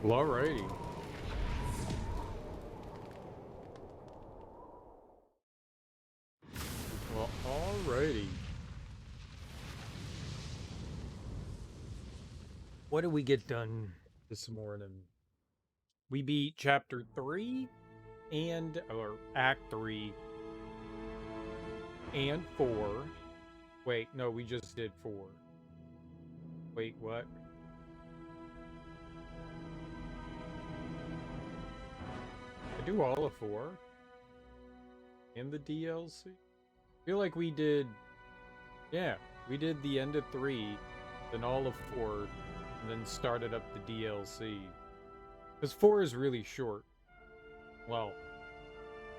Well, alrighty. Well, alrighty. What did we get done this morning? We beat chapter 3 or act 3 and 4. Wait, no, we just did 4. Wait, what? I do all of 4 and the DLC. I feel like we did, yeah, we did the end of 3, then all of 4, and then started up the DLC. Because 4 is really short. Well,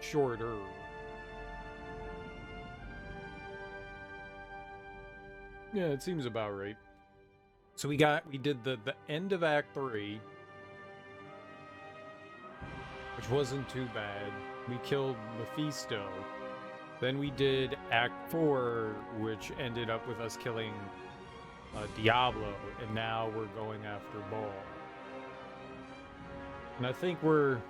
shorter. Yeah, it seems about right. So we did the end of Act 3, which wasn't too bad. We killed Mephisto. Then we did Act 4, which ended up with us killing Diablo, and now we're going after Baal. And I think we're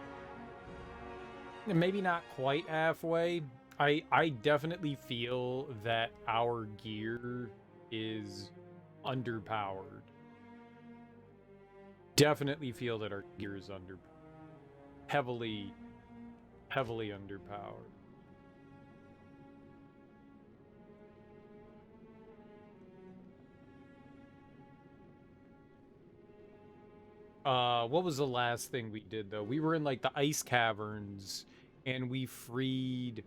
maybe not quite halfway. I definitely feel that our gear is underpowered. Definitely feel that our gear is heavily underpowered. What was the last thing we did though? We were in like the ice caverns and we freed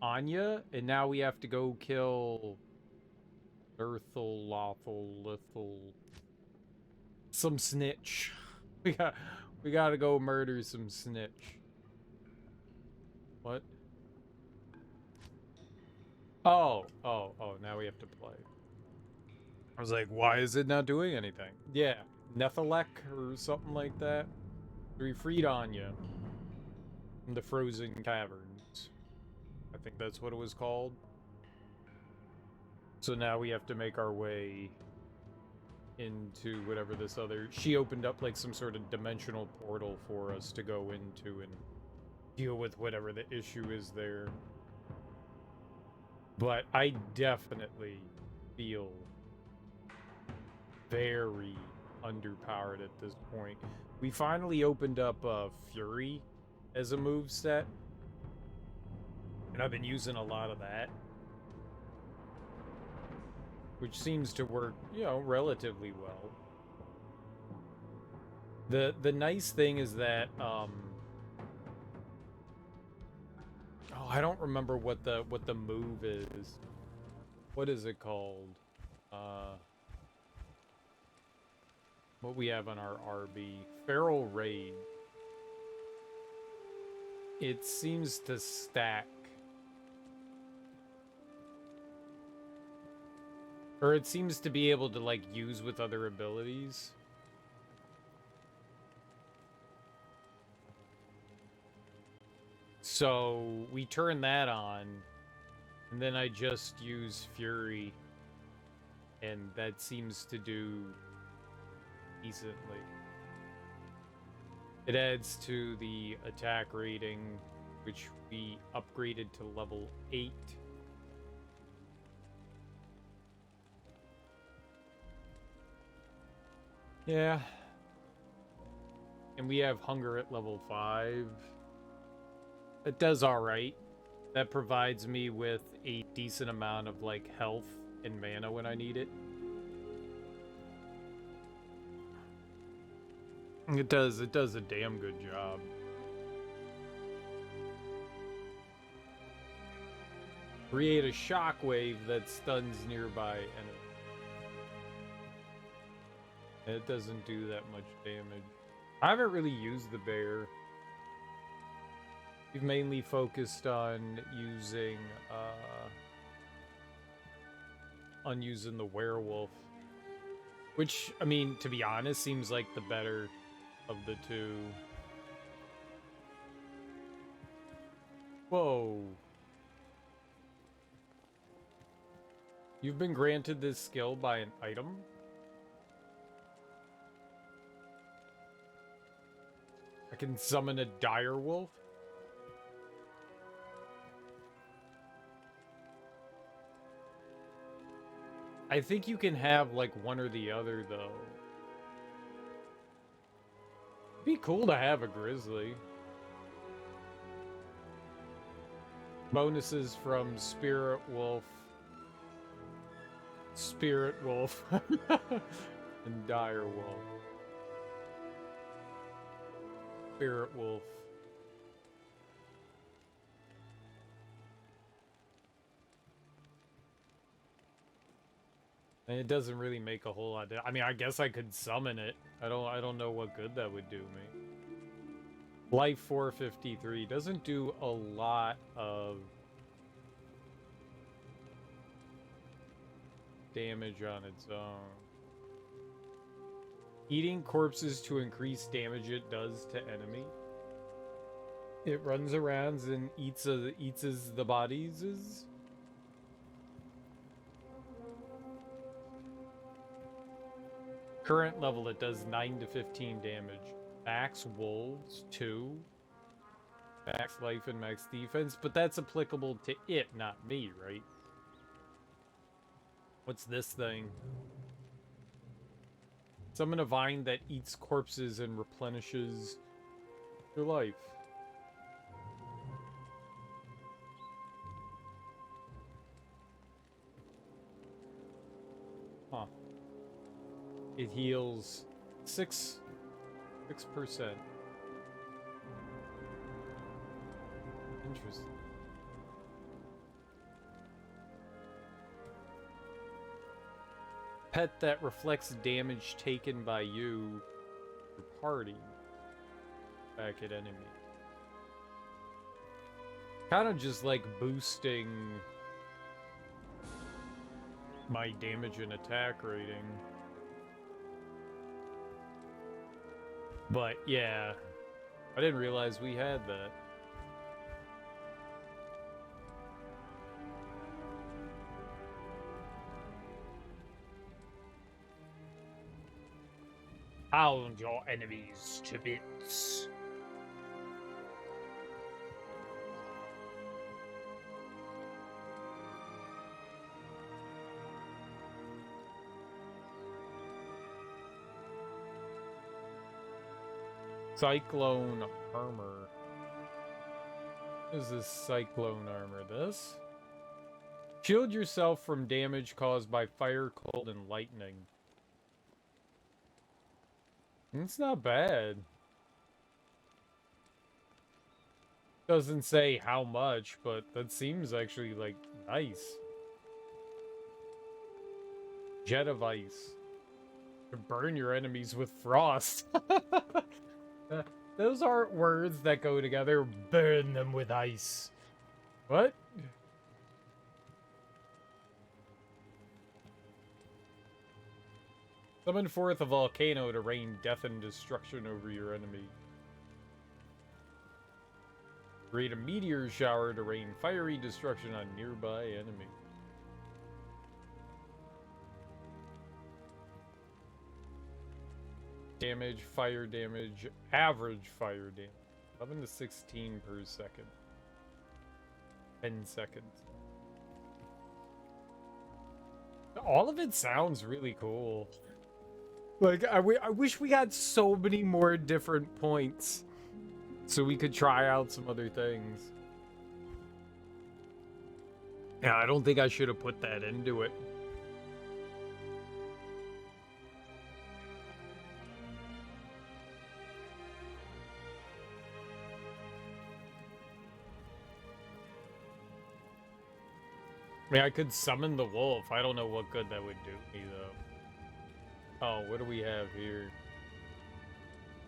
Anya, and now we have to go kill Lethal, some snitch. We gotta go murder some snitch. What? Oh, now we have to play. I was like, why is it not doing anything? Yeah, Nethalek or something like that. We freed Anya from the frozen caverns. I think that's what it was called. So now we have to make our way into whatever this other... She opened up like some sort of dimensional portal for us to go into and deal with whatever the issue is there. But I definitely feel very underpowered at this point. We finally opened up Fury as a move set, and I've been using a lot of that, which seems to work, you know, relatively well. The nice thing is that oh, I don't remember what the move is. What is it called? What we have on our RB, Feral Raid. It seems to stack, or it seems to be able to like use with other abilities. So we turn that on, and then I just use Fury, and that seems to do decently. It adds to the attack rating, which we upgraded to level 8. Yeah. And we have hunger at level 5. It does alright. That provides me with a decent amount of like health and mana when I need it. It does a damn good job. Create a shockwave that stuns nearby enemies. It doesn't do that much damage. I haven't really used the bear. We've mainly focused on using the werewolf, which, I mean, to be honest, seems like the better of the two. Whoa. You've been granted this skill by an item? I can summon a dire wolf. I think you can have like one or the other though. It'd be cool to have a grizzly. Bonuses from Spirit Wolf, and Dire Wolf. Spirit Wolf. And it doesn't really make a whole lot. I mean, I guess I could summon it. I don't know what good that would do me. Life 453 doesn't do a lot of damage on its own. Eating corpses to increase damage it does to enemy. It runs around and eats the bodies. Current level, it does 9 to 15 damage. Max wolves 2. Max life and max defense, but that's applicable to it, not me, right? What's this thing? Summon a vine that eats corpses and replenishes your life. Huh. It heals 6%. Interesting. Pet that reflects damage taken by you or party back at enemy. Kind of just like boosting my damage and attack rating. But yeah, I didn't realize we had that. Pound your enemies to bits. Cyclone armor. What is this cyclone armor? This? Shield yourself from damage caused by fire, cold, and lightning. It's not bad. Doesn't say how much, but that seems actually, like, nice. Jet of ice. To burn your enemies with frost. Those aren't words that go together. Burn them with ice. What? Summon forth a volcano to rain death and destruction over your enemy. Create a meteor shower to rain fiery destruction on nearby enemy. Damage, fire damage, average fire damage. 11 to 16 per second. 10 seconds. All of it sounds really cool. Like, I wish we had so many more different points so we could try out some other things. Yeah, I don't think I should have put that into it. I mean, I could summon the wolf. I don't know what good that would do me, though. Oh, what do we have here?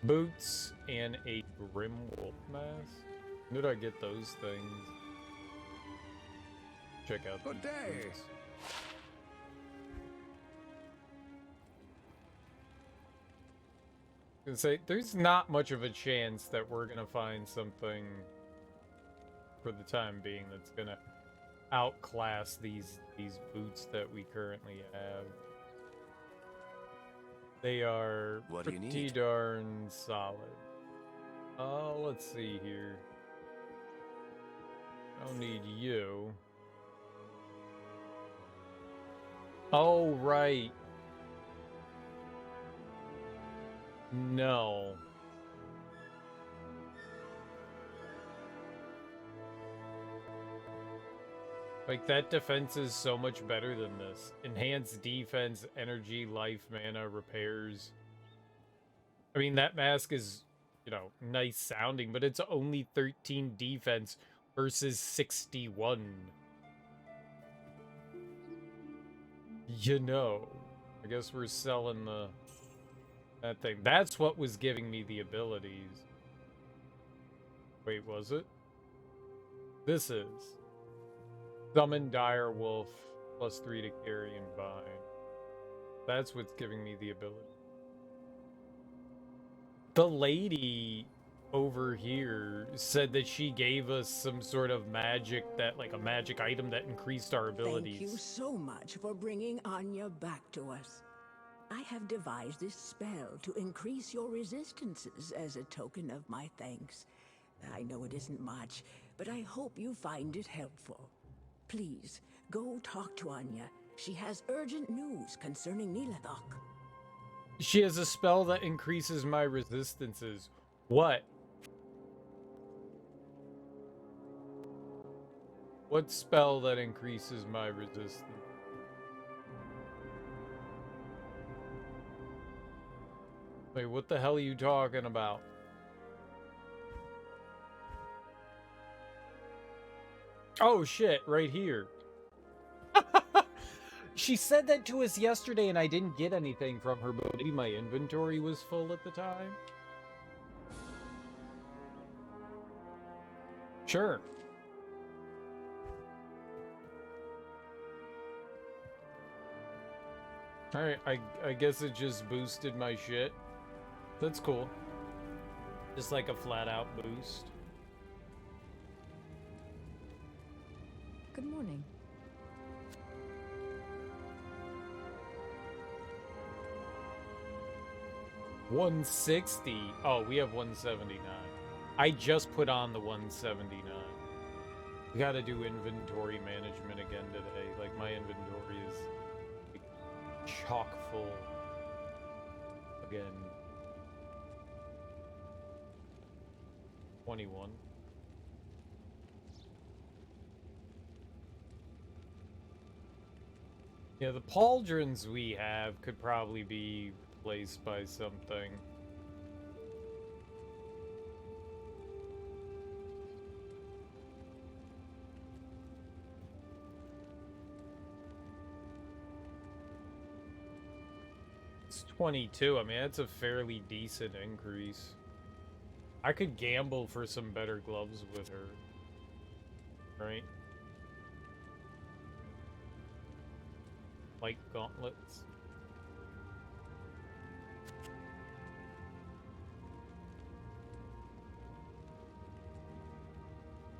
Boots and a Grim Wolf mask? When did I get those things? Check out Good day. Boots. I was gonna say, there's not much of a chance that we're gonna find something for the time being that's gonna outclass these boots that we currently have. They are pretty darn solid. Let's see here. I don't need you. Oh, right. No. Like, that defense is so much better than this. Enhanced defense, energy, life, mana, repairs. I mean, that mask is, you know, nice sounding, but it's only 13 defense versus 61. You know. I guess we're selling that thing. That's what was giving me the abilities. Wait, was it? This is. Summon Dire Wolf, +3 to carry and bind. That's what's giving me the ability. The lady over here said that she gave us some sort of magic like a magic item that increased our abilities. Thank you so much for bringing Anya back to us. I have devised this spell to increase your resistances as a token of my thanks. I know it isn't much, but I hope you find it helpful. Please, go talk to Anya. She has urgent news concerning Nilathok. She has a spell that increases my resistances. What? What spell that increases my resistance? Wait, what the hell are you talking about? Oh shit, right here. She said that to us yesterday and I didn't get anything from her, but maybe my inventory was full at the time. Sure. Alright, I guess it just boosted my shit. That's cool. Just like a flat out boost. Good morning. $160. Oh, we have 179. I just put on the 179. We gotta do inventory management again today. Like, my inventory is like, chock full again. 21. Yeah, the pauldrons we have could probably be replaced by something. It's 22. I mean, that's a fairly decent increase. I could gamble for some better gloves with her. Right? Like gauntlets.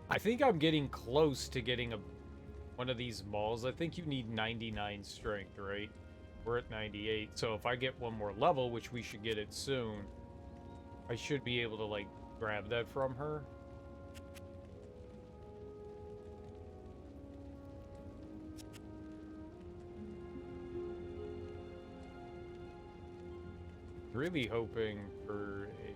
I think I'm getting close to getting one of these malls. I think you need 99 strength, right? We're at 98. So if I get one more level, which we should get it soon, I should be able to, like, grab that from her. Really hoping for a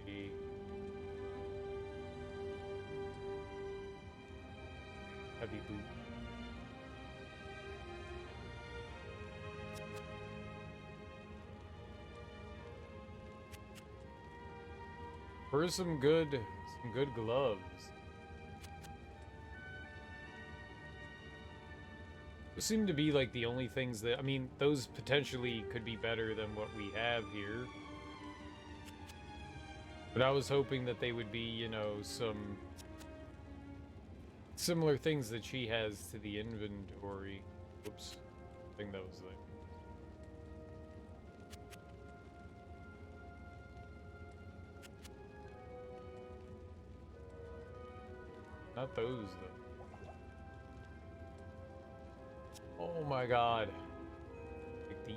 heavy boot. For some good gloves. Those seem to be like the only things that, I mean, those potentially could be better than what we have here. But I was hoping that they would be, you know, some similar things that she has to the inventory. Oops. I think that was there. Not those, though. Oh my god. Like these.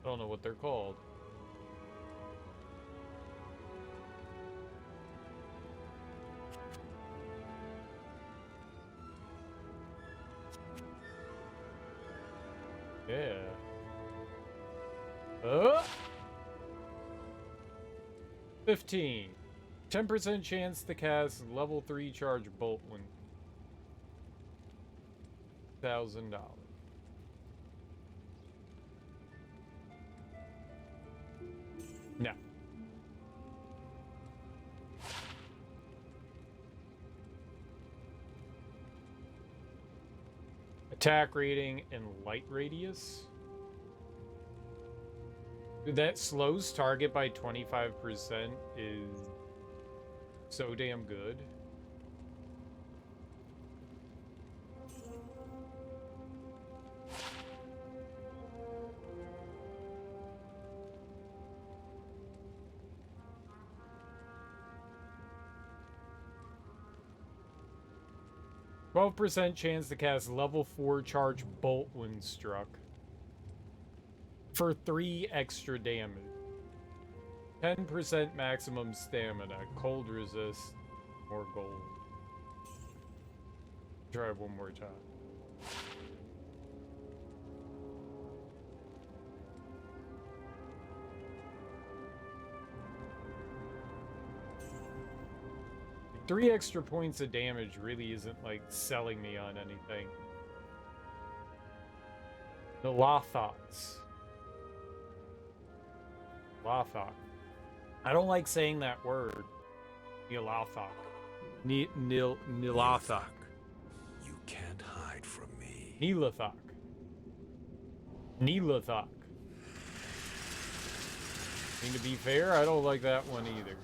I don't know what they're called. Yeah. 15. 10% chance to cast level 3 charge bolt when $1,000. No. Attack rating and light radius. Dude, that slows target by 25% is so damn good. %, chance to cast level 4 charge bolt when struck for 3 extra damage. 10% maximum stamina, cold resist, more gold. Try it one more time. Three extra points of damage really isn't like selling me on anything. The Lothox. Lothok. I don't like saying that word. Nilothok. Nilothok. You can't hide from me. Nilothok. Nilothok. I mean, to be fair, I don't like that one either.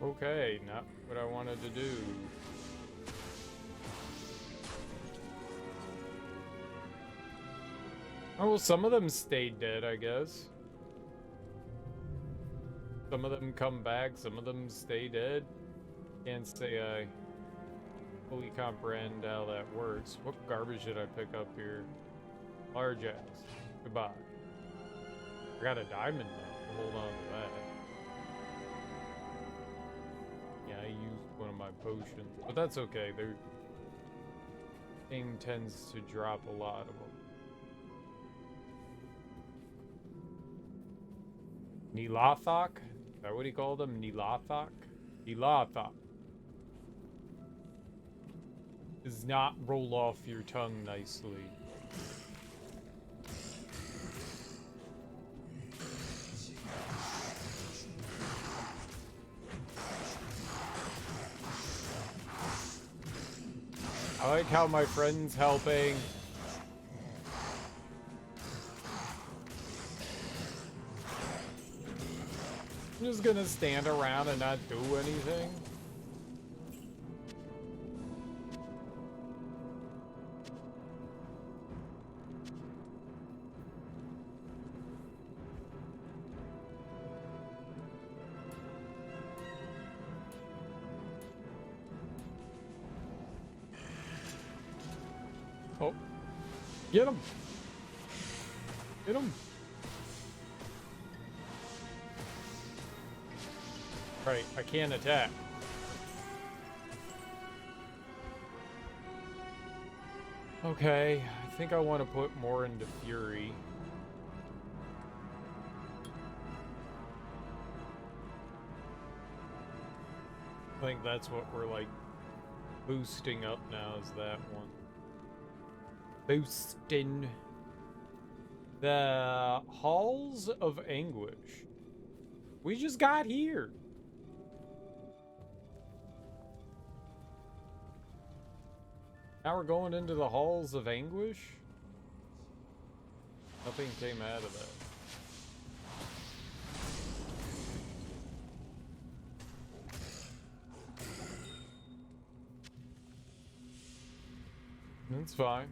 Okay, not what I wanted to do. Oh, well, some of them stayed dead, I guess. Some of them come back, some of them stay dead. Can't say I fully comprehend how that works. What garbage did I pick up here? Large ass. Goodbye. I got a diamond now. Hold on to that. I used one of my potions, but that's okay. Their thing tends to drop a lot of them. Nilothok? Is that what he called them? Nilothok? Nilothok. Does not roll off your tongue nicely. I like how my friend's helping. I'm just gonna stand around and not do anything. Oh. Get him! Get him! Right, I can't attack. Okay, I think I want to put more into Fury. I think that's what we're like boosting up now, is that one. Boosting. The Halls of Anguish. We just got here. Now we're going into the Halls of Anguish? Nothing came out of that. That's fine.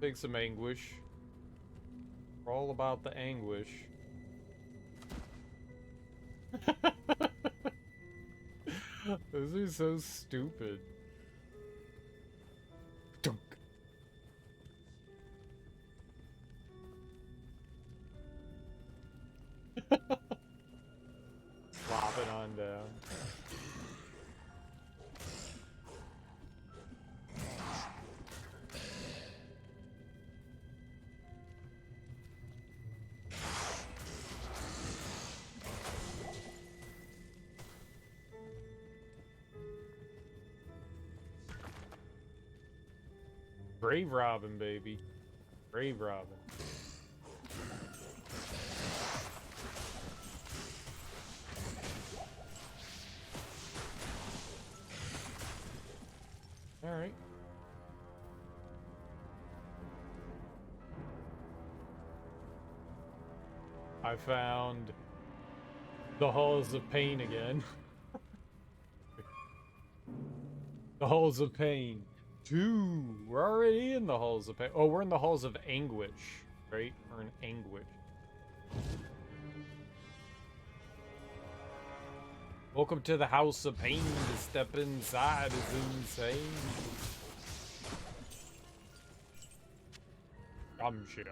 Take some anguish. We're all about the anguish. Those are so stupid. Dunk. Flop it on down. Grave Robin, baby. Grave Robin. Alright. I found the Halls of Pain again. The Halls of Pain. 2. We're already in the Halls of Pain. Oh, we're in the Halls of Anguish, right? We're in Anguish. Welcome to the House of Pain. To step inside is insane. Gumshoe.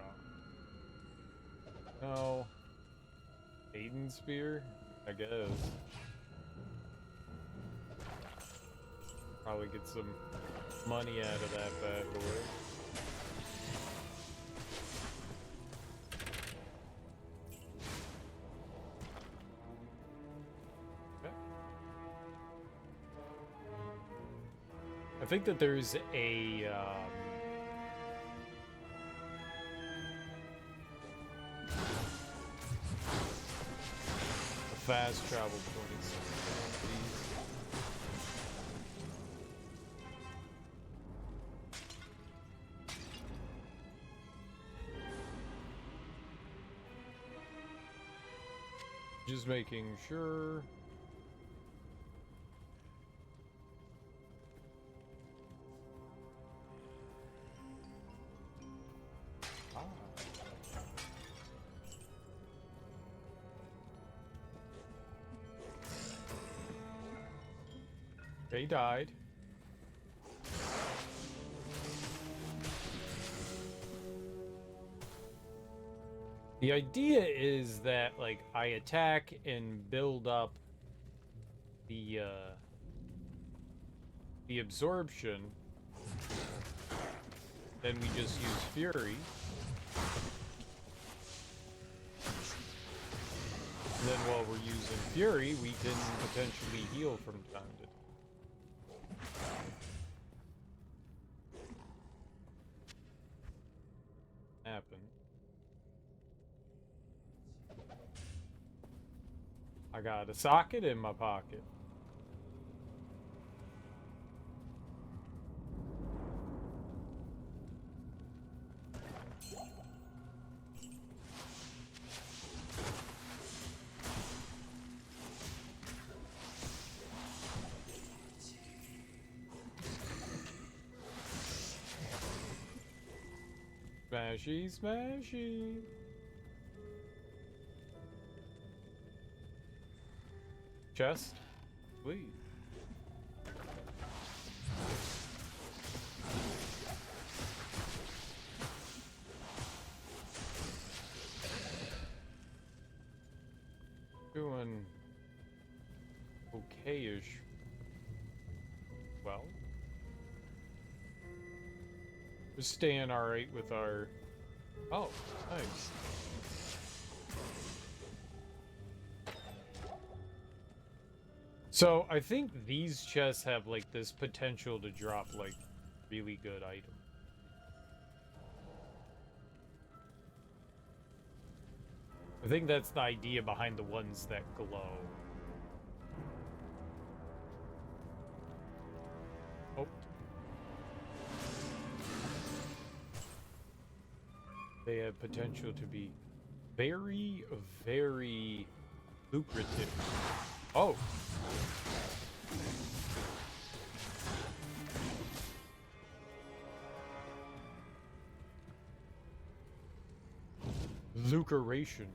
No. Aiden Spear? I guess. Probably get some money out of that bad boy. Okay. I think that there's a fast travel point. Just making sure. Ah. They died. The idea is that, like, I attack and build up the absorption. Then we just use Fury. And then while we're using Fury, we can potentially heal from time to time. Happen. I got a socket in my pocket. Smashy, smashy. Chest, please. Doing okay-ish. Well, we're staying all right with our. Oh, nice. So I think these chests have like this potential to drop like really good items. I think that's the idea behind the ones that glow. Oh. They have potential to be very, very lucrative. Oh. Lucration.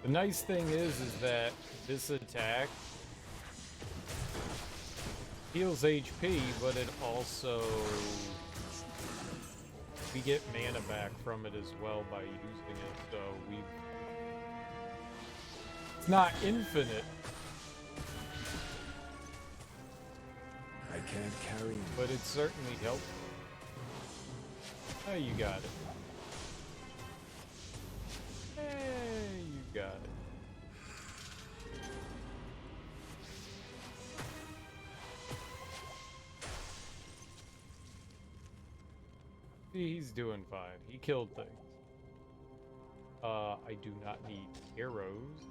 The nice thing is that this attack heals HP, but it also, we get mana back from it as well by using it, so it's not infinite. I can't carry you. But it's certainly helpful. Oh, you got it. Hey, you got it. See, he's doing fine. He killed things. I do not need arrows.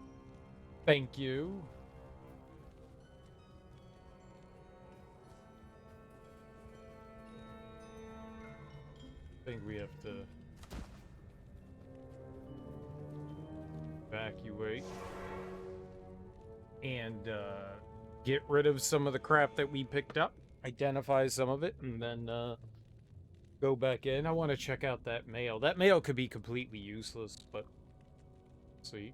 Thank you. I think we have to evacuate and get rid of some of the crap that we picked up, identify some of it, and then go back in. I want to check out that mail. That mail could be completely useless, but see.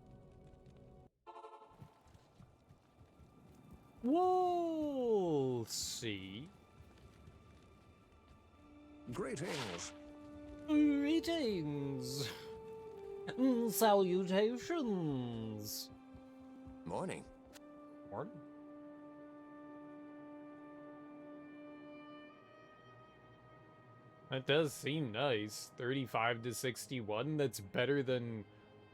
We'll see. Greetings. Greetings. Salutations. Morning. Morning. That does seem nice. 35 to 61. That's better than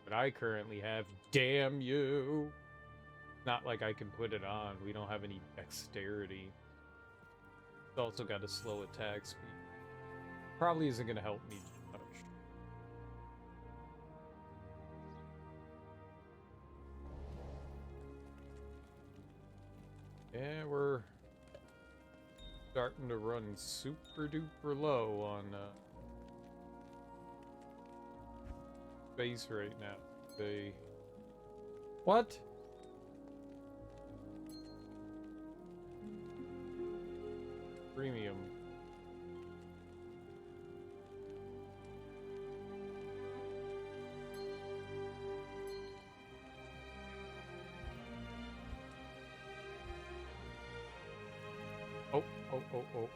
what I currently have. Damn you. Not like I can put it on. We don't have any dexterity. It's also got a slow attack speed. Probably isn't going to help me much. Yeah, we're starting to run super duper low on space right now. What? Premium. Oh. Can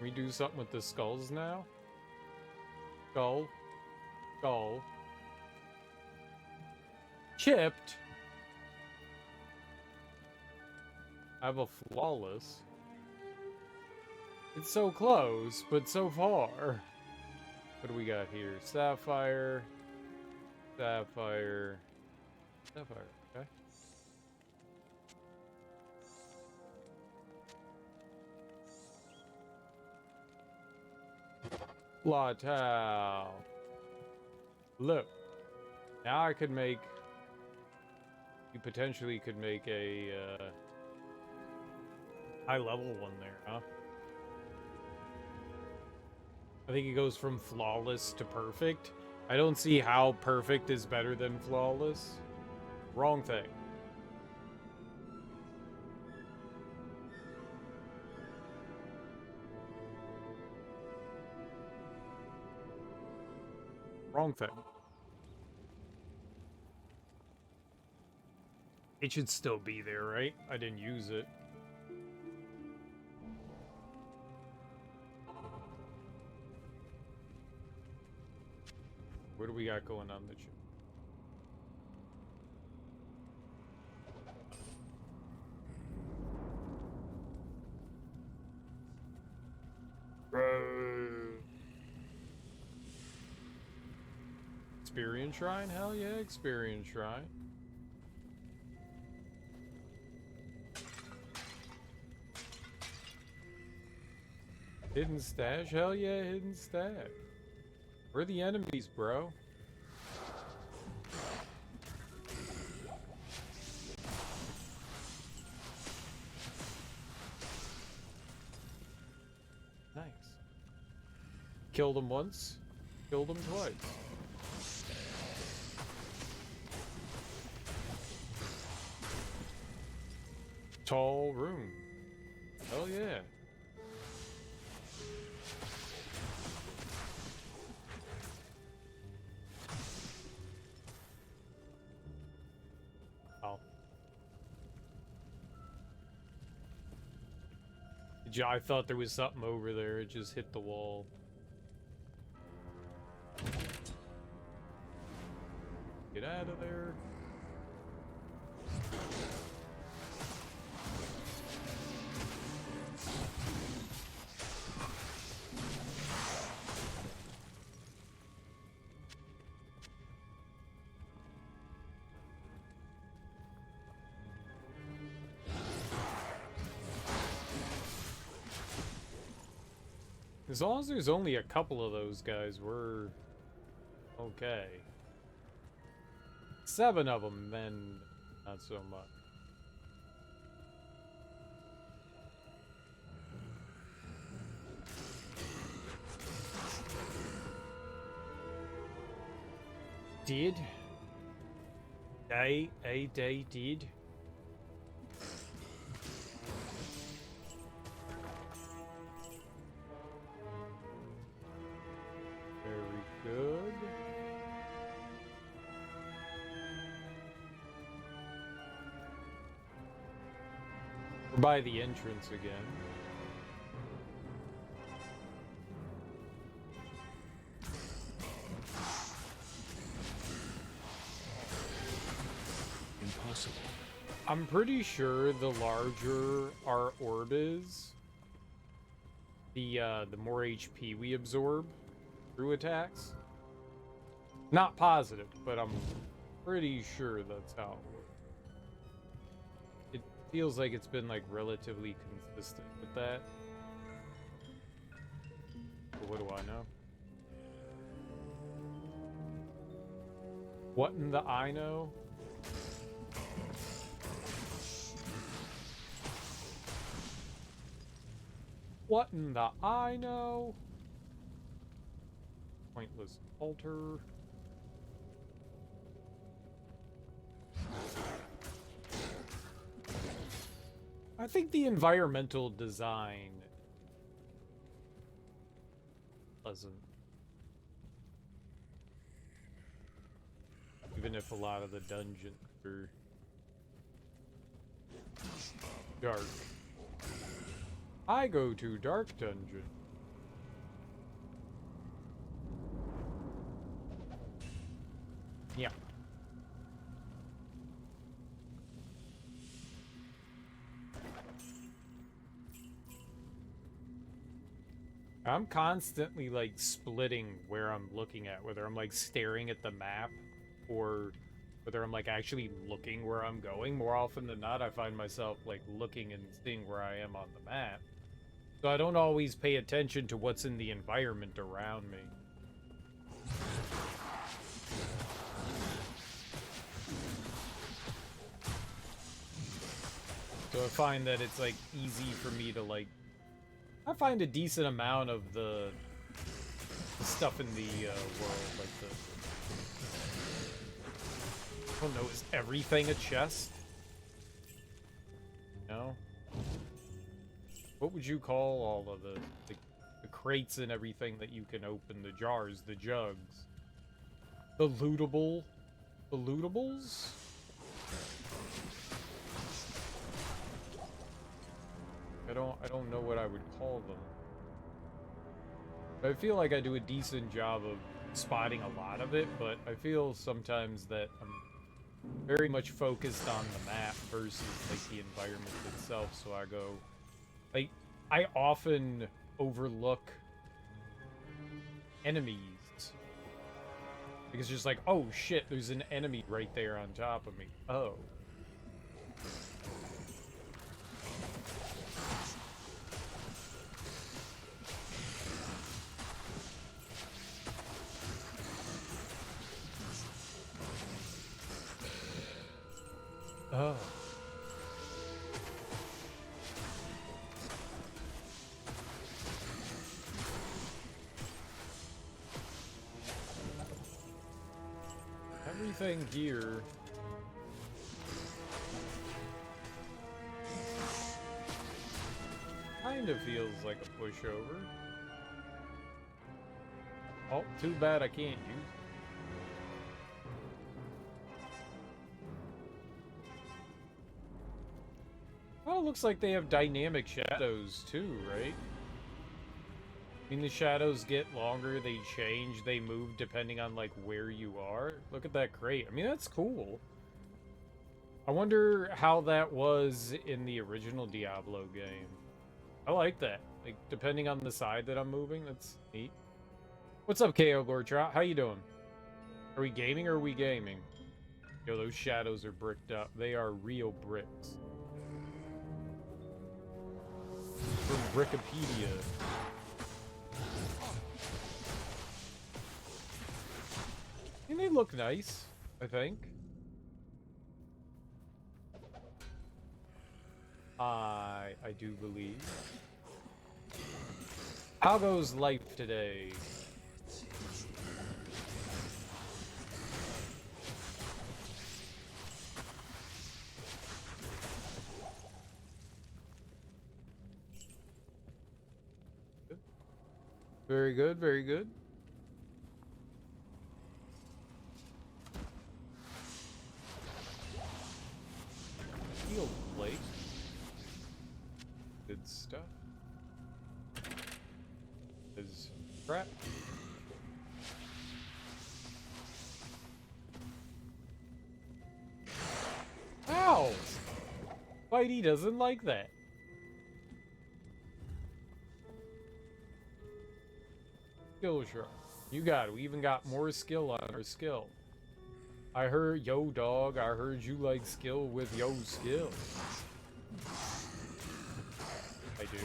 we do something with the skulls now? Skull. Chipped. I have a flawless. It's so close, but so far. What do we got here? Sapphire. Okay. Latal. Look. Now I could make... You potentially could make a high level one there, huh? I think it goes from flawless to perfect. I don't see how perfect is better than flawless. Wrong thing. Wrong thing. It should still be there, right? I didn't use it. What do we got going on the ship? experience shrine? Hell yeah, experience shrine. Hidden stash? Hell yeah, hidden stash. We're the enemies, bro. Nice. Killed him once, killed him twice. Tall room. Hell yeah. Oh. I thought there was something over there. It just hit the wall. Get out of there. As long as there's only a couple of those guys, we're okay. 7 of them, then not so much. Did? They did? Good. We're by the entrance again. Impossible. I'm pretty sure the larger our orb is, the more HP we absorb through attacks. Not positive, but I'm pretty sure that's how it works. It feels like it's been like relatively consistent with that. But what do I know? What in the I know? What in the I know? Pointless altar. I think the environmental design pleasant. Even if a lot of the dungeons are dark. I go to dark dungeon. Yeah. I'm constantly like splitting where I'm looking at, whether I'm like staring at the map or whether I'm like actually looking where I'm going. More often than not, I find myself like looking and seeing where I am on the map. So I don't always pay attention to what's in the environment around me. So I find that it's like easy for me to like, I find a decent amount of the stuff in the world, like I don't know, is everything a chest? No? What would you call all of the crates and everything that you can open, the jars, the jugs? The lootable? The lootables? I don't know what I would call them. I feel like I do a decent job of spotting a lot of it, but I feel sometimes that I'm very much focused on the map versus like the environment itself, so I go like I often overlook enemies Because it's just like, oh shit, there's an enemy right there on top of me. Oh. Oh. Everything here kind of feels like a pushover. Oh, too bad I can't use it. Oh, it looks like they have dynamic shadows too, right? I mean, the shadows get longer, they change, they move depending on, like, where you are. Look at that crate. I mean, that's cool. I wonder how that was in the original Diablo game. I like that. Like, depending on the side that I'm moving, that's neat. What's up, KO Gortrot? How you doing? Are we gaming or are we gaming? Yo, those shadows are bricked up. They are real bricks. From Brickopedia. And they look nice, I think. I do believe. How goes life today? Very good, very good. Heal plate. Good stuff. Is crap. Ow! Whitey doesn't like that. Skill shrub. You got it. We even got more skill on our skill. I heard, yo dog, I heard you like skill with yo skill. I do?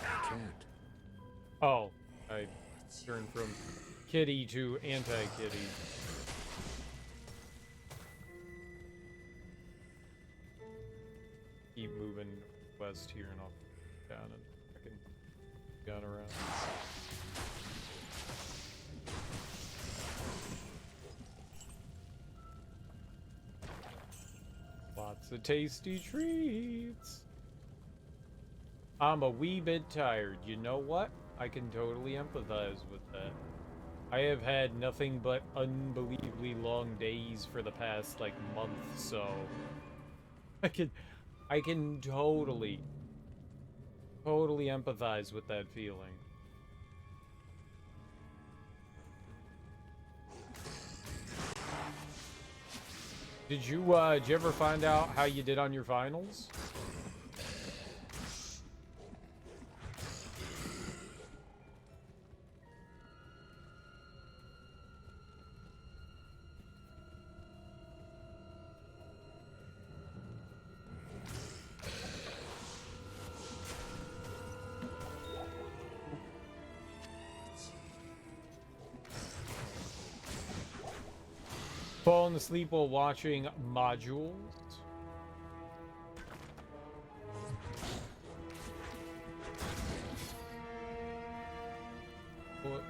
I can't. Oh, I turned from kitty to anti-kitty. Keep moving west here and I'll down and I can gun around. Lots of tasty treats. I'm a wee bit tired. You know what? I can totally empathize with that. I have had nothing but unbelievably long days for the past, like, month, so... I can totally empathize with that feeling. Did you ever find out how you did on your finals? Falling asleep while watching modules. What?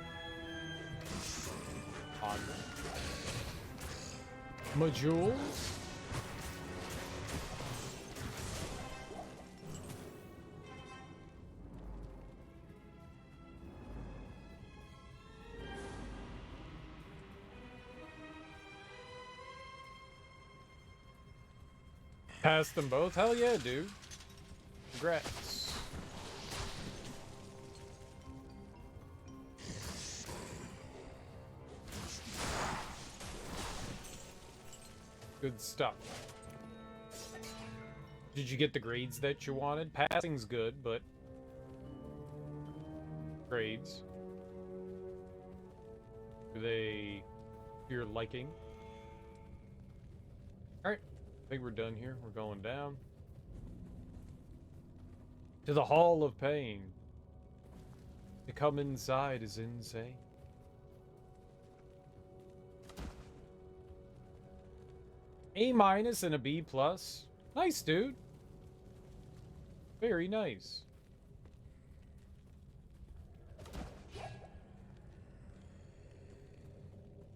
Modules? Passed them both? Hell yeah, dude. Congrats. Good stuff. Did you get the grades that you wanted? Passing's good, but... grades. Do they to your liking? Alright, I think we're done here. We're going down. To the Hall of Pain. To come inside is insane. A- and a B+. Nice, dude. Very nice.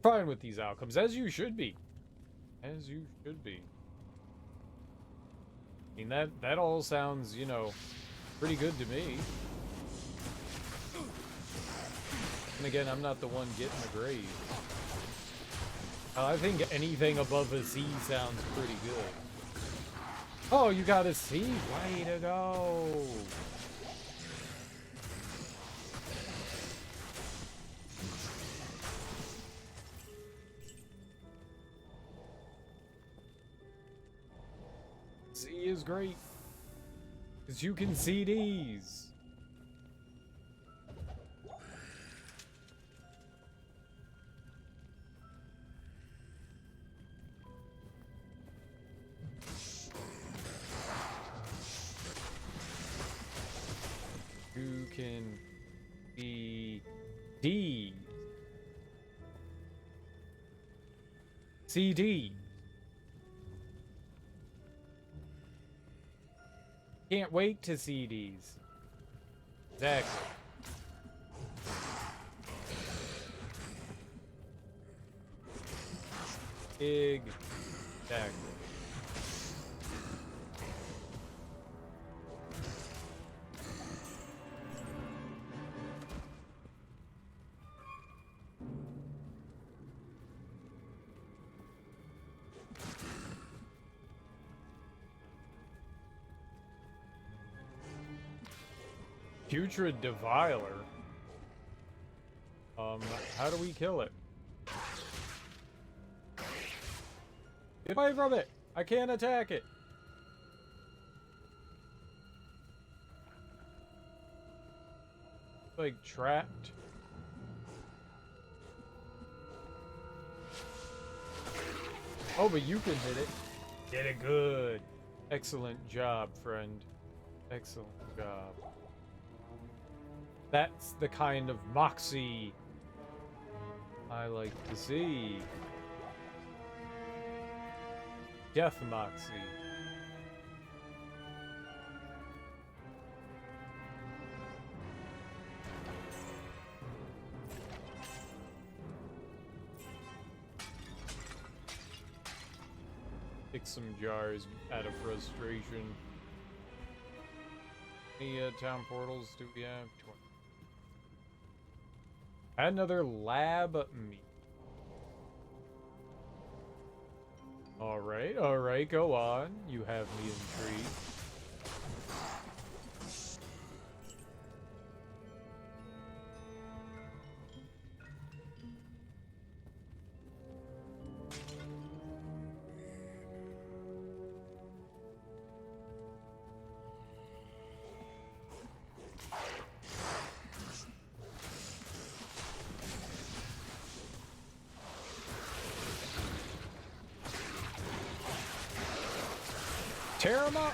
Fine with these outcomes, as you should be. As you should be. I mean, that all sounds, you know, pretty good to me. And again, I'm not the one getting the grade. I think anything above a C sounds pretty good. Oh, you got a C? Way to go! C is great. Because you can see these. You can see D. CD. Can't wait to see these. Exactly. Exactly. Putrid Deviler. How do we kill it? Get away from it! I can't attack it! Like, trapped. Oh, but you can hit it. Get it good. Excellent job, friend. Excellent job. That's the kind of moxie I like to see. Death moxie. Pick some jars out of frustration. Any town portals do we have? 20. Add another lab meat. Alright, go on. You have me intrigued. Tear him up!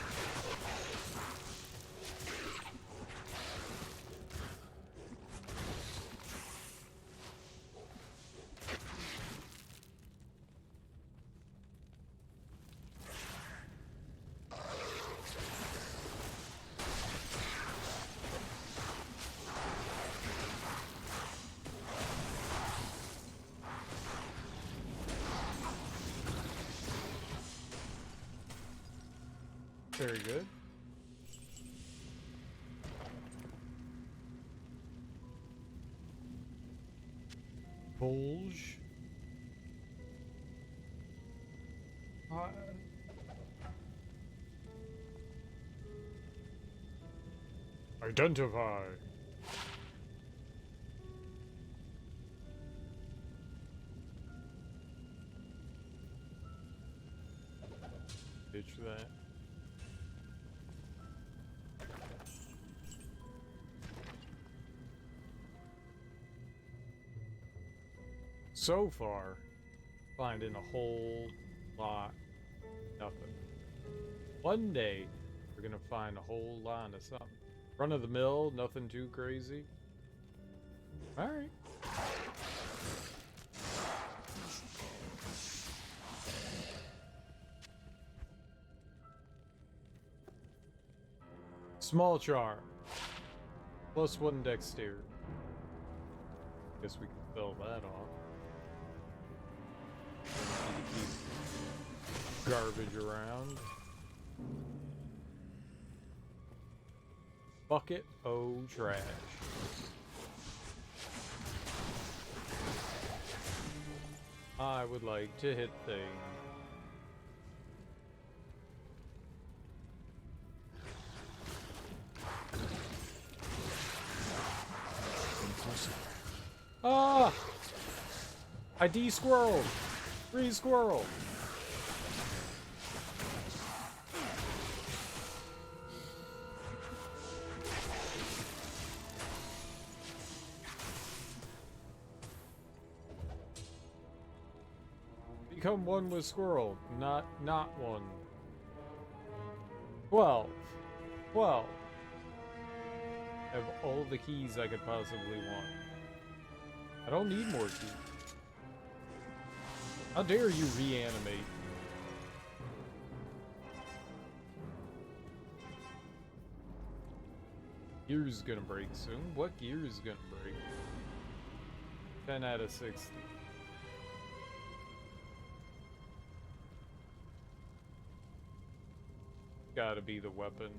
Very good. Bulge. Identify. Ditch that. so far, finding a whole lot, nothing. One day, we're gonna find a whole lot of something. Run of the mill, nothing too crazy. Alright. Small charm. +1 dexterity. Guess we can fill that off. Don't need to keep garbage around. Bucket o' trash. I would like to hit things. Ah! I de-squirreled! Re-squirrel! Become one with squirrel, not one. 12. 12. Have all the keys I could possibly want. I don't need more keys. How dare you reanimate? Gear's gonna break soon. What gear is gonna break? 10 out of 60. Gotta be the weapon.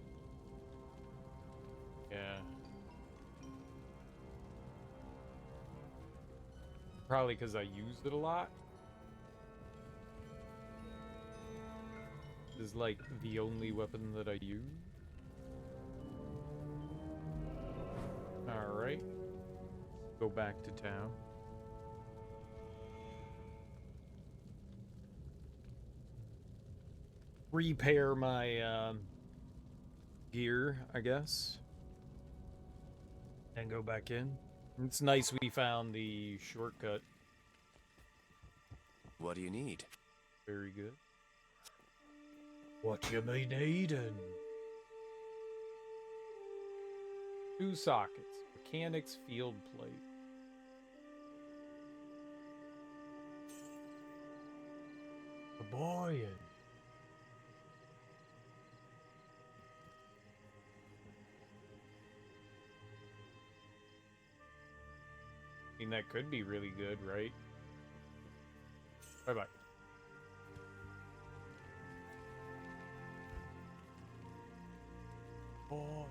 Yeah. Probably because I used it a lot. This is like the only weapon that I use. Alright. Go back to town. Repair my gear, I guess. And go back in. It's nice we found the shortcut. What do you need? Very good. What you be needin'? 2 sockets. Mechanics field plate. A boy. I mean, that could be really good, right? Bye-bye. Oh.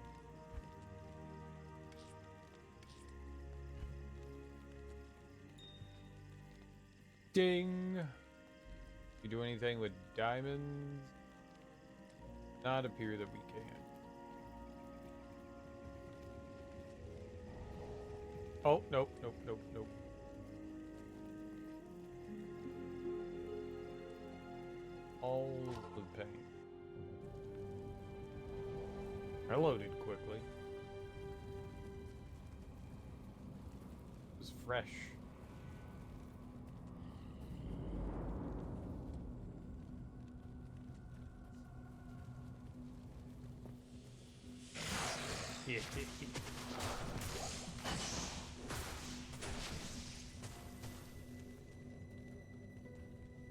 Ding! You do anything with diamonds? Not appear that we can. Oh, nope, nope, nope, nope. All the pain. I loaded quickly. It was fresh.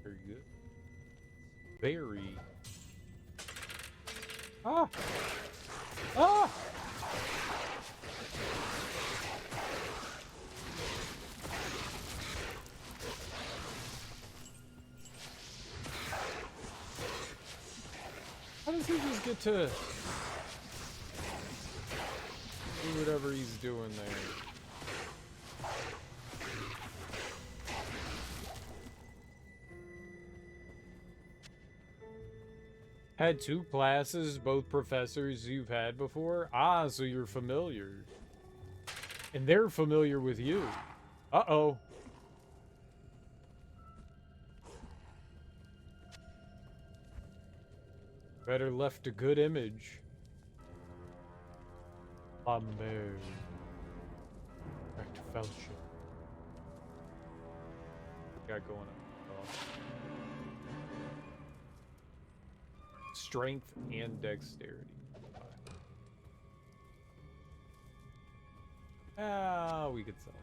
Very good. Very. Ah! Ah! How does he just get to do whatever he's doing there? Had 2 classes, both professors you've had before? Ah, so you're familiar. And they're familiar with you. Uh-oh. Better left a good image. Amen. Back to fellowship. got going on? Strength and dexterity. Ah, we could sell.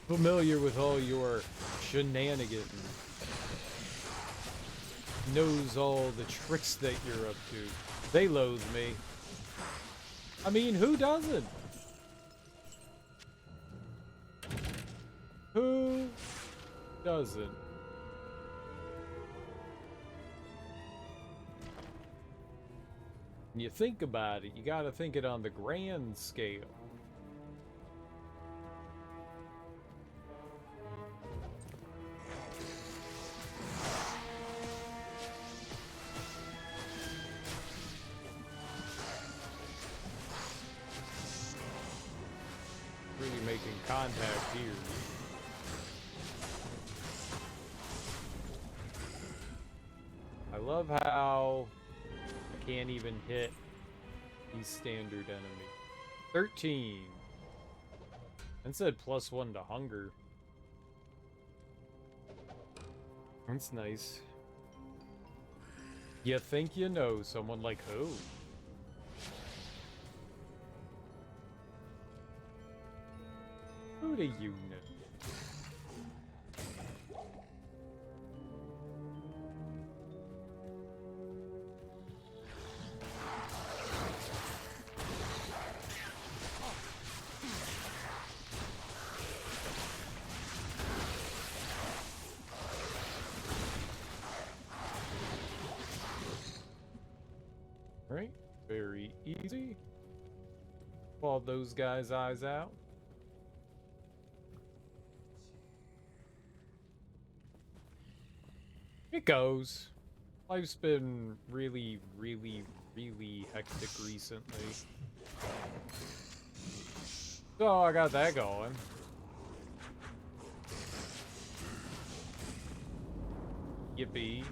Familiar with all your shenanigans. Knows all the tricks that you're up to. They loathe me. I mean, who doesn't? Who doesn't? When you think about it, you gotta think it on the grand scale. Really making contact here. I love how I can't even hit these standard enemies. 13. And said +1 to hunger. That's nice. You think you know someone like who? Who do you know? Right? Very easy. Claw those guys' eyes out. It goes. Life's been really, really, really hectic recently. So I got that going. Yippee.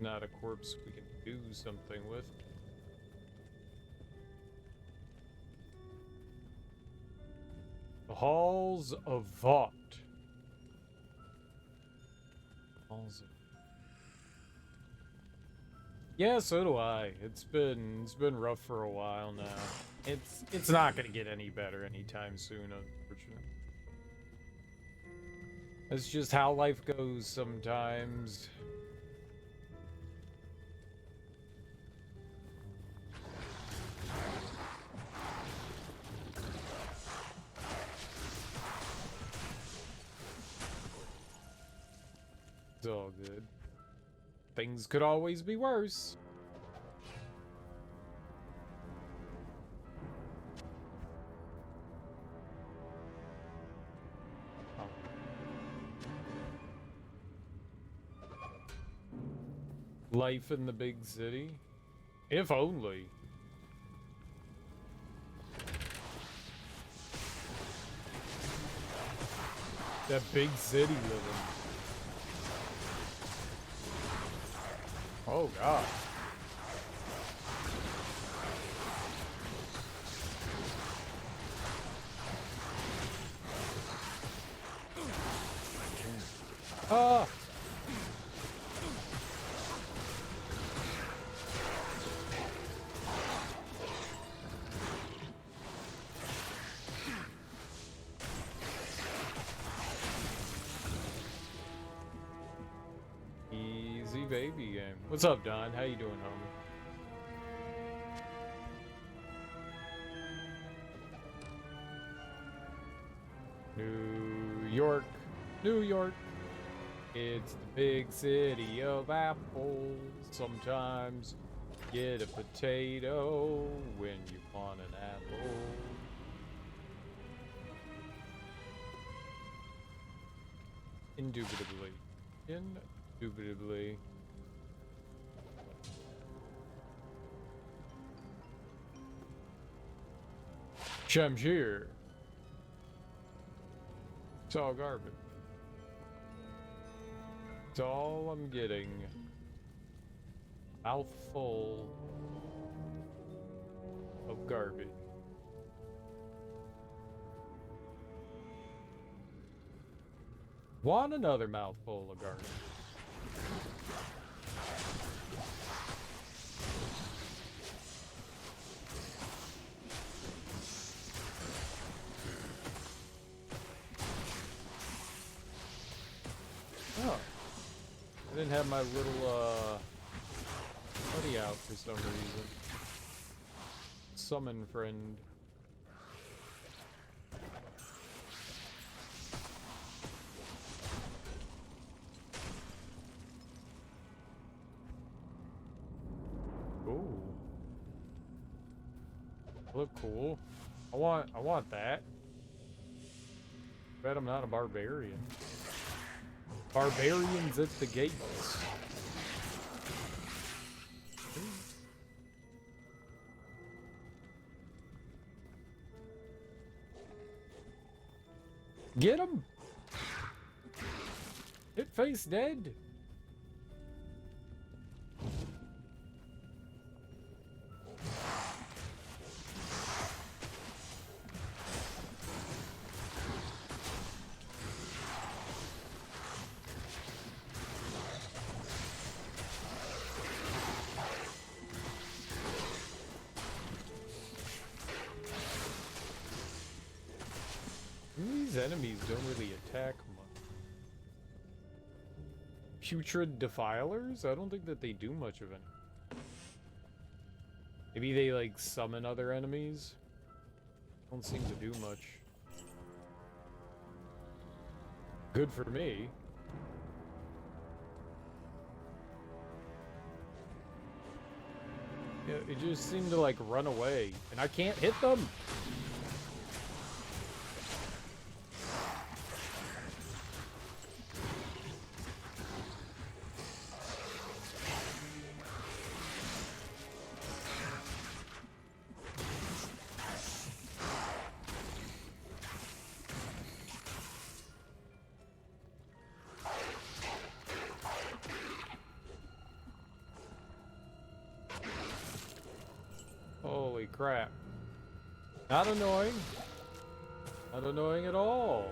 Not a corpse we can do something with. The Halls of Vought. Halls of... Yeah, so do I. It's been rough for a while now. It's not gonna get any better anytime soon, unfortunately. That's just how life goes sometimes. It's all good. Things could always be worse. Oh. Life in the big city? If only. That big city living. Oh, God. Ah! Easy baby game. What's up, Don? How you doing, homie? New York, New York. It's the big city of apples. Sometimes you get a potato when you want an apple. Indubitably. Indubitably. Shamshir. It's all garbage. It's all I'm getting. Mouthful of garbage. Want another mouthful of garbage. Oh. I didn't have my little, buddy out for some reason. Summon friend. Ooh. Look cool. I want that. Bet I'm not a barbarian. Barbarians at the gates. Get him! Hit face dead. These enemies don't really attack much. Putrid defilers? I don't think that they do much of anything. Maybe they like summon other enemies? Don't seem to do much. Good for me. Yeah, it just seemed to like run away, and I can't hit them! Holy crap. Not annoying. Not annoying at all.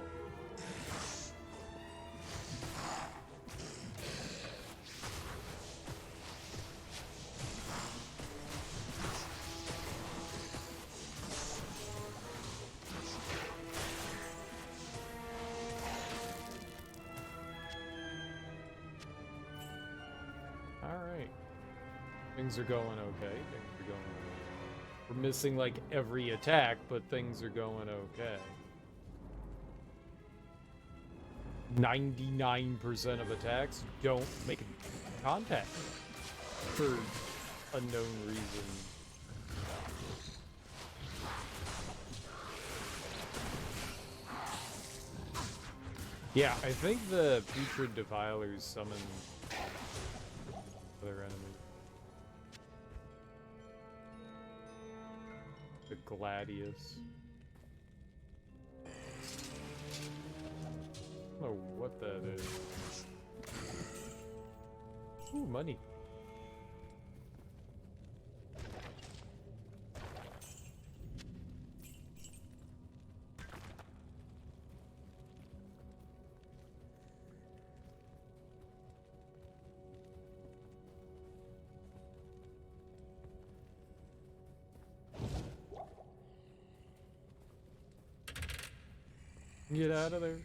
Alright. Things are going okay. Things are going okay. We're missing like every attack, but things are going okay. 99% of attacks don't make contact for unknown reason. Yeah, I think the putrid defilers summon other enemies. The Gladius. I don't know what that is. Ooh, money. Get out of there.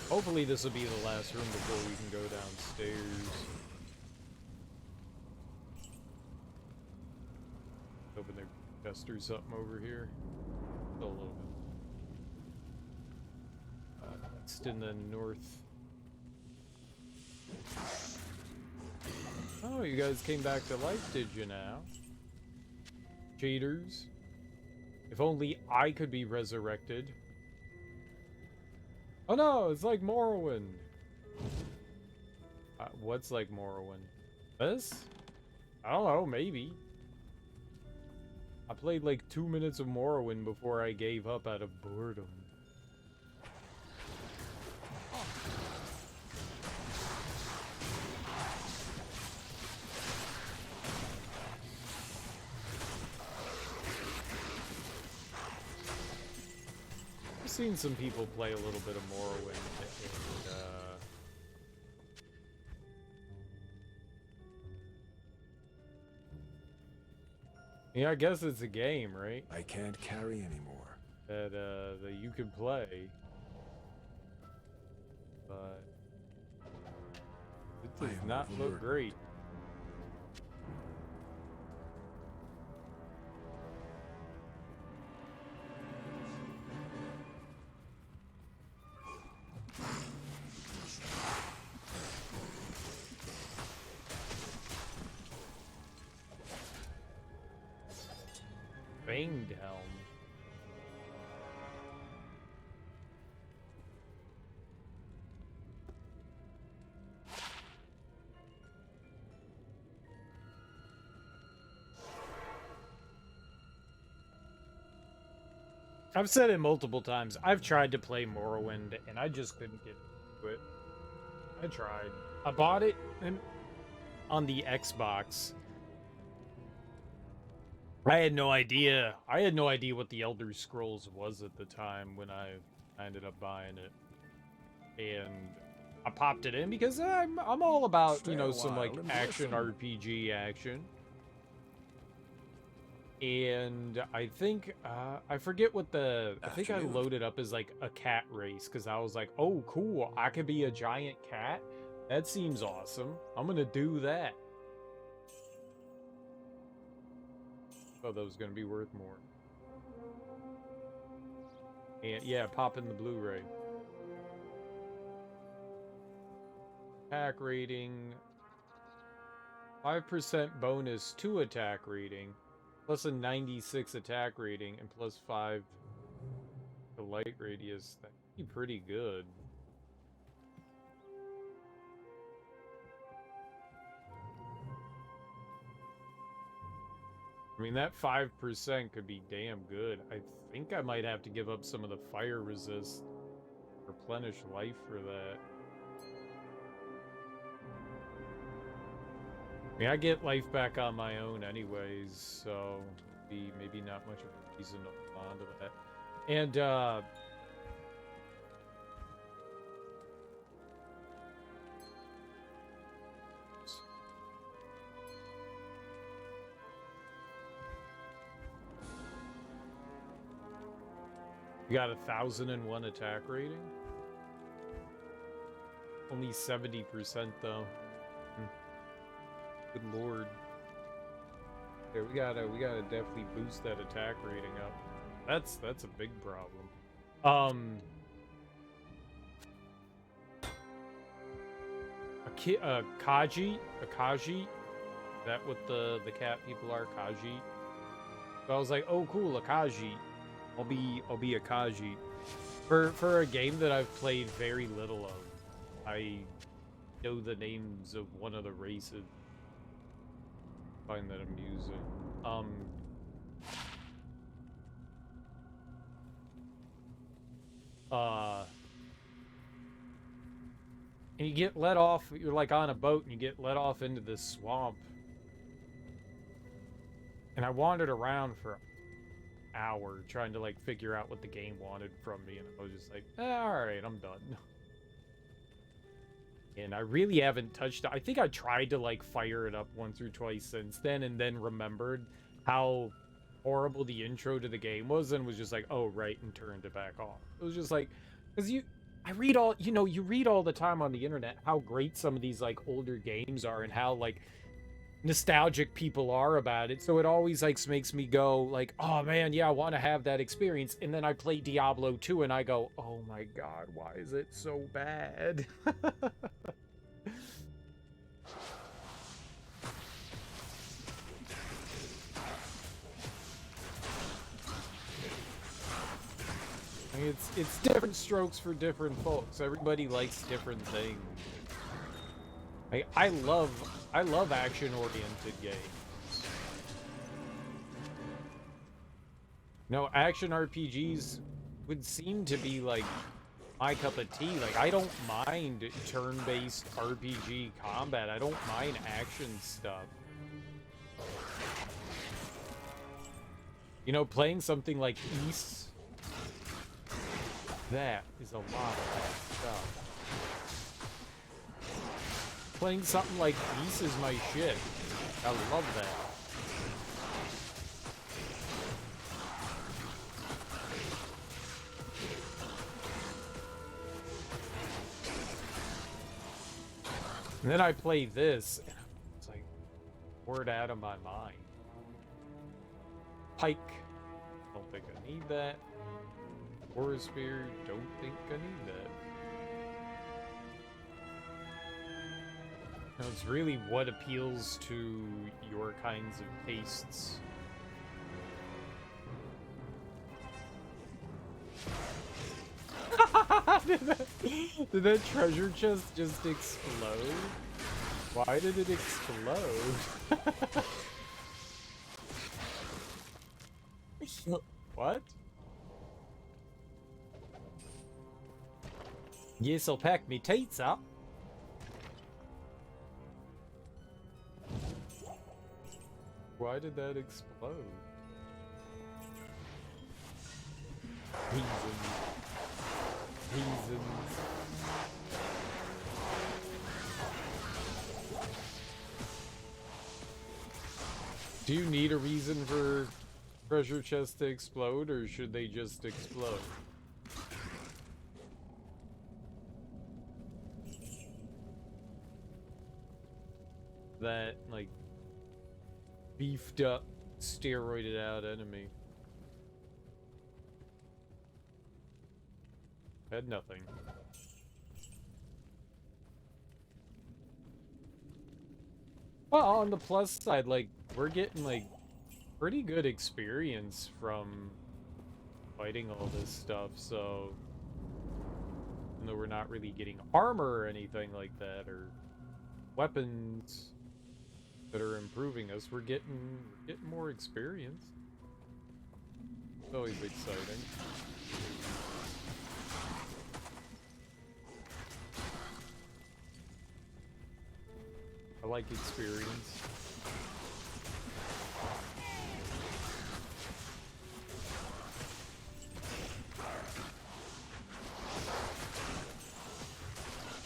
Hopefully this will be the last room before we can go downstairs. Open their chest or something over here. Still a little bit. It's in the north. Oh, you guys came back to life, did you now? Cheaters. If only I could be resurrected. Oh no, it's like Morrowind. What's like Morrowind? This? I don't know, maybe. I played like 2 minutes of Morrowind before I gave up out of boredom. I've seen some people play a little bit of Morrowind, and yeah, I guess it's a game, right? I can't carry anymore. That you can play, but it does not look great. Fanged Helm. I've said it multiple times. I've tried to play Morrowind and I just couldn't get into it. I tried. I bought it on the Xbox. I had no idea. I had no idea what the Elder Scrolls was at the time when I ended up buying it. And I popped it in because I'm all about, you know, some like action RPG action. And I think I forget what I think I loaded up as like a cat race because I was like, oh cool, I could be a giant cat. That seems awesome. I'm gonna do that. Oh, that was gonna be worth more. And yeah, pop in the Blu-ray. Attack rating. 5% bonus to attack rating. Plus a 96 attack rating and plus 5 to light radius. That'd be pretty good. I mean, that 5% could be damn good. I think I might have to give up some of the fire resist. Replenish life for that. I mean, I get life back on my own anyways, so maybe not much of a reason to hold on to that. And, you got 1,001 attack rating? Only 70% though. Good lord. Yeah, we gotta definitely boost that attack rating up. That's a big problem. Akaji? Is that what the cat people are? Kaji? So I was like, oh cool, Akaji. I'll be Akaji. For a game that I've played very little of, I know the names of one of the races. Find that amusing. And you get let off, you're like on a boat and you get let off into this swamp. And I wandered around for an hour trying to like figure out what the game wanted from me, and I was just like, alright, I'm done. And I really haven't touched it. I think I tried to like fire it up once or twice since then, and then remembered how horrible the intro to the game was and was just like, oh right, and turned it back off. It was just like, because you read all the time on the internet how great some of these like older games are and how like nostalgic people are about it, so it always like makes me go like, oh man, yeah, I want to have that experience. And then I play Diablo 2 and I go, oh my god, why is it so bad? I mean, it's different strokes for different folks. Everybody likes different things. I love action-oriented games. No, action RPGs would seem to be like my cup of tea. Like, I don't mind turn-based RPG combat. I don't mind action stuff. You know, playing something like East, that is a lot of that stuff. Playing something like East is my shit. I love that. And then I play this, and it's like, word out of my mind. Pike. Don't think I need that. War Spear. Don't think I need that. No, it's really what appeals to your kinds of tastes. Did that treasure chest just explode? Why did it explode? What? Yes, I'll pack me teats up. Why did that explode? Heathens. Heathens. Do you need a reason for treasure chests to explode, or should they just explode? That, like, beefed up, steroided out enemy. Had nothing. Well, on the plus side, like, we're getting, like, pretty good experience from fighting all this stuff, so even though we're not really getting armor or anything like that, or weapons that are improving us, we're getting more experience. It's always exciting. I like experience.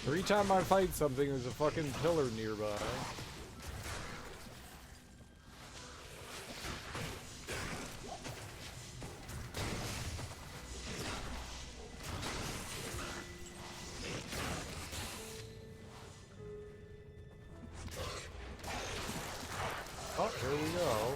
Every time I fight something, there's a fucking pillar nearby. Oh, here we go.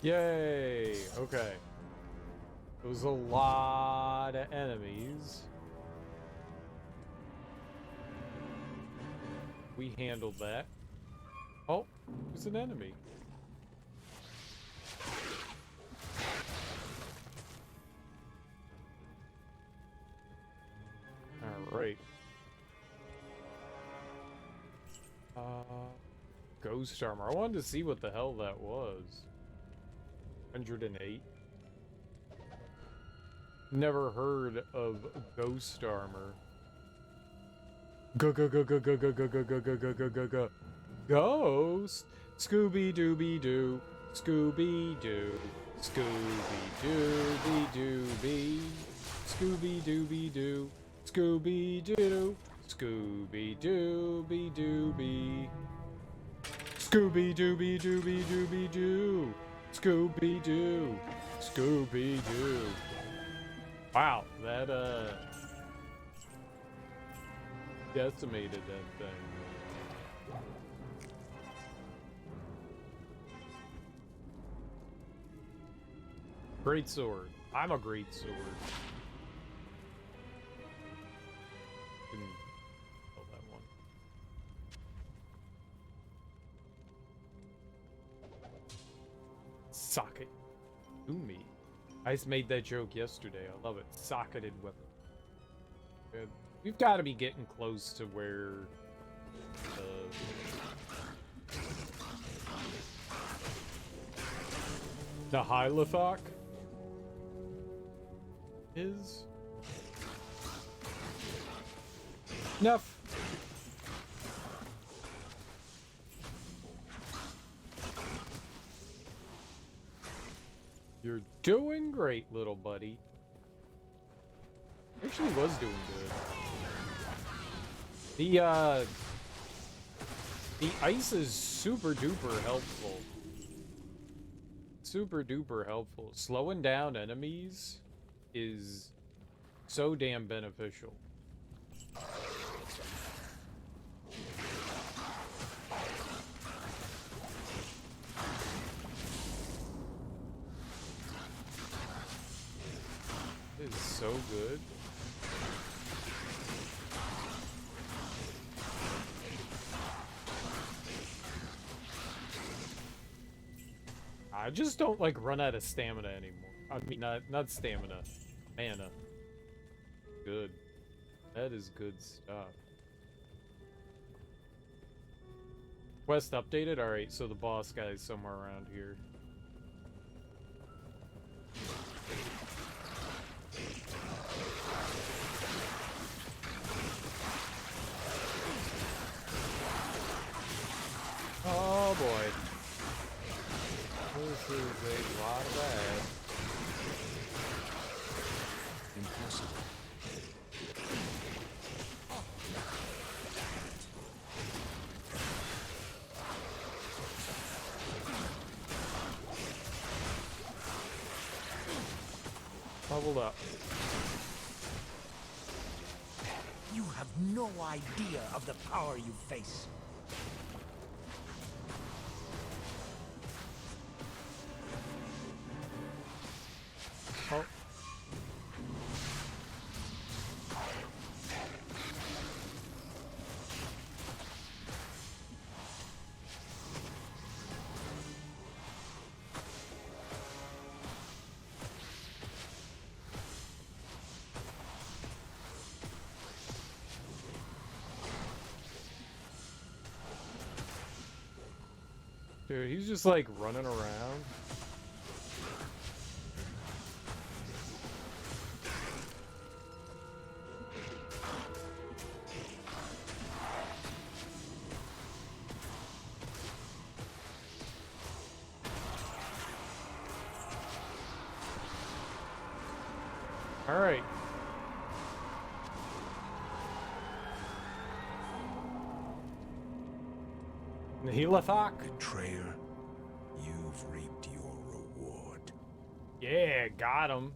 Yay! Okay. It was a lot of enemies. We handled that. Oh, there's an enemy. Alright. Ghost armor. I wanted to see what the hell that was. 108. Never heard of ghost armor. Go go go go go go go go go go go go go go. Ghost. Scooby Dooby Doo. Scooby Doo. Scooby Dooby Dooby. Scooby Dooby Doo. Scooby Doo. Scooby Dooby Dooby. Scooby Dooby Dooby Dooby Doo. Scooby Doo. Scooby Doo. Wow, that decimated that thing. Great sword. I'm a great sword. Didn't kill that one. Socket. To me. I just made that joke yesterday. I love it. Socketed weapon. Good. We've got to be getting close to where the Hylothok is. Enough. You're doing great, little buddy. Actually was doing good. The ice is super duper helpful. Super duper helpful. Slowing down enemies is so damn beneficial. It is so good. I just don't like run out of stamina anymore. I mean, not stamina, mana. Good. That is good stuff. Quest updated? Alright, so the boss guy is somewhere around here. Oh boy. This is a lot of bad. Impossible. Leveled up. You have no idea of the power you face. Oh. Dude, he's just like running around. All right. Hylothok. Betrayer, you've reaped your reward. Yeah, got him.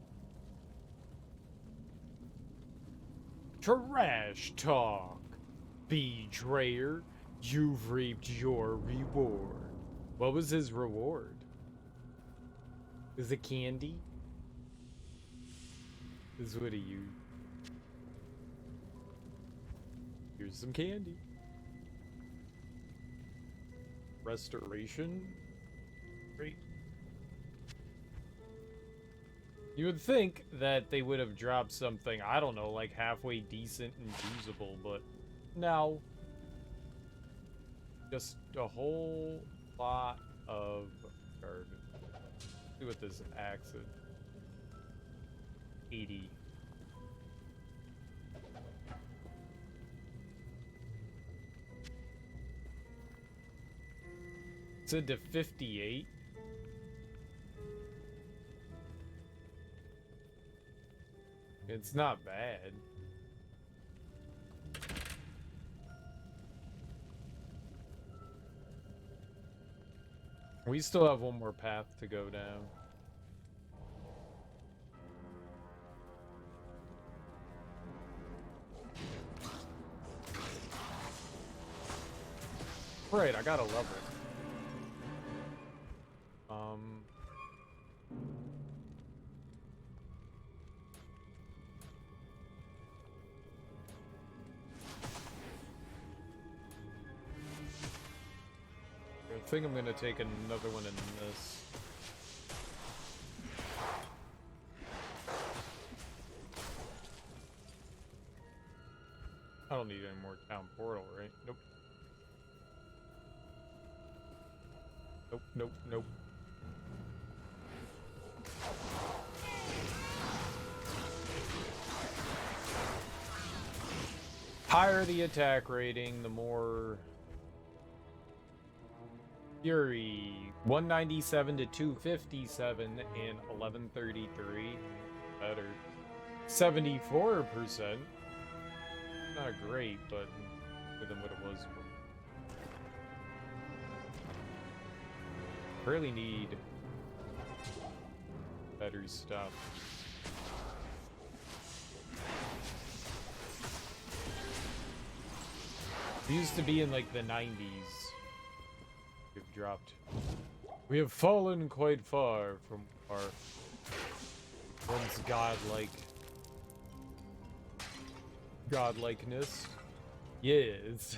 Trash talk. Betrayer, you've reaped your reward. What was his reward? Is it candy? This is what he used. Here's some candy. Restoration? Great. You would think that they would have dropped something, I don't know, like halfway decent and usable, but no. Just a whole lot of garbage. Let's see what this axe is. 80. It's into 58. It's not bad. We still have one more path to go down. Right, I got a level. I think I'm gonna take another one in this. don't need any more town portal, right? Nope. Nope, nope, nope. Higher the attack rating, the more fury. 197 to 257 and 1133. Better. 74%. Not great, but better than what it was before. Really need better stuff. We used to be in like the 90s. We've dropped. We have fallen quite far from our once godlikeness. Yes.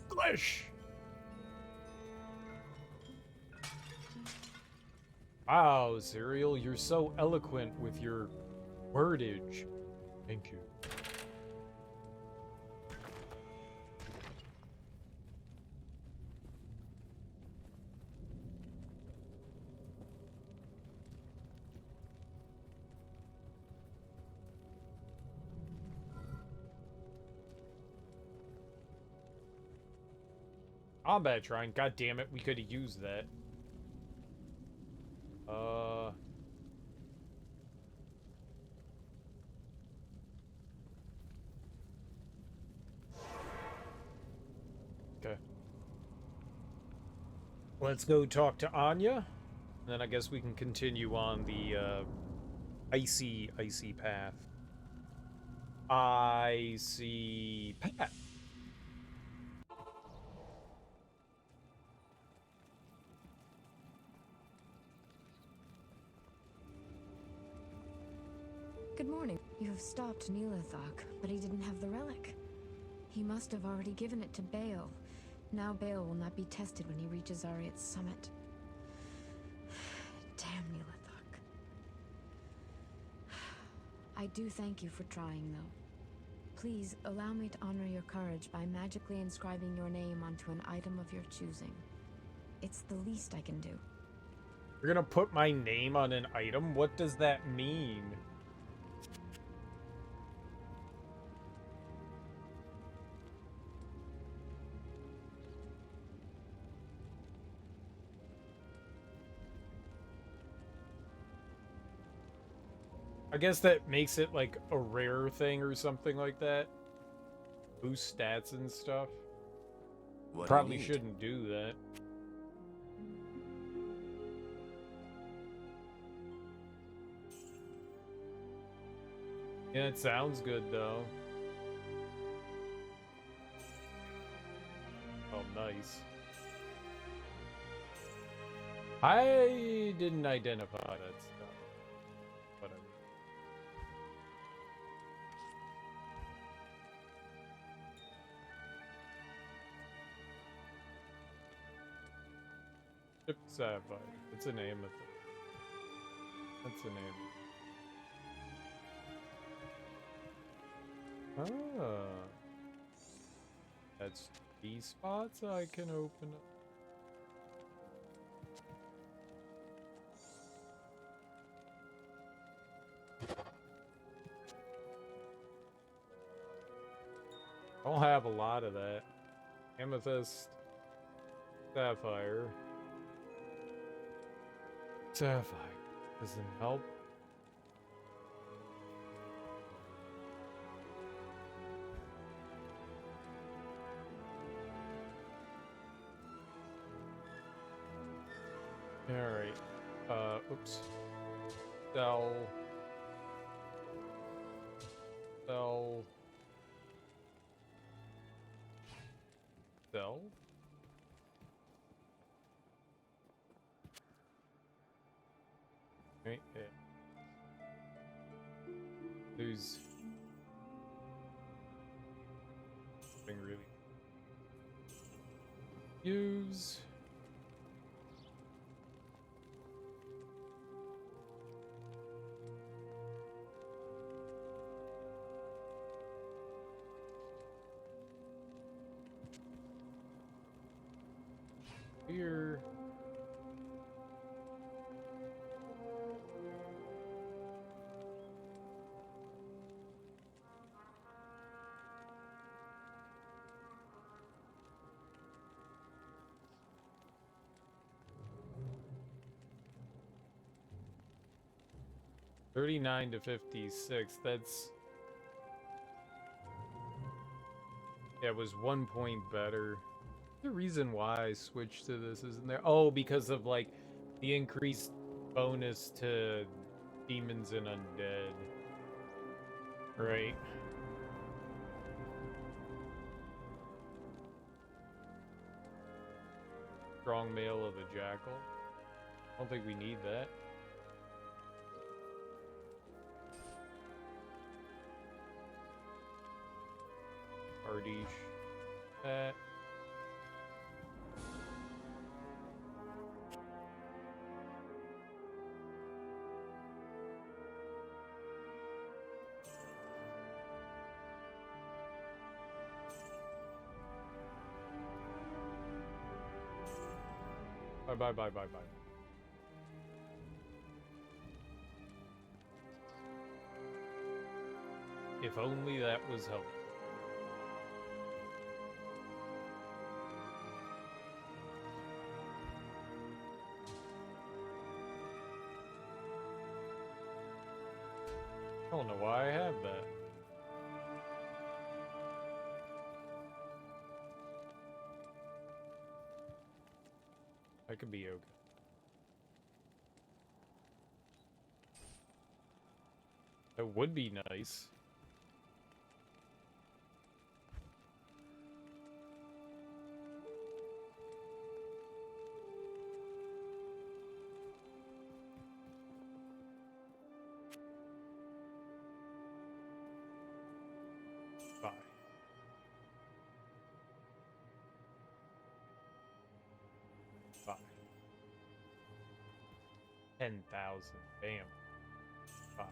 English. Wow, Serial, you're so eloquent with your wordage. Thank you. Combat shrine. God damn it, we could have used that. Okay. Let's go talk to Anya. And then I guess we can continue on the icy path. Icy path. Good morning. You have stopped Neelathak, but he didn't have the relic. He must have already given it to Baal. Now Baal will not be tested when he reaches Ariat's summit. Damn Neelathak. I do thank you for trying, though. Please allow me to honor your courage by magically inscribing your name onto an item of your choosing. It's the least I can do. You're gonna put my name on an item? What does that mean? I guess that makes it like a rare thing or something like that. Boost stats and stuff. What Probably do you need? shouldn't do that. Yeah, it sounds good though. Oh, nice. I didn't identify that stuff. Whatever. Chip Sapphire. It's a name of it. That's the name. Ah. That's 3 spots I can open up. I don't have a lot of that. Amethyst. Sapphire. Sapphire. Doesn't help. Alright. Oops. Sell. Sell. Sell. Right, yeah. There's nothing really. Use. here. $39 to $56. That's, yeah, it was 1 point better. The reason why I switched to this isn't there. Oh, because of like the increased bonus to demons and undead. Right. Strong male of a jackal. I don't think we need that. Ardish. That. Bye. If only that was helpful. I don't know why I have that. I could be okay. That would be nice. Bye. Bye. 10,000. Bam. Bye.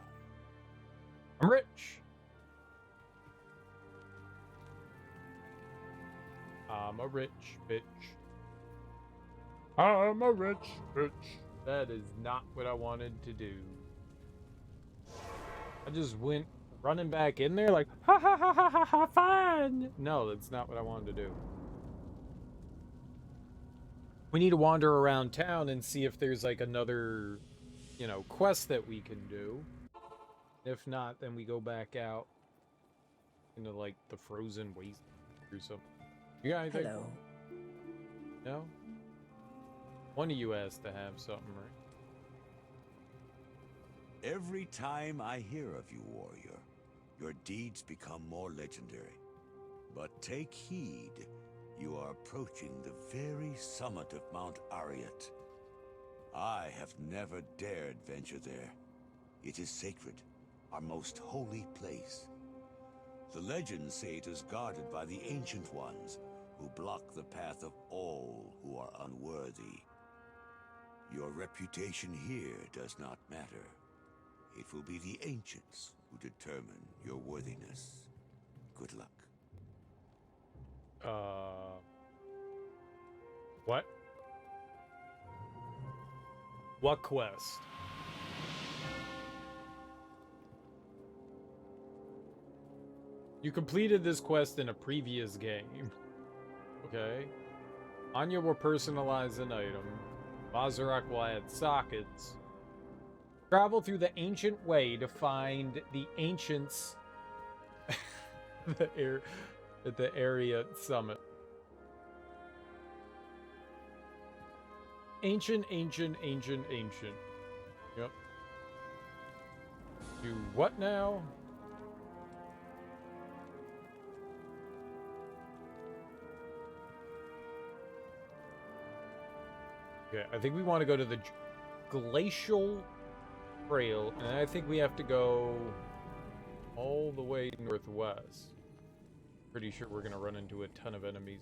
I'm rich. I'm a rich bitch. I'm a rich bitch. That is not what I wanted to do. I just went running back in there like, ha ha ha ha ha ha, fun! No, that's not what I wanted to do. We need to wander around town and see if there's like another, you know, quest that we can do. If not, then we go back out into like the frozen waste or something. You got anything? Hello. No? One of you has to have something, right? Every time I hear of you, warrior, your deeds become more legendary. But take heed, you are approaching the very summit of Mount Ariat. I have never dared venture there. It is sacred, our most holy place. The legends say it is guarded by the Ancient Ones, who block the path of all who are unworthy. Your reputation here does not matter. It will be the Ancients who determine your worthiness. Good luck. What? What quest? You completed this quest in a previous game. Okay. Anya will personalize an item. Bazarak will add sockets. Travel through the ancient way to find the ancients at the area summit. Ancient. Yep. Do what now? Okay, I think we want to go to the glacial trail, and I think we have to go all the way northwest. Pretty sure we're gonna run into a ton of enemies.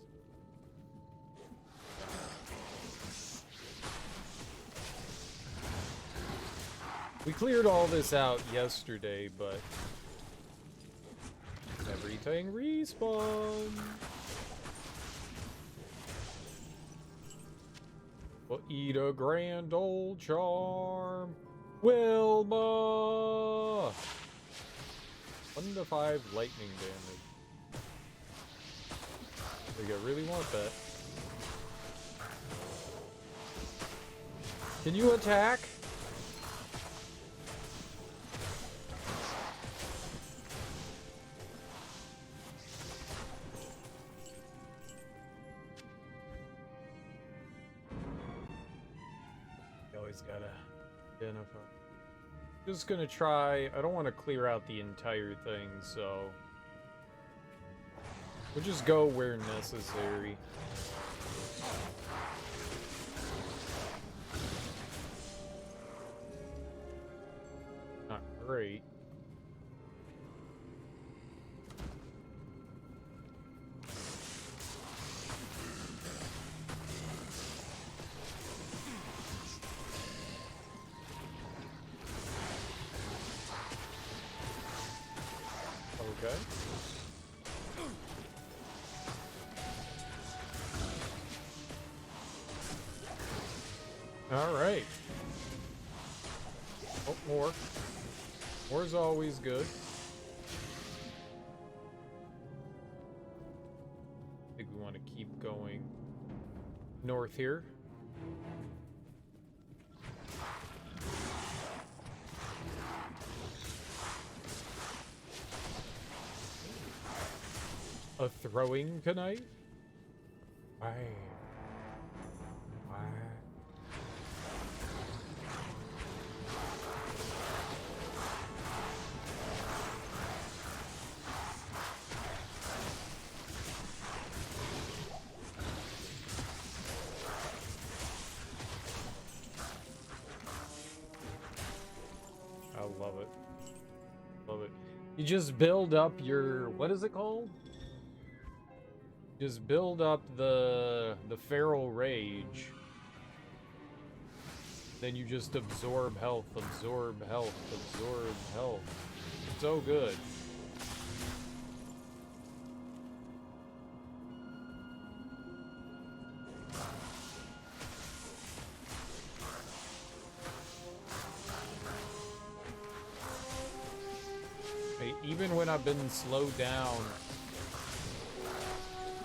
We cleared all this out yesterday, but everything respawned. eat a grand old charm. Wilma! 1 to 5 lightning damage. I think I really want that. Can you attack? You always gotta identify. Just gonna try. I don't want to clear out the entire thing, so we'll just go where necessary. Not great. Okay. All right. Oh, more. More's always good. I think we want to keep going north here. A throwing knife? Why? Why? I love it. Love it. You just build up your, what is it called? Just build up the feral rage. Then you just absorb health, absorb health, absorb health. So good. Hey, even when I've been slowed down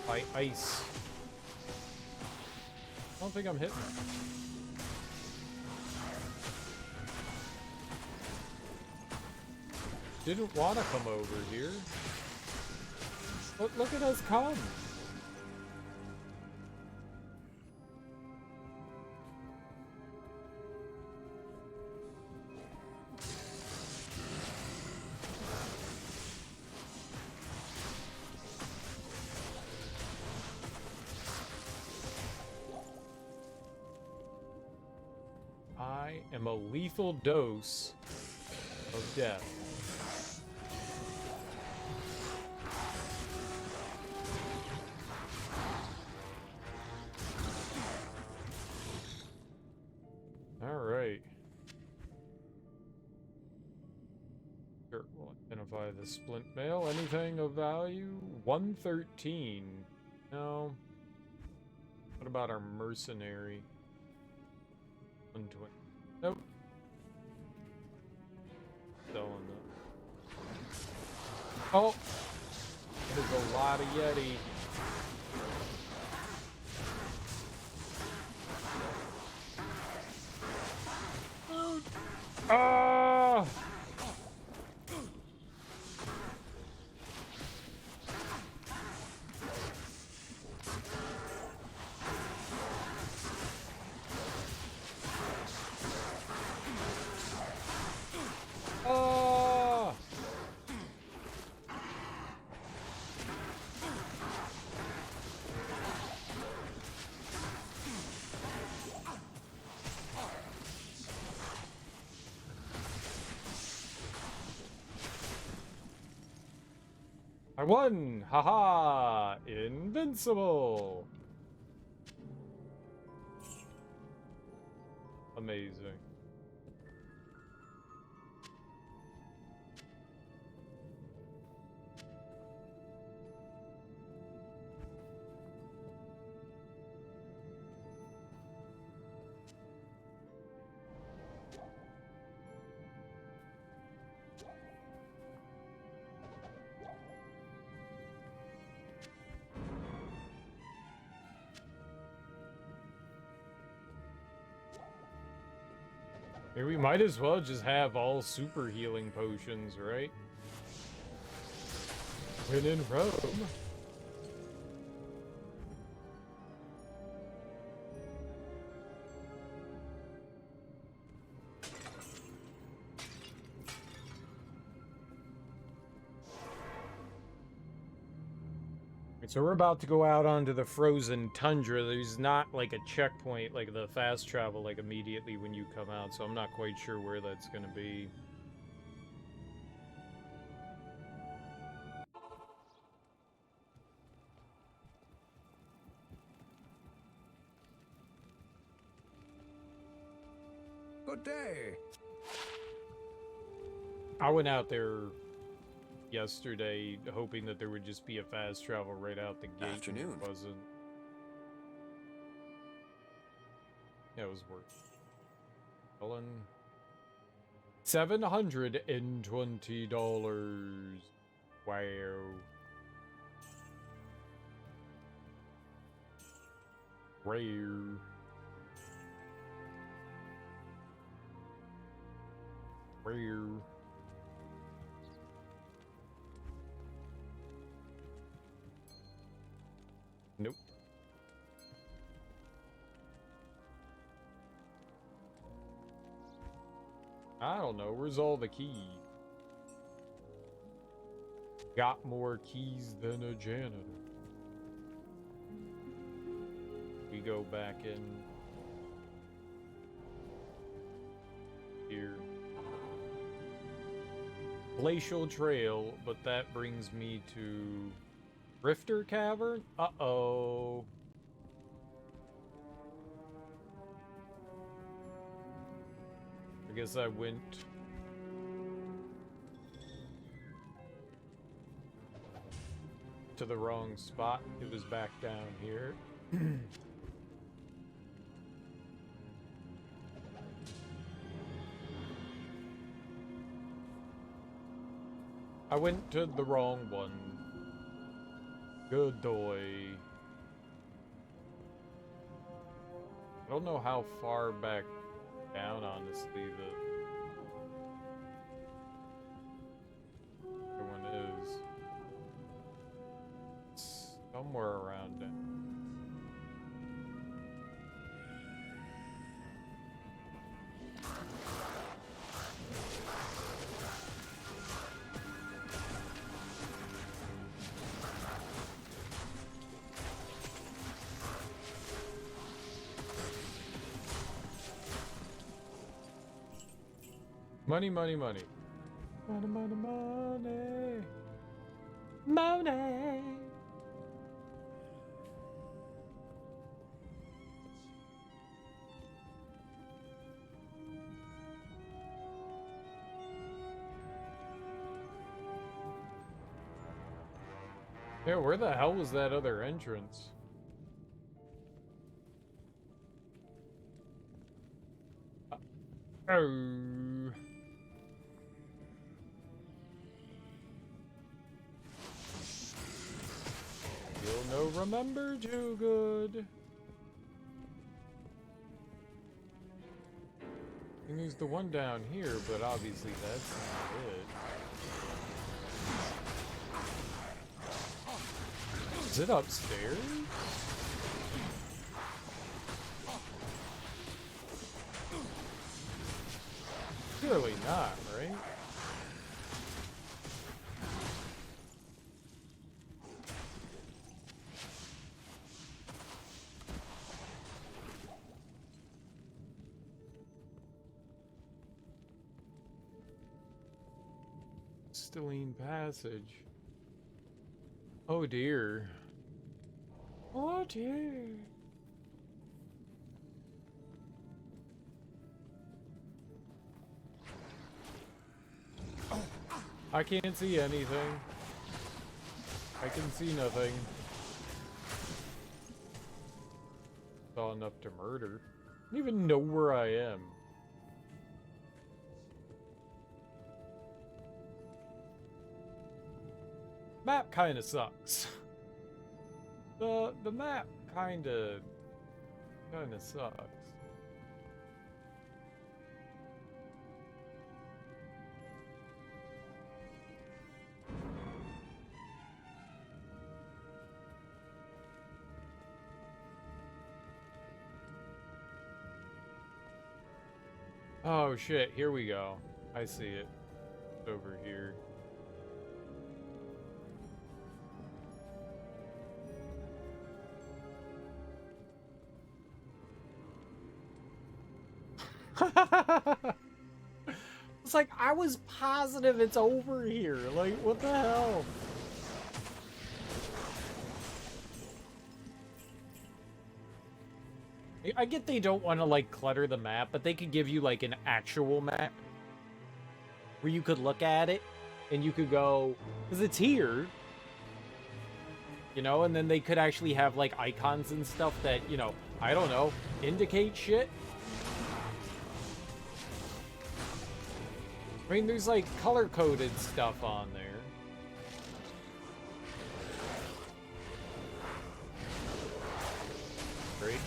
by ice, I don't think I'm hitting it. Didn't want to come over here. But look at us come. I am a lethal dose of death. Alright. Sure, we'll identify the splint mail. Anything of value? 113. No. What about our mercenary? 120. Nope. Selling that. Oh! There's a lot of Yeti. Ah! Ah! I won! Haha! Invincible! Amazing. Maybe we might as well just have all super healing potions, right? When in Rome. So we're about to go out onto the frozen tundra. There's not like a checkpoint, like the fast travel, like immediately when you come out, so I'm not quite sure where that's gonna be. Good day. I went out there yesterday hoping that there would just be a fast travel right out the gate. Afternoon. And it wasn't. Yeah, it was worth it. $720. Wow. Rare. Rare. Nope. I don't know. Where's all the keys? Got more keys than a janitor. We go back in here. Glacial Trail, but that brings me to Rifter Cavern? Uh-oh. I guess I went to the wrong spot. It was back down here. I went to the wrong one. Good boy. I don't know how far back down, honestly, the other one is. It's somewhere around it. Money, money, money. Money, money, money. Money. Yeah, where the hell was that other entrance? Oh. You'll no remember too good. And there's the one down here, but obviously that's not it. Is it upstairs? Surely not, right? Crystalline passage. Oh dear. Oh dear. I can't see anything. I can see nothing. Saw enough to murder. I don't even know where I am. Map kind of sucks. The map kind of sucks. Oh shit, here we go. I see it. It's over here. It's like, I was positive it's over here. Like, what the hell? I get they don't want to, like, clutter the map, but they could give you, like, an actual map where you could look at it and you could go, because it's here, you know, and then they could actually have, like, icons and stuff that, you know, I don't know, indicate shit. I mean, there's, like, color-coded stuff on there. Great.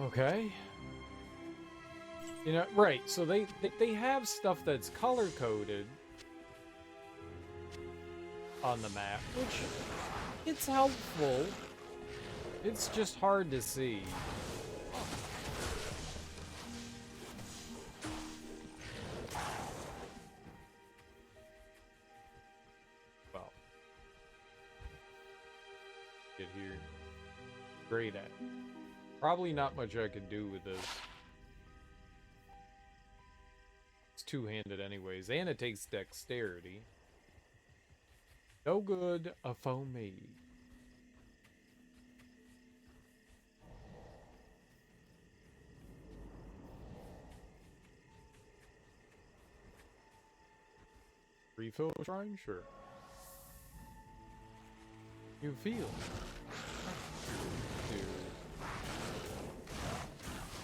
Okay. You know, right, so they have stuff that's color-coded on the map, which, it's helpful. It's just hard to see. Well. Get here. Great at. Probably not much I can do with this. It's two-handed anyways, and it takes dexterity. No good for me. Refill shrine? Sure. You feel. Dude.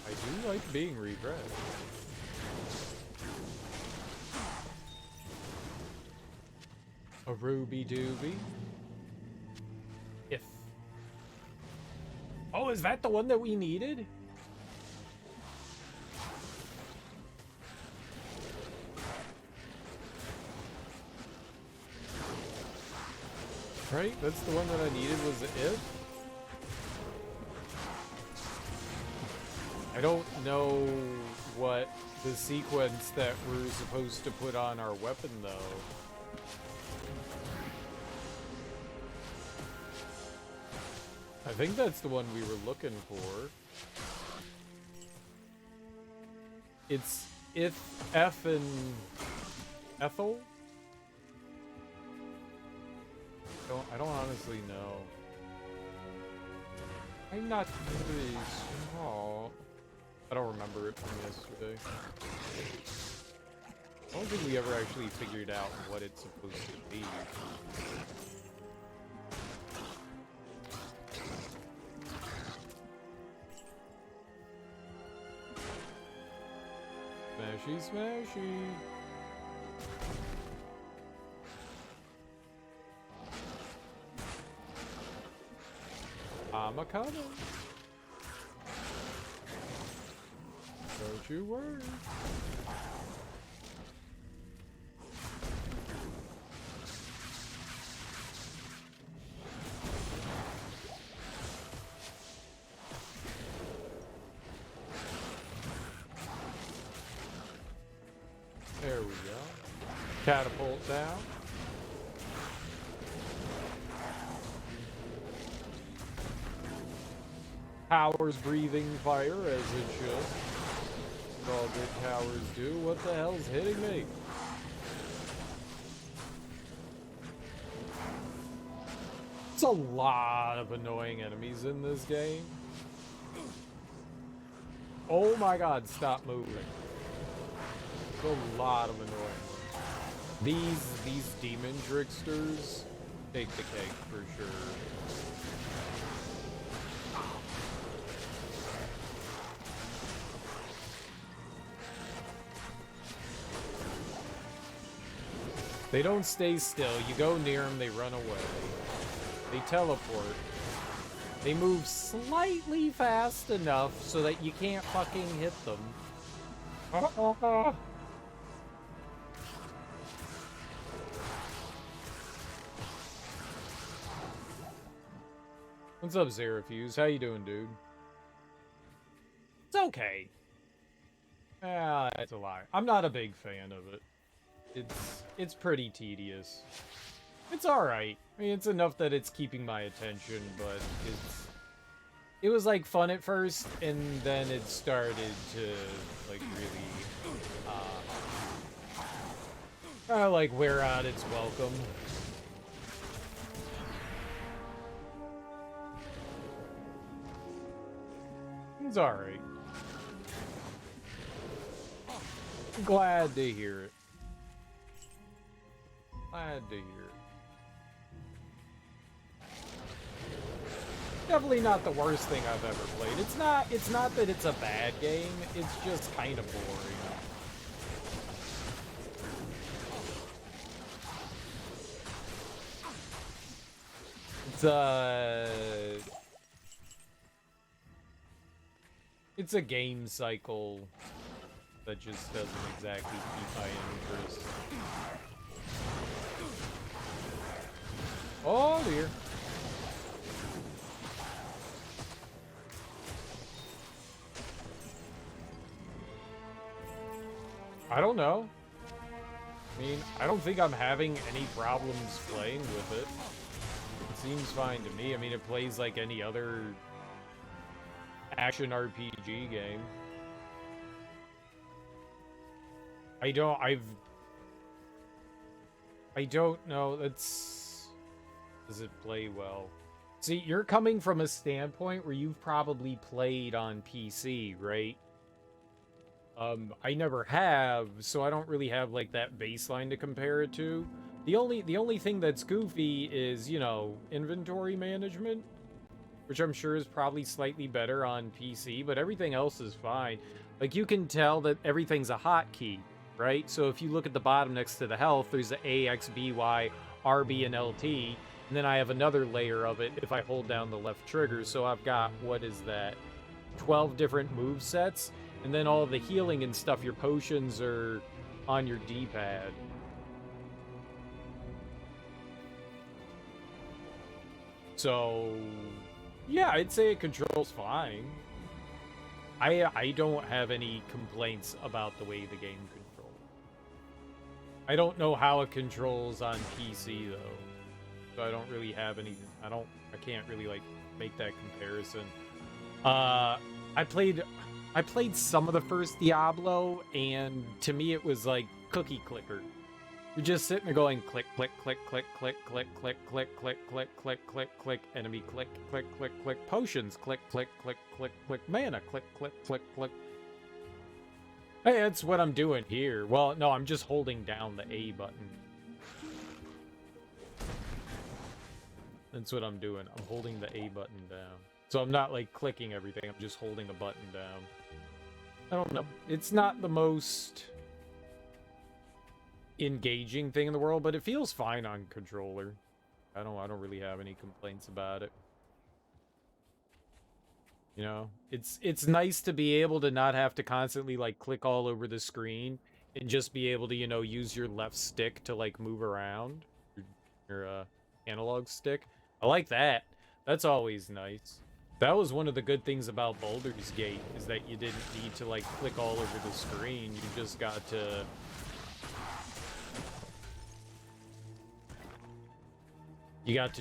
I do like being refreshed. A ruby doobie. If. Oh, is that the one that we needed? Right? That's the one that I needed, was if? I don't know what the sequence that we're supposed to put on our weapon, though. I think that's the one we were looking for. It's if F and Ethel? I don't honestly know. I'm not really small. I don't remember it from yesterday. I don't think we ever actually figured out what it's supposed to be. Smashy, smashy. I'm a coming. Don't you worry. There we go. Catapult down. Towers breathing fire as it should. That's all good towers do. What the hell's hitting me? It's a lot of annoying enemies in this game. Oh my god, stop moving. It's a lot of annoying ones. These demon tricksters take the cake for sure. They don't stay still. You go near them, they run away. They teleport. They move slightly fast enough so that you can't fucking hit them. What's up, Zerafuse? How you doing, dude? It's okay. Ah, it's a lie. I'm not a big fan of it. It's pretty tedious. It's alright. I mean, it's enough that it's keeping my attention, but it was like fun at first, and then it started to like really kind of like wear out its welcome. It's alright. Glad to hear it. Glad to hear it. Definitely not the worst thing I've ever played. It's not that it's a bad game, it's just kind of boring. It's a game cycle that just doesn't exactly keep my interest. Oh dear. I don't know. I mean, I don't think I'm having any problems playing with it. It seems fine to me. I mean, it plays like any other action RPG game. I don't know. Does it play well? See, you're coming from a standpoint where you've probably played on PC, right? I never have, so I don't really have like that baseline to compare it to. The only thing that's goofy is, you know, inventory management, which I'm sure is probably slightly better on PC, but everything else is fine. Like, you can tell that everything's a hotkey, right? So if you look at the bottom next to the health, there's the A, X, B, Y, R, B, and LT, and then I have another layer of it if I hold down the left trigger. So I've got, what is that, 12 different move sets, and then all the healing and stuff, your potions are on your D-pad. So yeah, I'd say it controls fine. I don't have any complaints about the way the game controls. I don't know how it controls on PC though, so I don't really have any. I can't really like make that comparison. I played some of the first Diablo, and to me it was like cookie clicker. You're just sitting there going click, click, click, click, click, click, click, click, click, click, click, click, click, enemy, click, click, click, click, potions, click, click, click, click, click, mana, click, click, click, click. Hey, that's what I'm doing here. Well, no, I'm just holding down the A button. That's what I'm doing. I'm holding the A button down. So I'm not like clicking everything, I'm just holding a button down. I don't know. It's not the most engaging thing in the world, but it feels fine on controller. I don't really have any complaints about it. You know, it's nice to be able to not have to constantly like click all over the screen and just be able to, you know, use your left stick to like move around, your analog stick. I like that. That's always nice. That was one of the good things about Baldur's Gate, is that you didn't need to like click all over the screen. You just got to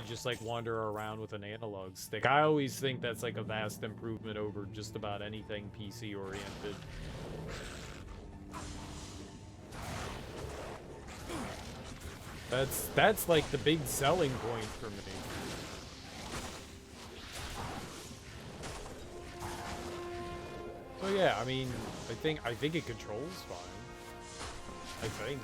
just like wander around with an analog stick. I always think that's like a vast improvement over just about anything PC oriented. That's like the big selling point for me. So yeah, I mean, I think it controls fine. I think.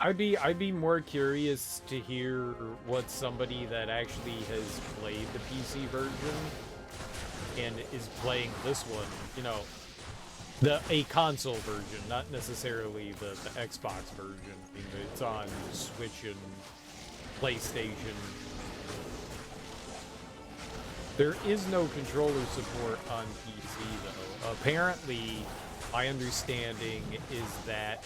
I'd be more curious to hear what somebody that actually has played the PC version and is playing this one, you know, a console version, not necessarily the Xbox version. I mean, it's on Switch and PlayStation There is no controller support on PC, though. Apparently, my understanding is that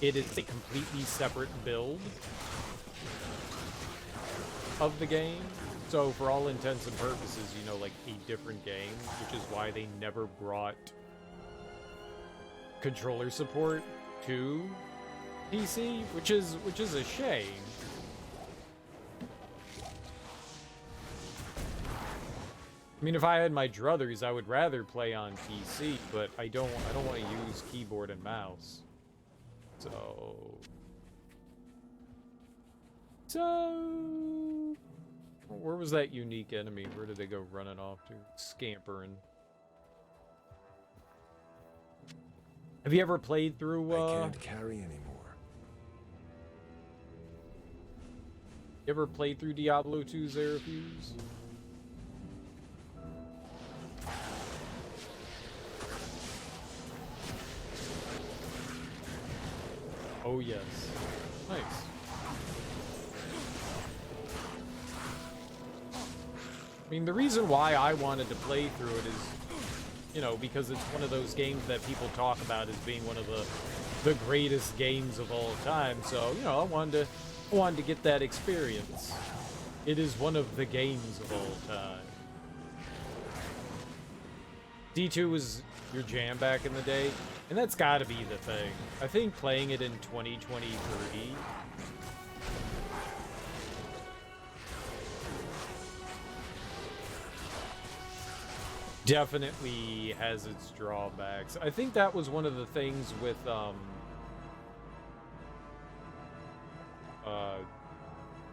it is a completely separate build of the game. So, for all intents and purposes, you know, like a different game, which is why they never brought controller support to PC, which is a shame. I mean, if I had my druthers, I would rather play on PC, but I don't want to use keyboard and mouse. So where was that unique enemy? Where did they go running off to? Scampering. Have you ever played through I can't carry anymore. You ever played through Diablo 2 Zerafuse? Oh yes. Nice. I mean, the reason why I wanted to play through it is, you know, because it's one of those games that people talk about as being one of the greatest games of all time. So, you know, I wanted to get that experience. It is one of the games of all time. D2 was your jam back in the day, and that's got to be the thing. I think playing it in 2023 definitely has its drawbacks. I think that was one of the things with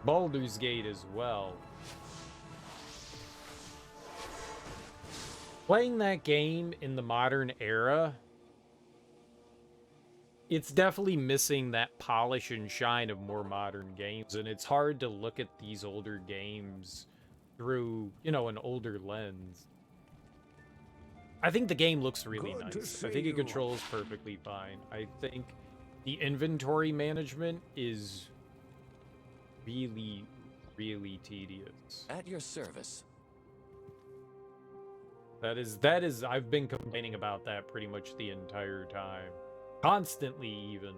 Baldur's Gate as well. Playing that game in the modern era, it's definitely missing that polish and shine of more modern games, and it's hard to look at these older games through, you know, an older lens. I think the game looks really nice. I think it controls perfectly fine. I think the inventory management is really, really tedious. At your service. That is, I've been complaining about that pretty much the entire time. Constantly, even,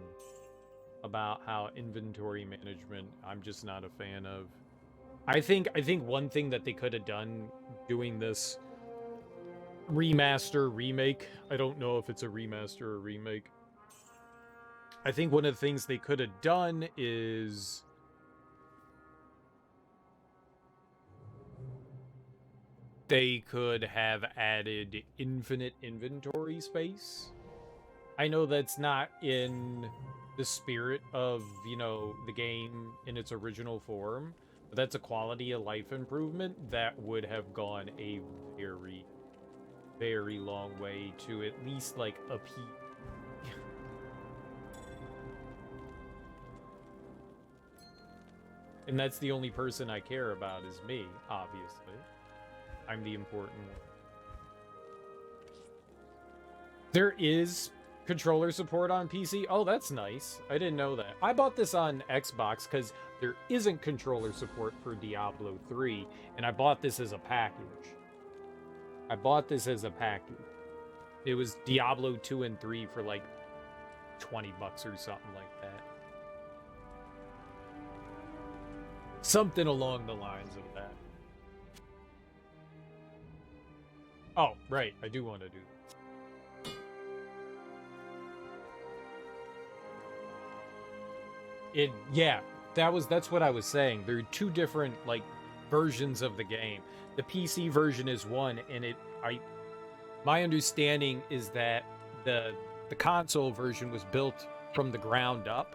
about how inventory management, I'm just not a fan of. I think one thing that they could have done doing this remaster, remake, I don't know if it's a remaster or remake. I think one of the things they could have done is they could have added infinite inventory space. I know that's not in the spirit of, you know, the game in its original form, but that's a quality of life improvement that would have gone a very, very long way to at least, like, appease. And that's the only person I care about is me, obviously. I'm the important one. There is controller support on PC. Oh, that's nice. I didn't know that. I bought this on Xbox because there isn't controller support for Diablo 3, and I bought this as a package. It was Diablo 2 and 3 for like $20 or something like that. Something along the lines of that. Oh, right. I do want to do that. Yeah, that's what I was saying. There are two different, like, versions of the game. The PC version is one, and my understanding is that the console version was built from the ground up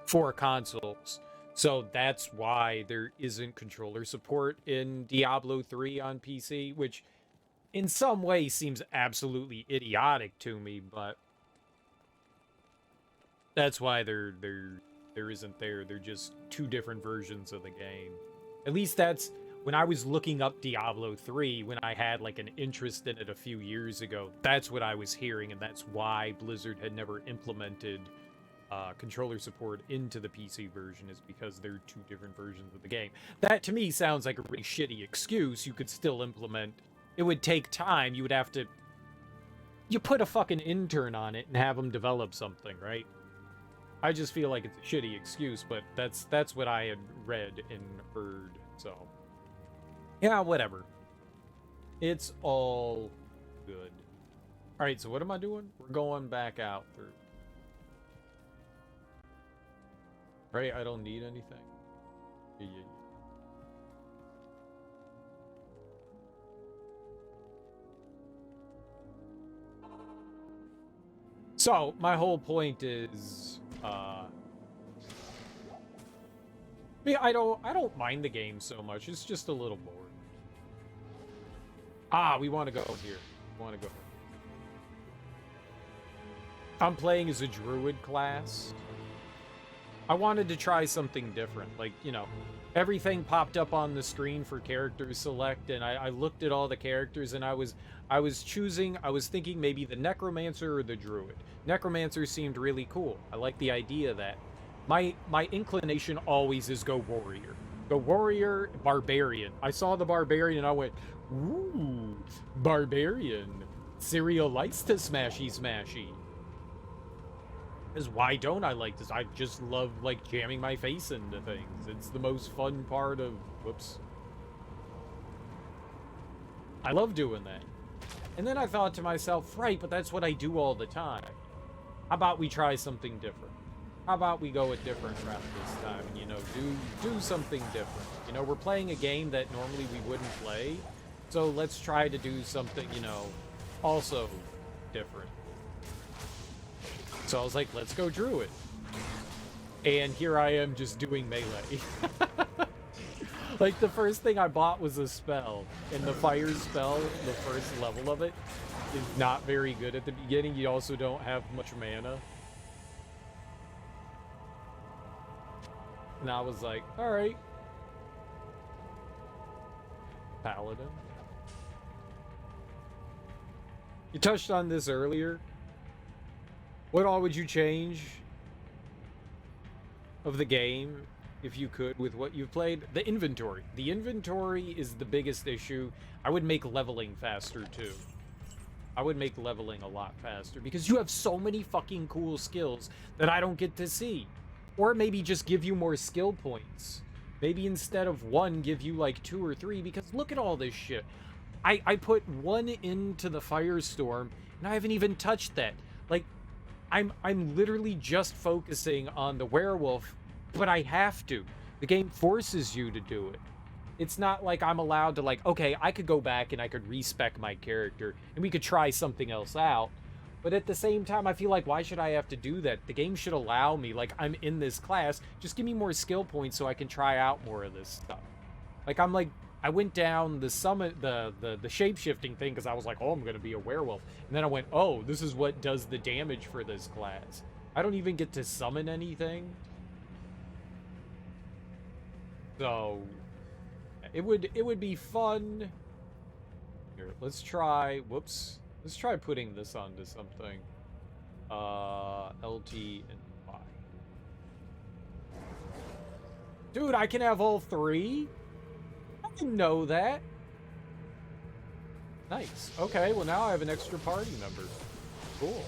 for consoles. So that's why there isn't controller support in Diablo 3 on PC, which in some way seems absolutely idiotic to me, but that's why there isn't there. They're just two different versions of the game. At least that's when I was looking up Diablo 3, when I had like an interest in it a few years ago. That's what I was hearing, and that's why Blizzard had never implemented controller support into the PC version is because they're two different versions of the game. That to me sounds like a really shitty excuse. You could still implement. It would take time. You would have to. You put a fucking intern on it and have them develop something, right? I just feel like it's a shitty excuse, but that's what I had read and heard. So yeah, whatever. It's all good. All right, so what am I doing? We're going back out through. Right, I don't need anything. Yeah. So, my whole point is, yeah, I don't mind the game so much. It's just a little boring. Ah, we want to go here. We want to go. I'm playing as a Druid class. I wanted to try something different. Like, you know, everything popped up on the screen for character select, and I looked at all the characters, and I was choosing, I was thinking maybe the Necromancer or the Druid. Necromancer seemed really cool. I like the idea of that. My inclination always is go Warrior. Go Warrior, Barbarian. I saw the Barbarian, and I went, ooh, Barbarian. Serial likes to smashy. Because why don't I like this? I just love, like, jamming my face into things. It's the most fun part of... Whoops. I love doing that. And then I thought to myself, right, but that's what I do all the time. How about we try something different? How about we go a different route this time? You know, do something different. You know, we're playing a game that normally we wouldn't play. So let's try to do something, you know, also different. So I was like, let's go Druid. And here I am just doing melee. Like, the first thing I bought was a spell. And the fire spell, the first level of it, is not very good at the beginning. You also don't have much mana. And I was like, alright. Paladin. You touched on this earlier. What all would you change of the game, if you could, with what you've played? The inventory. The inventory is the biggest issue. I would make leveling faster, too. I would make leveling a lot faster, because you have so many fucking cool skills that I don't get to see. Or maybe just give you more skill points. Maybe instead of 1, give you like 2 or 3, because look at all this shit. I put 1 into the Firestorm, and I haven't even touched that. Like, I'm literally just focusing on the werewolf, but I have to. The game forces you to do it. It's not like I'm allowed to, like, okay, I could go back and I could respec my character and we could try something else out. But at the same time, I feel like, why should I have to do that? The game should allow me, like, I'm in this class, just give me more skill points so I can try out more of this stuff. Like, I went down the summit, the shape-shifting thing, because I was like, oh, I'm going to be a werewolf. And then I went, oh, this is what does the damage for this class. I don't even get to summon anything. So, it would be fun. Here, let's try, whoops. Let's try putting this onto something. LT and Y. Dude, I can have all 3? I didn't know that. Nice. Okay, well now I have an extra party member. Cool.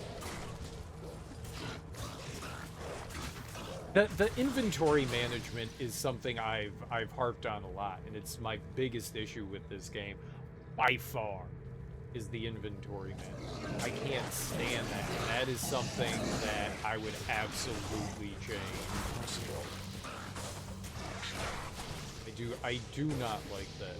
The inventory management is something I've harped on a lot, and it's my biggest issue with this game, by far, is the inventory management. I can't stand that. And that is something that I would absolutely change. I do not like that.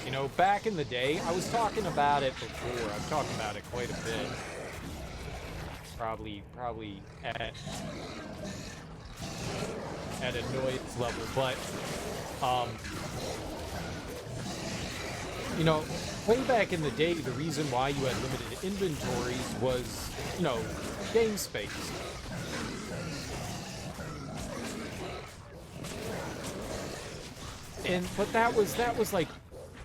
You know, back in the day, I was talking about it before. I've talked about it quite a bit. Probably at annoyance level, but you know, way back in the day, the reason why you had limited inventories was, you know, game space. But that was like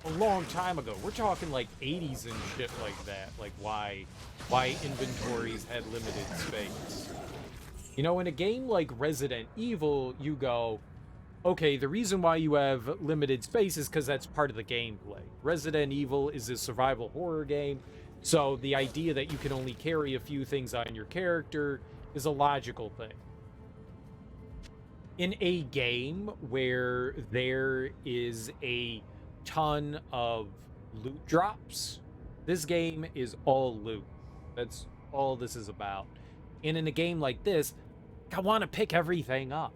a long time ago. We're talking like 80s and shit like that. Like why inventories had limited space. You know, in a game like Resident Evil, you go, okay, the reason why you have limited space is because that's part of the gameplay. Resident Evil is a survival horror game, so the idea that you can only carry a few things on your character is a logical thing. In a game where there is a ton of loot drops, this game is all loot. That's all this is about. And in a game like this, I want to pick everything up.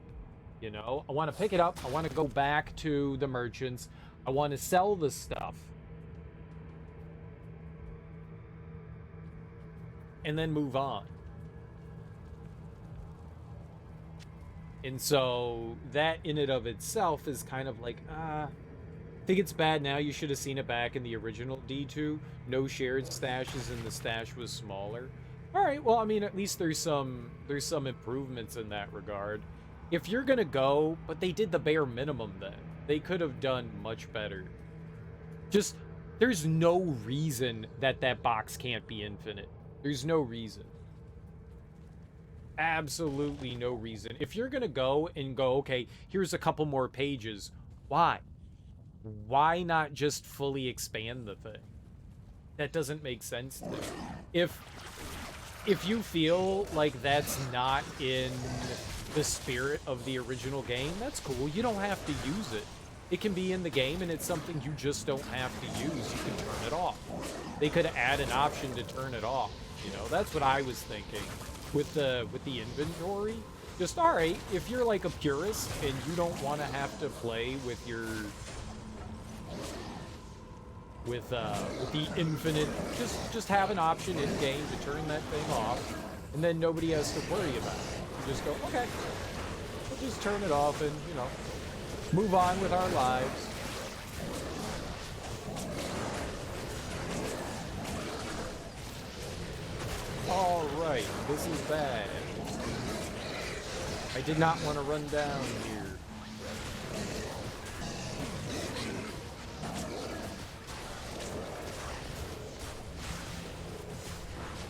You know, I want to pick it up. I want to go back to the merchants. I want to sell the stuff. And then move on. And so that in and of itself is kind of like, I think it's bad now. You should have seen it back in the original D2. No shared stashes and the stash was smaller. All right, well, I mean, at least there's some improvements in that regard. If you're gonna go, but they did the bare minimum then. They could have done much better. Just, there's no reason that that box can't be infinite. There's no reason. Absolutely no reason. If you're gonna go and go, okay, here's a couple more pages, why? Why not just fully expand the thing? That doesn't make sense to me. If you feel like that's not in the spirit of the original game, that's cool. You don't have to use it. It can be in the game, and it's something you just don't have to use. You can turn it off. They could add an option to turn it off. You know, that's what I was thinking with the inventory. Just, all right, if you're like a purist and you don't want to have to play with your with the infinite, just have an option in game to turn that thing off, and then nobody has to worry about it. You just go, okay, we'll just turn it off and, you know, move on with our lives. All right, this is bad. I did not want to run down here.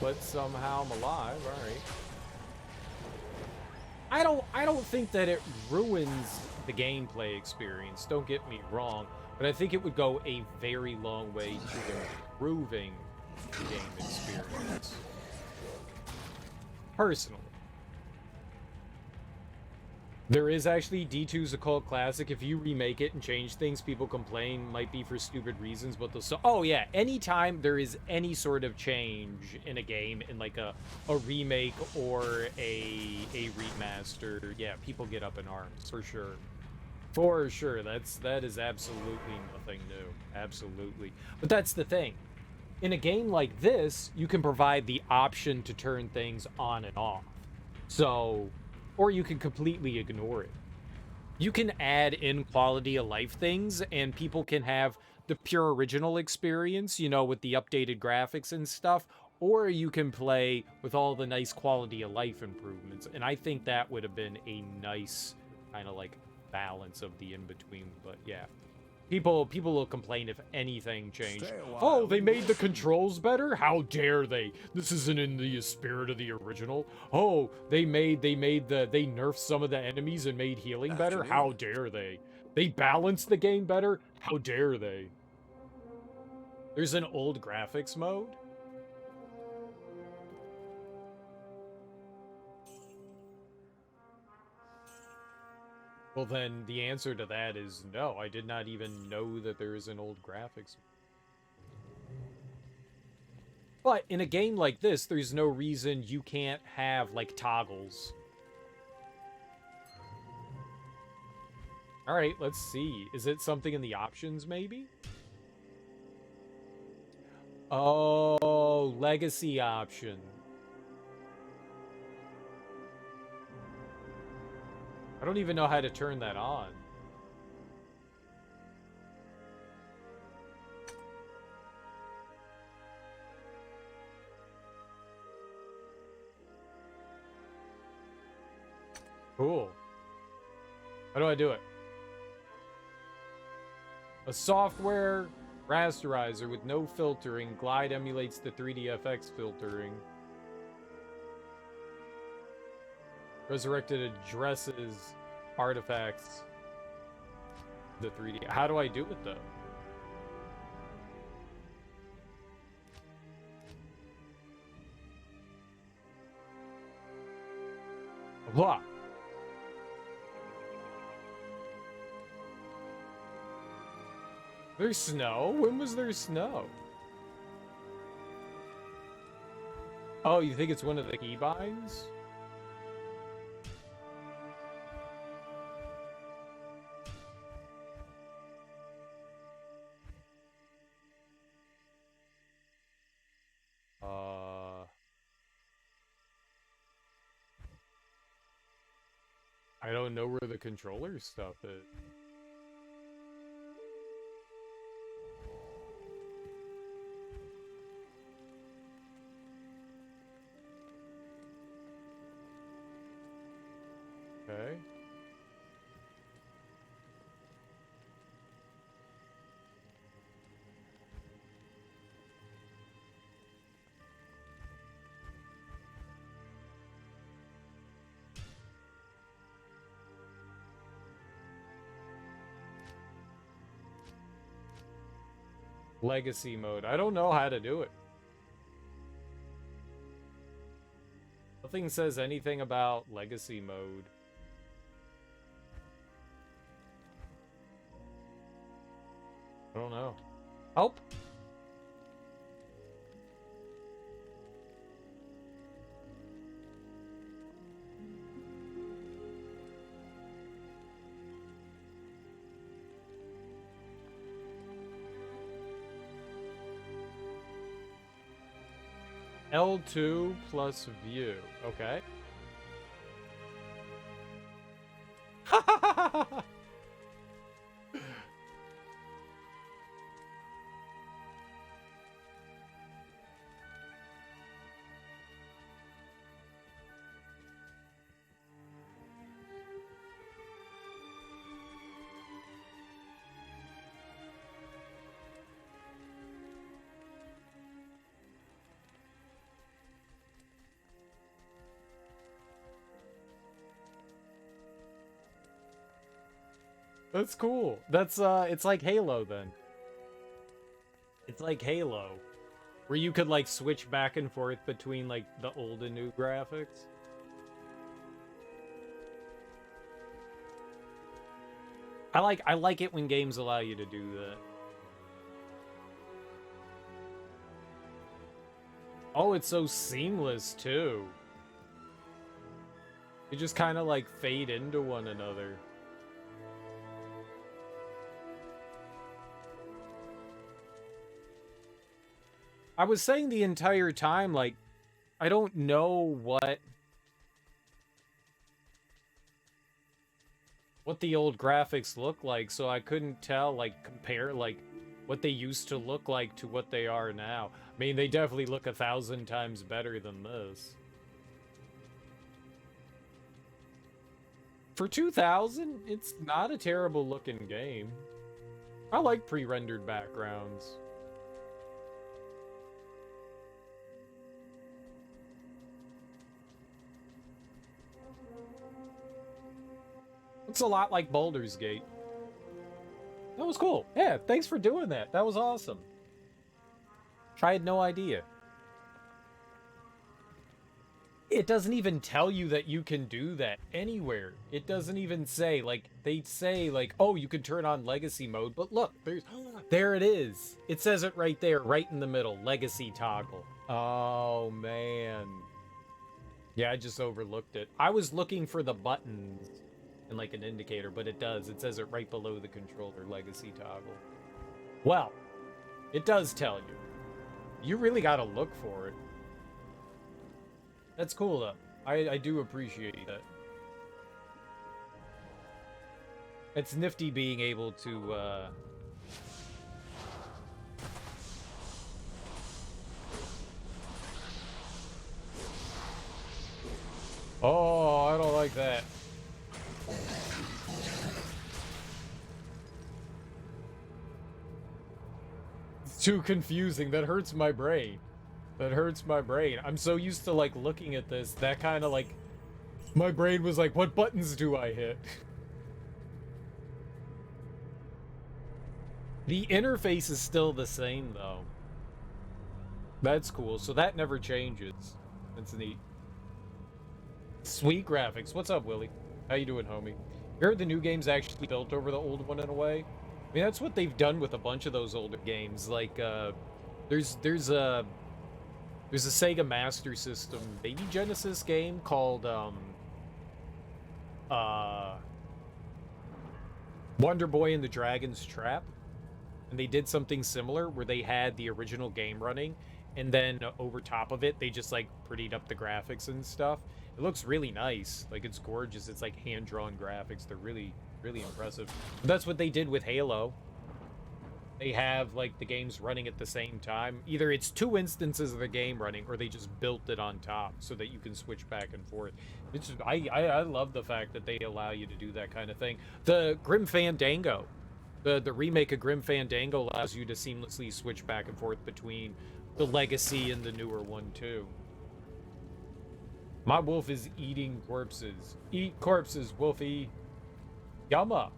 But somehow I'm alive. All right. I don't think that it ruins the gameplay experience. Don't get me wrong, but I think it would go a very long way to improving the game experience. Personally. There is actually D2's a cult classic. If you remake it and change things, people complain might be for stupid reasons, but they'll so oh yeah, anytime there is any sort of change in a game in like a remake or a remaster, yeah, people get up in arms for sure. For sure. That is absolutely nothing new. Absolutely. But that's the thing. In a game like this, you can provide the option to turn things on and off. So, or you can completely ignore it. You can add in quality of life things, and people can have the pure original experience, you know, with the updated graphics and stuff, or you can play with all the nice quality of life improvements. And I think that would have been a nice kind of like balance of the in-between. But yeah, people will complain if anything changed. Oh, they made the controls better? How dare they? This isn't in the spirit of the original. Oh, they nerfed some of the enemies and made healing better? How dare they? They balanced the game better? How dare they? There's an old graphics mode? Well, then the answer to that is no. I did not even know that there is an old graphics. But in a game like this, there's no reason you can't have, like, toggles. Alright, let's see. Is it something in the options, maybe? Oh, legacy option. I don't even know how to turn that on. Cool. How do I do it? A software Rasterizer with no filtering. Glide emulates the 3DFX filtering. Resurrected addresses artifacts. The 3D. How do I do it though? What? There's snow? When was there snow? Oh, you think it's one of the keybinds? I don't know where the controller stuff is. Okay. Legacy mode. I don't know how to do it. Nothing says anything about legacy mode. I don't know. Help! L2 plus view. Okay. That's cool. That's it's like Halo then. It's like Halo, where you could like switch back and forth between like the old and new graphics. I like it when games allow you to do that. Oh, it's so seamless too. You just kind of like fade into one another. I was saying the entire time, like, I don't know what the old graphics look like, so I couldn't tell, like, compare, like, what they used to look like to what they are now. I mean, they definitely look 1,000 times better than this. For 2000, it's not a terrible looking game. I like pre-rendered backgrounds. It's a lot like Baldur's Gate. That was cool. Yeah, thanks for doing that. That was awesome. I had no idea. It doesn't even tell you that you can do that anywhere. It doesn't even say, like, they say, like, oh, you can turn on Legacy mode, but look, there it is. It says it right there, right in the middle, Legacy toggle. Oh, man. Yeah, I just overlooked it. I was looking for the buttons and like an indicator, but it does. It says it right below the controller, Legacy toggle. Well, it does tell you. You really gotta look for it. That's cool, though. I do appreciate that. It's nifty being able to, Oh, I don't like that. too confusing. That hurts my brain. That hurts my brain. I'm so used to, like, looking at this. That kind of, like... My brain was like, what buttons do I hit? The interface is still the same, though. That's cool. So that never changes. That's neat. Sweet graphics. What's up, Willie? How you doing, homie? Here, the new game's actually built over the old one in a way. I mean, that's what they've done with a bunch of those older games. Like, there's a Sega Master System Baby Genesis game called Wonder Boy and the Dragon's Trap, and they did something similar where they had the original game running, and then over top of it they just like prettied up the graphics and stuff. It looks really nice. Like, it's gorgeous. It's like hand-drawn graphics. They're really impressive. But that's what they did with Halo. They have like the games running at the same time. Either it's 2 instances of the game running, or they just built it on top so that you can switch back and forth. It's just, I love the fact that they allow you to do that kind of thing. The Grim Fandango, the remake of Grim Fandango allows you to seamlessly switch back and forth between the legacy and the newer one too. My wolf is eating corpses. Eat corpses, Wolfie. Yumma.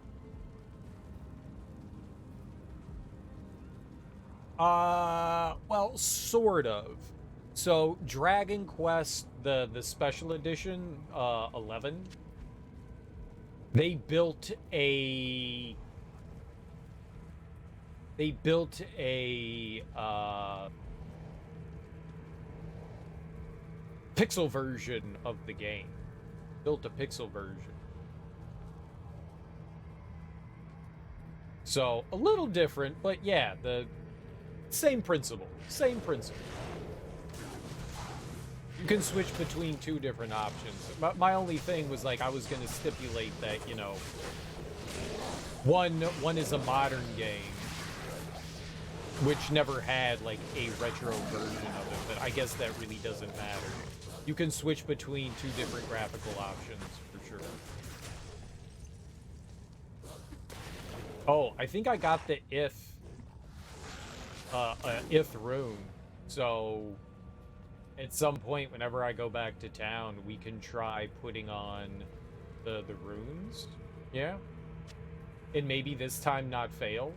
Well, sort of. So, Dragon Quest, the special edition, 11, they built a pixel version of the game. Built a pixel version. So, a little different, but yeah, the same principle. Same principle. You can switch between 2 different options. My only thing was, like, I was going to stipulate that, you know, one is a modern game, which never had, like, a retro version of it, but I guess that really doesn't matter. You can switch between 2 different graphical options, for sure. Oh, I think I got the if rune. So, at some point, whenever I go back to town, we can try putting on the runes. Yeah? And maybe this time not fail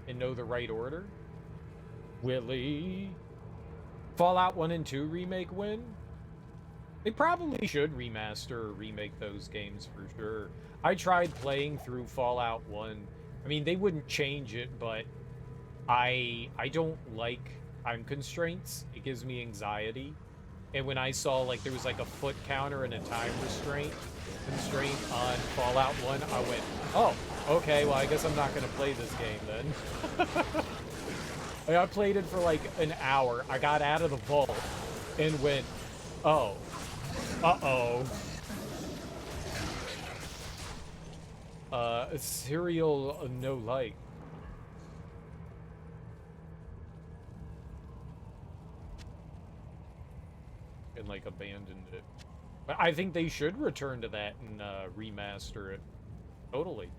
and know the right order. Willie. Fallout 1 and 2 remake win? They probably should remaster or remake those games for sure. I tried playing through Fallout 1. I mean, they wouldn't change it, but I don't like time constraints. It gives me anxiety. And when I saw, like, there was, like, a foot counter and a time constraint on Fallout 1, I went, oh, okay, well, I guess I'm not going to play this game then. Like, I played it for, like, an hour. I got out of the vault and went, oh, uh-oh. Serial no light. And, like, abandoned it. But I think they should return to that and remaster it. Totally.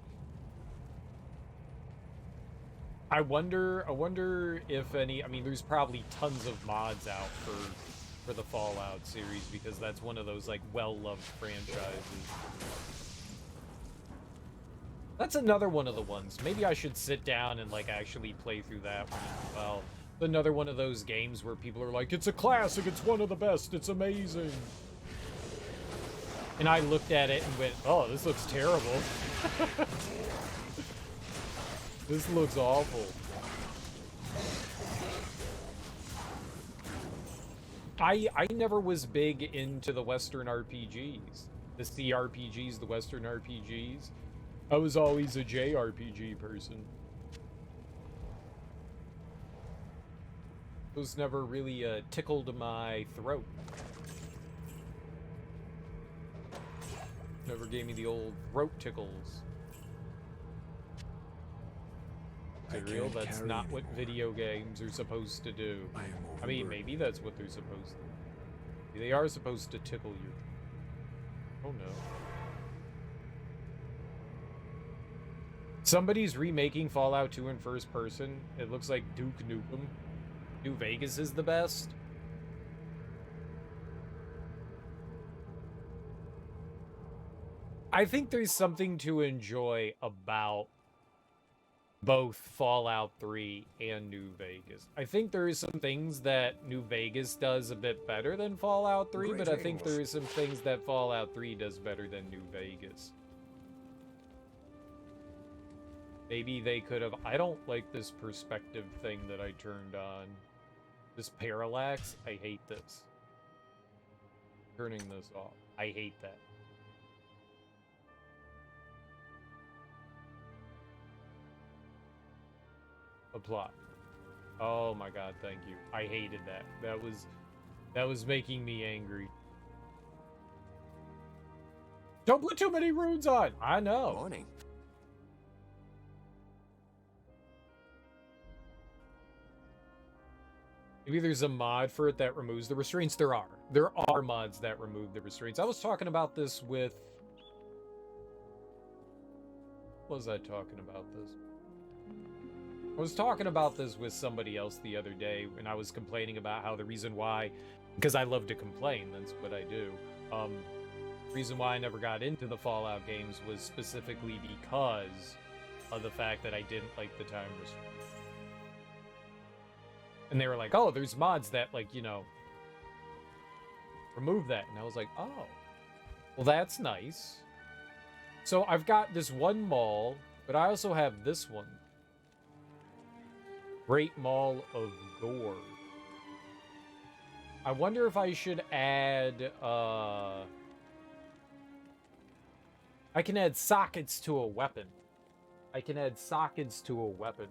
I wonder if any... I mean, there's probably tons of mods out for the Fallout series, because that's one of those, like, well-loved franchises. That's another one of the ones. Maybe I should sit down and, like, actually play through that one as well. Another one of those games where people are like, it's a classic, it's one of the best, it's amazing. And I looked at it and went, oh, this looks terrible. This looks awful. I never was big into the Western RPGs. The CRPGs, the Western RPGs. I was always a JRPG person. Those never really tickled my throat. Never gave me the old throat tickles. Is it real? That's not what video games are supposed to do. I mean, maybe that's what they're supposed to do. They are supposed to tickle you. Oh no. Somebody's remaking Fallout 2 in first person. It looks like Duke Nukem. New Vegas is the best. I think there's something to enjoy about both Fallout 3 and New Vegas. I think there are some things that New Vegas does a bit better than Fallout 3, but I think there are some things that Fallout 3 does better than New Vegas. Maybe they could have... I don't like this perspective thing that I turned on. This parallax, I hate this. Turning this off. I hate that. Apply. Oh my god, thank you. I hated that. That was making me angry. Don't put too many runes on. I know. Morning. Maybe there's a mod for it that removes the restraints. There are. There are mods that remove the restraints. I was talking about this with... What was I talking about this? I was talking about this with somebody else the other day, and I was complaining about how the reason why... Because I love to complain, that's what I do. The reason why I never got into the Fallout games was specifically because of the fact that I didn't like the time restraint. And they were like, oh, there's mods that, like, you know, remove that. And I was like, oh, well, that's nice. So I've got this one mall, but I also have this one. Great Mall of Gore. I wonder if I should add, I can add sockets to a weapon. I can add sockets to a weapon.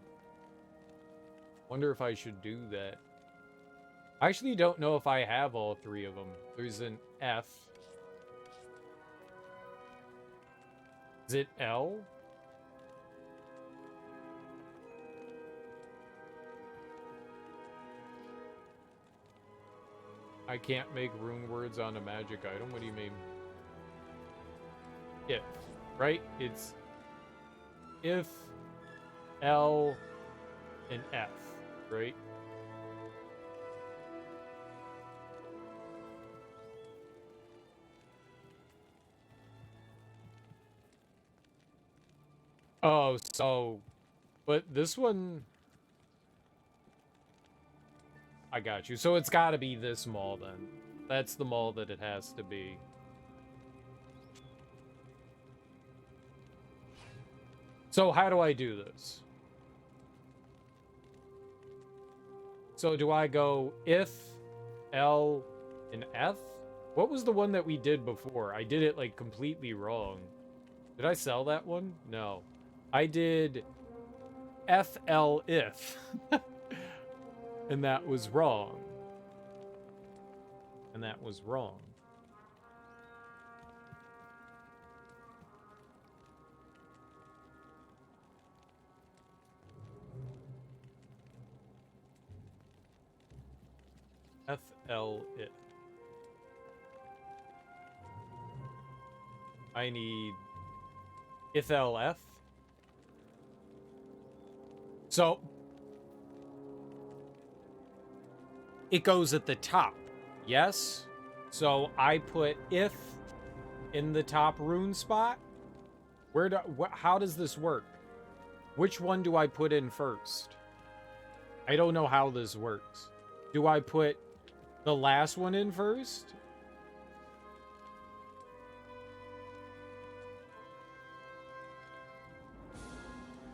Wonder if I should do that. I actually don't know if I have all three of them. There's an F. Is it L? I can't make rune words on a magic item. What do you mean? If, right? It's if, L, and F. Right? Oh, so... But this one... I got you. So it's gotta be this mall, then. That's the mall that it has to be. So how do I do this? So do I go if, L, and F? What was the one that we did before? I did it, like, completely wrong. Did I sell that one? No. I did F, L, if. And that was wrong. And that was wrong. FL if. I need if LF. So it goes at the top. Yes? So I put if in the top rune spot. How does this work? Which one do I put in first? I don't know how this works. Do I put the last one in first?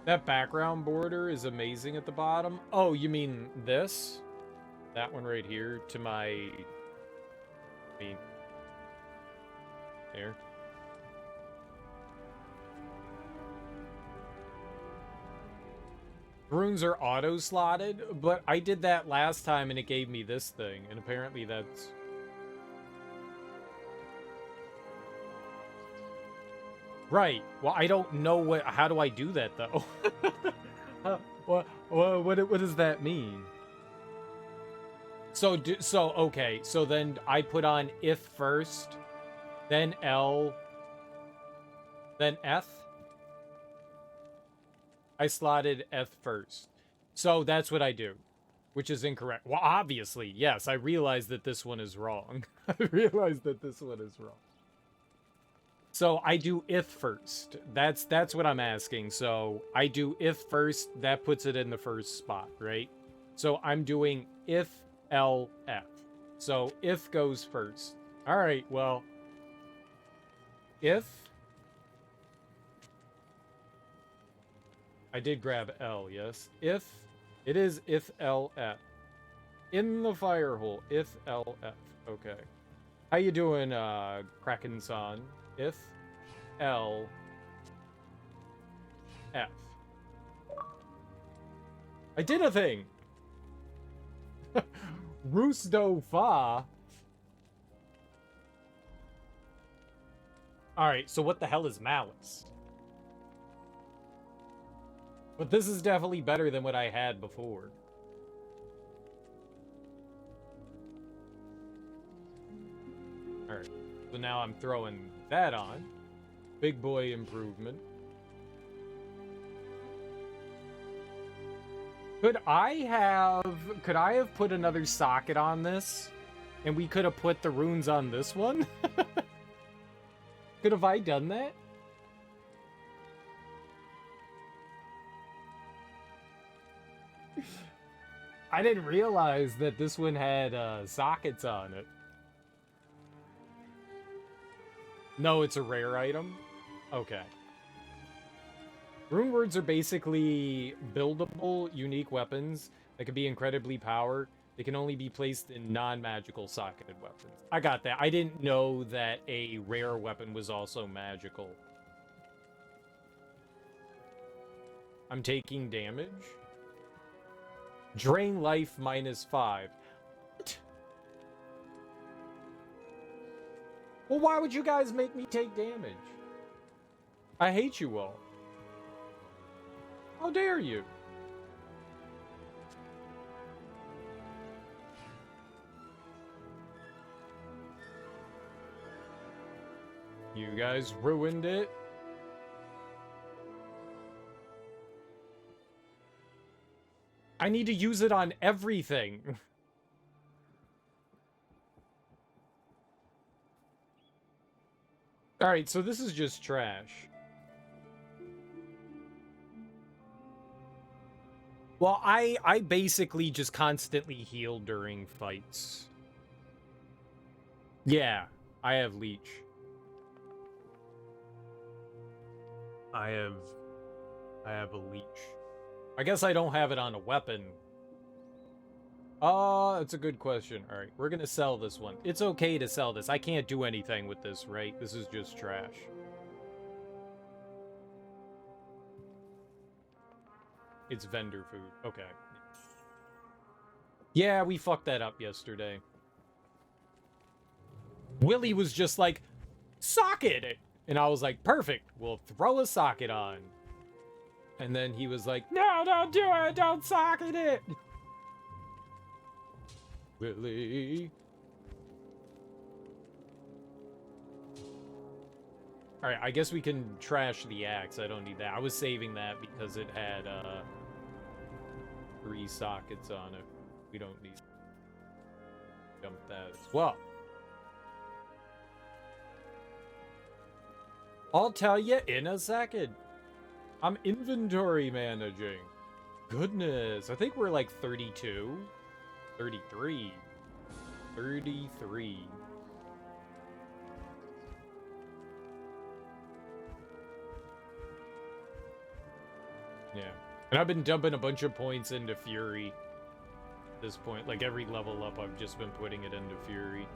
That background border is amazing at the bottom. Oh, you mean this? That one right here to my... There. Runes are auto-slotted, but I did that last time and it gave me this thing, and apparently that's... Right. Well, I don't know how do I do that, though? What does that mean? So, okay, so then I put on if first, then L, then F? I slotted F first. So that's what I do, which is incorrect. Well, obviously, yes, I realize that this one is wrong. I realize that this one is wrong. So I do if first. That's what I'm asking. So I do if first, that puts it in the first spot, right? So I'm doing if L F. So if goes first. All right, well, if I did grab L, yes. If it is if L F. In the fire hole, if L F. Okay. How you doing, Kraken-san? If L F. I did a thing! Roosdo Fa. Alright, so what the hell is Malice? But this is definitely better than what I had before. Alright, so now I'm throwing that on. Big boy improvement. Could I have put another socket on this? And we could have put the runes on this one? Could have I done that? I didn't realize that this one had sockets on it. No, it's a rare item? Okay. Rune words are basically buildable, unique weapons that can be incredibly powered. They can only be placed in non-magical socketed weapons. I got that. I didn't know that a rare weapon was also magical. I'm taking damage. Drain life -5. What? Well, why would you guys make me take damage? I hate you all. How dare you? You guys ruined it. I need to use it on everything. Alright, so this is just trash. Well, I basically just constantly heal during fights. Yeah, I have leech. I have a leech. I guess I don't have it on a weapon. That's a good question. All right, we're gonna sell this one. It's okay to sell this. I can't do anything with this, right? This is just trash. It's vendor food. Okay. Yeah, we fucked that up yesterday. Willie was just like, socket it! And I was like, perfect, we'll throw a socket on. And then he was like, no, don't do it, don't socket it! Willie. Alright, I guess we can trash the axe. I don't need that. I was saving that because it had, 3 sockets on it. We don't need to jump that as well. I'll tell you in a second. I'm inventory managing. Goodness, I think we're like 32. 33. 33. Yeah. And I've been dumping a bunch of points into Fury at this point. Like every level up, I've just been putting it into Fury.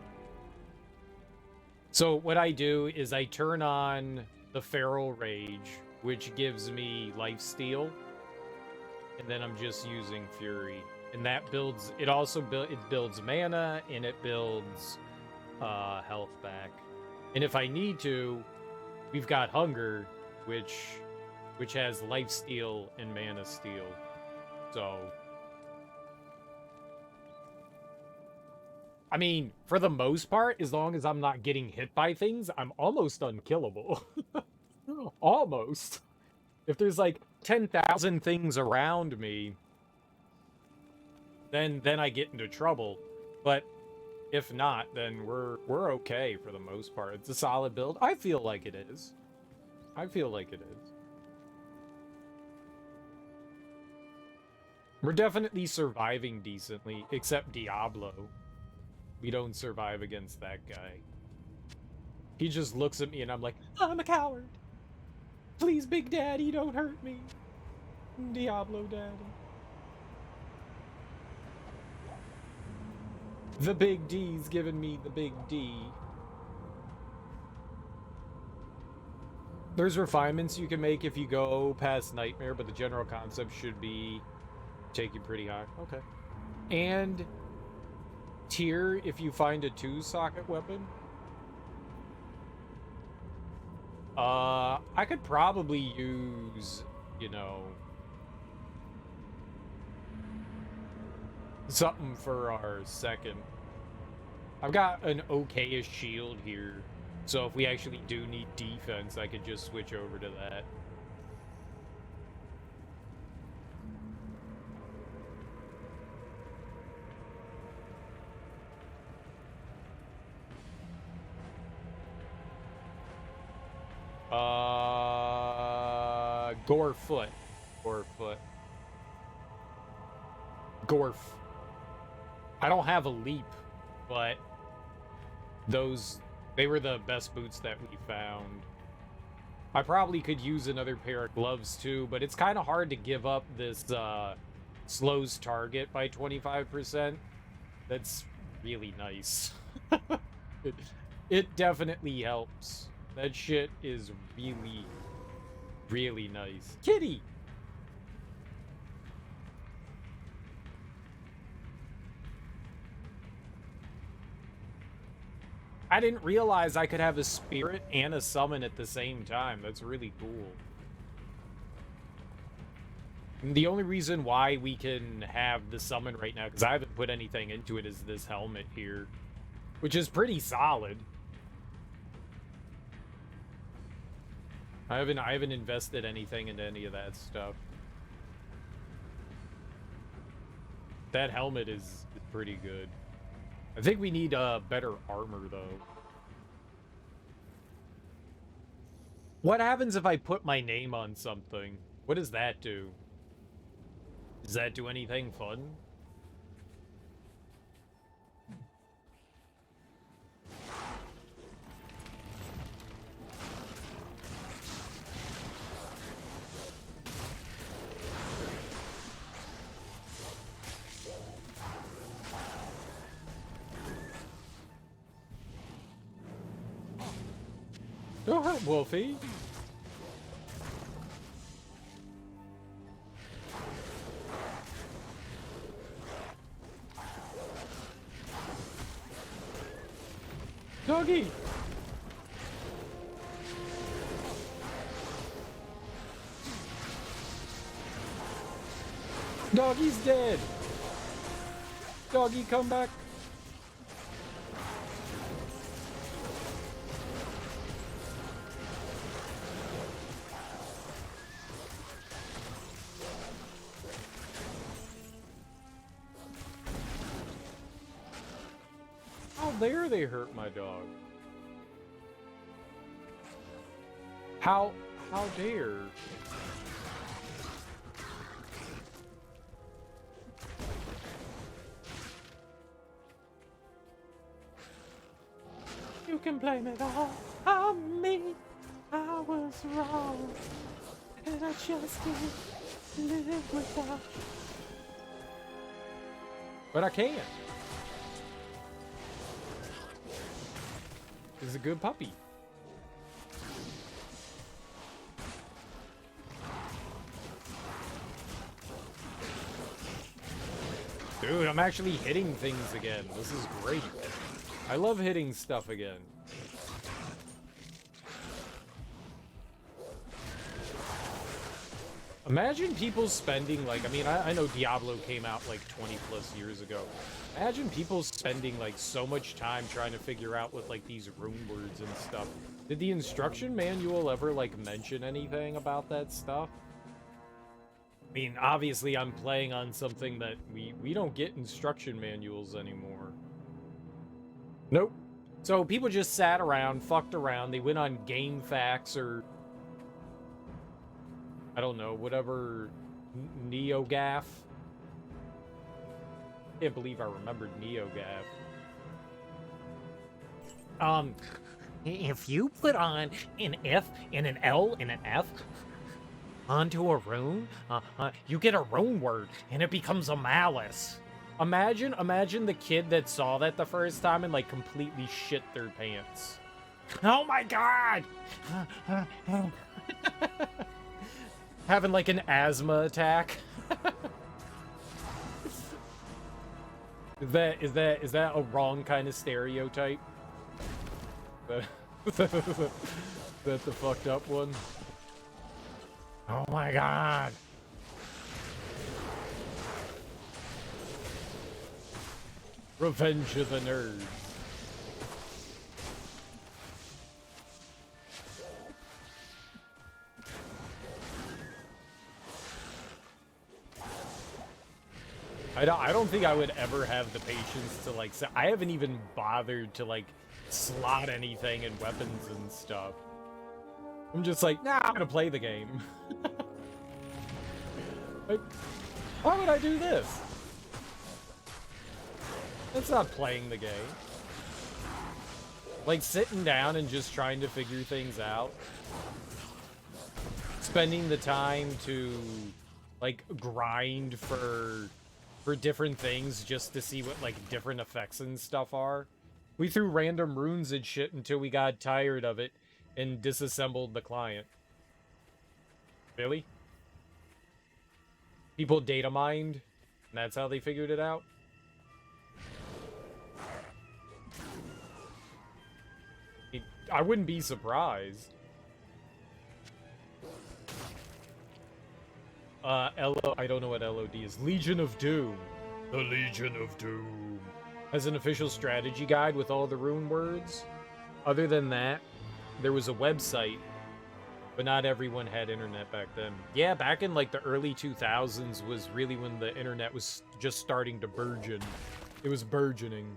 So what I do is I turn on the Feral Rage, which gives me lifesteal. And then I'm just using Fury. And that builds, it also builds mana, and it builds health back. And if I need to, we've got Hunger, which has lifesteal and mana steal. So, I mean, for the most part, as long as I'm not getting hit by things, I'm almost unkillable. Almost. If there's like 10,000 things around me, then I get into trouble. But if not, then we're okay for the most part. It's a solid build. I feel like it is. I feel like it is. We're definitely surviving decently, except Diablo. We don't survive against that guy. He just looks at me and I'm like, I'm a coward. Please, Big Daddy, don't hurt me. Diablo Daddy. The Big D's giving me the Big D. There's refinements you can make if you go past Nightmare, but the general concept should be take you pretty high. Okay. And tier if you find a 2-socket weapon. I could probably use, you know, something for our second. I've got an okayish shield here, so if we actually do need defense, I could just switch over to that. Gorefoot. Gorf. I don't have a leap, but they were the best boots that we found. I probably could use another pair of gloves too, but it's kind of hard to give up this slows target by 25%. That's really nice. It definitely helps. That shit is really, really nice. Kitty! I didn't realize I could have a spirit and a summon at the same time. That's really cool. And the only reason why we can have the summon right now, because I haven't put anything into it, is this helmet here, which is pretty solid. I haven't invested anything into any of that stuff. That helmet is pretty good. I think we need better armor, though. What happens if I put my name on something? What does that do? Does that do anything fun? Don't hurt Wolfie. Doggy. Doggy's dead. Doggy, come back. There they hurt my dog. How dare? You can blame it all on me. I was wrong, and I just didn't live without. But I can't. This is a good puppy. Dude, I'm actually hitting things again. This is great. I love hitting stuff again. Imagine people spending, like, I mean, I know Diablo came out like 20 plus years ago. Imagine people spending like so much time trying to figure out what like these rune words and stuff. Did the instruction manual ever like mention anything about that stuff? I mean, obviously I'm playing on something that we don't get instruction manuals anymore. Nope. So people just sat around, fucked around. They went on GameFAQs or I don't know, whatever, NeoGAF. Can't believe I remembered NeoGAF. If you put on an F and an L and an F onto a rune, you get a rune word, and it becomes a malice. Imagine the kid that saw that the first time and like completely shit their pants. Oh my god! Having like an asthma attack. Is that a wrong kind of stereotype? That the fucked up one? Oh my god! Revenge of the Nerd. I don't think I would ever have the patience to like I haven't even bothered to like slot anything in weapons and stuff. I'm just like, nah, I'm gonna play the game. Like, why would I do this? That's not playing the game. Like sitting down and just trying to figure things out. Spending the time to like grind for different things just to see what like different effects and stuff are. We threw random runes and shit until we got tired of it and disassembled the client. Really? People data mined, and that's how they figured it out? I wouldn't be surprised. I don't know what LOD is. Legion of Doom. The Legion of Doom has an official strategy guide with all the rune words. Other than that, there was a website, but not everyone had internet back then. Yeah, back in like the early 2000s was really when the internet was just starting to burgeon. It was burgeoning.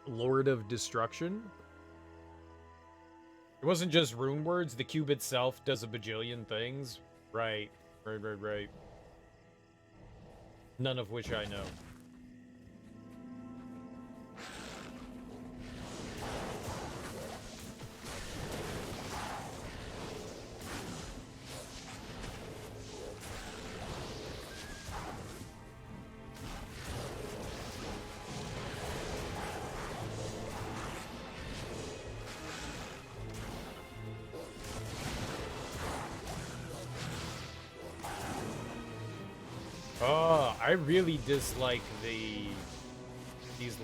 Lord of Destruction? It wasn't just rune words, the cube itself does a bajillion things. Right. None of which I know. I really dislike these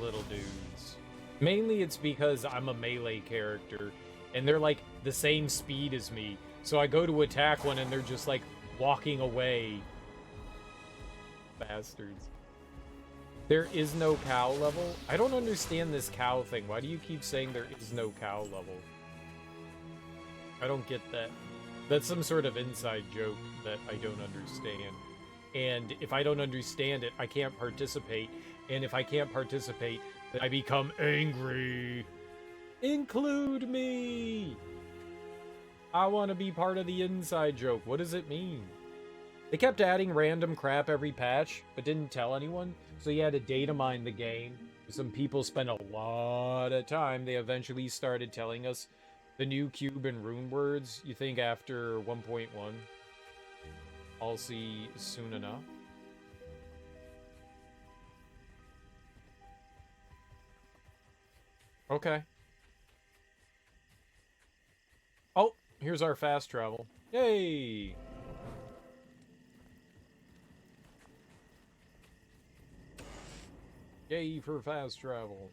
little dudes. Mainly it's because I'm a melee character, and they're like the same speed as me. So I go to attack one and they're just like walking away. Bastards. There is no cow level? I don't understand this cow thing. Why do you keep saying there is no cow level? I don't get that. That's some sort of inside joke that I don't understand. And if I don't understand it, I can't participate. And if I can't participate, then I become angry. Include me! I want to be part of the inside joke. What does it mean? They kept adding random crap every patch, but didn't tell anyone, so you had to data mine the game. Some people spent a lot of time. They eventually started telling us the new cube and rune words, you think after 1.1? I'll see soon enough. Okay. Oh, here's our fast travel. Yay! Yay for fast travel.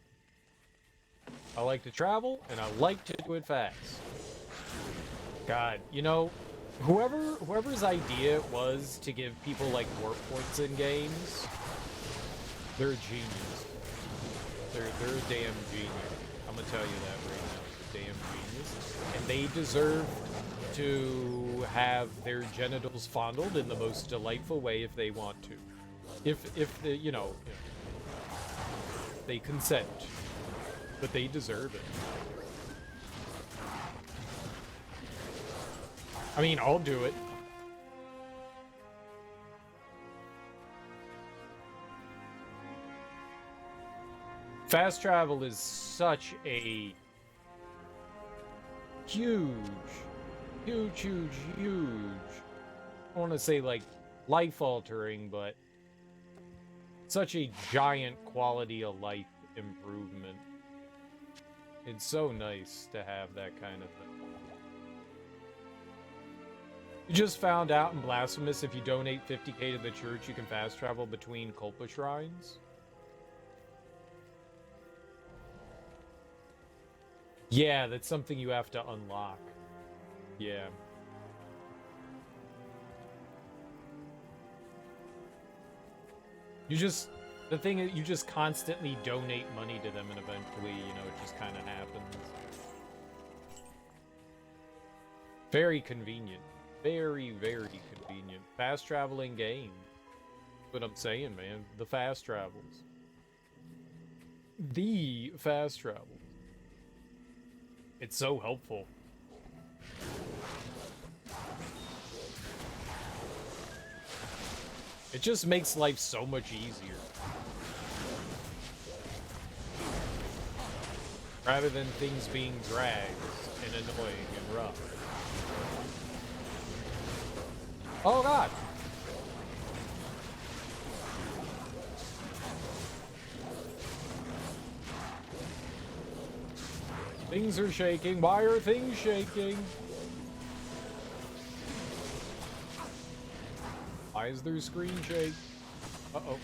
I like to travel, and I like to do it fast. God, you know, whoever's idea it was to give people like warp ports in games, they're a genius. They're a damn genius. I'm gonna tell you that right now. They're a damn genius. And they deserve to have their genitals fondled in the most delightful way if they want to. If the, they consent. But they deserve it. I mean, I'll do it. Fast travel is such a huge, I want to say like life-altering, but such a giant quality of life improvement. It's so nice to have that kind of thing. You just found out in Blasphemous, if you donate 50k to the church, you can fast travel between Culpa shrines. Yeah, that's something you have to unlock. Yeah. The thing is, you just constantly donate money to them, and eventually, it just kind of happens. Very convenient. Very, very convenient. Fast traveling game. That's what I'm saying, man. The fast travels. The fast travels. It's so helpful. It just makes life so much easier. Rather than things being dragged and annoying and rough. Oh god! Things are shaking. Why are things shaking? Why is there screen shake? Uh-oh.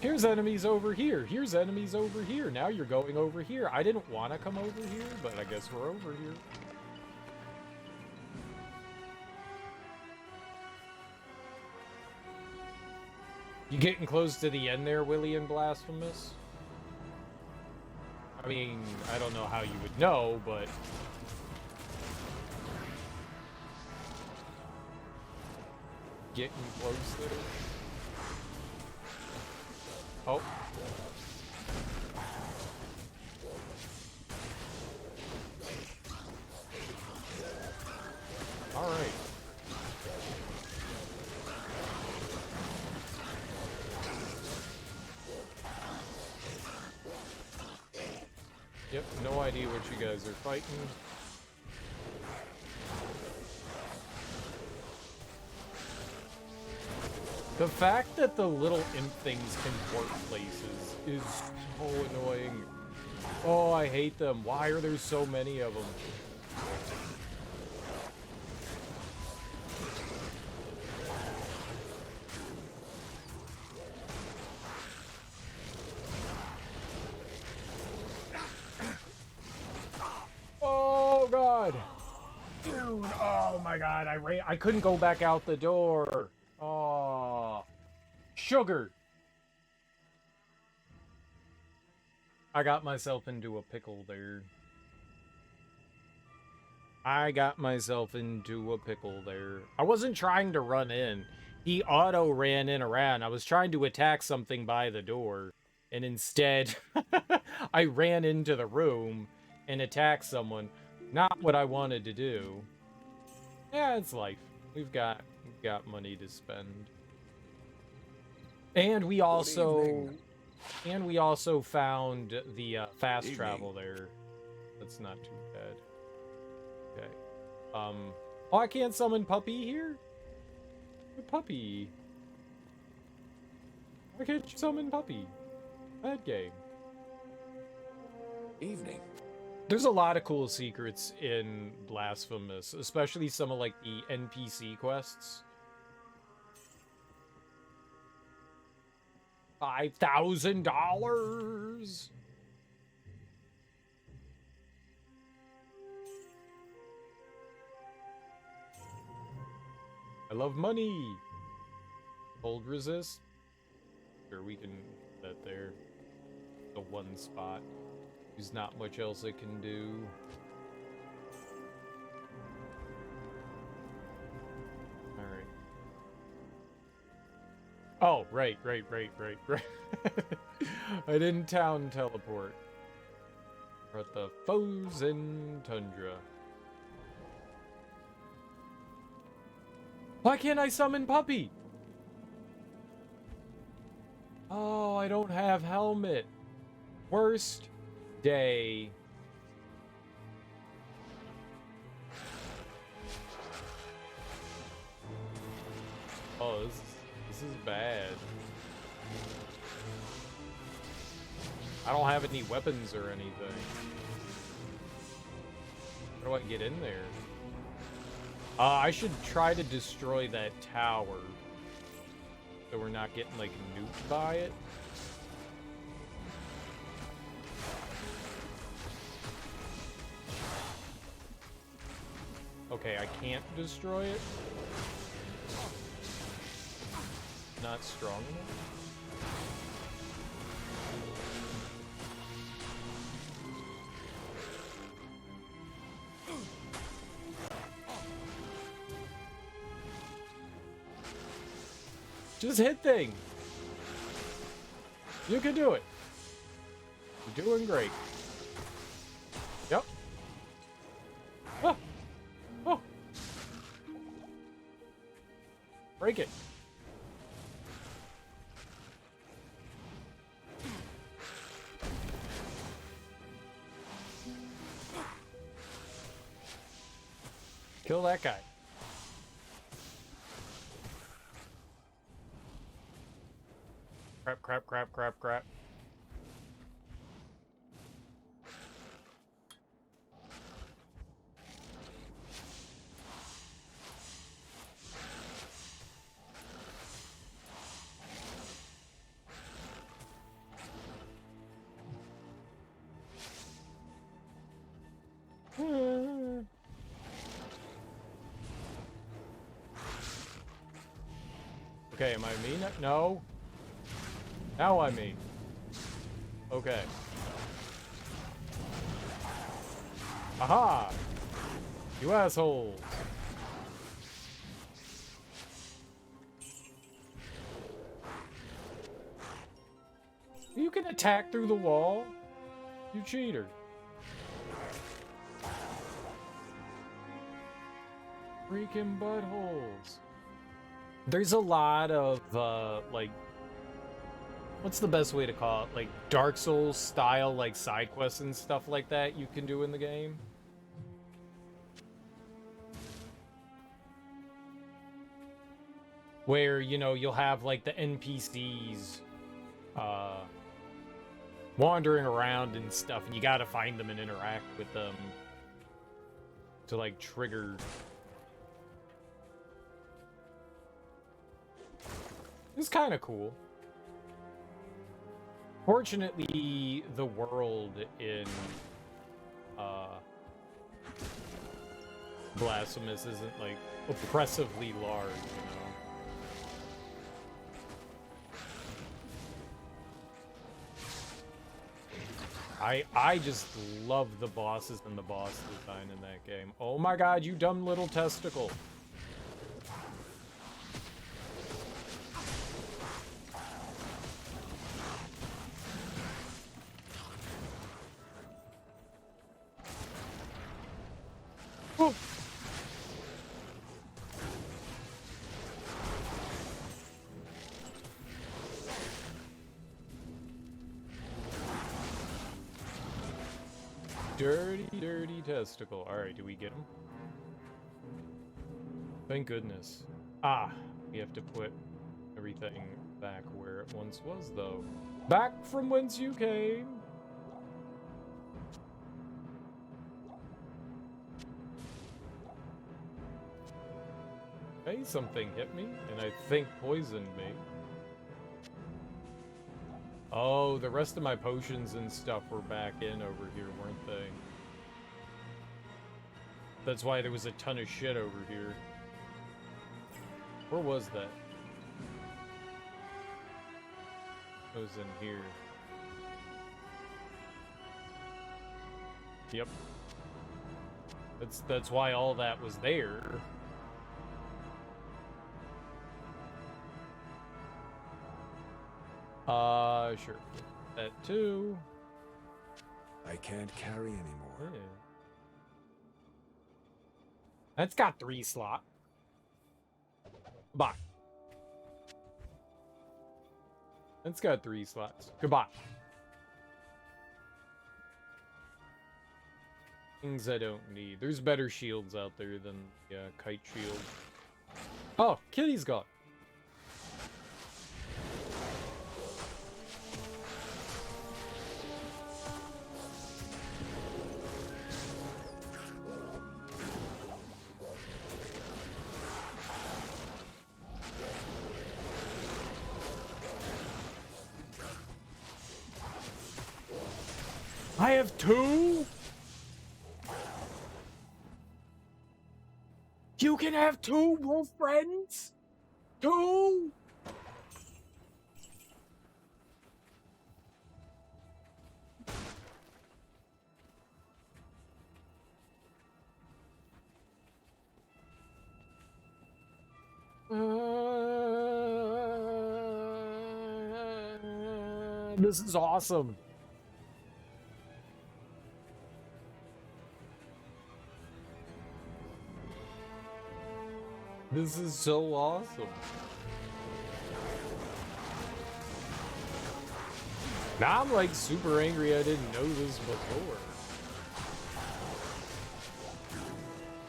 Here's enemies over here. Here's enemies over here. Now you're going over here. I didn't want to come over here, but I guess we're over here. You getting close to the end there, Willie and Blasphemous? I mean, I don't know how you would know, but... Getting close there? Oh. All right. Yep, no idea what you guys are fighting. The fact that the little imp things can port places is so annoying. Oh, I hate them. Why are there so many of them? Oh, God. Dude, oh my God, I couldn't go back out the door. Oh, sugar. I got myself into a pickle there. I wasn't trying to run in. He auto ran in around. I was trying to attack something by the door. And instead, I ran into the room and attacked someone. Not what I wanted to do. Yeah, it's life. We've got money to spend. And we also found the fast travel there. That's not too bad. Okay. Oh, I can't summon Puppy here? Puppy. Why can't you summon Puppy? Bad game. Evening. There's a lot of cool secrets in Blasphemous, especially some of like the NPC quests. $5,000. I love money. Cold resist? Sure, we can put that there. The one spot. There's not much else it can do. Alright. Oh, right. I didn't town teleport. We're at the frozen tundra. Why can't I summon Puppy? Oh, I don't have helmet. Worst day. Oh, this is bad. I don't have any weapons or anything. How do I get in there? I should try to destroy that tower. So we're not getting, like, nuked by it. Okay, I can't destroy it. Not strong enough. Just hit things. You can do it. You're doing great. Yep. Oh. Oh. Break it. Kill that guy. Crap. Okay, am I mean? No. Now I mean. Okay. Aha! You assholes! You can attack through the wall? You cheater. Freaking buttholes. There's a lot of, like, what's the best way to call it? Like, Dark Souls style, like, side quests and stuff like that you can do in the game. Where, you know, you'll have, like, the NPCs, wandering around and stuff, and you gotta find them and interact with them to, like, trigger. It's kind of cool. Fortunately, the world in Blasphemous isn't, like, oppressively large, you know? I just love the bosses and the boss design in that game. Oh my god, you dumb little testicle. Oh. Dirty, dirty testicle. Alright, do we get him? Thank goodness. Ah, we have to put everything back where it once was, though. Back from whence you came! Hey, something hit me, and I think poisoned me. Oh, the rest of my potions and stuff were back in over here, weren't they? That's why there was a ton of shit over here. Where was that? Goes in here. Yep. That's why all that was there. Sure. That too. I can't carry anymore. Yeah. That's got 3 slots. Goodbye. That's got 3 slots. Goodbye. Things I don't need. There's better shields out there than kite shield. Oh, Kitty's gone. I have 2? You can have 2 wolf friends? 2? This is awesome. This is so awesome. Now I'm like super angry I didn't know this before.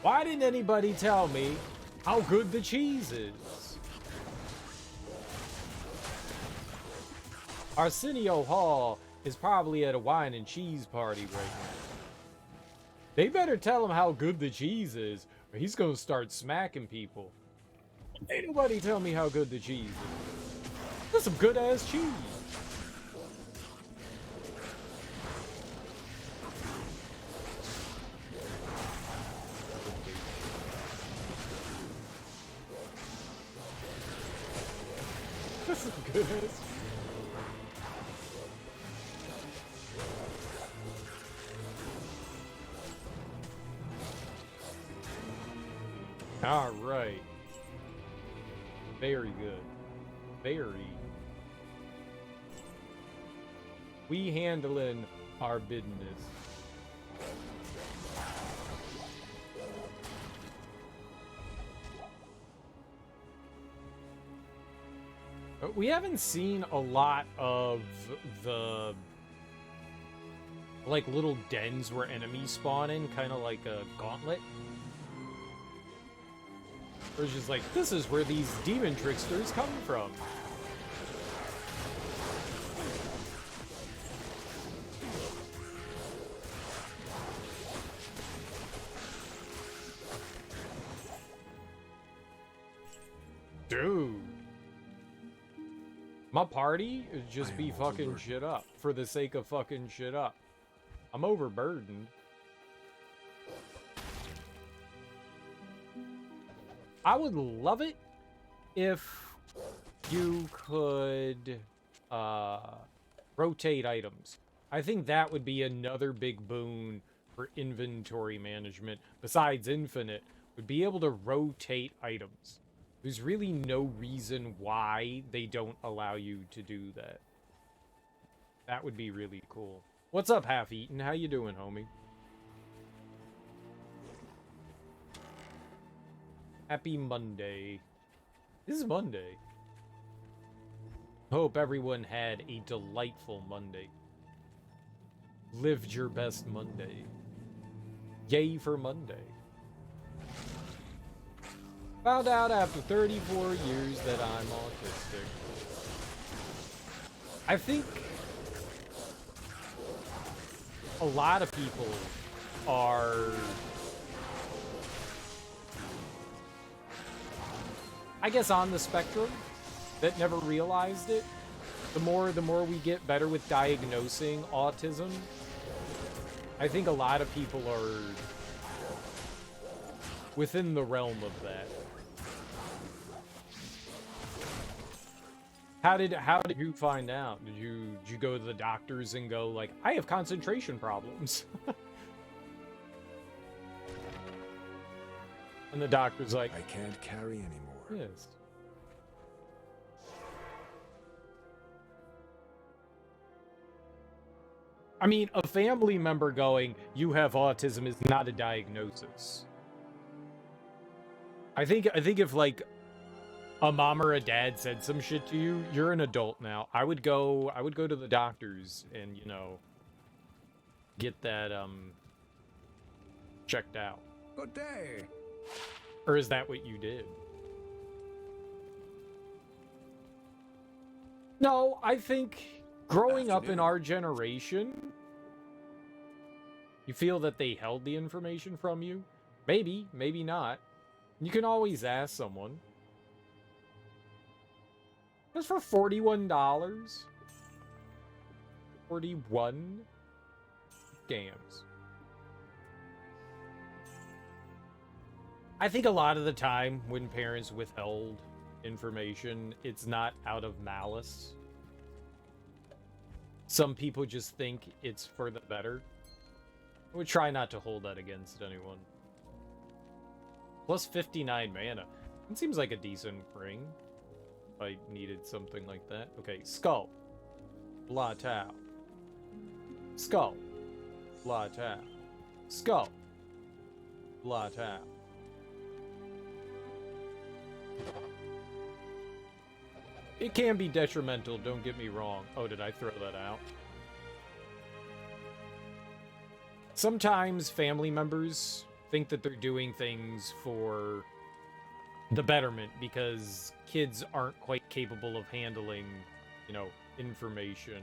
Why didn't anybody tell me how good the cheese is? Arsenio Hall is probably at a wine and cheese party right now. They better tell him how good the cheese is, or he's gonna start smacking people. Ain't nobody tell me how good the cheese is. That's some good ass cheese. That's some good ass. All right. Very good. Very. We handling our business. We haven't seen a lot of the like little dens where enemies spawn in, kind of like a gauntlet. It's just like, this is where these demon tricksters come from. Dude. My party is just be fucking shit up for the sake of fucking shit up. I'm overburdened. I would love it if you could rotate items. I think that would be another big boon for inventory management, besides infinite, would be able to rotate items. There's really no reason why they don't allow you to do that. That would be really cool. What's up, Half-Eaten? How you doing, homie? Happy Monday. This is Monday. Hope everyone had a delightful Monday. Lived your best Monday. Yay for Monday. Found out after 34 years that I'm autistic. I think a lot of people are, I guess, on the spectrum that never realized it. The more we get better with diagnosing autism, I think a lot of people are within the realm of that. How did you find out? Did you go to the doctors and go like, I have concentration problems? And the doctor's like, I can't carry anymore. yes. I mean, a family member going, you have autism is not a diagnosis. I think if like a mom or a dad said some shit to you, you're an adult now. I would go to the doctors and, you know, get that checked out. Good day. Or is that what you did? No, I think growing up in our generation, you feel that they held the information from you? Maybe, maybe not. You can always ask someone. That's for $41. 41 scams. I think a lot of the time when parents withheld information, it's not out of malice. Some people just think it's for the better. I would try not to hold that against anyone. Plus 59 mana. It seems like a decent ring. If I needed something like that. Okay, Skull. Blah Tau. Skull. Blah Tau. Skull. Blah Tau. It can be detrimental, don't get me wrong. Oh, did I throw that out? Sometimes family members think that they're doing things for the betterment because kids aren't quite capable of handling, you know, information.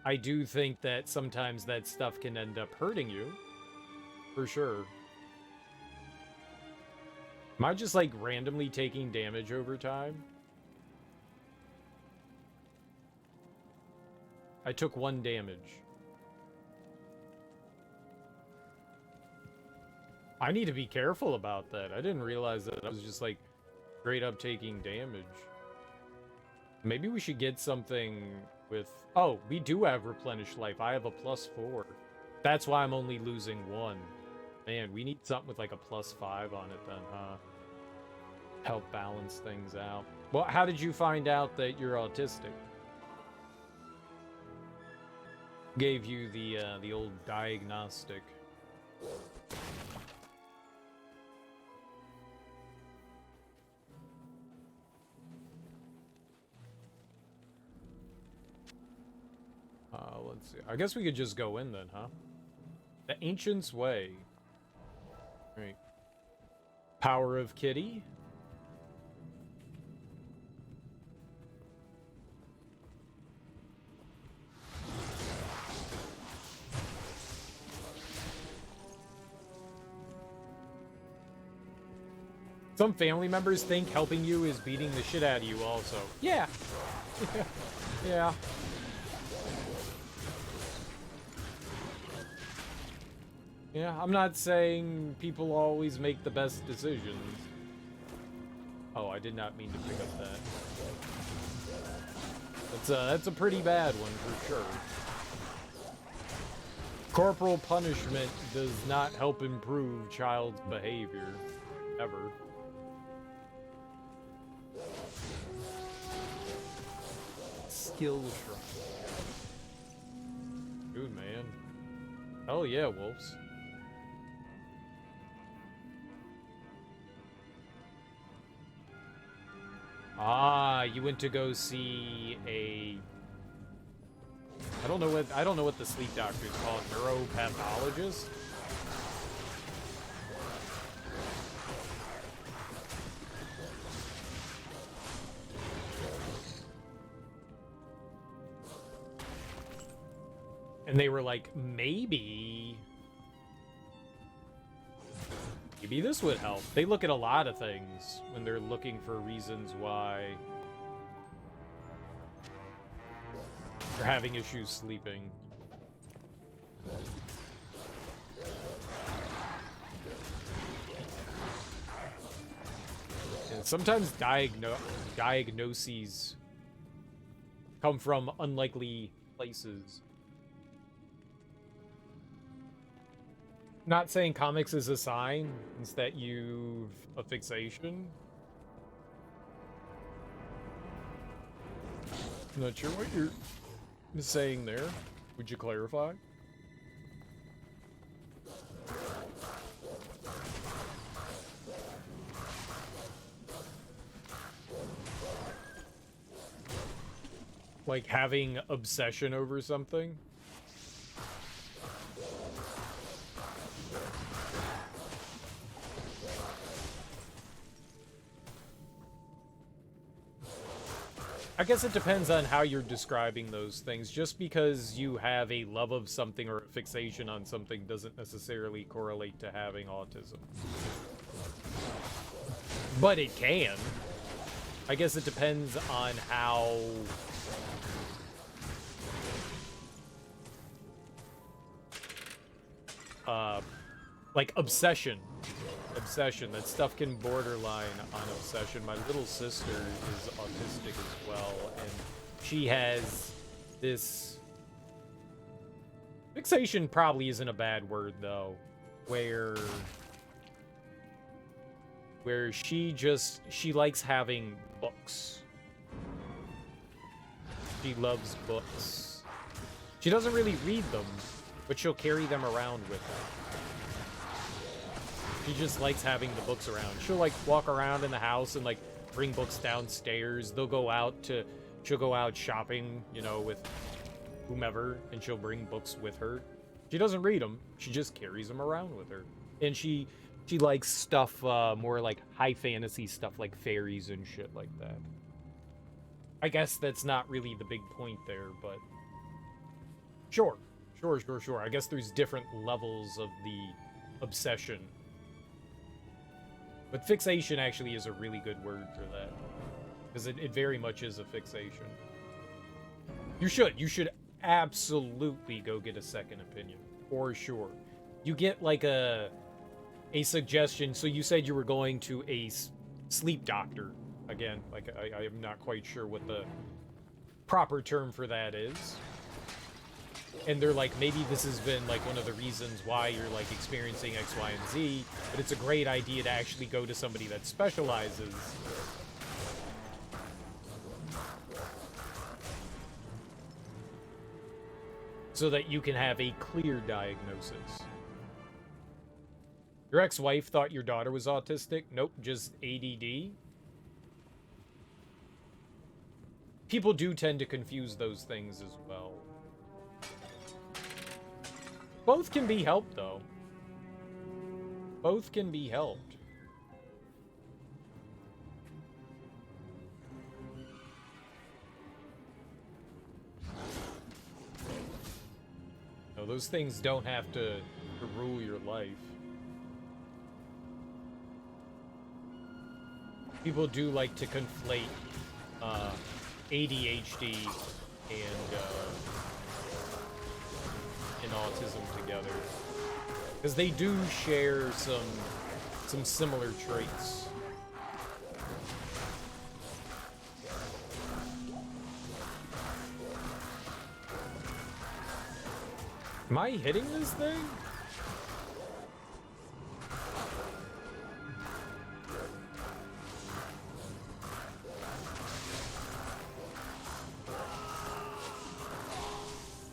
I do think that sometimes that stuff can end up hurting you. For sure. Am I just, like, randomly taking damage over time? I took 1 damage. I need to be careful about that. I didn't realize that I was just, like, straight up taking damage. Maybe we should get something with... Oh, we do have replenished life. I have a +4. That's why I'm only losing 1. Man, we need something with, like, a +5 on it then, huh? Help balance things out. Well, how did you find out that you're autistic? Gave you the old diagnostic. Let's see. I guess we could just go in then, huh? The Ancient's Way. Right. Power of Kitty. Some family members think helping you is beating the shit out of you also. Yeah. Yeah. Yeah, I'm not saying people always make the best decisions. Oh, I did not mean to pick up that. That's a pretty bad one for sure. Corporal punishment does not help improve child's behavior. Ever. Skill shrine. Dude, man. Hell yeah, wolves. Ah, you went to go see a... I don't know what the sleep doctor is called. Neuropathologist? And they were like, maybe this would help. They look at a lot of things when they're looking for reasons why they're having issues sleeping. And sometimes diagnoses come from unlikely places. Not saying comics is a sign, it's that you've a fixation. I'm not sure what you're saying there. Would you clarify? Like having obsession over something? I guess it depends on how you're describing those things. Just because you have a love of something or a fixation on something doesn't necessarily correlate to having autism. But it can. I guess it depends on how... like obsession. Obsession. That stuff can borderline on obsession. My little sister is autistic as well, and she has this... Fixation probably isn't a bad word, though. Where she likes having books. She loves books. She doesn't really read them, but she'll carry them around with her. She just likes having the books around. She'll like walk around in the house and like bring books downstairs. She'll go out shopping, you know, with whomever, and she'll bring books with her. She doesn't read them. She just carries them around with her. And she likes stuff, more like high fantasy stuff like fairies and shit like that. I guess that's not really the big point there, but sure. I guess there's different levels of the obsession. But fixation actually is a really good word for that. Because it very much is a fixation. You should absolutely go get a second opinion. For sure. You get like a suggestion. So you said you were going to a sleep doctor. Again, like I am not quite sure what the proper term for that is. And they're like, maybe this has been like one of the reasons why you're like experiencing X, Y, and Z, but it's a great idea to actually go to somebody that specializes. So that you can have a clear diagnosis. Your ex-wife thought your daughter was autistic? Nope, just ADD. People do tend to confuse those things as well. Both can be helped, though. Both can be helped. No, those things don't have to rule your life. People do like to conflate ADHD and autism together, because they do share some similar traits. Am I hitting this thing?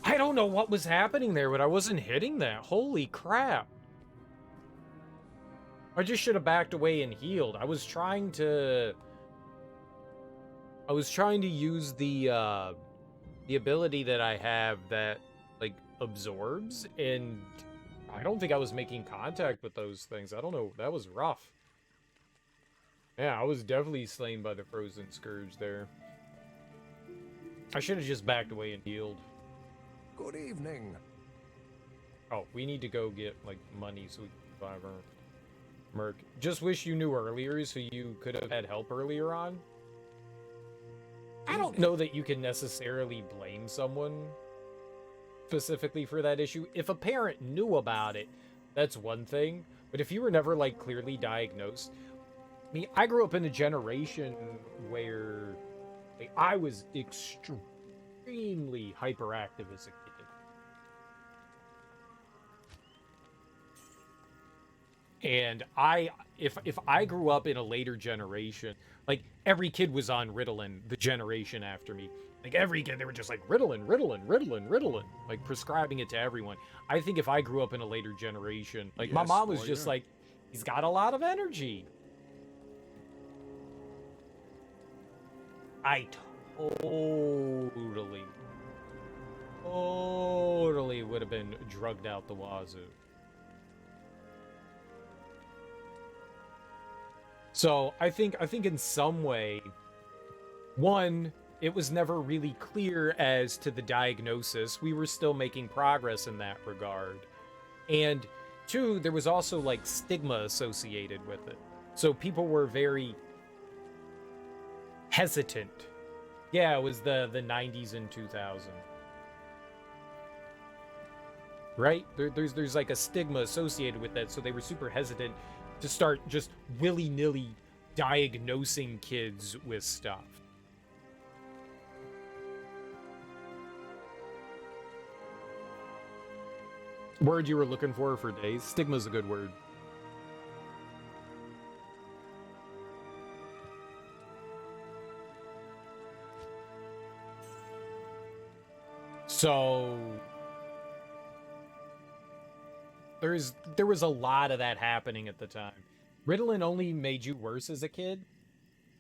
I don't know what was happening there, but I wasn't hitting that. Holy crap. I just should have backed away and healed. I was trying to use the ability that I have that like absorbs, and I don't think I was making contact with those things. I don't know. That was rough. Yeah, I was definitely slain by the frozen scourge there. I should have just backed away and healed. Good evening. Oh, we need to go get, like, money so we can survive our merc. Just wish you knew earlier so you could have had help earlier on. I don't know that you can necessarily blame someone specifically for that issue. If a parent knew about it, that's one thing. But if you were never, like, clearly diagnosed... I mean, I grew up in a generation where like, I was extremely hyperactive as a kid. And if I grew up in a later generation, like every kid was on Ritalin the generation after me. Like every kid, they were just like Ritalin, Ritalin, Ritalin, Ritalin, like prescribing it to everyone. I think if I grew up in a later generation, like my Yes, mom was boy, just yeah. like, he's got a lot of energy. I totally would have been drugged out the wazoo. So I think in some way, one, it was never really clear as to the diagnosis. We were still making progress in that regard. And two, there was also like stigma associated with it. So people were very hesitant. Yeah, it was the 90s and 2000. Right? There's like a stigma associated with that, so they were super hesitant to start just willy-nilly diagnosing kids with stuff. Word you were looking for days? Stigma's a good word. So there was a lot of that happening at the time. Ritalin only made you worse as a kid.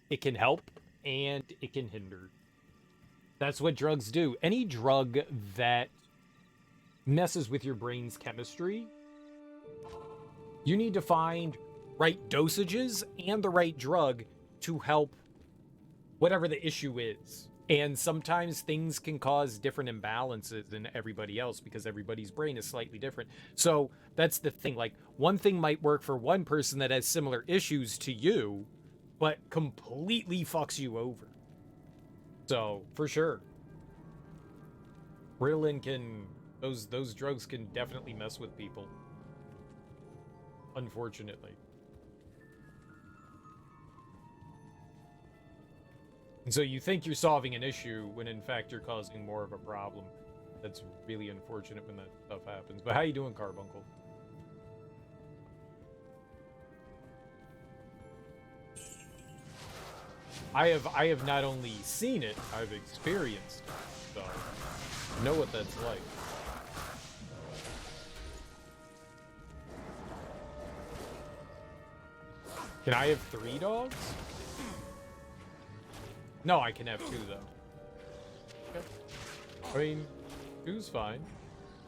It can help and it can hinder. That's what drugs do. Any drug that messes with your brain's chemistry, you need to find right dosages and the right drug to help whatever the issue is. And sometimes things can cause different imbalances than everybody else because everybody's brain is slightly different. So that's the thing. Like, one thing might work for one person that has similar issues to you, but completely fucks you over. So, for sure. Ritalin can... Those drugs can definitely mess with people. Unfortunately. And so you think you're solving an issue when in fact you're causing more of a problem. That's really unfortunate when that stuff happens. But how you doing, Carbuncle? I have not only seen it, I've experienced it. So I know what that's like. Can I have 3 dogs? No, I can have 2 though. Okay. I mean, 2's fine.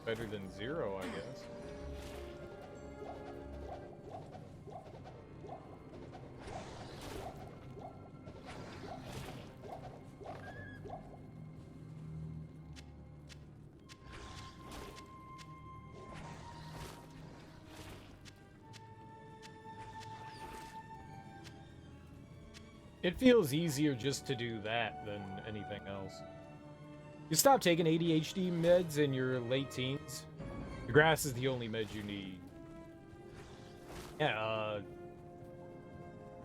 Better than 0, I guess. It feels easier just to do that than anything else. You stop taking ADHD meds in your late teens. The grass is the only med you need. Yeah,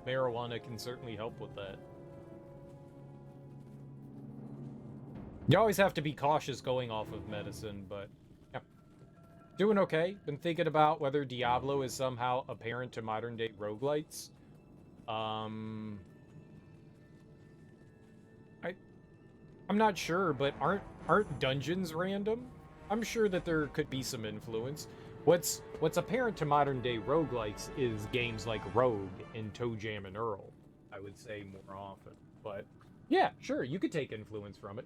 marijuana can certainly help with that. You always have to be cautious going off of medicine, but yeah. Doing okay. Been thinking about whether Diablo is somehow apparent to modern day roguelites. I'm not sure, but aren't dungeons random? I'm sure that there could be some influence. What's apparent to modern day roguelites is games like Rogue and Toe Jam and Earl, I would say more often. But yeah, sure, you could take influence from it.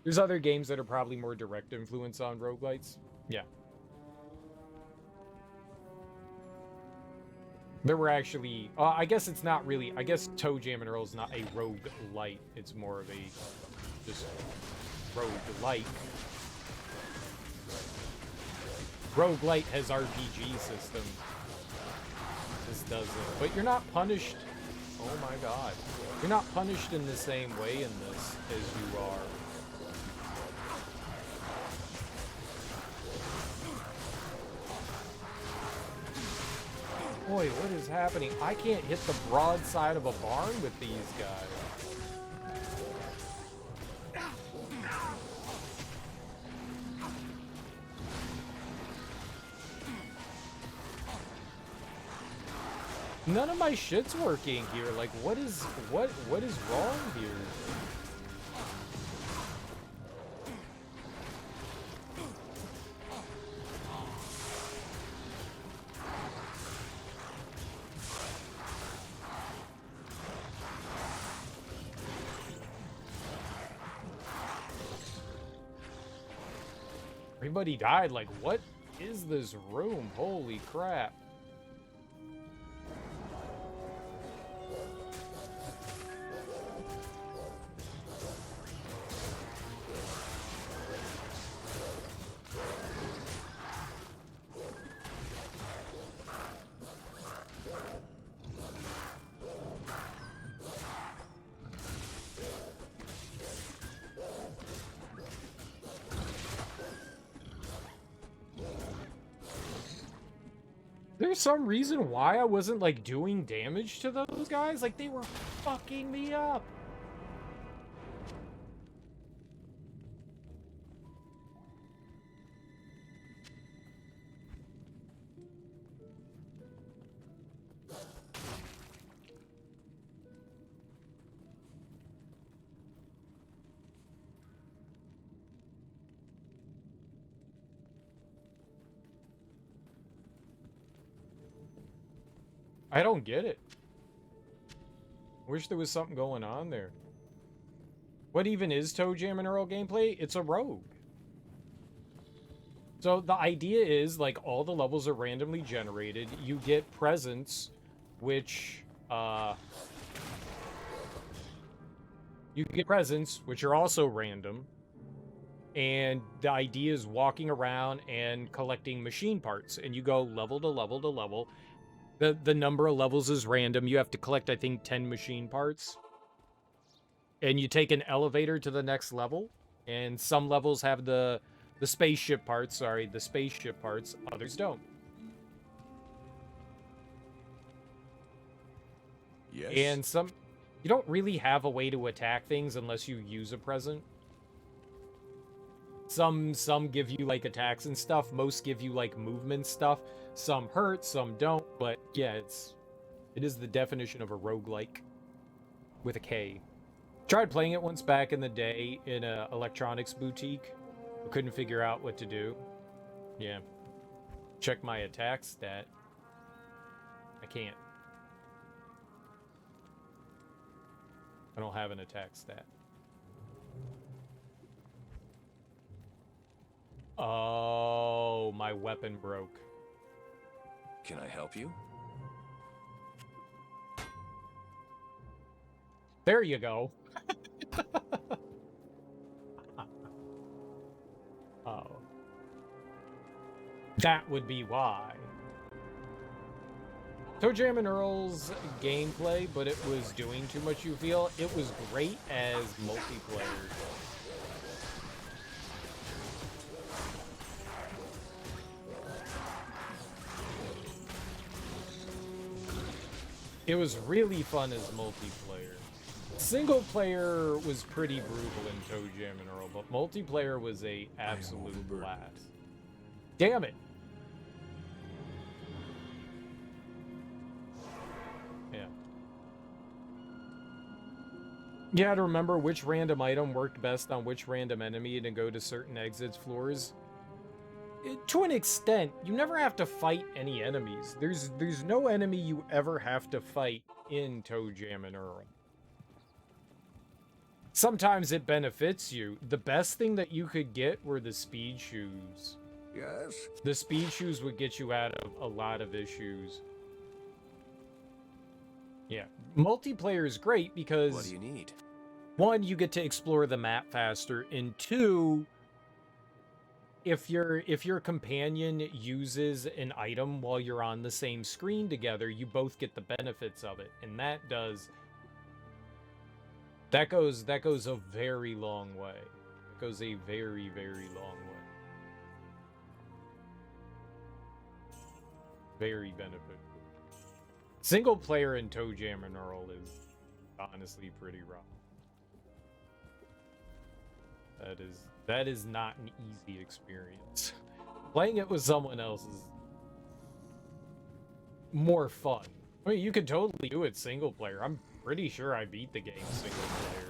There's other games that are probably more direct influence on roguelites. Yeah. There were actually, I guess it's not really, I guess Toe Jam and Earl is not a roguelite. It's more of a just roguelite. Roguelite has RPG system. This doesn't. But you're not punished. Oh my god. You're not punished in the same way in this as you are. Boy, what is happening? I can't hit the broadside of a barn with these guys. None of my shit's working here. Like, what is wrong here? Everybody died. Like, what is this room? Holy crap. There's some reason why I wasn't, like, doing damage to those guys? Like, they were fucking me up. I don't get it. Wish there was something going on there. What even is Toe Jam and Earl gameplay? It's a rogue. So the idea is, like, all the levels are randomly generated. You get presents, which, you get presents, which are also random. And the idea is walking around and collecting machine parts. And you go level to level to level. The number of levels is random. You have to collect, I think, 10 machine parts. And you take an elevator to the next level. And some levels have the spaceship parts, the spaceship parts. Others don't. Yes. And some... You don't really have a way to attack things unless you use a present. Some give you, like, attacks and stuff. Most give you, like, movement stuff. Some hurt, some don't. But, yeah, it is the definition of a roguelike. With a K. Tried playing it once back in the day in a electronics boutique. Couldn't figure out what to do. Yeah. Check my attack stat. I can't. I don't have an attack stat. Oh, my weapon broke. Can I help you? There you go. Oh. That would be why. Toe Jam and Earl's gameplay, but it was doing too much, you feel? It was great as multiplayer. It was really fun as multiplayer. Single player was pretty brutal in Toe Jam and Earl, but multiplayer was a absolute blast. Damn it! Yeah. You had to remember which random item worked best on which random enemy to go to certain exits floors. To an extent, you never have to fight any enemies. There's no enemy you ever have to fight in Toe Jam and Earl. Sometimes it benefits you. The best thing that you could get were the speed shoes. Yes. The speed shoes would get you out of a lot of issues. Yeah. Multiplayer is great because... What do you need? One, you get to explore the map faster, and two... If your companion uses an item while you're on the same screen together, you both get the benefits of it, and that goes a very long way. It goes a very, very long way. Very beneficial. Single player in Toe Jam and Earl is honestly pretty rough. That is not an easy experience. Playing it with someone else is more fun. I mean, you could totally do it single player. I'm pretty sure I beat the game single player.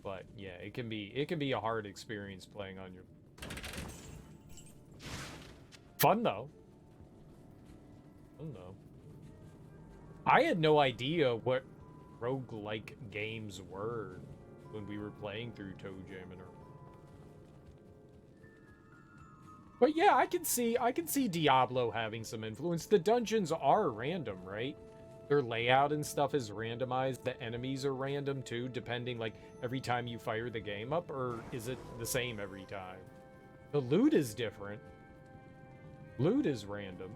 But yeah, it can be a hard experience playing on your. Fun though. Fun though. I had no idea what roguelike games were when we were playing through Toe Jam and But yeah, I can see Diablo having some influence. The dungeons are random, right? Their layout and stuff is randomized. The enemies are random too, depending like every time you fire the game up, or is it the same every time? The loot is different. Loot is random.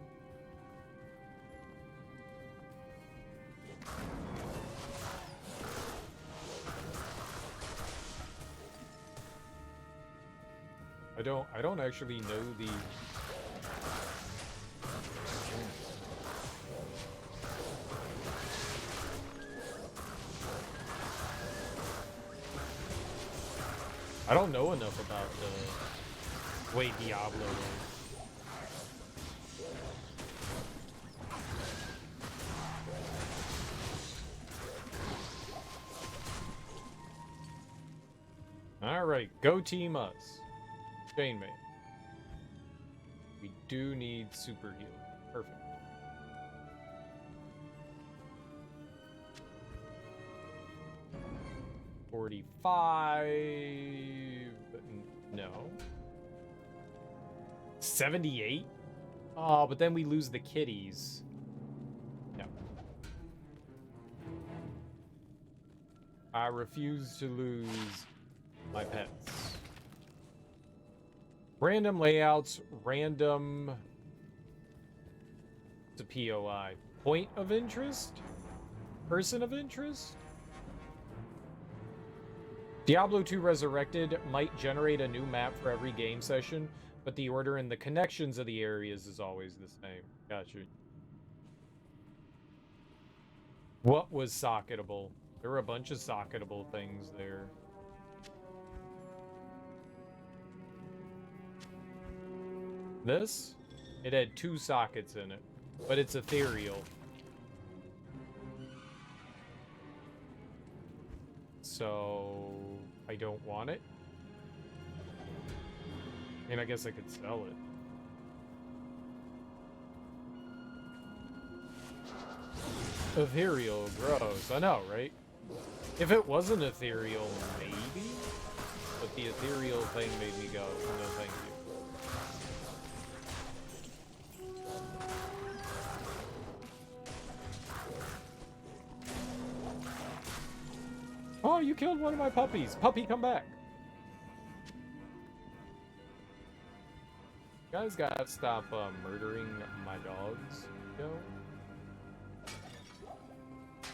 I don't actually know the I don't know enough about the way Diablo is. Alright, go team us. Chainmail. We do need super heal. Perfect. $45. No. 78? Oh, but then we lose the kitties. No. I refuse to lose my pets. Random layouts, random... It's a POI. Point of interest? Person of interest? Diablo 2 Resurrected might generate a new map for every game session, but the order and the connections of the areas is always the same. Gotcha. What was socketable? There were a bunch of socketable things there. This? It had 2 sockets in it, but it's ethereal. So, I don't want it. And I guess I could sell it. Ethereal, gross. I know, right? If it wasn't ethereal, maybe? But the ethereal thing made me go, no thank you. Oh, you killed one of my puppies. Puppy, come back. You guys gotta stop murdering my dogs, yo.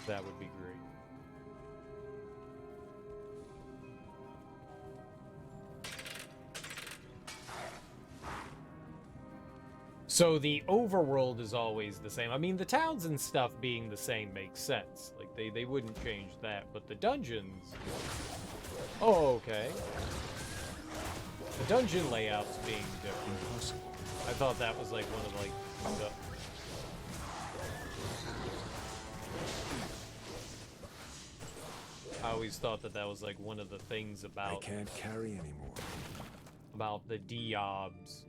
That would be great. So the overworld is always the same. I mean, the towns and stuff being the same makes sense. Like, they wouldn't change that. But the dungeons... Oh, okay. The dungeon layouts being different. I thought that was, like, one of, like, the... I always thought that was, like, one of the things about... I can't carry anymore. About the Diabs.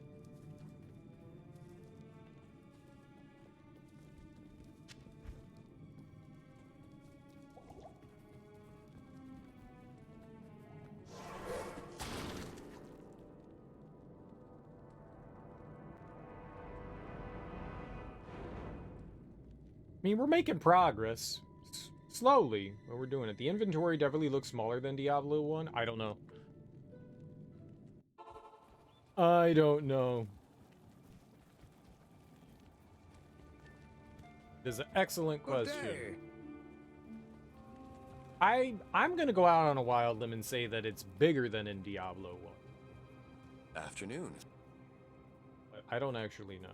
I mean, we're making progress. Slowly, but we're doing it. The inventory definitely looks smaller than Diablo 1. I don't know. I don't know. This is an excellent question. I'm gonna go out on a wild limb and say that it's bigger than in Diablo 1. Afternoon. But I don't actually know.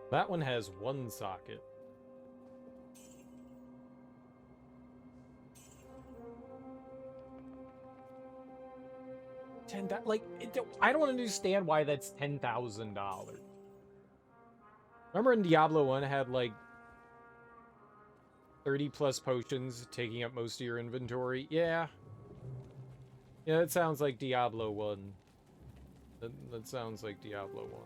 That one has 1 socket. That, like, I don't understand why that's $10,000. Remember in Diablo 1 had, like, 30 plus potions taking up most of your inventory? Yeah. Yeah, that sounds like Diablo 1. That sounds like Diablo 1.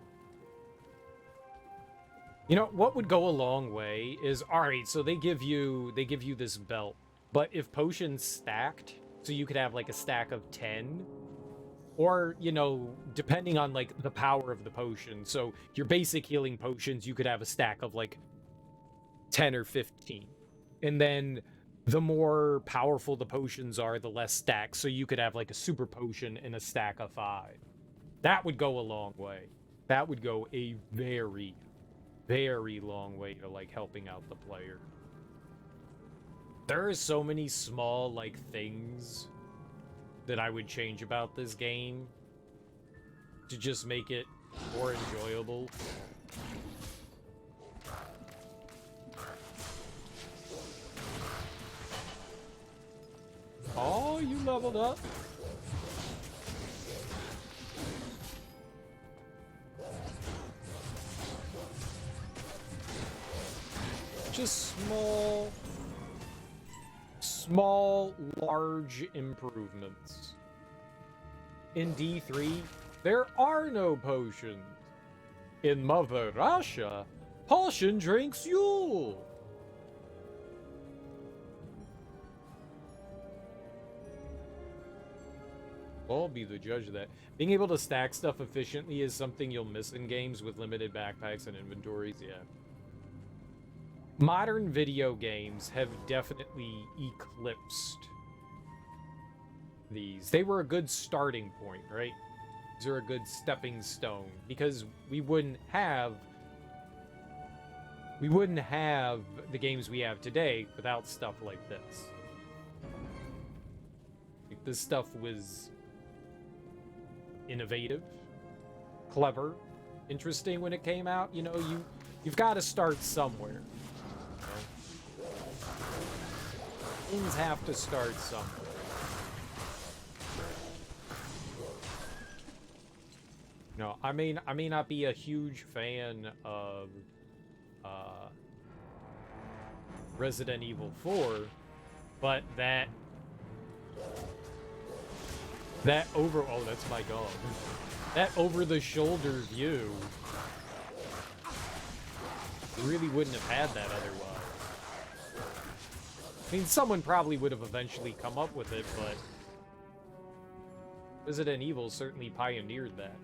You know, what would go a long way is, alright, so they give you this belt. But if potions stacked, so you could have, like, a stack of 10, or, you know, depending on, like, the power of the potion. So your basic healing potions, you could have a stack of, like, 10 or 15. And then the more powerful the potions are, the less stacks. So you could have, like, a super potion and a stack of 5. That would go a long way. That would go a very, very long way to, like, helping out the player. There are so many small, like, things that I would change about this game to just make it more enjoyable. Oh, you leveled up. Just small, large improvements. In D3, there are no potions. In Mother Russia, potion drinks Yule. I'll be the judge of that. Being able to stack stuff efficiently is something you'll miss in games with limited backpacks and inventories, yeah. Modern video games have definitely eclipsed these. They were a good starting point, right? These are a good stepping stone, because we wouldn't have the games we have today without stuff like this. Like, this stuff was innovative, clever, interesting when it came out. You know, you've got to start somewhere. You know? Things have to start somewhere. No, I may not be a huge fan of Resident Evil 4, but that oh, that's my dog. That over-the-shoulder view really wouldn't have had that otherwise. I mean, someone probably would have eventually come up with it, but Resident Evil certainly pioneered that.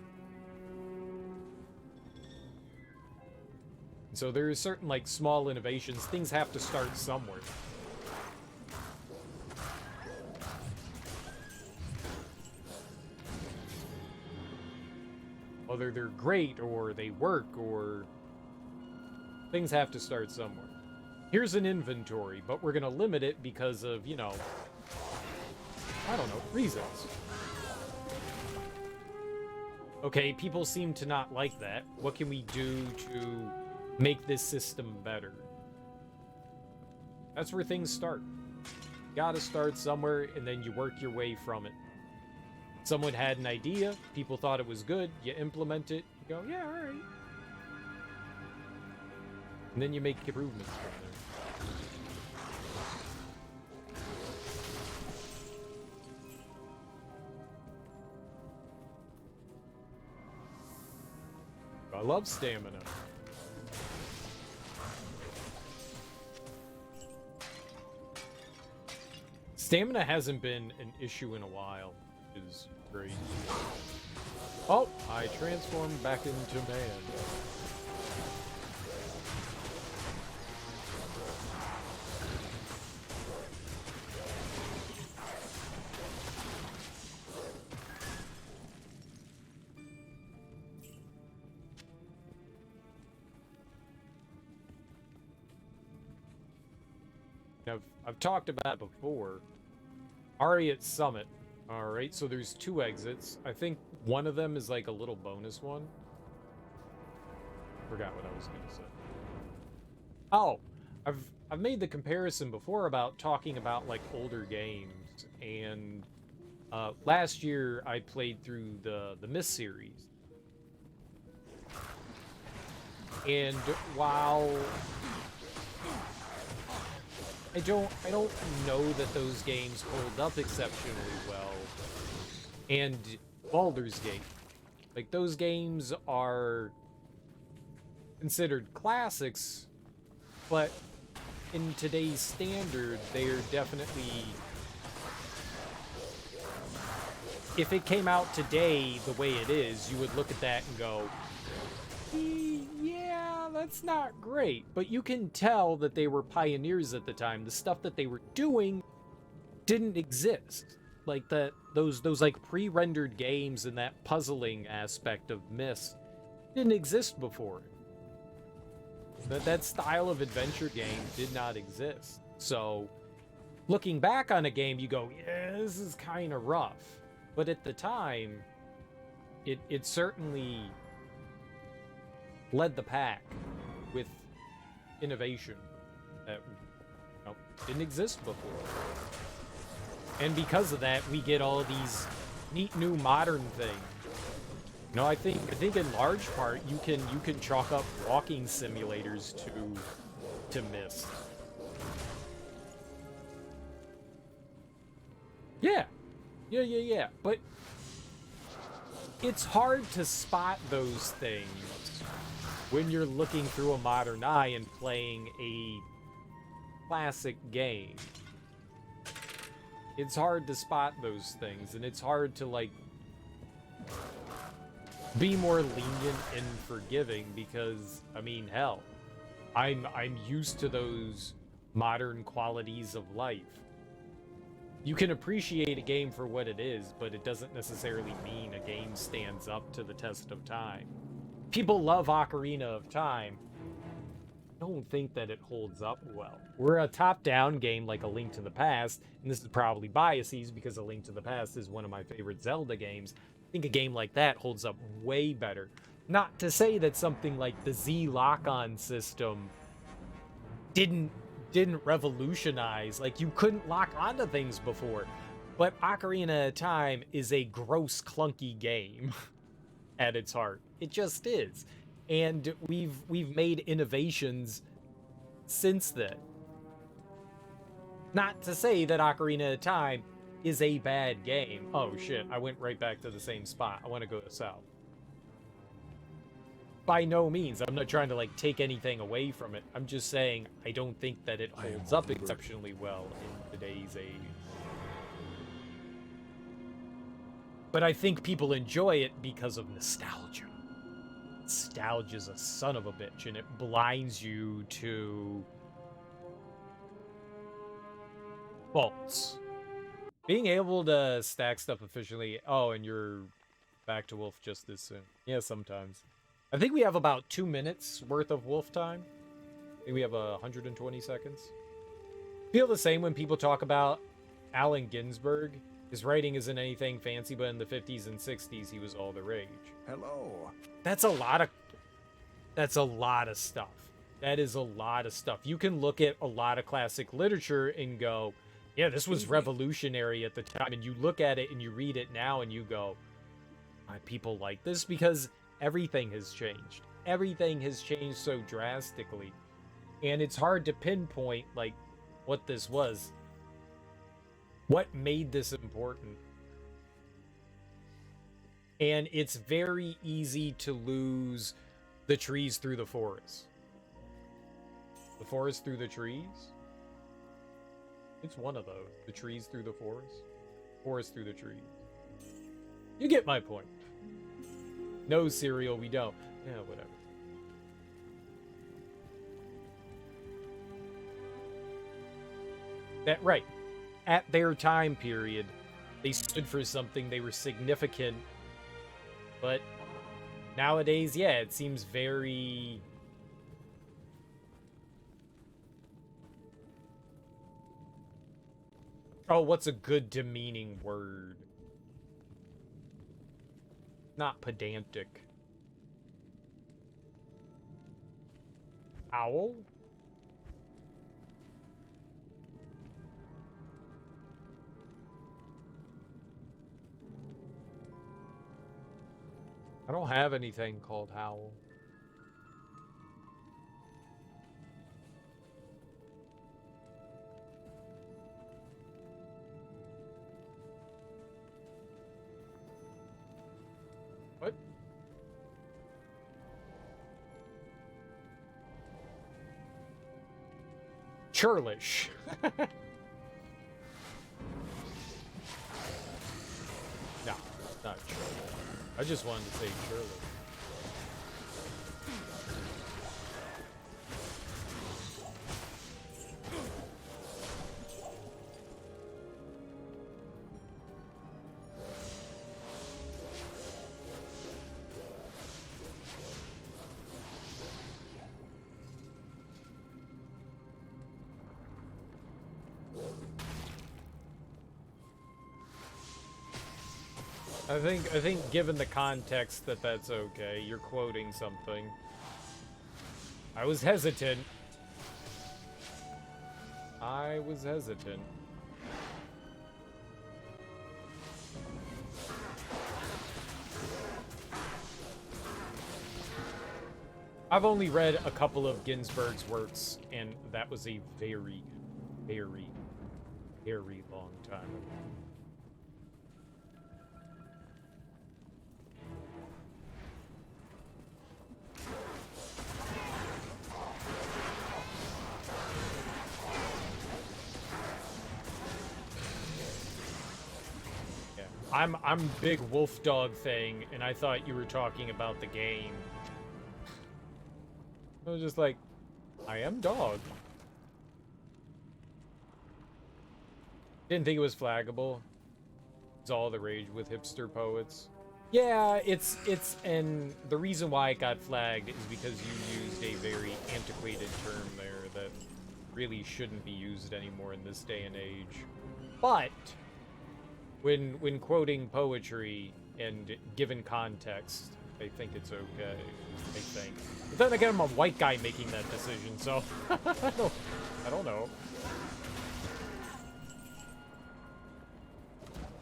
So there are certain, like, small innovations. Things have to start somewhere. Whether they're great or they work, or things have to start somewhere. Here's an inventory, but we're gonna limit it because of, you know, I don't know, reasons. Okay, people seem to not like that. What can we do to make this system better? That's where things start. You gotta start somewhere, and then you work your way from it. Someone had an idea, people thought it was good, you implement it, you go, yeah, alright. And then you make improvements from there. I love stamina. Stamina hasn't been an issue in a while, which is great. Oh, I transformed back into man. I've talked about it before. Ariat Summit. Alright, so there's 2 exits. I think one of them is like a little bonus one. Forgot what I was gonna say. Oh, I've made the comparison before about talking about, like, older games, and Last year I played through the Myst series, and while I don't know that those games hold up exceptionally well, and Baldur's Gate, like those games are considered classics, but in today's standard, they're definitely, if it came out today the way it is, you would look at that and go, yeah, that's not great. But you can tell that they were pioneers at the time. The stuff that they were doing didn't exist. Like those like pre-rendered games and that puzzling aspect of Myst didn't exist before. That style of adventure game did not exist. So looking back on a game, you go, yeah, this is kind of rough. But at the time, it certainly led the pack with innovation that didn't exist before. And because of that, we get all these neat new modern things. I think in large part you can chalk up walking simulators to Myst. Yeah. But it's hard to spot those things when you're looking through a modern eye and playing a classic game. It's hard to spot those things, and it's hard to, like, be more lenient and forgiving because, I mean, hell, I'm used to those modern qualities of life. You can appreciate a game for what it is, but it doesn't necessarily mean a game stands up to the test of time. People love Ocarina of Time. I don't think that it holds up well. We're a top-down game like A Link to the Past, and this is probably biases because A Link to the Past is one of my favorite Zelda games. I think a game like that holds up way better. Not to say that something like the Z lock-on system didn't revolutionize, like you couldn't lock onto things before, but Ocarina of Time is a gross, clunky game at its heart. It just is. And we've made innovations since then. Not to say that Ocarina of Time is a bad game. Oh shit, I went right back to the same spot. I want to go south. By no means, I'm not trying to like take anything away from it. I'm just saying I don't think that it holds up exceptionally well in today's age. But I think people enjoy it because of nostalgia. Nostalgia's a son of a bitch, and it blinds you to faults. Being able to stack stuff efficiently. Oh, and you're back to Wolf just this soon. Yeah, sometimes. I think we have about 2 minutes worth of Wolf time. I think we have 120 seconds. Feel the same when people talk about Allen Ginsberg. His writing isn't anything fancy, but in the 50s and 60s, he was all the rage. Hello. That's a lot of stuff. That is a lot of stuff. You can look at a lot of classic literature and go, yeah, this was revolutionary at the time. And you look at it and you read it now and you go, why people like this? Because everything has changed. Everything has changed so drastically. And it's hard to pinpoint, like, what this was. What made this important? And it's very easy to lose the trees through the forest. The forest through the trees? It's one of those. The trees through the forest. Forest through the trees. You get my point. No, cereal, we don't. Yeah, whatever. That, right. At their time period, they stood for something, they were significant. But nowadays, yeah, it seems very... Oh, what's a good demeaning word? Not pedantic. Owl? have anything called Howl. What? Churlish. No, not churlish. I just wanted to say churlish. I think given the context that that's okay. You're quoting something. I was hesitant. I was hesitant. I've only read a couple of Ginsberg's works, and that was a very, very, very long time ago. I'm big wolf dog thing, and I thought you were talking about the game. I was just like, I am dog. Didn't think it was flaggable. It's all the rage with hipster poets. Yeah, and the reason why it got flagged is because you used a very antiquated term there that really shouldn't be used anymore in this day and age. But when quoting poetry and given context, I think it's okay. I think. But then again, I'm a white guy making that decision, so I don't know.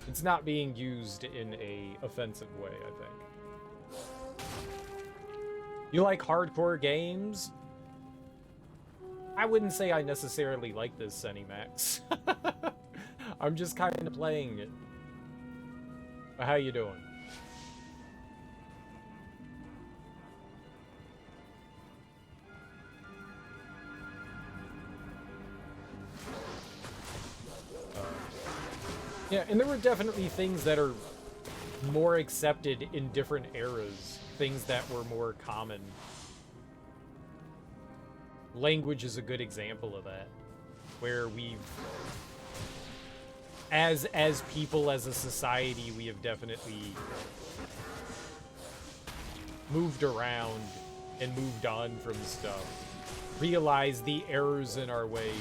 It's not being used in a offensive way, I think. You like hardcore games? I wouldn't say I necessarily like this, Max. I'm just kind of playing it. But how you doing? Yeah, and there were definitely things that are more accepted in different eras. Things that were more common. Language is a good example of that. Where we've... As people, as a society, we have definitely moved around and moved on from stuff. Realized the errors in our ways.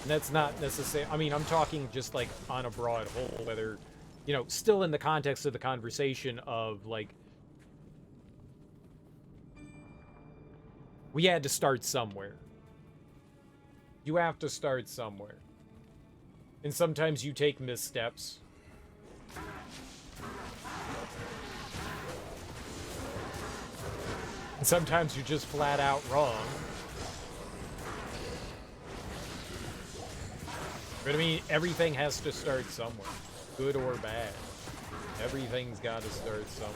And that's not necessarily... I mean, I'm talking just, like, on a broad whole, whether, you know, still in the context of the conversation of, like, we had to start somewhere. You have to start somewhere. And sometimes you take missteps. And sometimes you're just flat out wrong. But I mean, everything has to start somewhere. Good or bad. Everything's got to start somewhere.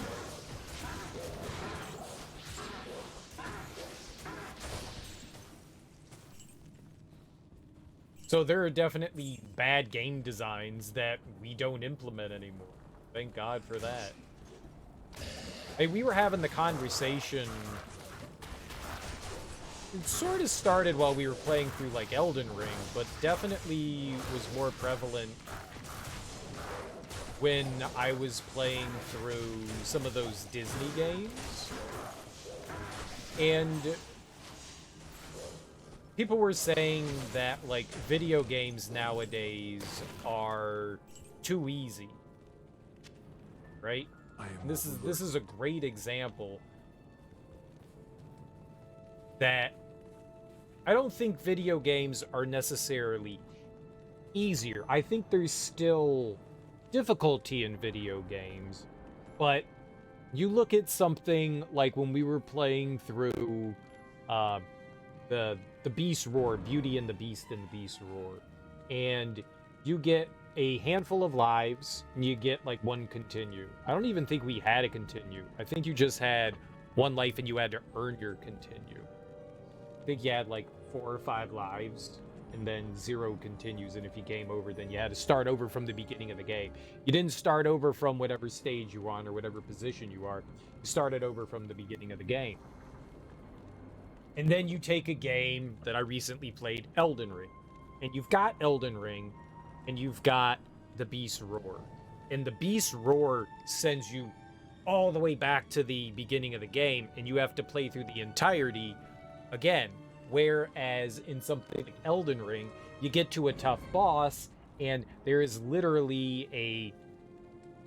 So there are definitely bad game designs that we don't implement anymore. Thank God for that. Hey, we were having the conversation... It sort of started while we were playing through, like, Elden Ring, but definitely was more prevalent when I was playing through some of those Disney games. And people were saying that, like, video games nowadays are too easy. Right? This is a great example that I don't think video games are necessarily easier. I think there's still difficulty in video games, but You look at something like when we were playing through uh, the Beast Roar, Beauty and the Beast and the Beast Roar, and you get a handful of lives, and you get like one continue. I don't even think we had a continue. I think you just had one life and you had to earn your continue. I think you had like 4 or 5 lives, and then 0 continues, and if you game over, then you had to start over from the beginning of the game. You didn't start over from whatever stage you were on or whatever position you are. You started over from the beginning of the game. And then you take a game that I recently played, Elden Ring. And you've got Elden Ring, and you've got the Beast Roar. And the Beast Roar sends you all the way back to the beginning of the game, and you have to play through the entirety again. Whereas in something like Elden Ring, you get to a tough boss, and there is literally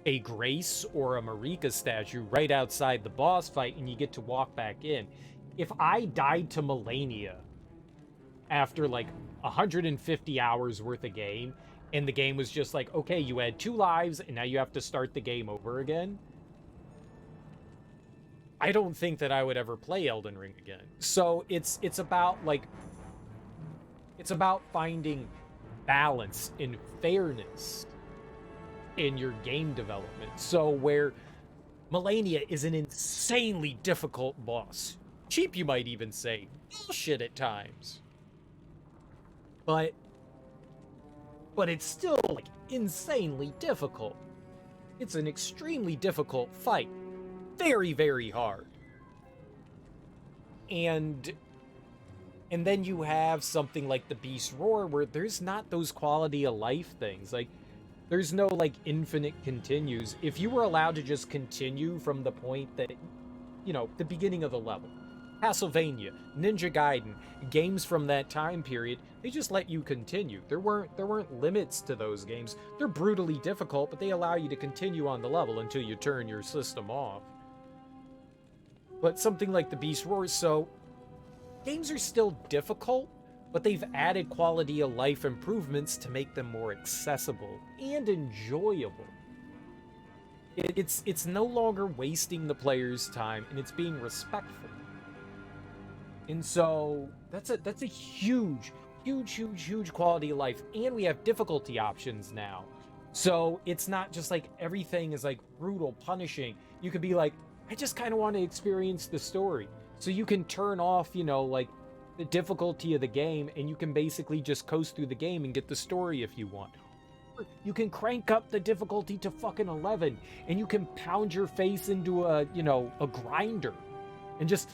a Grace or a Marika statue right outside the boss fight, and you get to walk back in. If I died to Melania after like 150 hours worth of game, and the game was just like, okay, you had 2 lives, and now you have to start the game over again, I don't think that I would ever play Elden Ring again. So it's about like, it's about finding balance and fairness in your game development. So where Melania is an insanely difficult boss, cheap you might even say, bullshit at times, but it's still like insanely difficult. It's an extremely difficult fight. Very, very hard. And then you have something like the Beast Roar, where there's not those quality of life things. Like, there's no like infinite continues. If you were allowed to just continue from the point that, you know, the beginning of the level, Castlevania, Ninja Gaiden, games from that time period, they just let you continue. There weren't limits to those games. They're brutally difficult, but they allow you to continue on the level until you turn your system off. But something like the Beast Roar, so games are still difficult, but they've added quality of life improvements to make them more accessible and enjoyable. It's no longer wasting the player's time, and it's being respectful. And so that's a huge quality of life. And we have difficulty options now. So it's not just like everything is like brutal, punishing. You could be like, I just kind of want to experience the story. So you can turn off, you know, like the difficulty of the game, and you can basically just coast through the game and get the story if you want. Or you can crank up the difficulty to fucking 11, and you can pound your face into a, you know, a grinder and just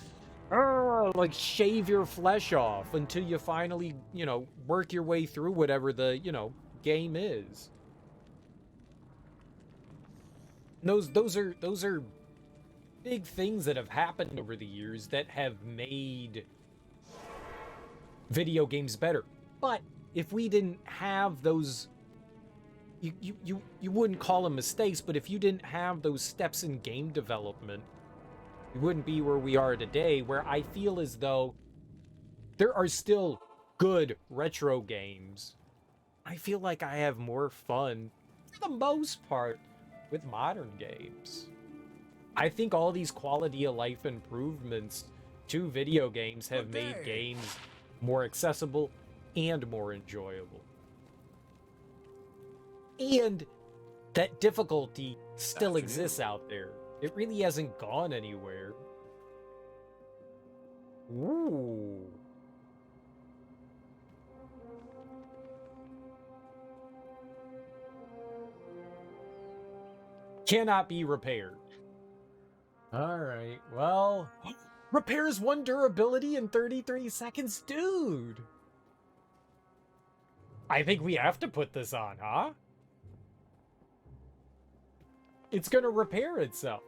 like shave your flesh off until you finally, you know, work your way through whatever the, you know, game is. Those are big things that have happened over the years that have made video games better. But if we didn't have those, you wouldn't call them mistakes, but if you didn't have those steps in game development, we wouldn't be where we are today, where I feel as though there are still good retro games. I feel like I have more fun, for the most part, with modern games. I think all these quality of life improvements to video games have made games more accessible and more enjoyable. And that difficulty still exists out there. It really hasn't gone anywhere. Ooh. Cannot be repaired. Alright, well... repairs 1 durability in 33 seconds? Dude! I think we have to put this on, huh? It's gonna repair itself.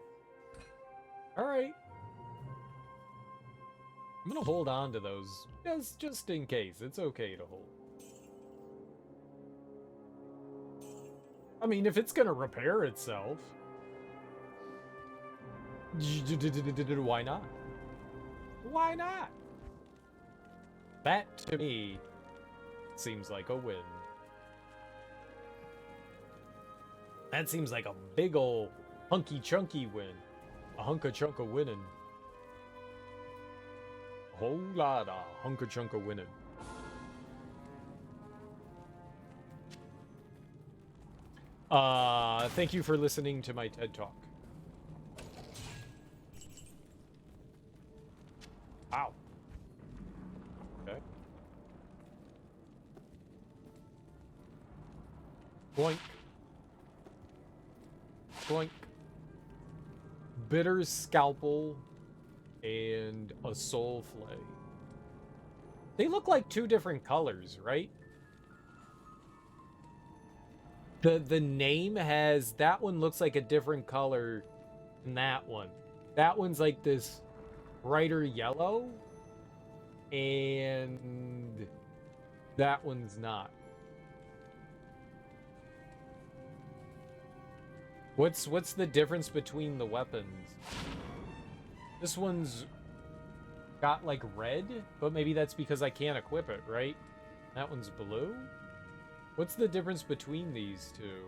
Alright. I'm gonna hold on to those, just in case. It's okay to hold. I mean, if it's gonna repair itself... why not? Why not? That, to me, seems like a win. That seems like a big ol' hunky chunky win. A hunka chunk of winning. A whole lot of hunka chunk of winning. Thank you for listening to my TED Talk. Ow. Okay. Boink. Boink. Bitter scalpel and a soul flay. They look like two different colors, right? The name has, that one looks like a different color than that one. That one's like this brighter yellow, and that one's not. What's the difference between the weapons? This one's got like red, but maybe that's because I can't equip it, right? That one's blue? What's the difference between these two?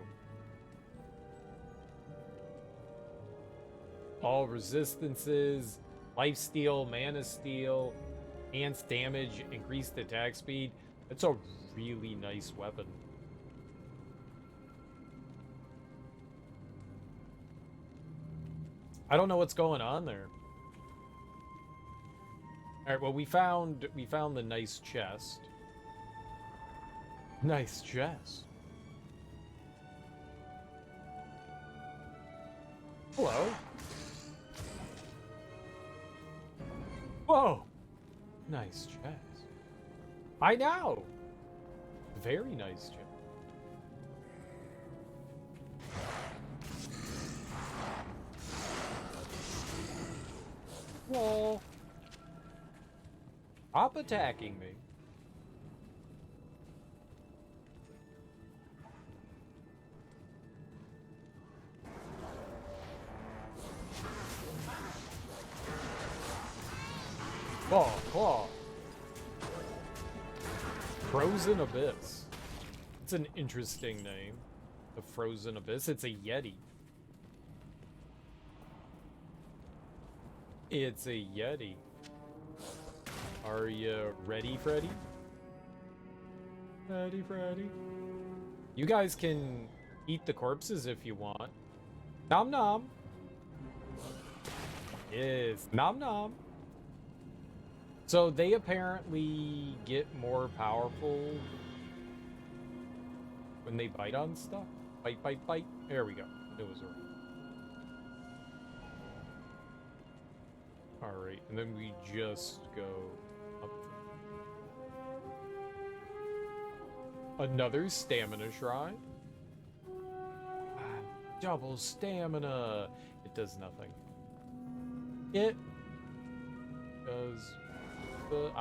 All resistances, lifesteal, mana steal, enhanced damage, increased attack speed. That's a really nice weapon. I don't know what's going on there. All right, well, we found the nice chest. Nice chest. Hello. Whoa. Nice chest. I know. Very nice chest. Whoa. Stop attacking me. Claw, claw. Frozen Abyss. It's an interesting name. The Frozen Abyss. It's a Yeti. It's a Yeti. Are you ready, Freddy? Ready, Freddy? You guys can eat the corpses if you want. Nom nom. Yes, nom nom. So they apparently get more powerful when they bite on stuff. Bite, bite, bite. There we go. It was right. Alright, and then we just go up. Another stamina shrine. Double stamina. It does nothing. It does the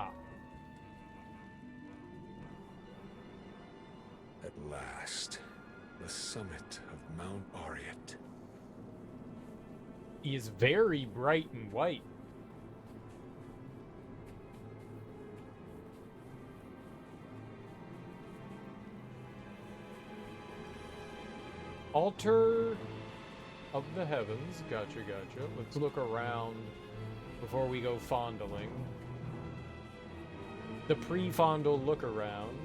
At last, the summit of Mount Ariat. He is very bright and white. Altar of the Heavens. Gotcha, gotcha. Let's look around before we go fondling. The pre-fondle look around.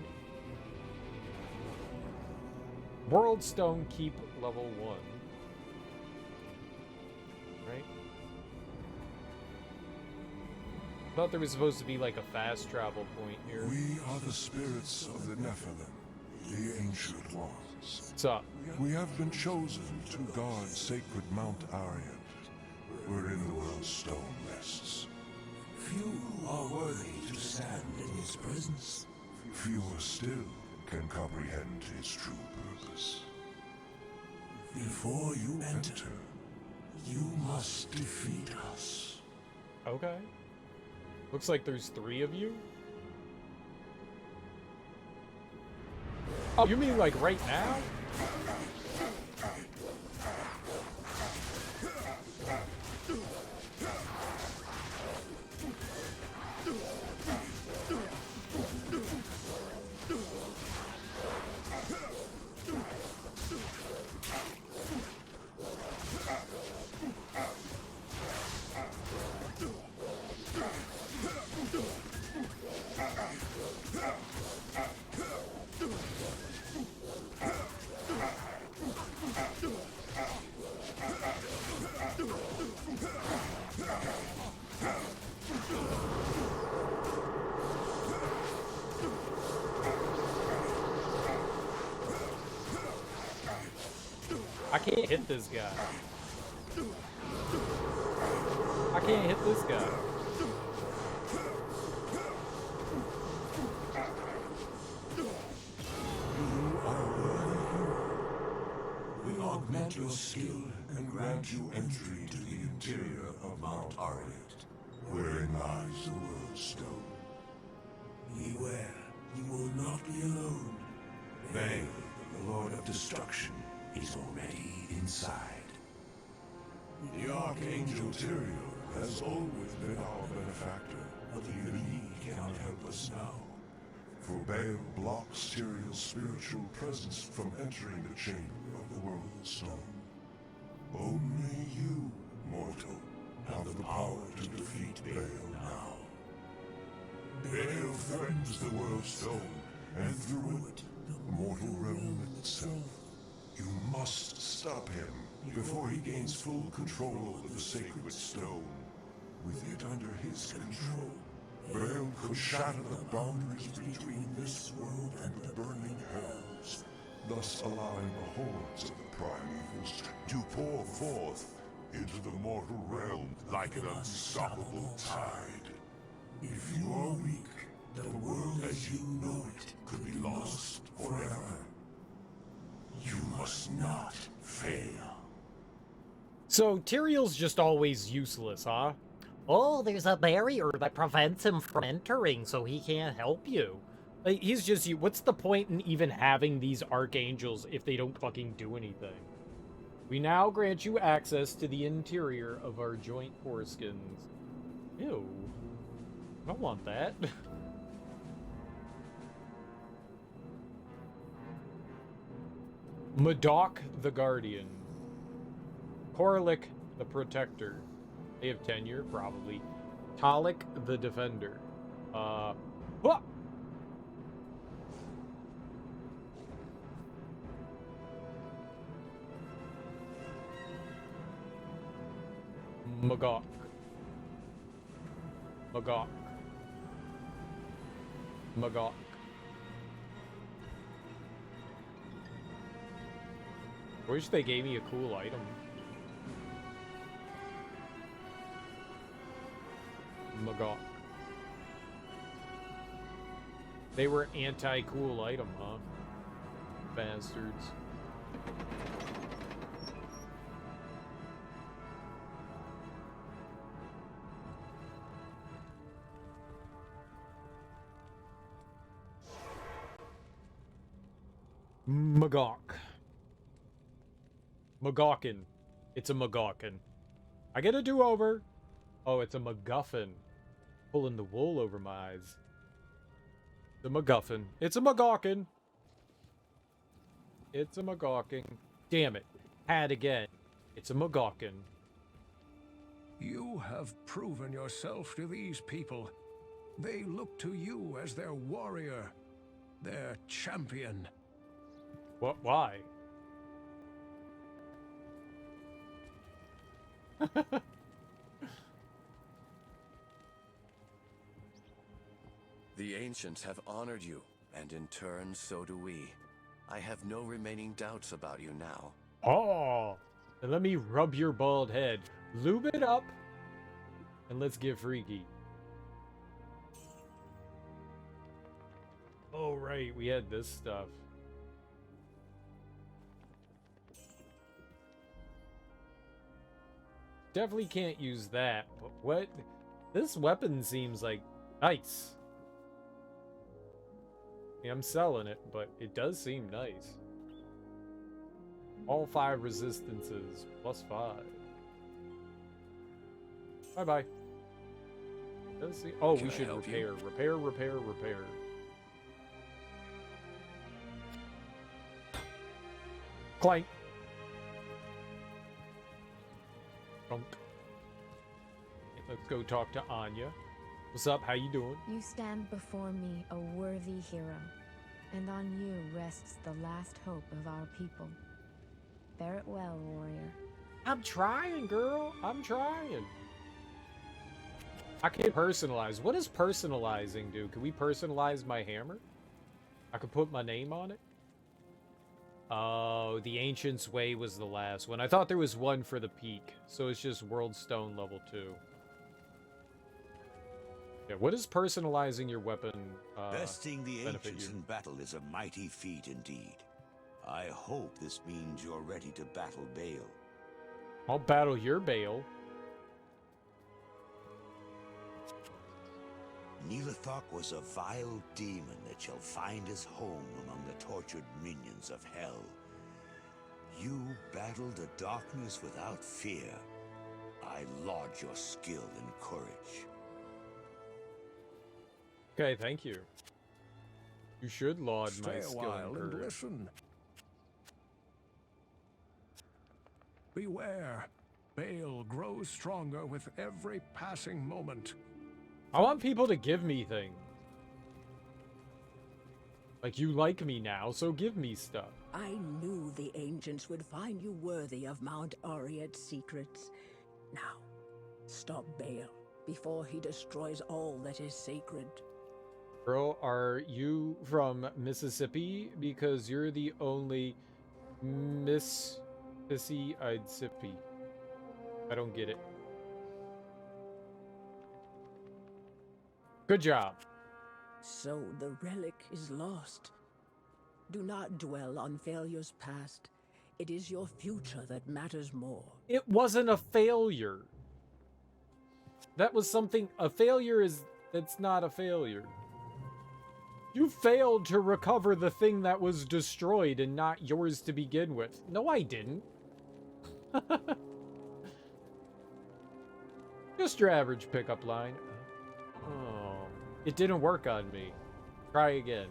World Stone Keep level 1. Right? Thought there was supposed to be like a fast travel point here. We are the spirits of the Nephilim, the ancient ones. What's up? We have been chosen to guard sacred Mount Ariat, wherein the world's stone rests. Few are worthy to stand in his presence. Fewer still can comprehend his true purpose. Before you enter, you must defeat us. Okay. Looks like there's 3 of you. Oh, you mean like right now? can't hit this guy. I can't hit this guy. We augment your skill and grant you entry to the interior of Mount Ariat, wherein lies the World Stone. Beware, you will not be alone. Baal, the Lord of Destruction, is already inside. The Archangel Tyrael has always been our benefactor, but even he cannot help us now. For Baal blocks Tyrael's spiritual presence from entering the chamber of the World Stone. Only you, mortal, have the power to defeat Baal now. Baal threatens the World Stone, and through it, the mortal realm itself. You must stop him before he gains full control of the sacred stone. With it under his control, Baal could shatter the boundaries between this world and the burning hells, thus allowing the hordes of the primevals to pour forth into the mortal realm like an unstoppable tide. If you are weak, the world as you know it could be lost forever. You must not fail. So Tyrael's just always useless, huh? Oh, there's a barrier that prevents him from entering, so he can't help you. Like, he's just you. What's the point in even having these archangels if they don't fucking do anything? We now grant you access to the interior of our joint foreskins. Ew. I don't want that. Madoc the Guardian. Korlik the Protector. They have tenure, probably. Talik the Defender. What? Magok. Magok. Magok. I wish they gave me a cool item. Magok. They were anti-cool item, huh? Bastards. Magok. Magawkin. It's a Magawkin. I get a do-over. Oh, it's a MacGuffin. Pulling the wool over my eyes. The MacGuffin. It's a Magawkin. It's a Magawkin. Damn it. Had again. It's a Magawkin. You have proven yourself to these people. They look to you as their warrior, their champion. What? Why? The ancients have honored you, and in turn, so do we. I have no remaining doubts about you now. Oh! Then let me rub your bald head. Lube it up, and let's get freaky. Oh, right, we had this stuff. Definitely can't use that, but what? This weapon seems like nice. I mean, I'm selling it, but it does seem nice. All 5 resistances, +5. Bye-bye. Does see. Oh, we should repair. Repair, repair, repair. Clank. Clunk. Let's go talk to Anya. What's up? How you doing? You stand before me a worthy hero, and on you rests the last hope of our people. Bear it well, warrior. I'm trying, girl. I'm trying. I can personalize. What does personalizing do? Can we personalize my hammer? I could put my name on it? Oh, the Ancient's Way was the last one. I thought there was one for the peak, so it's just World Stone level 2. Yeah, what does personalizing your weapon Besting the benefit ancients you? in battle is a mighty feat indeed. I hope this means you're ready to battle Baal. I'll battle your Bale. Neelathok was a vile demon that shall find his home among the tortured minions of hell. You battled the darkness without fear. I laud your skill and courage. Okay, thank you. You should laud my Stay a skill while and and courage. listen. Beware. Baal grows stronger with every passing moment. I want people to give me things. Like, you like me now, so give me stuff. I knew the ancients would find you worthy of Mount Oriet's secrets. Now, stop Baal before he destroys all that is sacred. Girl, are you from Mississippi? Because you're the only Miss Pissy I'd sippy. I don't get it. Good job. So the relic is lost. Do not dwell on failures past. It is your future that matters more. It wasn't a failure. That was something. A failure is. That's not a failure. You failed to recover the thing that was destroyed and not yours to begin with. No, I didn't. Just your average pickup line. Oh, it didn't work on me. Try again.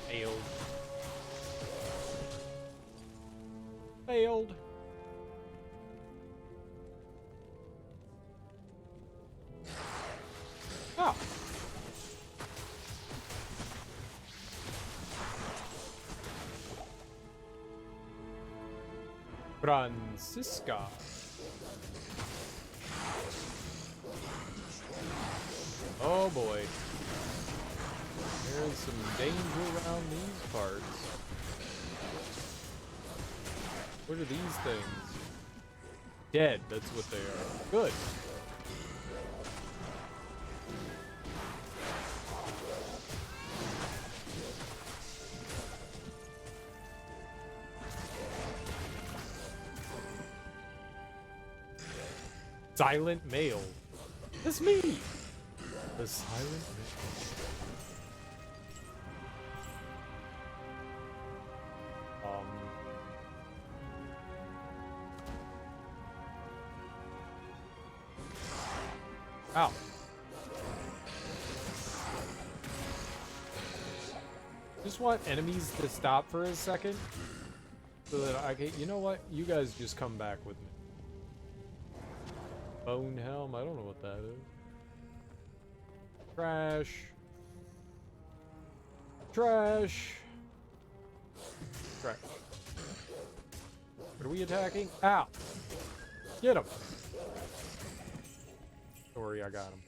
Failed. Failed. Oh. Francisca. Oh boy. There's some danger around these parts. What are these things? Dead, that's what they are. Good. Silent male. That's me. The silent male. Ow. Just want enemies to stop for a second so that I can. You know what? You guys just come back with me. Bone helm. I don't know what that is. Trash. Trash. Trash. What are we attacking? Ow. Get him. Don't worry, I got him.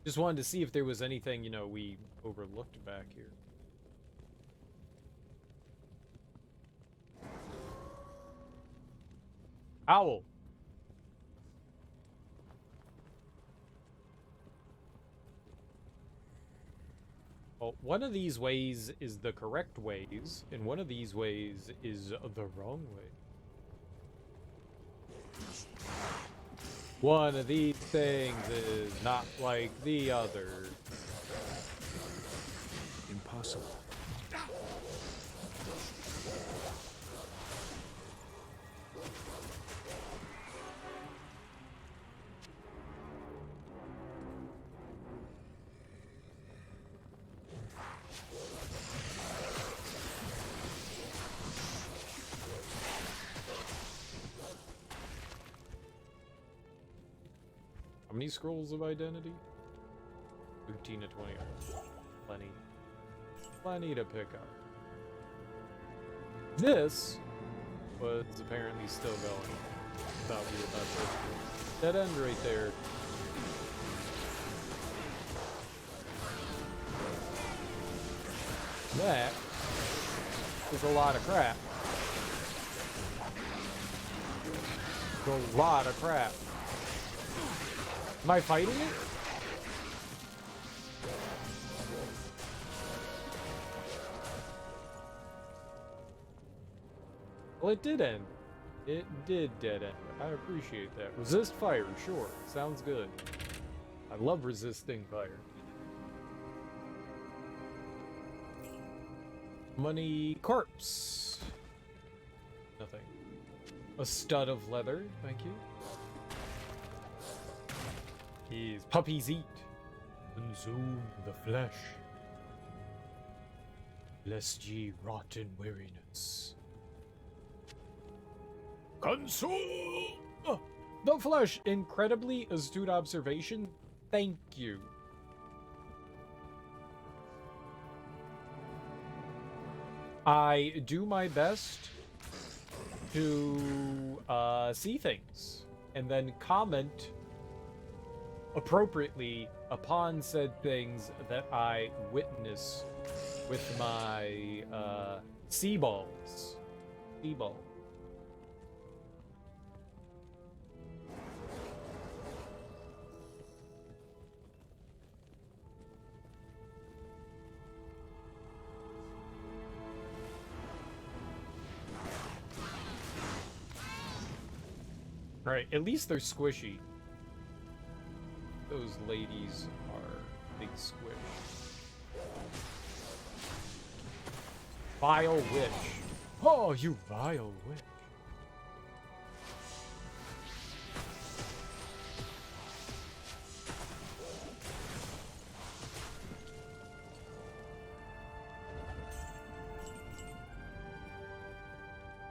Just wanted to see if there was anything, you know, we overlooked back here. Owl. Well, one of these ways is the correct ways, and one of these ways is the wrong way. One of these things is not like the other. Impossible. many scrolls of identity? 13 to 20. Plenty. Plenty to pick up. This was apparently still going. Thought we were about to dead end right there. That is a lot of crap. It's a lot of crap. Am I fighting it? Well, it did end. It did dead end. I appreciate that. Resist fire, sure. Sounds good. I love resisting fire. Money corpse. Nothing. A stud of leather, thank you. Is puppies eat. Consume the flesh. Lest ye rot in weariness. Consume the flesh. Incredibly astute observation. Thank you. I do my best to see things and then comment appropriately upon said things that I witness with my sea balls. Sea ball. Alright, at least they're squishy. Those ladies are big squish. Vile witch. Oh, you vile witch.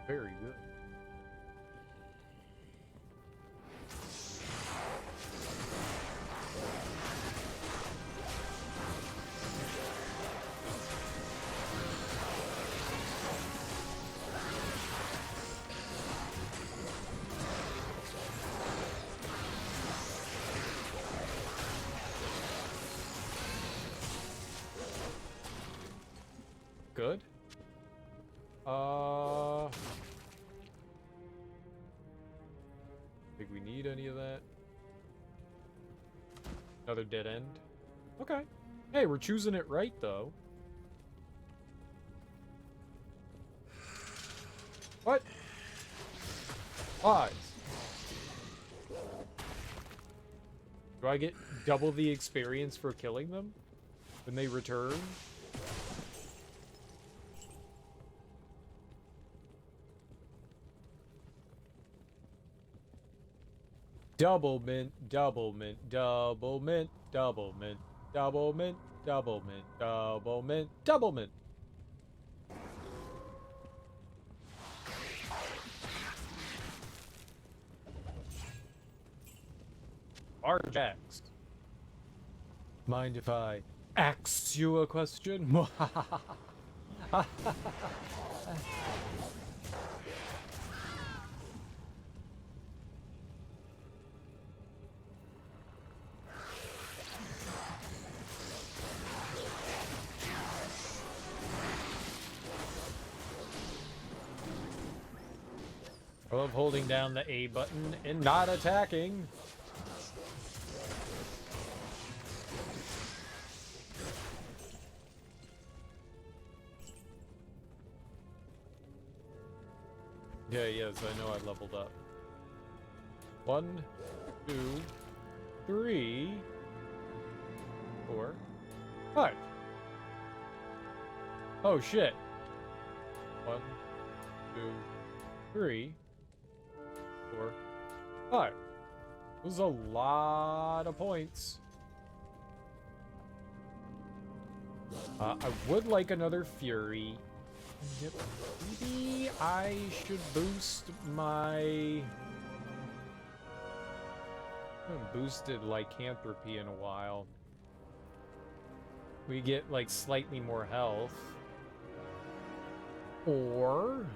Very good. Good. Think we need any of that? Another dead end? Okay. Hey, we're choosing it right, though. What? Lies. Do I get double the experience for killing them when they return? Double mint, double mint, double mint, double mint, double mint, double mint, double mint, double mint. Large axe. Mind if I ask you a question? I love holding down the A button and not attacking. Yeah, yes, I know I leveled up. 1, 2, 3, 4, 5. Oh shit. 1, 2, 3, 4, 5. It was a lot of points. I would like another Fury. Yep. Maybe I should boost my haven't boosted lycanthropy in a while. We get like slightly more health. Or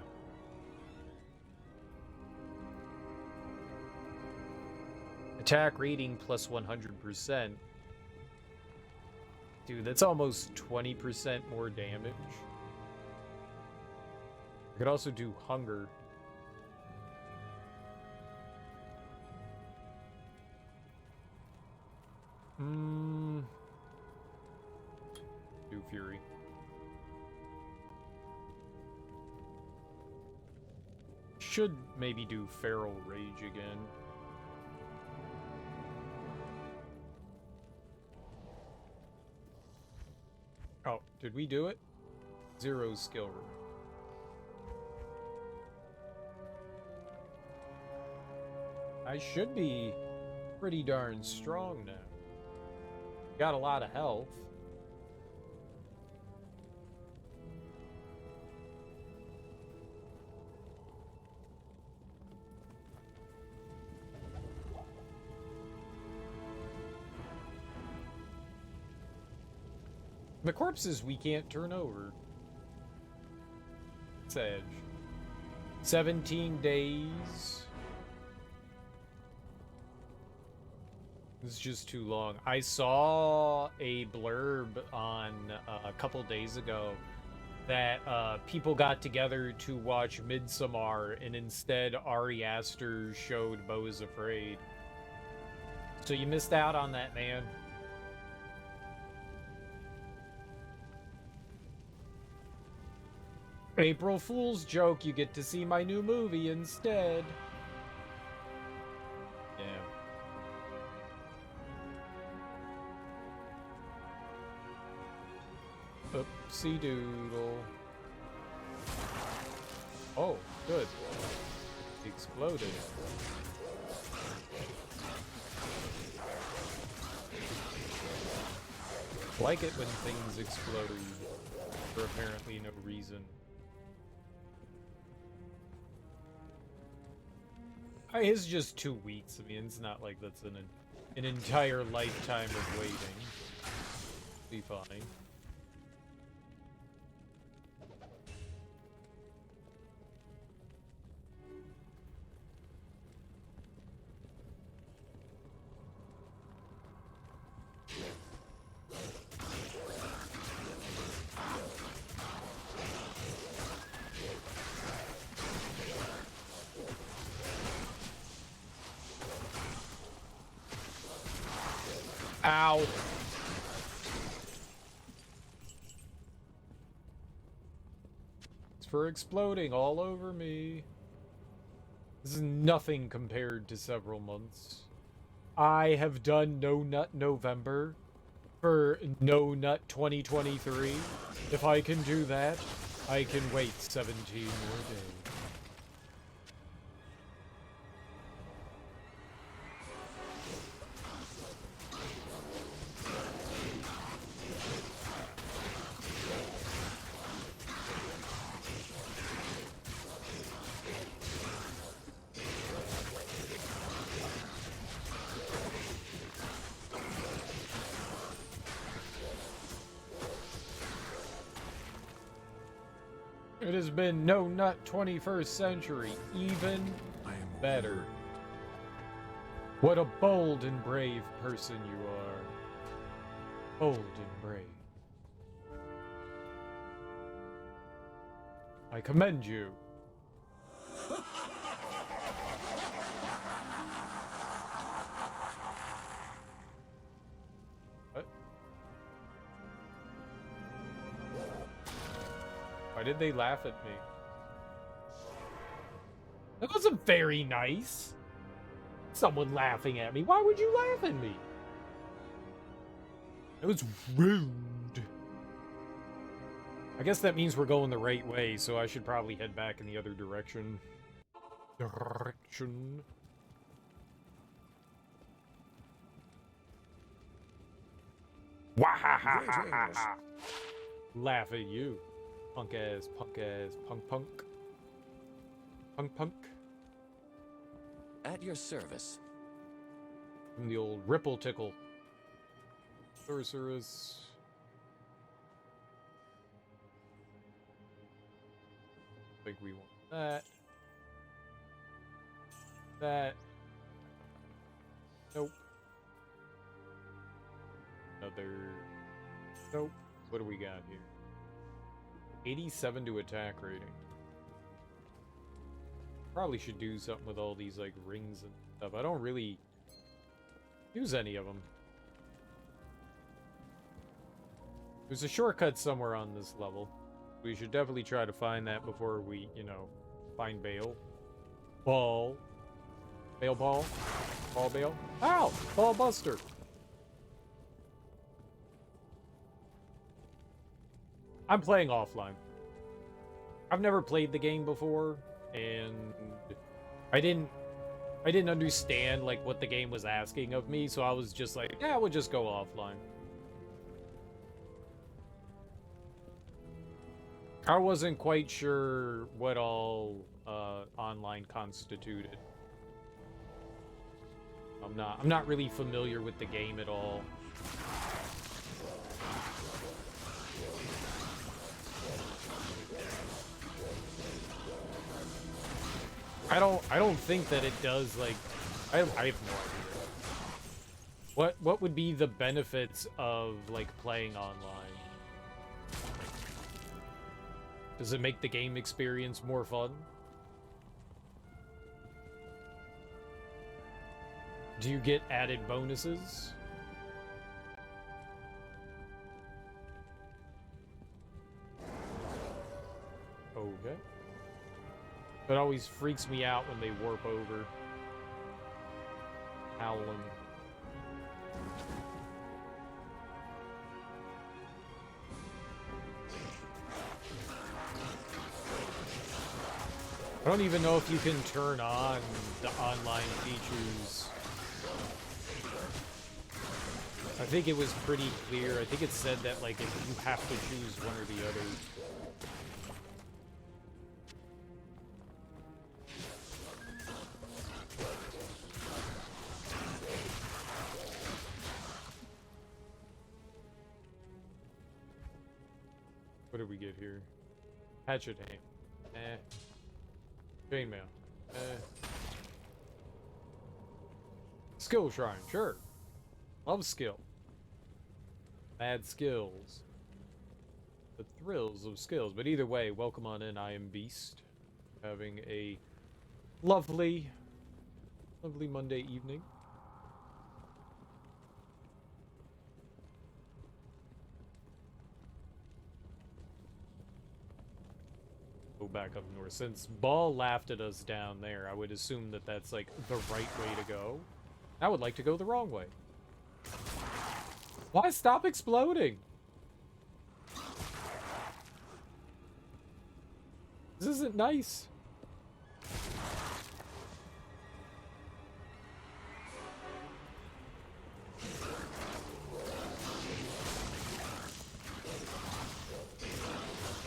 attack rating plus 100%. Dude, that's almost 20% more damage. I could also do hunger. Do fury. Should maybe do feral rage again. Oh, did we do it? 0 skill room. I should be pretty darn strong now. Got a lot of health. The corpses we can't turn over. It's Edge. 17 days. This is just too long. I saw a blurb on a couple days ago that people got together to watch Midsommar, and instead Ari Aster showed Beau is Afraid. So you missed out on that, man. April Fool's joke, you get to see my new movie instead. Yeah. Oopsie doodle. Oh, good. It exploded. Like it when things explode for apparently no reason. It's just 2 weeks. I mean, it's not like that's an entire lifetime of waiting. Be fine. Ow. It's for exploding all over me. This is nothing compared to several months. I have done No Nut November for No Nut 2023. If I can do that, I can wait 17 more days. It has been No Nut 21st Century, even better. What a bold and brave person you are. Bold and brave. I commend you. What? Why did they laugh at me? That wasn't very nice. Someone laughing at me. Why would you laugh at me? It was rude. I guess that means we're going the right way, so I should probably head back in the other direction. Wahahaha! Laugh at you. Punk ass, punk ass, punk punk. Punk punk. At your service. From the old Ripple Tickle. Sorceress. I think we want that. That. Nope. Another. Nope. What do we got here? 87 to attack rating. Probably should do something with all these, like, rings and stuff. I don't really use any of them. There's a shortcut somewhere on this level. We should definitely try to find that before we, you know, find Bale. Ball. Bale ball. Ball Bale. Ow! Ball buster. I'm playing offline. I've never played the game before, and I didn't understand, like, what the game was asking of me, so I was just like, yeah, we'll just go offline. I wasn't quite sure what all online constituted. I'm not really familiar with the game at all. I don't think that it does, like, I have no idea. What would be the benefits of, like, playing online? Does it make the game experience more fun? Do you get added bonuses? Okay. It always freaks me out when they warp over. Howlin'. I don't even know if you can turn on the online features. I think it was pretty clear. I think it said that, like, if you have to choose one or the other. What did we get here? Hatchet hand. Chainmail. Skill shrine, sure. Love skill. Mad skills. The thrills of skills. But either way, welcome on in. I am Beast. Having a lovely Monday evening. Go back up north. Since Ball laughed at us down there, I would assume that that's, like, the right way to go. I would like to go the wrong way. Why stop exploding? This isn't nice.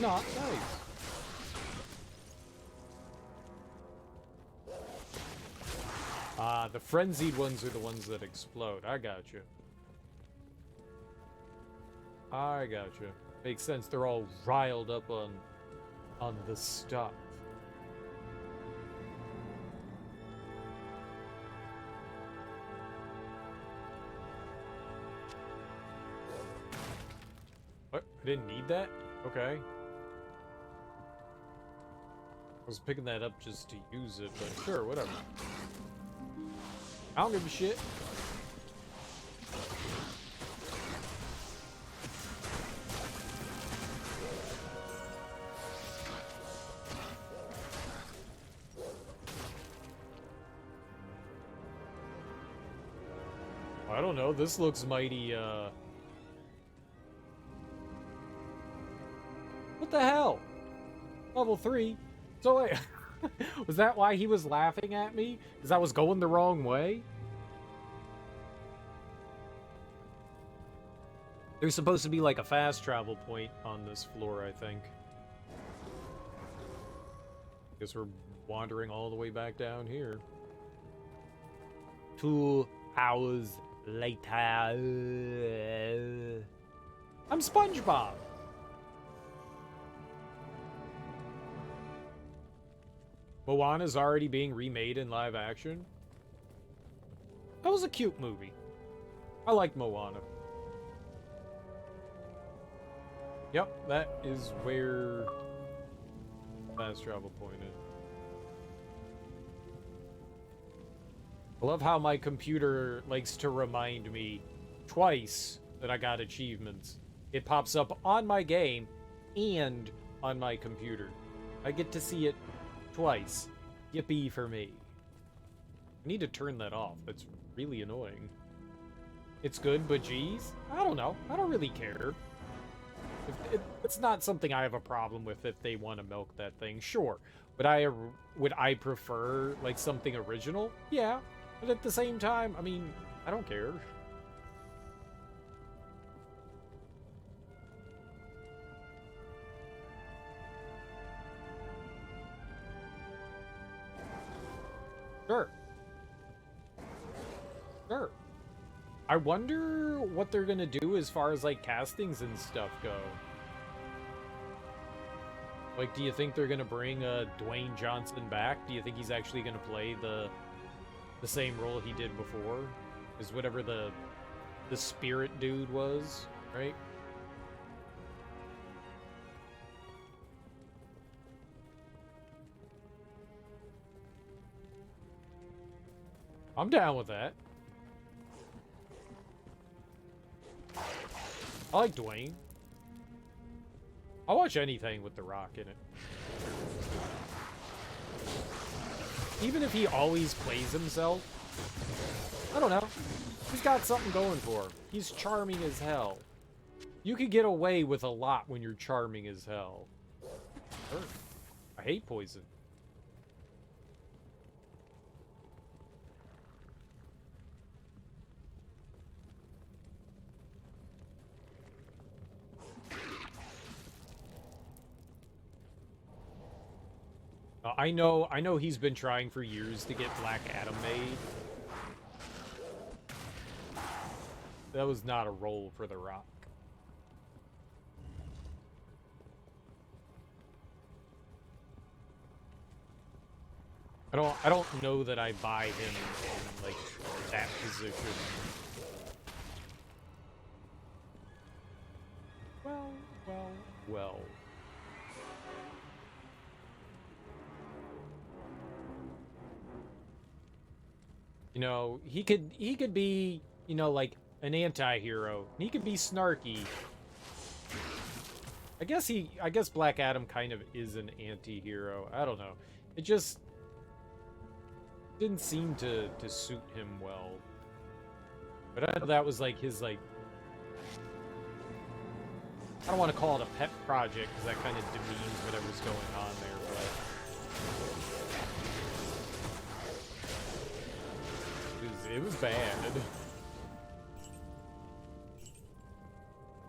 Not nice. Ah, the frenzied ones are the ones that explode. I gotcha. I gotcha. Makes sense. They're all riled up on the stuff. What? I didn't need that? Okay. I was picking that up just to use it, but sure, whatever. I don't give a shit. I don't know, this looks mighty, What the hell? Level 3? So wait, was that why he was laughing at me? Because I was going the wrong way? There's supposed to be like a fast travel point on this floor, I think. Guess we're wandering all the way back down here. To hours later. I'm SpongeBob. Moana's already being remade in live action. That was a cute movie. I like Moana. Yep, that is where fast travel point is. I love how my computer likes to remind me twice that I got achievements. It pops up on my game and on my computer. I get to see it twice. Yippee for me. I need to turn that off. That's really annoying. It's good, but geez, I don't know. I don't really care. It's not something I have a problem with if they want to milk that thing. Sure. Would I prefer like something original? Yeah. But at the same time, I mean, I don't care. Sure. Sure. I wonder what they're gonna do as far as like castings and stuff go. Like, do you think they're gonna bring Dwayne Johnson back? Do you think he's actually gonna play the same role he did before? Is whatever the spirit dude was, right? I'm down with that. I like Dwayne. I'll watch anything with The Rock in it. Even if he always plays himself, I don't know. He's got something going for him. He's charming as hell. You can get away with a lot when you're charming as hell. Sure. I hate poison. I know he's been trying for years to get Black Adam made. That was not a role for The Rock. I don't know that I buy him in like that position. Well. You know, he could be, you know, like an anti-hero. He could be snarky. I guess Black Adam kind of is an anti-hero. I don't know. It just didn't seem to suit him well. But I know that was like his like, I don't want to call it a pet project because that kind of demeans whatever's going on there, but it was bad.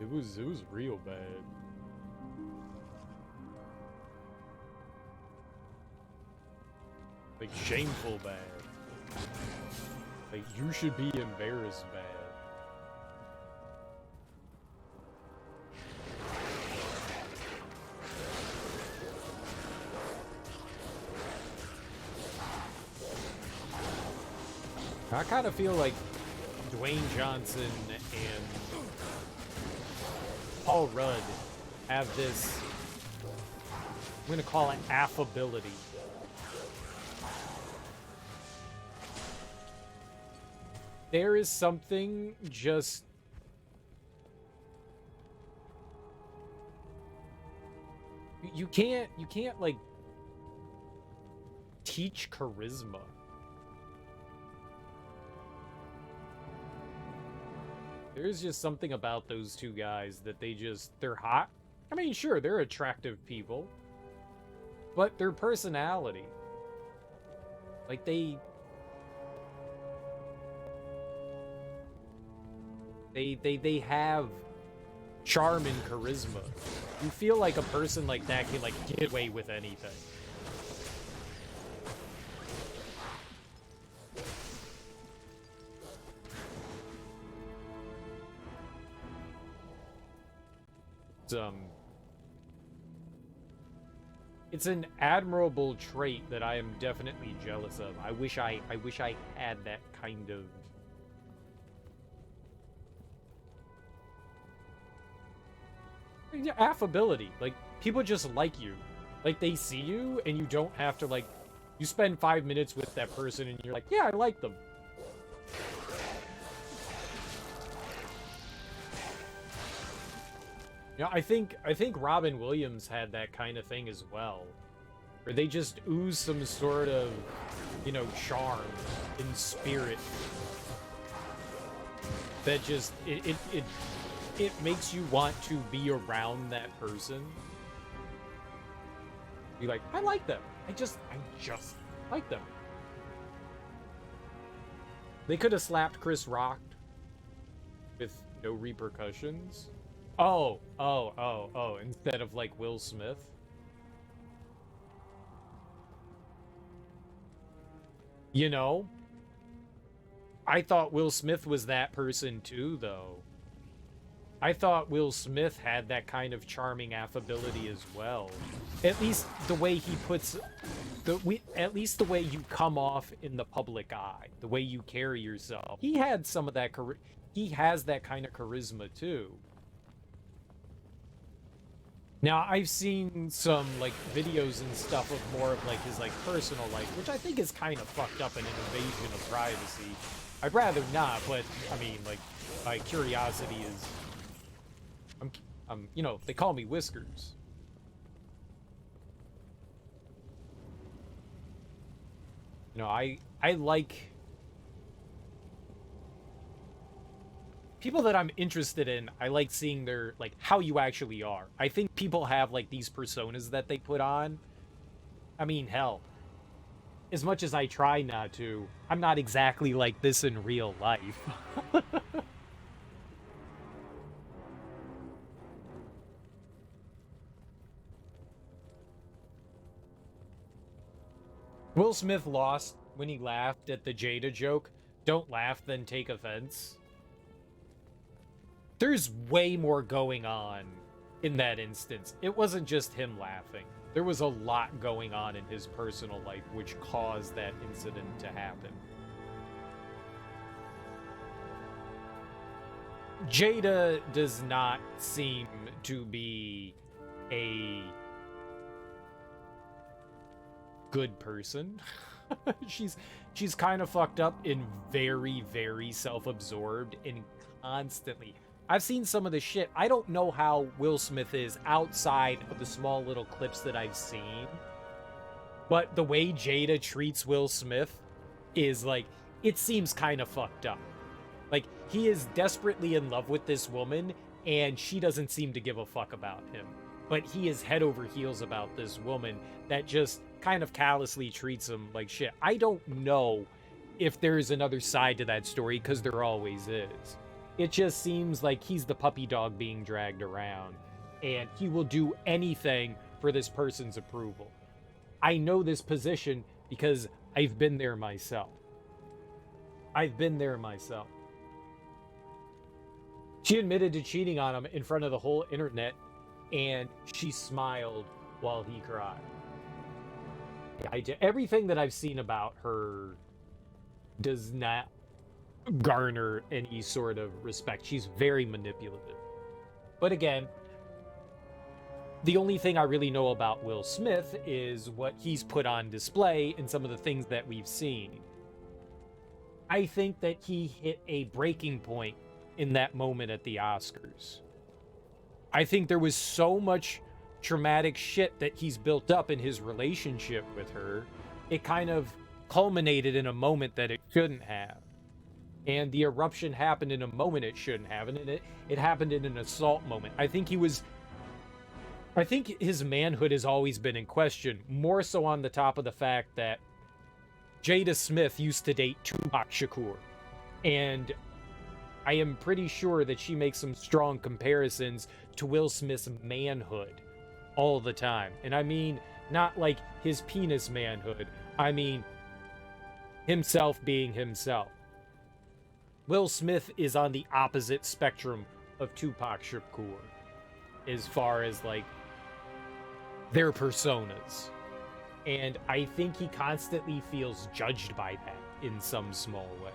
It was real bad. Like shameful bad. Like you should be embarrassed bad. I kind of feel like Dwayne Johnson and Paul Rudd have this, I'm going to call it affability. There is something just you can't like teach charisma. There's just something about those two guys that they're hot. I mean, sure, they're attractive people, but their personality, like they have charm and charisma. You feel like a person like that can like get away with anything. It's an admirable trait that I am definitely jealous of. I wish I had that kind of affability. Like, people just like you. Like, they see you and you don't have to, like, you spend 5 minutes with that person and you're like, yeah, I like them. You know, I think Robin Williams had that kind of thing as well. Where they just ooze some sort of, you know, charm and spirit that just it makes you want to be around that person. Be like, I like them. I just like them. They could have slapped Chris Rock with no repercussions. Oh, instead of like Will Smith. You know? I thought Will Smith was that person too, though. I thought Will Smith had that kind of charming affability as well. At least the way he puts... at least the way you come off in the public eye. The way you carry yourself. He had some of that... He has that kind of charisma, too. Now, I've seen some, like, videos and stuff of more of, like, his, like, personal life, which I think is kind of fucked up and an invasion of privacy. I'd rather not, but, I mean, like, my curiosity is... you know, they call me Whiskers. You know, I like... people that I'm interested in, I like seeing their, like, how you actually are. I think people have, like, these personas that they put on. I mean, hell. As much as I try not to, I'm not exactly like this in real life. Will Smith lost when he laughed at the Jada joke. Don't laugh, then take offense. There's way more going on in that instance. It wasn't just him laughing. There was a lot going on in his personal life which caused that incident to happen. Jada does not seem to be a good person. she's kind of fucked up and very, very self-absorbed and constantly... I've seen some of the shit. I don't know how Will Smith is outside of the small little clips that I've seen. But the way Jada treats Will Smith is like, it seems kind of fucked up. Like, he is desperately in love with this woman, and she doesn't seem to give a fuck about him. But he is head over heels about this woman that just kind of callously treats him like shit. I don't know if there's another side to that story, because there always is. It just seems like he's the puppy dog being dragged around, and he will do anything for this person's approval. I know this position because I've been there myself. She admitted to cheating on him in front of the whole internet, and she smiled while he cried. Everything that I've seen about her does not garner any sort of respect. She's very manipulative. But again, the only thing I really know about Will Smith is what he's put on display and some of the things that we've seen. I think that he hit a breaking point in that moment at the Oscars. I think there was so much traumatic shit that he's built up in his relationship with her. It kind of culminated in a moment that it shouldn't have. And the eruption happened in a moment it shouldn't have, and it happened in an assault moment. I think his manhood has always been in question, more so on the top of the fact that Jada Smith used to date Tupac Shakur. And I am pretty sure that she makes some strong comparisons to Will Smith's manhood all the time. And I mean, not like his penis manhood. I mean, himself being himself. Will Smith is on the opposite spectrum of Tupac Shakur. as far as like their personas. And I think he constantly feels judged by that in some small way.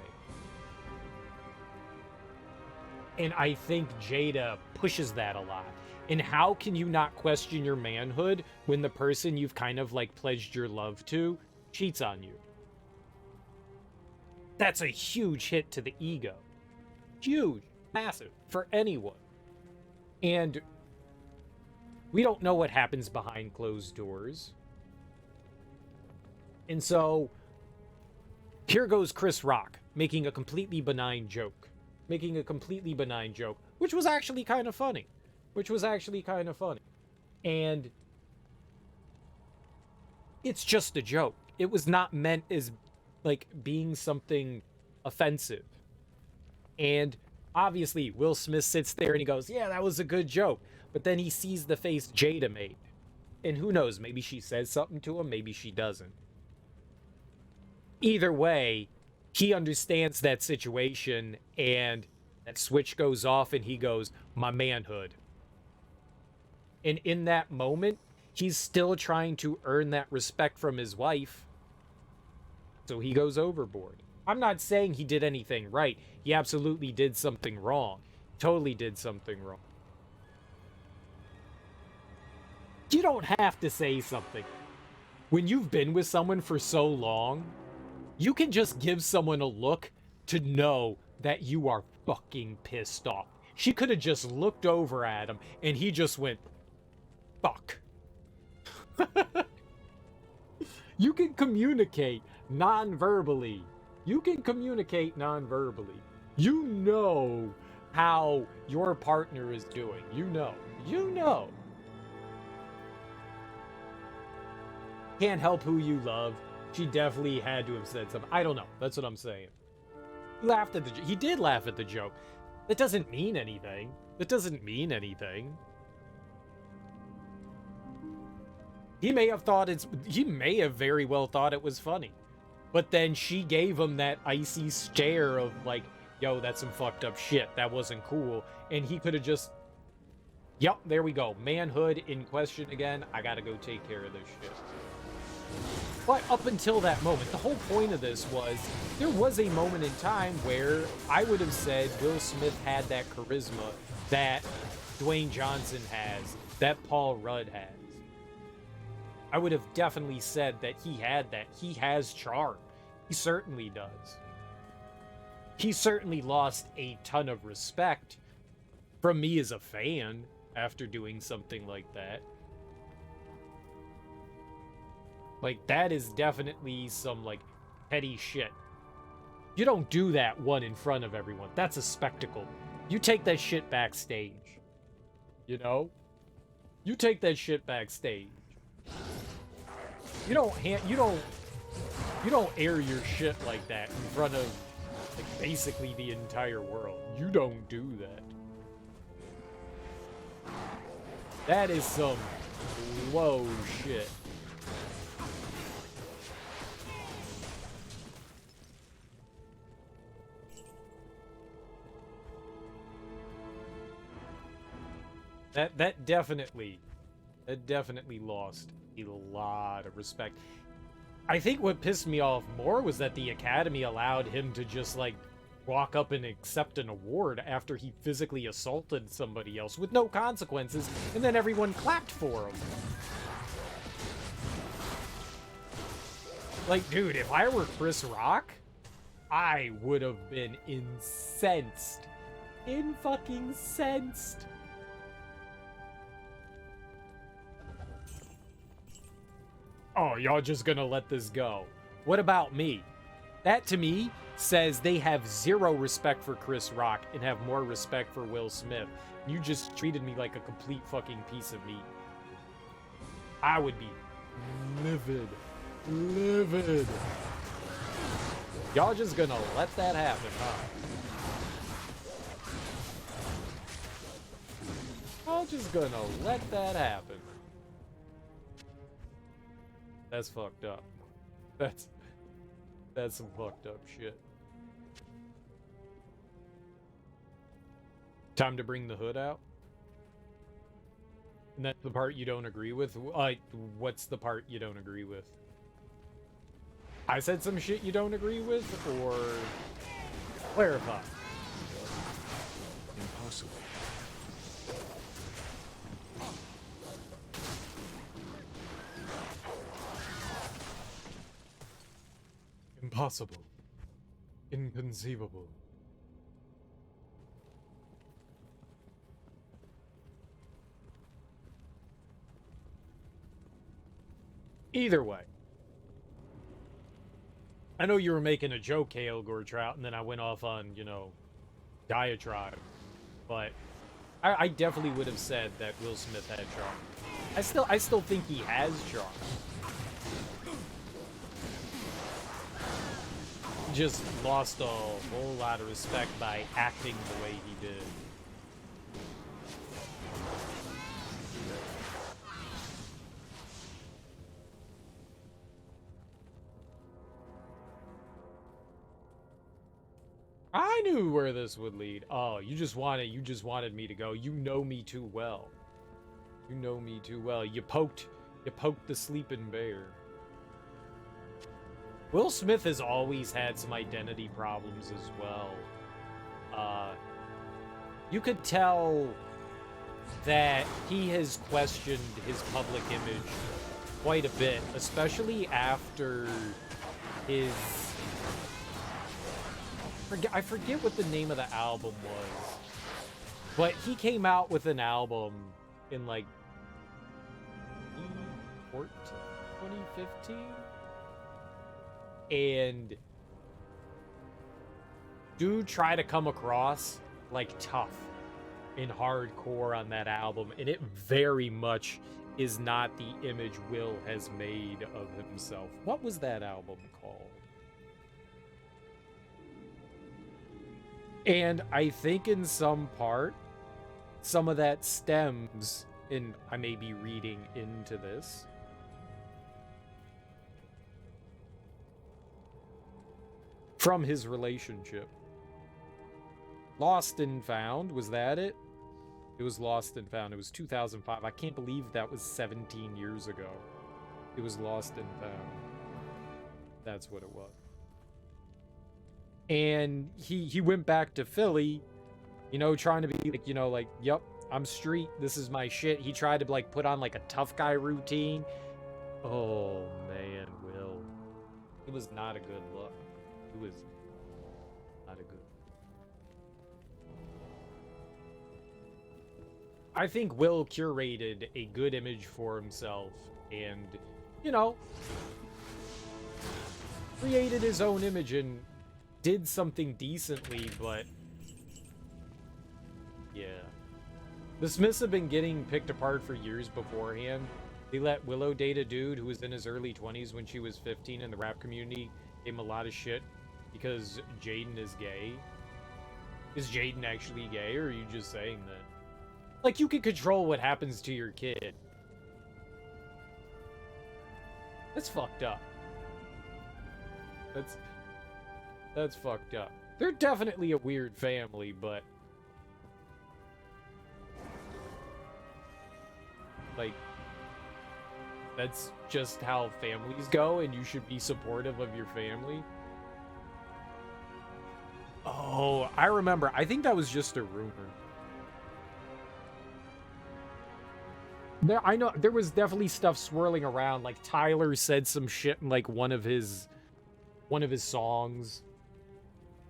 And I think Jada pushes that a lot. And how can you not question your manhood when the person you've kind of like pledged your love to cheats on you? That's a huge hit to the ego. Huge, massive, for anyone. And we don't know what happens behind closed doors. And so, here goes Chris Rock, making a completely benign joke. Which was actually kind of funny. And it's just a joke. It was not meant as, like, being something offensive. And obviously, Will Smith sits there and he goes, yeah, that was a good joke. But then he sees the face Jada made. And who knows, maybe she says something to him, maybe she doesn't. Either way, he understands that situation, and that switch goes off, and he goes, my manhood. And in that moment, he's still trying to earn that respect from his wife. So he goes overboard. I'm not saying he did anything right. He absolutely did something wrong. Totally did something wrong. You don't have to say something. When you've been with someone for so long, you can just give someone a look to know that you are fucking pissed off. She could have just looked over at him and he just went, fuck. You can communicate non-verbally. You know how your partner is doing. You know. Can't help who you love. She definitely had to have said something. I don't know. That's what I'm saying. He did laugh at the joke. That doesn't mean anything. He may have very well thought it was funny. But then she gave him that icy stare of like, yo, that's some fucked up shit. That wasn't cool. And he could have just, yep, there we go. Manhood in question again. I gotta go take care of this shit. But up until that moment, the whole point of this was, there was a moment in time where I would have said Will Smith had that charisma that Dwayne Johnson has, that Paul Rudd has. I would have definitely said that he had that. He has charm. He certainly does. He certainly lost a ton of respect from me as a fan after doing something like that. Like, that is definitely some, like, petty shit. You don't do that one in front of everyone. That's a spectacle. You take that shit backstage. You know? You take that shit backstage. You don't air your shit like that in front of, like, basically the entire world. You don't do that. That is some low shit. That definitely lost a lot of respect. I think what pissed me off more was that the Academy allowed him to just, like, walk up and accept an award after he physically assaulted somebody else with no consequences, and then everyone clapped for him. Like, dude, if I were Chris Rock, I would have been incensed. In-fucking-censed. Oh, y'all just gonna let this go. What about me? That, to me, says they have zero respect for Chris Rock and have more respect for Will Smith. You just treated me like a complete fucking piece of meat. I would be livid. Livid. Y'all just gonna let that happen, huh? Y'all just gonna let that happen. That's fucked up. That's some fucked up shit. Time to bring the hood out? And that's the part you don't agree with? What's the part you don't agree with? I said some shit you don't agree with, or clarify? Impossible. Impossible. Inconceivable. Either way. I know you were making a joke, Kael'gor Trout, and then I went off on, you know, diatribe. But I definitely would have said that Will Smith had charm. I still think he has charm. Just lost a whole lot of respect by acting the way he did. I knew where this would lead. Oh, you just wanted me to go. You know me too well. You know me too well. You poked the sleeping bear. Will Smith has always had some identity problems as well. You could tell that he has questioned his public image quite a bit, especially after his... I forget what the name of the album was, but he came out with an album in like 2015, and dude tried to come across like tough and hardcore on that album, and it very much is not the image Will has made of himself. What was that album called? And I think in some part, some of that stems, and I may be reading into this, from his relationship. Lost and Found, was that it? It was Lost and Found. It was 2005. I can't believe that was 17 years ago. It was Lost and Found. That's what it was. And he went back to Philly, you know, trying to be like, you know, like, yep, I'm street, this is my shit. He tried to like put on like a tough guy routine. Oh man, Will. It was not a good look. It was not a good. I think Will curated a good image for himself and, you know, created his own image and did something decently, but yeah. The Smiths have been getting picked apart for years beforehand. They let Willow date a dude who was in his early 20s when she was 15 in the rap community. Gave him a lot of shit because Jaden is gay. Is Jaden actually gay, or are you just saying that? Like, you can control what happens to your kid. That's fucked up. That's fucked up. They're definitely a weird family, but like, that's just how families go, and you should be supportive of your family. Oh, I remember. I think that was just a rumor. I know there was definitely stuff swirling around. Like, Tyler said some shit in like one of his songs.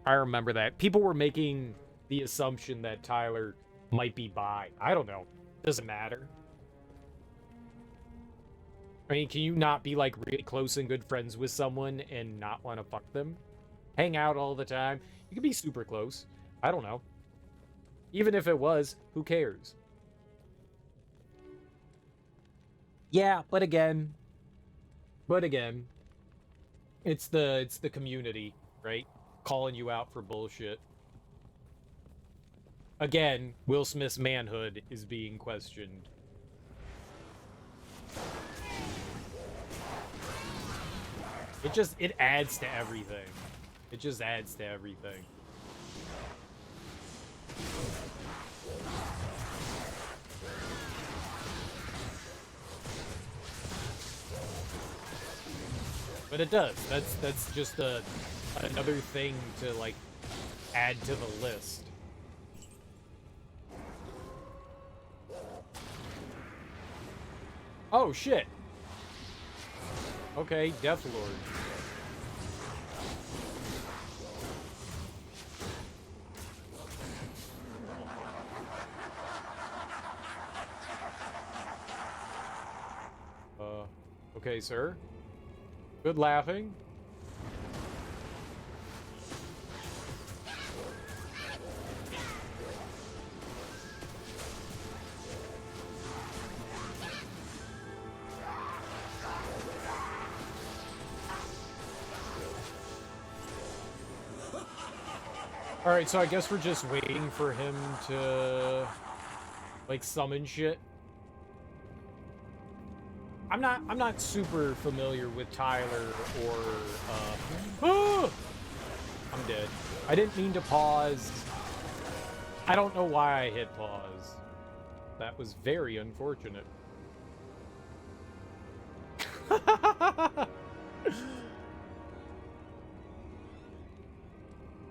I remember that. People were making the assumption that Tyler might be bi. I don't know. Doesn't matter. I mean, can you not be like really close and good friends with someone and not want to fuck them? Hang out all the time. You could be super close. I don't know. Even if it was, who cares? Yeah, but again, it's the community, right? Calling you out for bullshit. Again, Will Smith's manhood is being questioned. It adds to everything. It just adds to everything. But it does. That's just another thing to like add to the list. Oh shit. Okay, Death Lord. Okay, sir. Good laughing. Alright, so I guess we're just waiting for him to, like, summon shit. I'm not super familiar with Tyler or, I'm dead. I didn't mean to pause. I don't know why I hit pause. That was very unfortunate.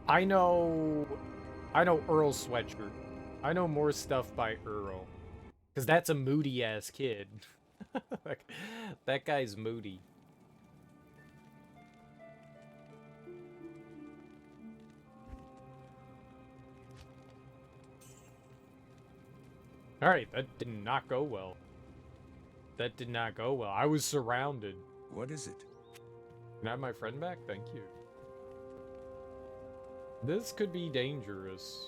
I know Earl Sweatshirt. I know more stuff by Earl. Because that's a moody-ass kid. That guy's moody. Alright, that did not go well. That did not go well. I was surrounded. What is it? Can I have my friend back? Thank you. This could be dangerous.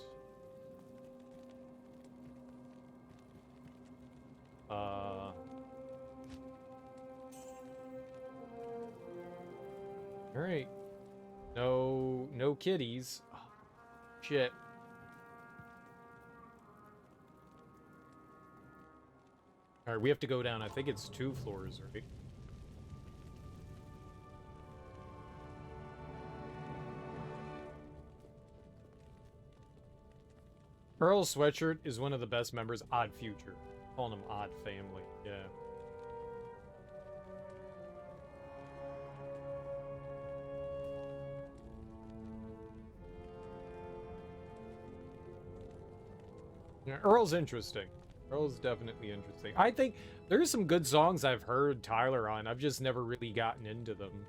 Alright. No kitties. Oh, shit. Alright, we have to go down. I think it's 2 floors, right? Earl Sweatshirt is one of the best members. Odd Future. Calling him Odd Family. Yeah. Yeah, Earl's interesting. Earl's definitely interesting. I think there's some good songs I've heard Tyler on. I've just never really gotten into them.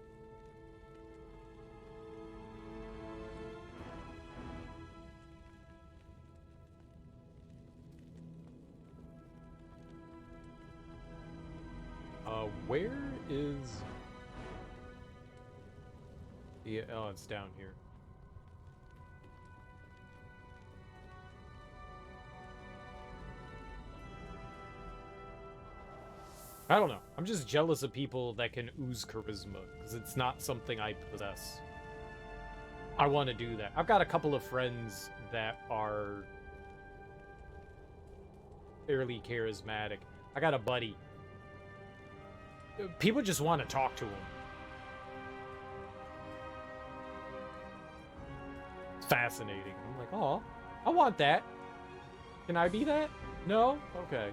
Where is... Yeah, oh, it's down here. I don't know. I'm just jealous of people that can ooze charisma, because it's not something I possess. I want to do that. I've got a couple of friends that are fairly charismatic. I got a buddy. People just want to talk to him. It's fascinating. I'm like, oh, I want that. Can I be that? No? Okay.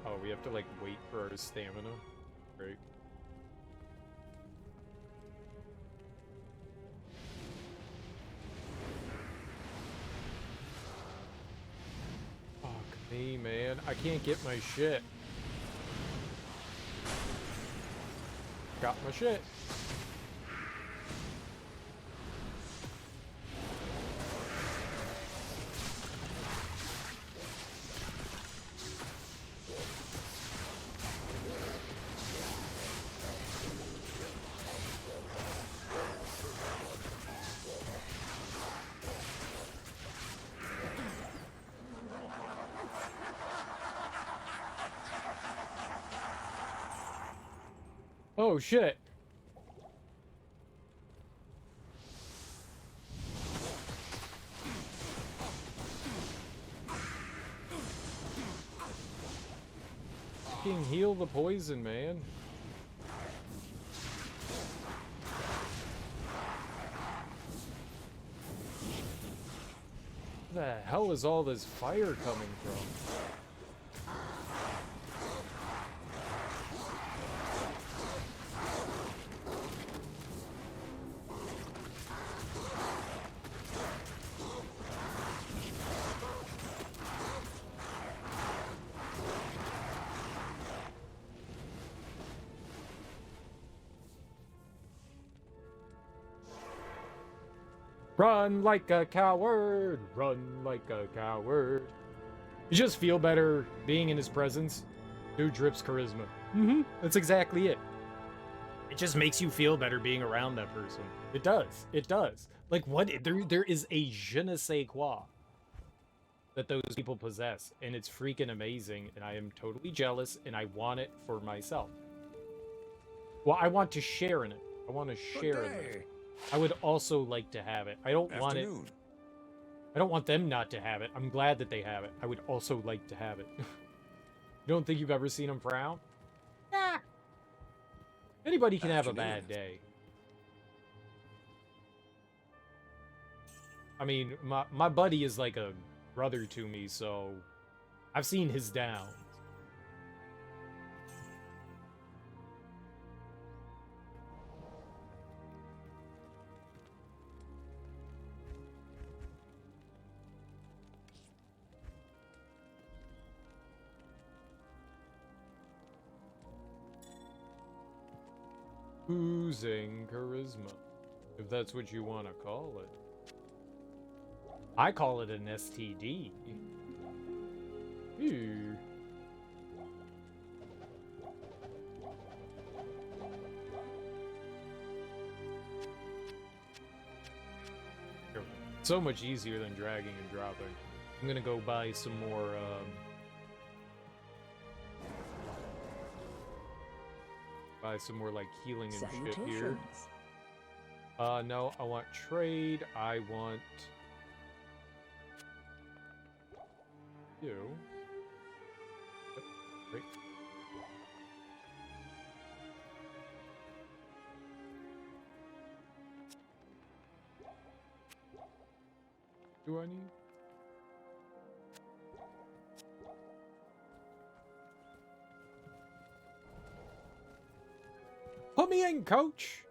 Oh, we have to, like, wait for our stamina? Great. Fuck me, man. I can't get my shit. Got my shit. Oh, shit. Fucking heal the poison, man. Where the hell is all this fire coming from? Run like a coward, run like a coward. You just feel better being in his presence. Dude drips charisma. That's exactly it. It just makes you feel better being around that person. It does. It does. Like, what? There is a je ne sais quoi that those people possess, and it's freaking amazing, and I am totally jealous, and I want it for myself. Well, I want to share in it. I want to share in it. I would also like to have it. I don't want it. I don't want them not to have it. I'm glad that they have it. I would also like to have it. You don't think you've ever seen them frown? Yeah. Anybody can have a bad day. I mean, my buddy is like a brother to me, so I've seen his downs. Oozing charisma, if that's what you want to call it. I call it an STD. Ew. So much easier than dragging and dropping. I'm gonna go buy some more, like healing and shit here. No, I want trade. I want you. Yep, great. Do I need? Put me in, coach!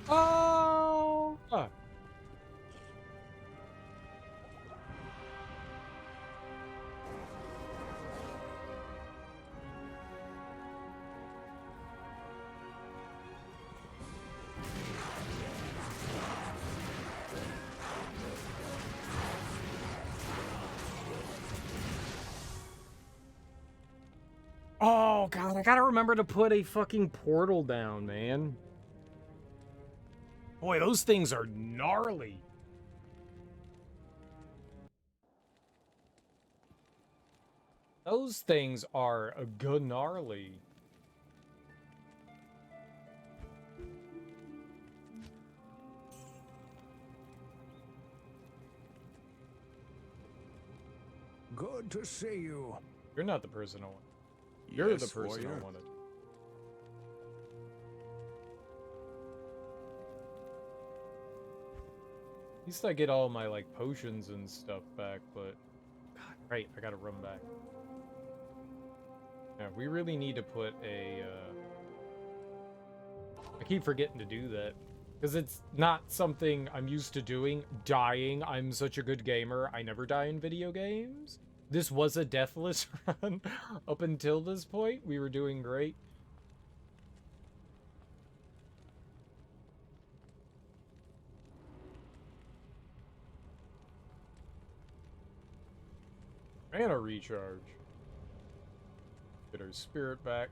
Oh! Oh, God, I gotta remember to put a fucking portal down, man. Boy, those things are gnarly. Those things are a good gnarly. Good to see you. You're not the person I want. You're Yes, the person warrior. I wanted. At least I get all my, like, potions and stuff back, but... God, right, I gotta run back. Yeah, we really need to put a, I keep forgetting to do that. Because it's not something I'm used to doing. Dying. I'm such a good gamer. I never die in video games. This was a deathless run up until this point. We were doing great. Mana recharge. Get our spirit back.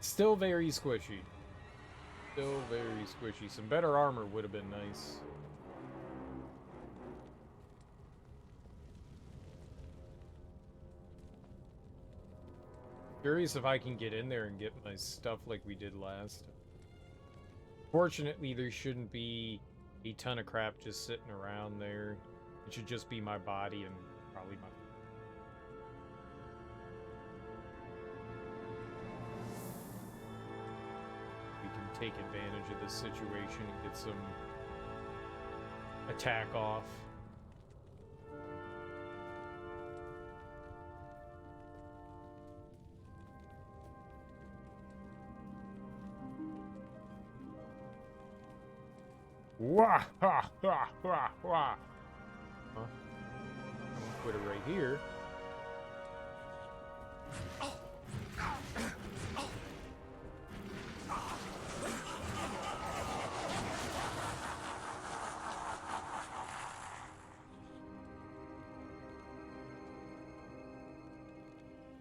Still very squishy. Still very squishy. Some better armor would have been nice. Curious if I can get in there and get my stuff like we did last time. Fortunately, there shouldn't be a ton of crap just sitting around there. It should just be my body and probably my... We can take advantage of this situation and get some attack off. Wah ha ha ha ha. Huh? Put it right here.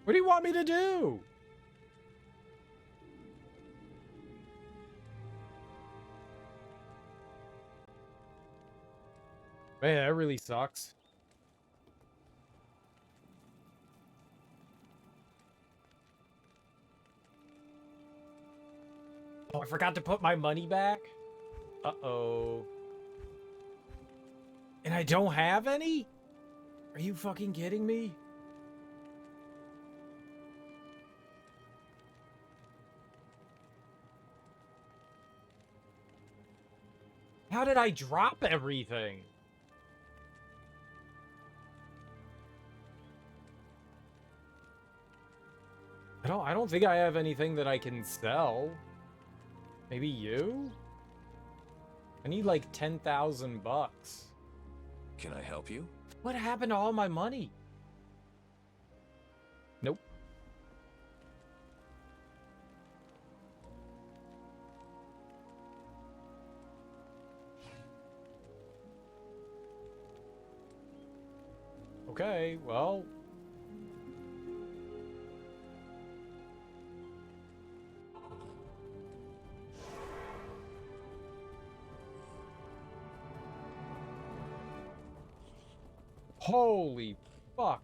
What do you want me to do? Man, that really sucks. Oh, I forgot to put my money back? Uh-oh. And I don't have any? Are you fucking kidding me? How did I drop everything? I don't think I have anything that I can sell. Maybe you? I need like 10,000 bucks. Can I help you? What happened to all my money? Nope. Okay, well... Holy fuck.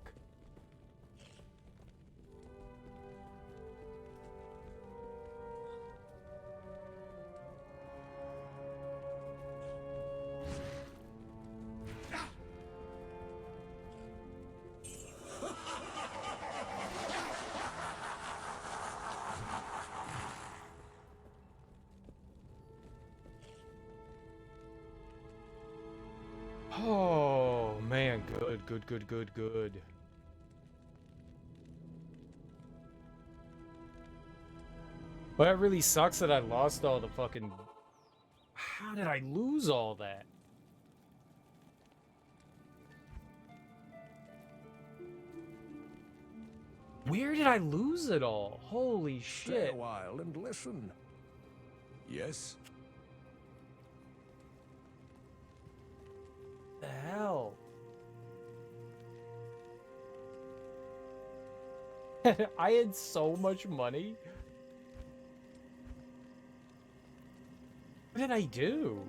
Oh, man, good. But it really sucks that I lost all the fucking... How did I lose all that? Where did I lose it all? Holy Stay shit. a while and listen. Yes? The hell? I had so much money. What did I do?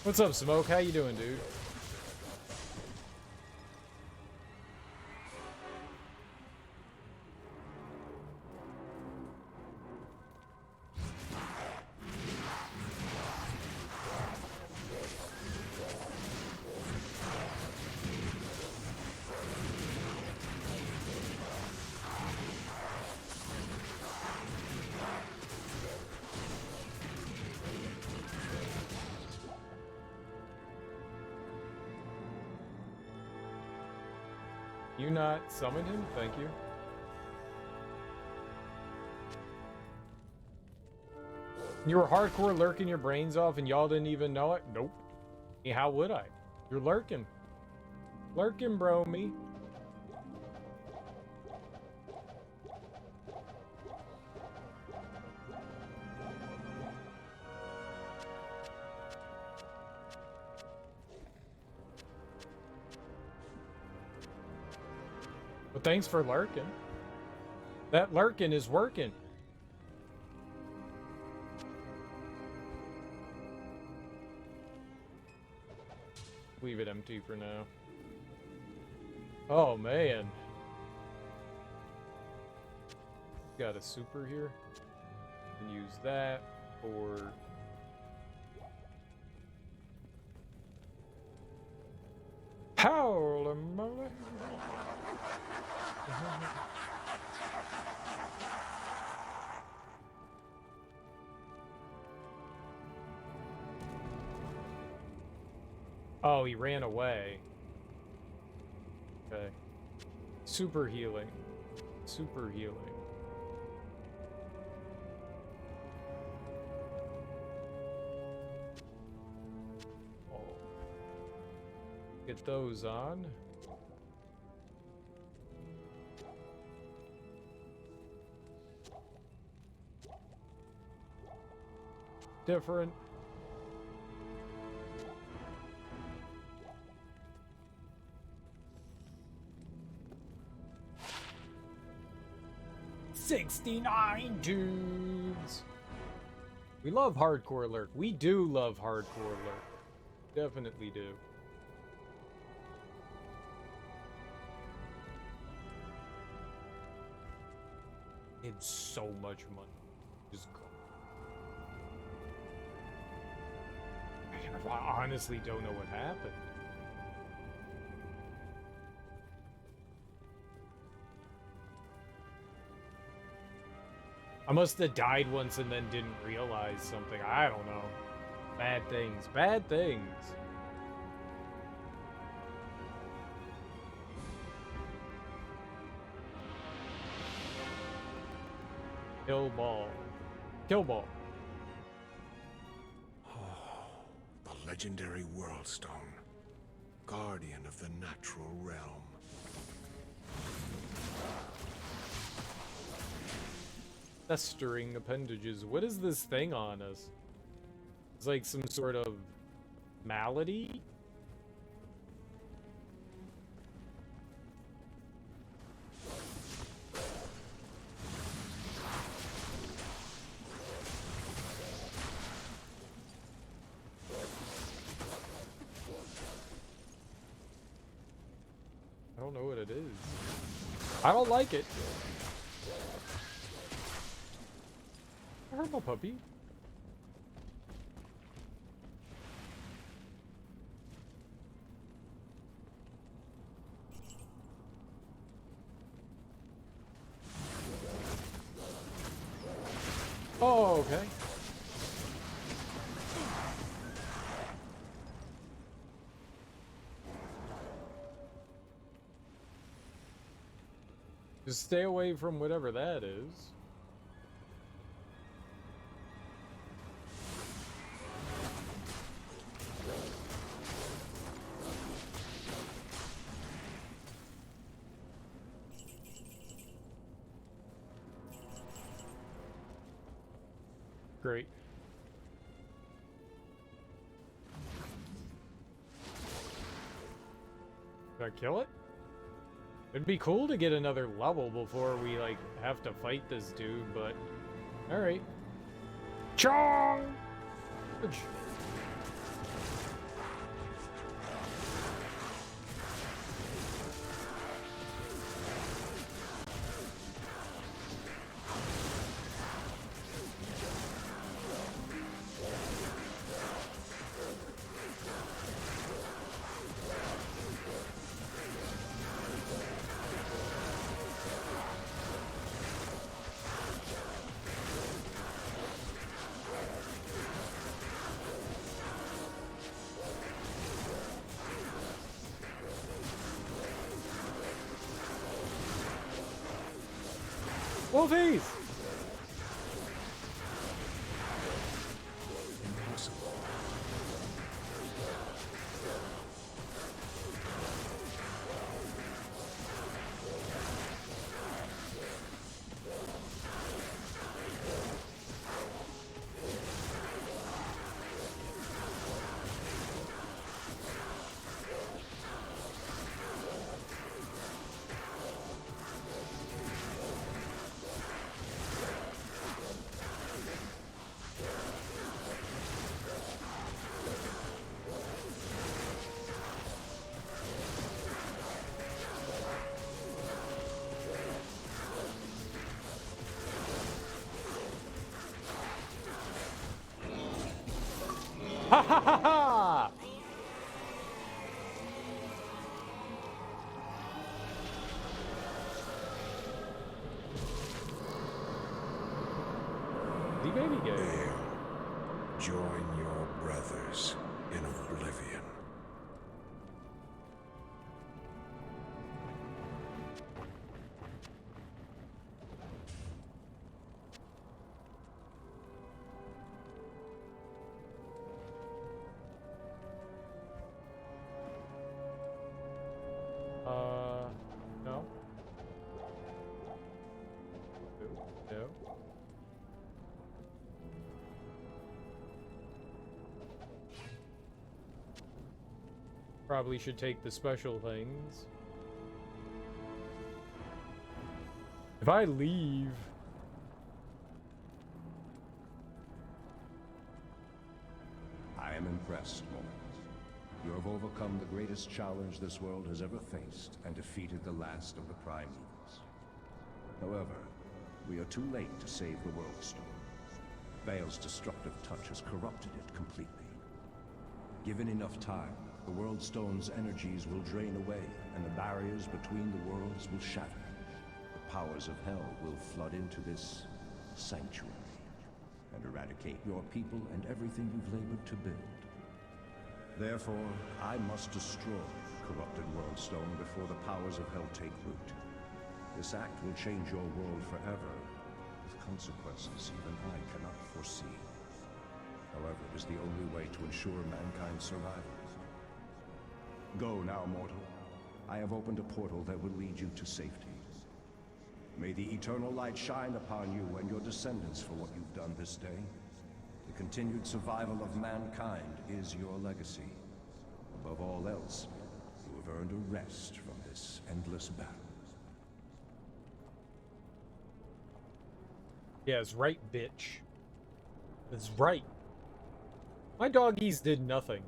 What's up, Smoke? How you doing, dude? You not summon him? Thank you. You were hardcore lurking your brains off and y'all didn't even know it? Nope. Hey, how would I? You're lurking. Lurking, bro, me. Well, thanks for lurking. That lurking is working. Leave it empty for now. Oh, man. Got a super here. Can use that for... Holy moly. Oh, he ran away. Okay. Super healing. Super healing. Oh. Get those on. Different. $69 dudes. We love hardcore lurk. We do love hardcore lurk. Definitely do. It's so much money. Just go. I honestly don't know what happened. I must have died once and then didn't realize something. I don't know. Bad things. Bad things. Kill ball. Kill ball. The legendary Worldstone, guardian of the natural realm. Festering appendages. What is this thing on us? It's like some sort of malady? I don't know what it is. I don't like it. I heard my puppy. Oh, okay. Just stay away from whatever that is. Great. Did I kill it? It'd be cool to get another level before we, like, have to fight this dude, but... Alright. Charge! Wolfies! Impossible. Ha ha ha ha! The baby gay. Hail. Join your brothers in oblivion. No. No. Probably should take the special things. If I leave... I am impressed, Mortals. You have overcome the greatest challenge this world has ever faced and defeated the last of the Primeval. However, we are too late to save the World Stone. Baal's destructive touch has corrupted it completely. Given enough time, the World Stone's energies will drain away, and the barriers between the worlds will shatter. The powers of hell will flood into this sanctuary and eradicate your people and everything you've labored to build. Therefore, I must destroy the corrupted World Stone before the powers of hell take root. This act will change your world forever, with consequences even I cannot foresee. However, it is the only way to ensure mankind's survival. Go now, mortal. I have opened a portal that will lead you to safety. May the eternal light shine upon you and your descendants for what you've done this day. The continued survival of mankind is your legacy. Above all else, you have earned a rest from this endless battle. Yeah, it's right, bitch. It's right. My doggies did nothing.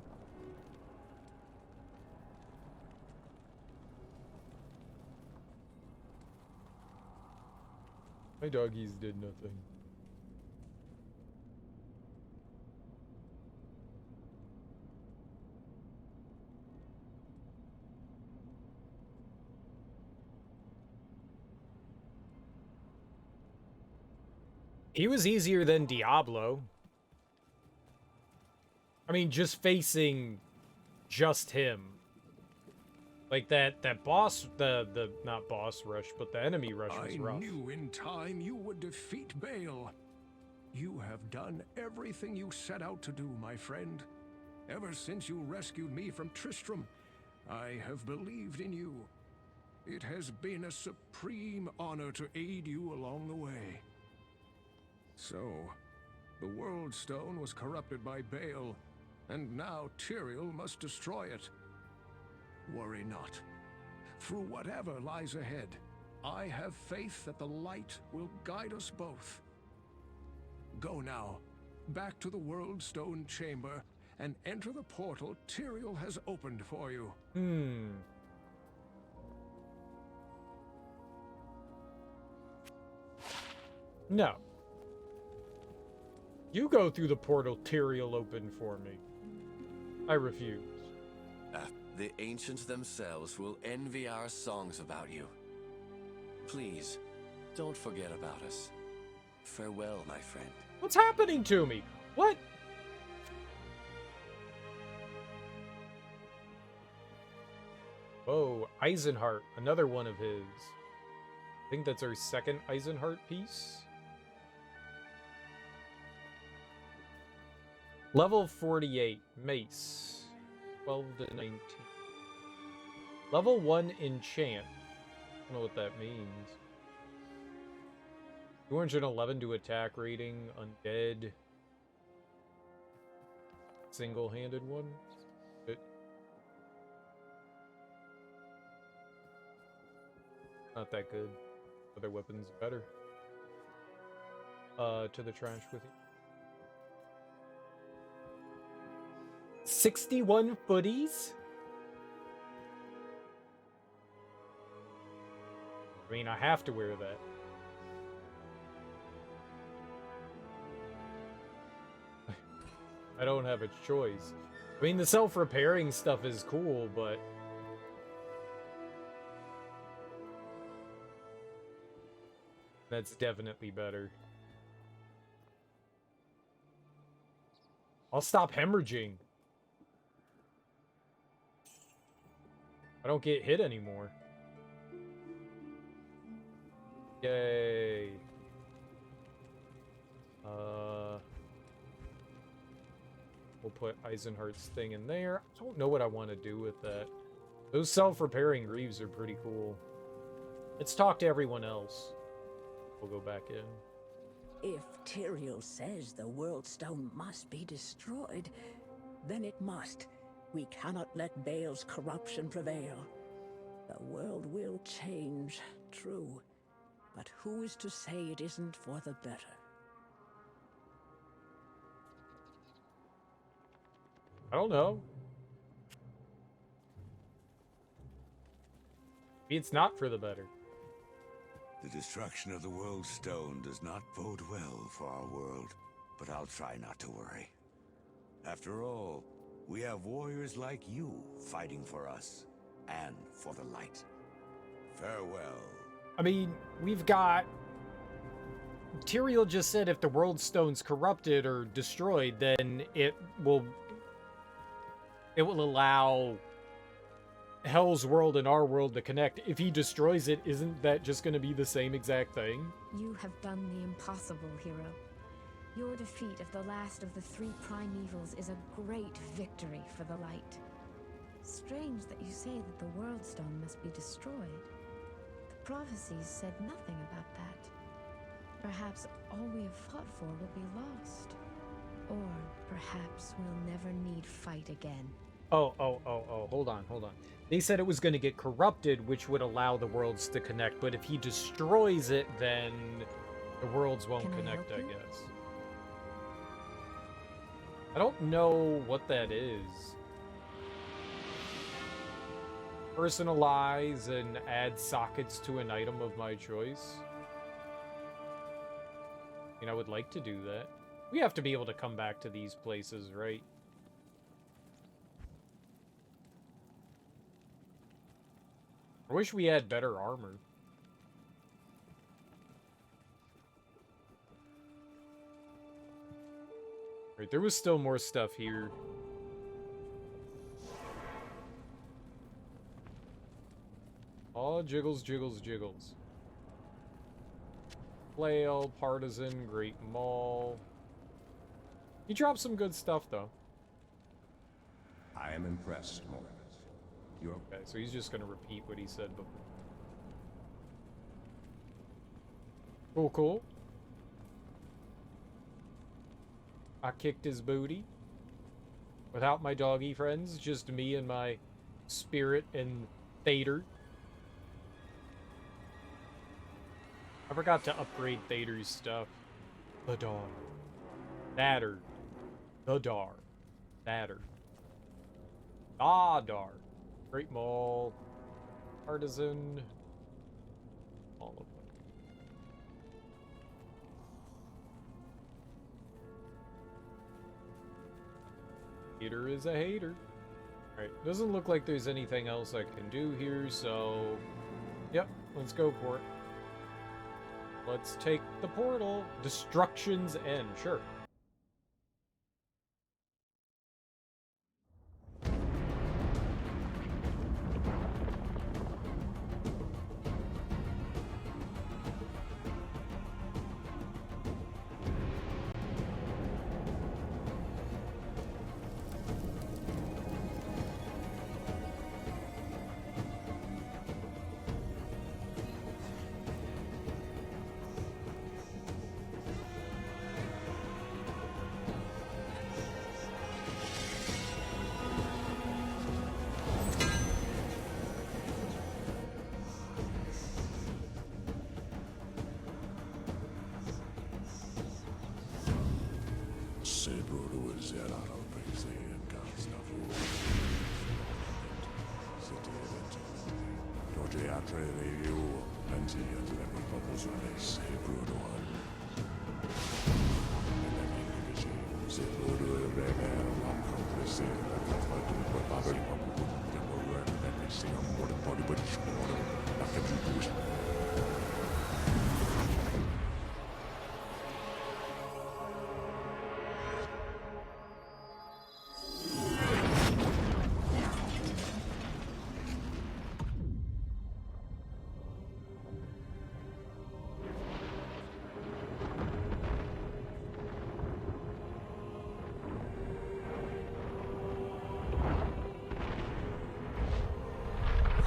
My doggies did nothing. He was easier than Diablo. I mean, just facing just him. Like that boss, the not boss rush, but the enemy rush was rough. I knew in time you would defeat Baal. You have done everything you set out to do, my friend. Ever since you rescued me from Tristram, I have believed in you. It has been a supreme honor to aid you along the way. So, the World Stone was corrupted by Baal, and now Tyrael must destroy it. Worry not. Through whatever lies ahead, I have faith that the light will guide us both. Go now, back to the World Stone Chamber, and enter the portal Tyrael has opened for you. No. You go through the portal Tyrael opened for me. I refuse. The ancients themselves will envy our songs about you. Please, don't forget about us. Farewell, my friend. What's happening to me? What? Oh, Eisenhart, another one of his. think that's our second Eisenhart piece. Level 48, Mace. 12 to 19. Level 1 Enchant. I don't know what that means. 211 to attack rating, undead. Single-handed one. Not that good. Other weapons better. To the trash with you. 61 footies? I mean, I have to wear that. I don't have a choice. I mean, the self-repairing stuff is cool, but... that's definitely better. I'll stop hemorrhaging. I don't get hit anymore. Yay. We'll put Eisenhart's thing in there. I don't know what I want to do with that. Those self-repairing greaves are pretty cool. Let's talk to everyone else. We'll go back in. If Tyrael says the World Stone must be destroyed, then it must. We cannot let Baal's corruption prevail. The world will change, true. But who is to say it isn't for the better? I don't know. Maybe it's not for the better. The destruction of the World Stone does not bode well for our world, but I'll try not to worry. After all, we have warriors like you fighting for us and for the light. Farewell. I mean, we've got... Tyrael just said if the World Stone's corrupted or destroyed, then it will allow Hell's world and our world to connect. If he destroys it, isn't that just going to be the same exact thing? You have done the impossible, hero. Your defeat of the last of the three primevals is a great victory for the light. Strange that you say that the World Stone must be destroyed. The prophecies said nothing about that. Perhaps all we have fought for will be lost. Or perhaps we'll never need fight again. Oh, hold on. They said it was going to get corrupted, which would allow the worlds to connect, but if he destroys it, then the worlds won't connect, I guess. I don't know what that is. Personalize and add sockets to an item of my choice. I mean, I would like to do that. We have to be able to come back to these places, right? I wish we had better armor. Right, there was still more stuff here. Oh, jiggles. Flail, Partisan, Great Maul. He dropped some good stuff, though. I am impressed, Morris. You're... Okay, so he's just gonna repeat what he said before. Cool. I kicked his booty. Without my doggy friends, just me and my spirit and Thader. I forgot to upgrade Thader's stuff. The Dar. Thatter. The Dar. Thatter. Dar. Great Maul. Partisan. All of them. Hater is a hater. Alright, doesn't look like there's anything else I can do here, so... Yep, let's go for it. Let's take the portal. Destruction's End, sure.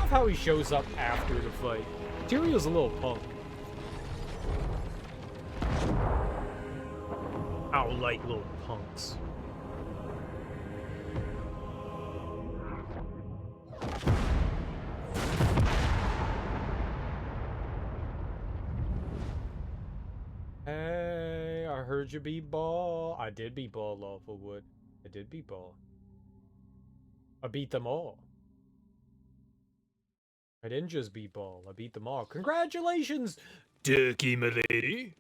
How he shows up after the fight. Tyrion's a little punk. I don't like little punks. Hey, I heard you beat Ball. I did beat Ball, Lawfulwood. I did beat Ball. I beat them all. I didn't just beat Ball, I beat them all. Congratulations, Turkey Milady!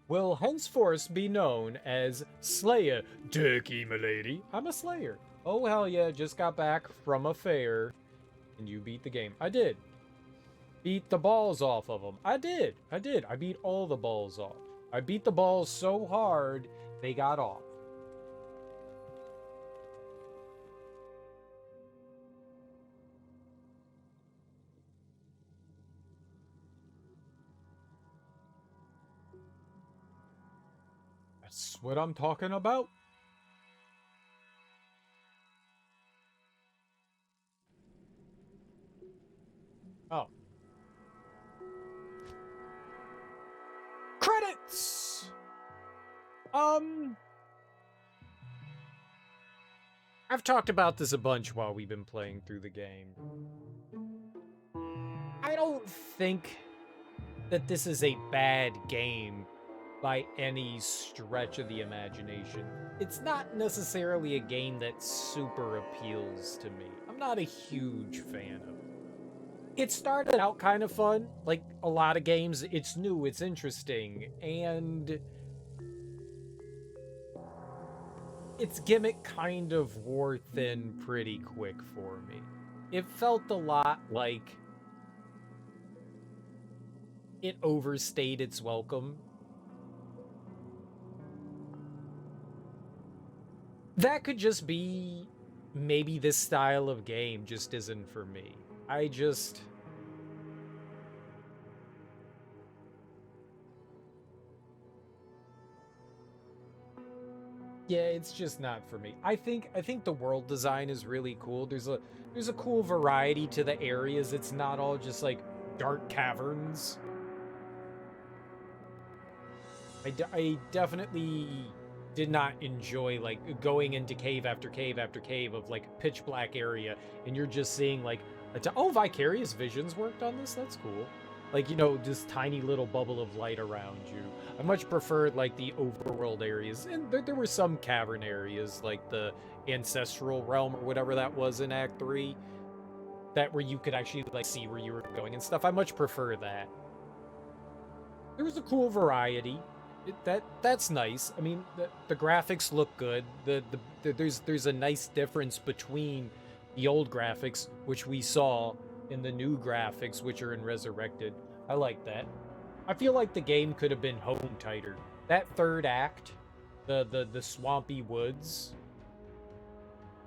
Will henceforth be known as Slayer Turkey Milady. I'm a Slayer. Oh hell yeah, just got back from a fair. And you beat the game. I did. Beat the balls off of them. I did. I beat all the balls off. I beat the balls so hard, they got off. That's what I'm talking about. Oh. Credits! I've talked about this a bunch while we've been playing through the game. I don't think that this is a bad game by any stretch of the imagination. It's not necessarily a game that super appeals to me. I'm not a huge fan of it. It started out kind of fun, like a lot of games. It's new, it's interesting, and its gimmick kind of wore thin pretty quick for me. It felt a lot like it overstayed its welcome. That could just be maybe this style of game just isn't for me. Yeah, it's just not for me. I think the world design is really cool. There's a cool variety to the areas. It's not all just like dark caverns. I definitely did not enjoy like going into cave after cave after cave of like pitch black area, and you're just seeing like oh, Vicarious Visions worked on this. That's cool. Like, you know, this tiny little bubble of light around you. I much preferred like the overworld areas, and there were some cavern areas like the ancestral realm or whatever that was in Act 3, that where you could actually like see where you were going and stuff. I much prefer that. There was a cool variety. That's nice. I mean, the graphics look good. There's a nice difference between the old graphics, which we saw, and the new graphics, which are in Resurrected. I like that. I feel like the game could have been honed tighter. That third act, the swampy woods,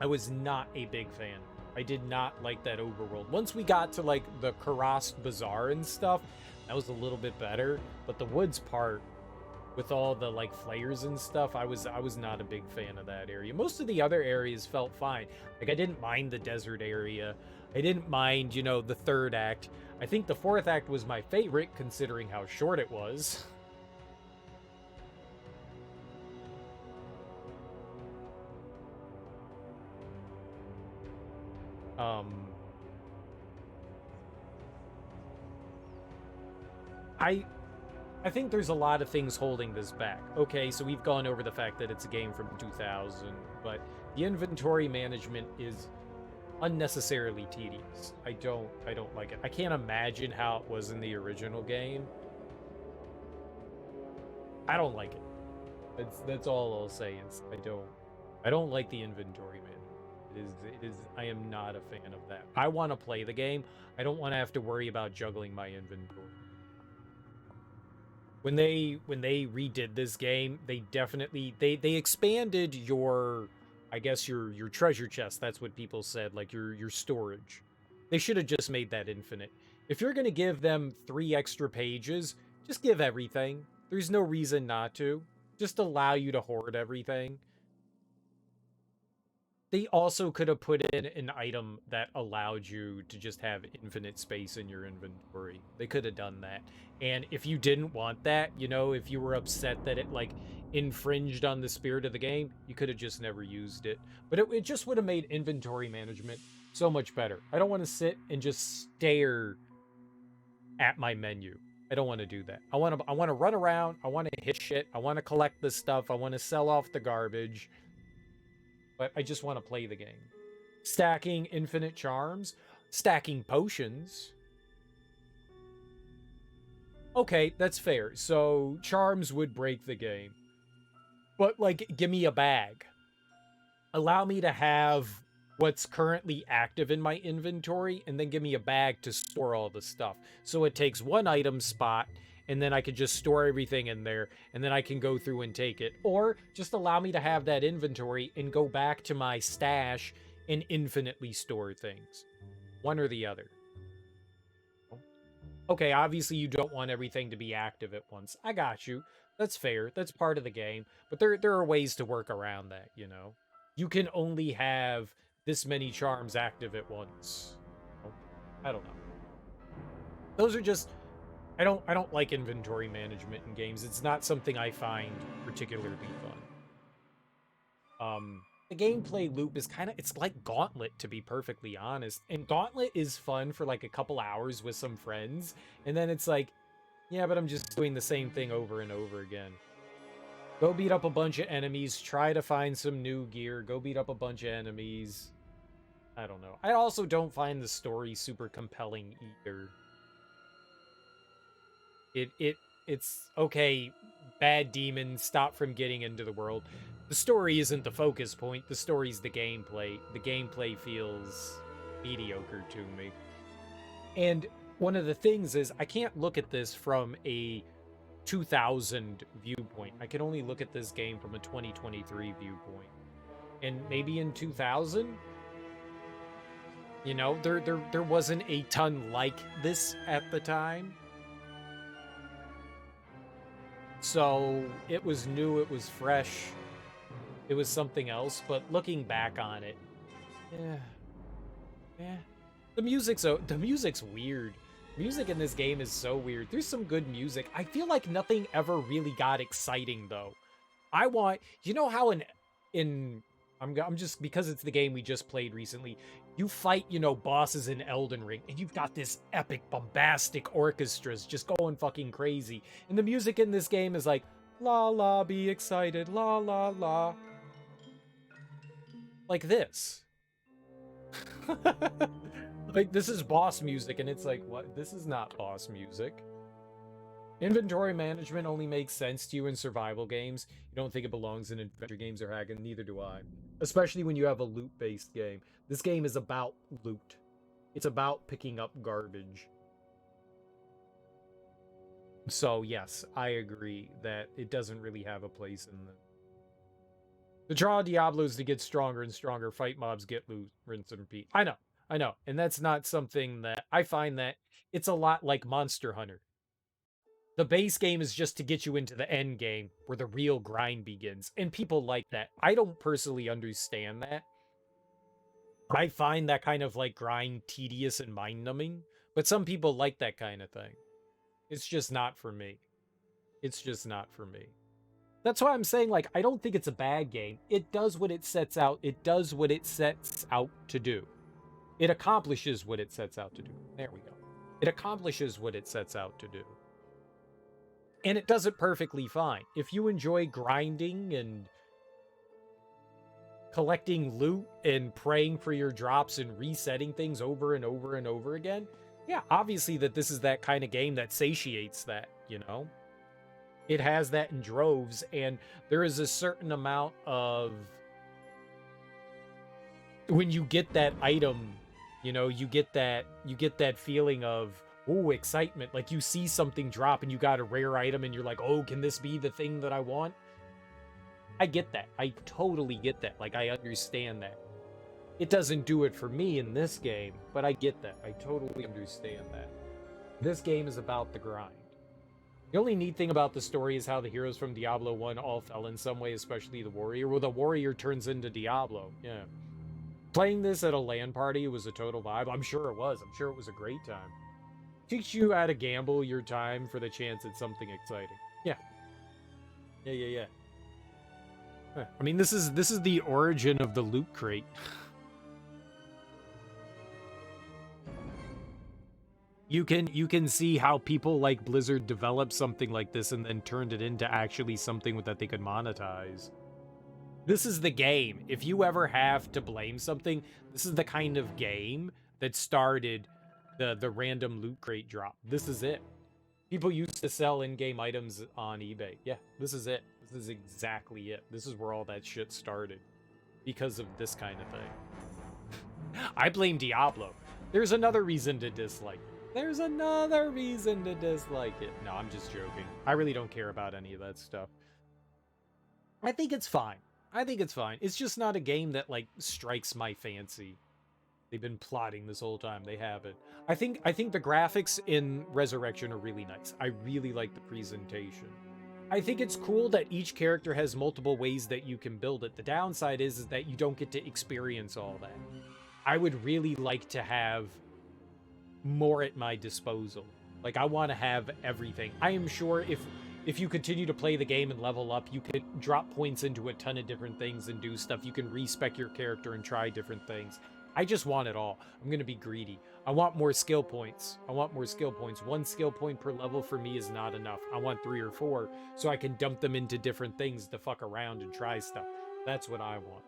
I was not a big fan. I did not like that overworld. Once we got to like the Karast Bazaar and stuff, that was a little bit better. But the woods part, with all the like flares and stuff, I was not a big fan of that area. Most of the other areas felt fine. Like, I didn't mind the desert area. I didn't mind, you know, the third act. I think the fourth act was my favorite, considering how short it was. I think there's a lot of things holding this back. Okay, so we've gone over the fact that it's a game from 2000, but the inventory management is unnecessarily tedious. I don't like it. I can't imagine how it was in the original game. I don't like it. That's all I'll say is I don't like the inventory management. It is I am not a fan of that. I want to play the game. I don't want to have to worry about juggling my inventory. When they redid this game, they definitely they expanded your, I guess your treasure chest. That's what people said, like your storage. They should have just made that infinite. If you're going to give them 3 extra pages, just give everything. There's no reason not to. Just allow you to hoard everything. They also could have put in an item that allowed you to just have infinite space in your inventory. They could have done that. And if you didn't want that, you know, if you were upset that it, like, infringed on the spirit of the game, you could have just never used it. But it just would have made inventory management so much better. I don't want to sit and just stare at my menu. I don't want to do that. I want to run around. I want to hit shit. I want to collect the stuff. I want to sell off the garbage. But I just want to play the game. Stacking infinite charms, stacking potions. Okay, that's fair. So charms would break the game. But, like, give me a bag. Allow me to have what's currently active in my inventory, and then give me a bag to store all the stuff. So it takes one item spot, and then I could just store everything in there, and then I can go through and take it. Or just allow me to have that inventory and go back to my stash and infinitely store things. One or the other. Okay, obviously you don't want everything to be active at once. I got you. That's fair. That's part of the game. But there are ways to work around that, you know? You can only have this many charms active at once. I don't know. Those are just... I don't like inventory management in games. It's not something I find particularly fun. The gameplay loop is it's like Gauntlet, to be perfectly honest. And Gauntlet is fun for like a couple hours with some friends, and then it's like, yeah, but I'm just doing the same thing over and over again. Go beat up a bunch of enemies, try to find some new gear, go beat up a bunch of enemies. I don't know. I also don't find the story super compelling either. It's okay, bad demons, stop from getting into the world. The story isn't the focus point, the story's the gameplay. The gameplay feels mediocre to me. And one of the things is, I can't look at this from a 2000 viewpoint. I can only look at this game from a 2023 viewpoint. And maybe in 2000, you know, there wasn't a ton like this at the time. So it was new, it was fresh, it was something else. But looking back on it, yeah. The music's weird. Music in this game is so weird. There's some good music. I feel like nothing ever really got exciting though. You know how I'm just, because it's the game we just played recently, you fight, you know, bosses in Elden Ring, and you've got this epic, bombastic orchestras just going fucking crazy. And the music in this game is like, la la, be excited, la la la. Like this. Like, this is boss music, and it's like, what? This is not boss music. Inventory management only makes sense to you in survival games. You don't think it belongs in adventure games or hacking, neither do I. Especially when you have a loot-based game. This game is about loot. It's about picking up garbage. So, yes, I agree that it doesn't really have a place in the draw of Diablo is to get stronger and stronger, fight mobs, get loot, rinse and repeat. I know. And that's not something that... I find that it's a lot like Monster Hunter. The base game is just to get you into the end game where the real grind begins. And people like that. I don't personally understand that. I find that kind of like grind tedious and mind-numbing. But some people like that kind of thing. It's just not for me. It's just not for me. That's why I'm saying, like, I don't think it's a bad game. It does what it sets out. It does what it sets out to do. It accomplishes what it sets out to do. There we go. It accomplishes what it sets out to do. And it does it perfectly fine. If you enjoy grinding and collecting loot and praying for your drops and resetting things over and over and over again, yeah, obviously this is that kind of game that satiates that, you know? It has that in droves, and there is a certain amount of... When you get that item, you know, you get that feeling of, ooh, excitement. Like, you see something drop and you got a rare item and you're like, oh, can this be the thing that I want? I get that. I totally get that. Like, I understand that. It doesn't do it for me in this game, but I get that. I totally understand that. This game is about the grind. The only neat thing about the story is how the heroes from Diablo 1 all fell in some way, especially the warrior. Well, the warrior turns into Diablo. Yeah. Playing this at a LAN party was a total vibe. I'm sure it was. I'm sure it was a great time. Teach you how to gamble your time for the chance at something exciting. Yeah. Yeah. Huh. I mean, this is the origin of the loot crate. You can see how people like Blizzard developed something like this and then turned it into actually something that they could monetize. This is the game. If you ever have to blame something, this is the kind of game that started the random loot crate drop. This is it. People used to sell in-game items on eBay. Yeah, this is it. This is exactly it. This is where all that shit started. Because of this kind of thing. I blame Diablo. There's another reason to dislike it. There's another reason to dislike it. No, I'm just joking. I really don't care about any of that stuff. I think it's fine. It's just not a game that, like, strikes my fancy. They've been plotting this whole time. They haven't. I think the graphics in Resurrection are really nice. I really like the presentation. I think it's cool that each character has multiple ways that you can build it. The downside is that you don't get to experience all that. I would really like to have more at my disposal. Like, I want to have everything. I am sure if you continue to play the game and level up, you could drop points into a ton of different things and do stuff. You can respec your character and try different things. I just want it all. I'm going to be greedy. I want more skill points. One skill point per level for me is not enough. I want 3 or 4 so I can dump them into different things to fuck around and try stuff. That's what I want.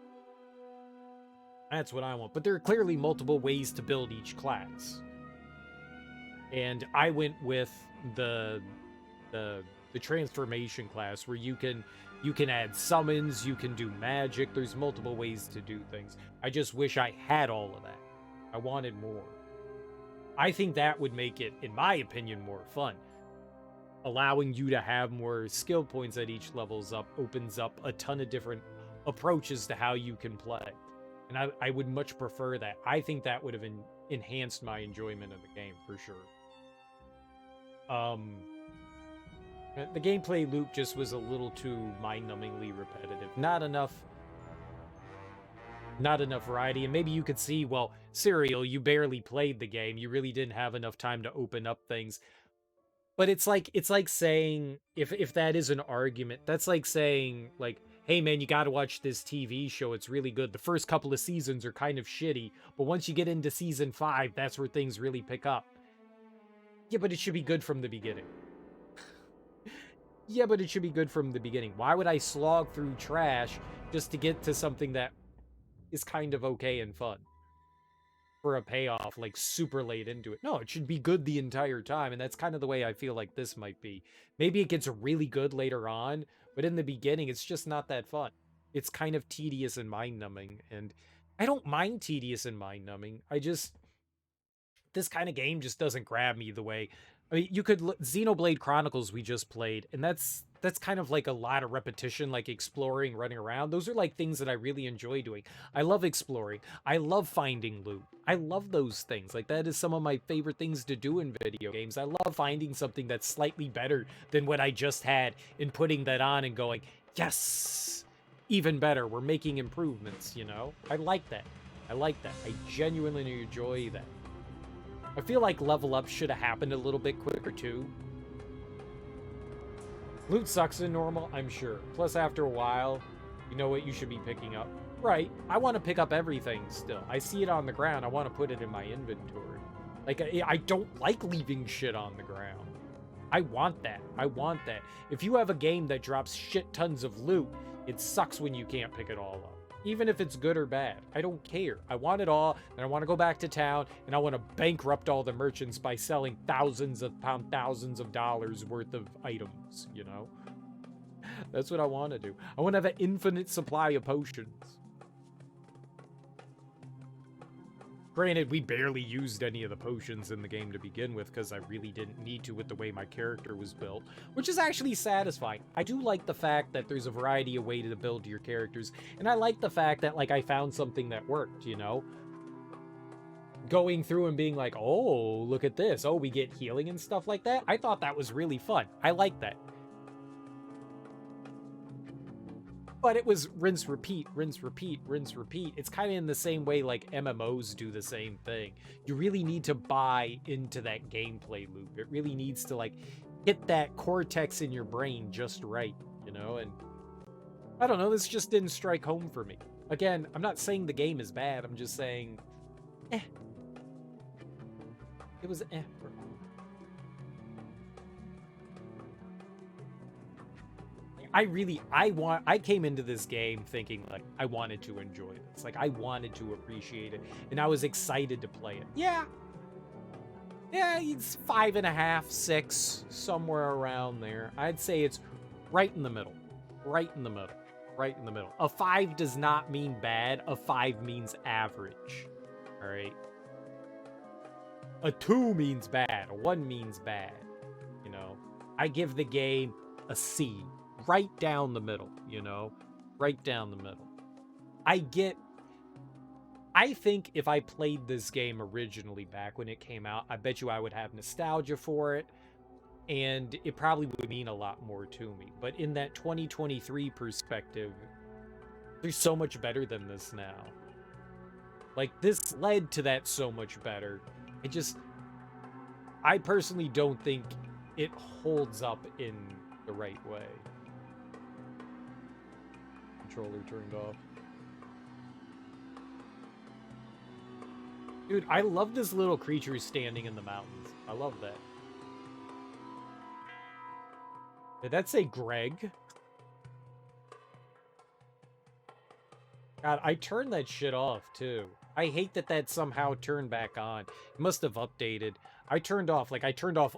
But there are clearly multiple ways to build each class. And I went with the transformation class, where you can add summons, you can do magic. There's multiple ways to do things. I just wish I had all of that. I wanted more. I think that would make it, in my opinion, more fun. Allowing you to have more skill points at each level's up opens up a ton of different approaches to how you can play. And I would much prefer that. I think that would have enhanced my enjoyment of the game, for sure. The gameplay loop just was a little too mind-numbingly repetitive. Not enough variety. And maybe you could see, well, Serial, you barely played the game. You really didn't have enough time to open up things. But it's like saying, if that is an argument, that's like saying, like, hey man, you gotta watch this TV show, it's really good. The first couple of seasons are kind of shitty, but once you get into season 5, that's where things really pick up. Yeah, but it should be good from the beginning. Why would I slog through trash just to get to something that is kind of okay and fun? For a payoff, like, super late into it. No, it should be good the entire time, and that's kind of the way I feel like this might be. Maybe it gets really good later on, but in the beginning, it's just not that fun. It's kind of tedious and mind-numbing, and I don't mind tedious and mind-numbing. This kind of game just doesn't grab me the way... I mean, you could look... Xenoblade Chronicles we just played, and that's kind of like a lot of repetition, like exploring, running around. Those are like things that I really enjoy doing. I love exploring. I love finding loot. I love those things. Like, that is some of my favorite things to do in video games. I love finding something that's slightly better than what I just had and putting that on and going, yes, even better. We're making improvements, you know? I like that. I genuinely enjoy that. I feel like level up should have happened a little bit quicker too. Loot sucks in normal, I'm sure. Plus, after a while, you know what you should be picking up. Right, I want to pick up everything still. I see it on the ground, I want to put it in my inventory. Like, I don't like leaving shit on the ground. I want that. I want that. If you have a game that drops shit tons of loot, it sucks when you can't pick it all up. Even if it's good or bad. I don't care. I want it all, and I want to go back to town, and I want to bankrupt all the merchants by selling thousands of dollars worth of items, you know? That's what I want to do. I want to have an infinite supply of potions. Granted, we barely used any of the potions in the game to begin with because I really didn't need to with the way my character was built, which is actually satisfying. I do like the fact that there's a variety of ways to build your characters, and I like the fact that, like, I found something that worked, you know? Going through and being like, oh, look at this. Oh, we get healing and stuff like that. I thought that was really fun. I like that. But it was rinse, repeat, rinse, repeat, rinse, repeat. It's kind of in the same way like MMOs do the same thing. You really need to buy into that gameplay loop. It really needs to, like, hit that cortex in your brain just right, you know? And I don't know, this just didn't strike home for me. Again, I'm not saying the game is bad. I'm just saying, It was for me. I came into this game thinking, like, I wanted to enjoy this. Like, I wanted to appreciate it. And I was excited to play it. Yeah, it's 5.5, 6, somewhere around there. I'd say it's right in the middle. Right in the middle. Right in the middle. A 5 does not mean bad. A 5 means average. All right? A 2 means bad. A 1 means bad. You know? I give the game a C. Right down the middle, you know? Right down the middle. I think if I played this game originally back when it came out, I bet you I would have nostalgia for it, and it probably would mean a lot more to me. But in that 2023 perspective, there's so much better than this now. Like, this led to that so much better. I personally don't think it holds up in the right way. Controller turned off. Dude, I love this little creature standing in the mountains. I love that. Did that say Greg? God, I turned that shit off, too. I hate that that somehow turned back on. It must have updated. I turned off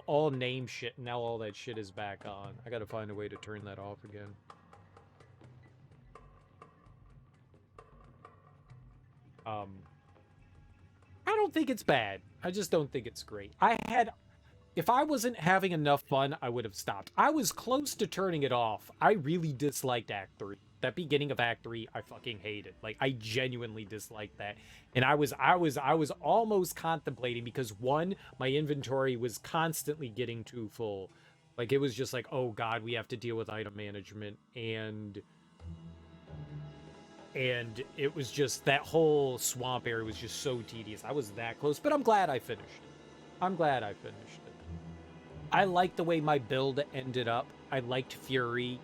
all name shit, and now all that shit is back on. I gotta find a way to turn that off again. I don't think it's bad. I just don't think it's great. If I wasn't having enough fun, I would have stopped. I was close to turning it off. I really disliked Act 3. That beginning of Act 3, I fucking hated. Like, I genuinely disliked that. And I was almost contemplating, because one, my inventory was constantly getting too full. Like, it was just like, oh god, we have to deal with item management, and it was just, that whole swamp area was just so tedious. I was that close, but I'm glad I finished it. I'm glad I finished it. I liked the way my build ended up. I liked Fury.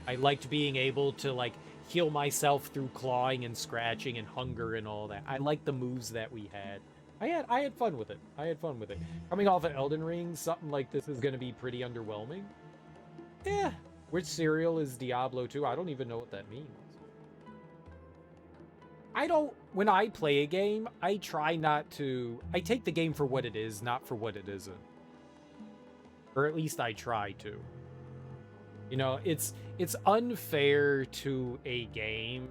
I liked being able to, like, heal myself through clawing and scratching and hunger and all that. I liked the moves that we had. I had fun with it. Coming off of Elden Ring, something like this is going to be pretty underwhelming. Yeah. Which cereal is Diablo 2? I don't even know what that means. When I play a game, I try not to... I take the game for what it is, not for what it isn't. Or at least I try to. You know, it's unfair to a game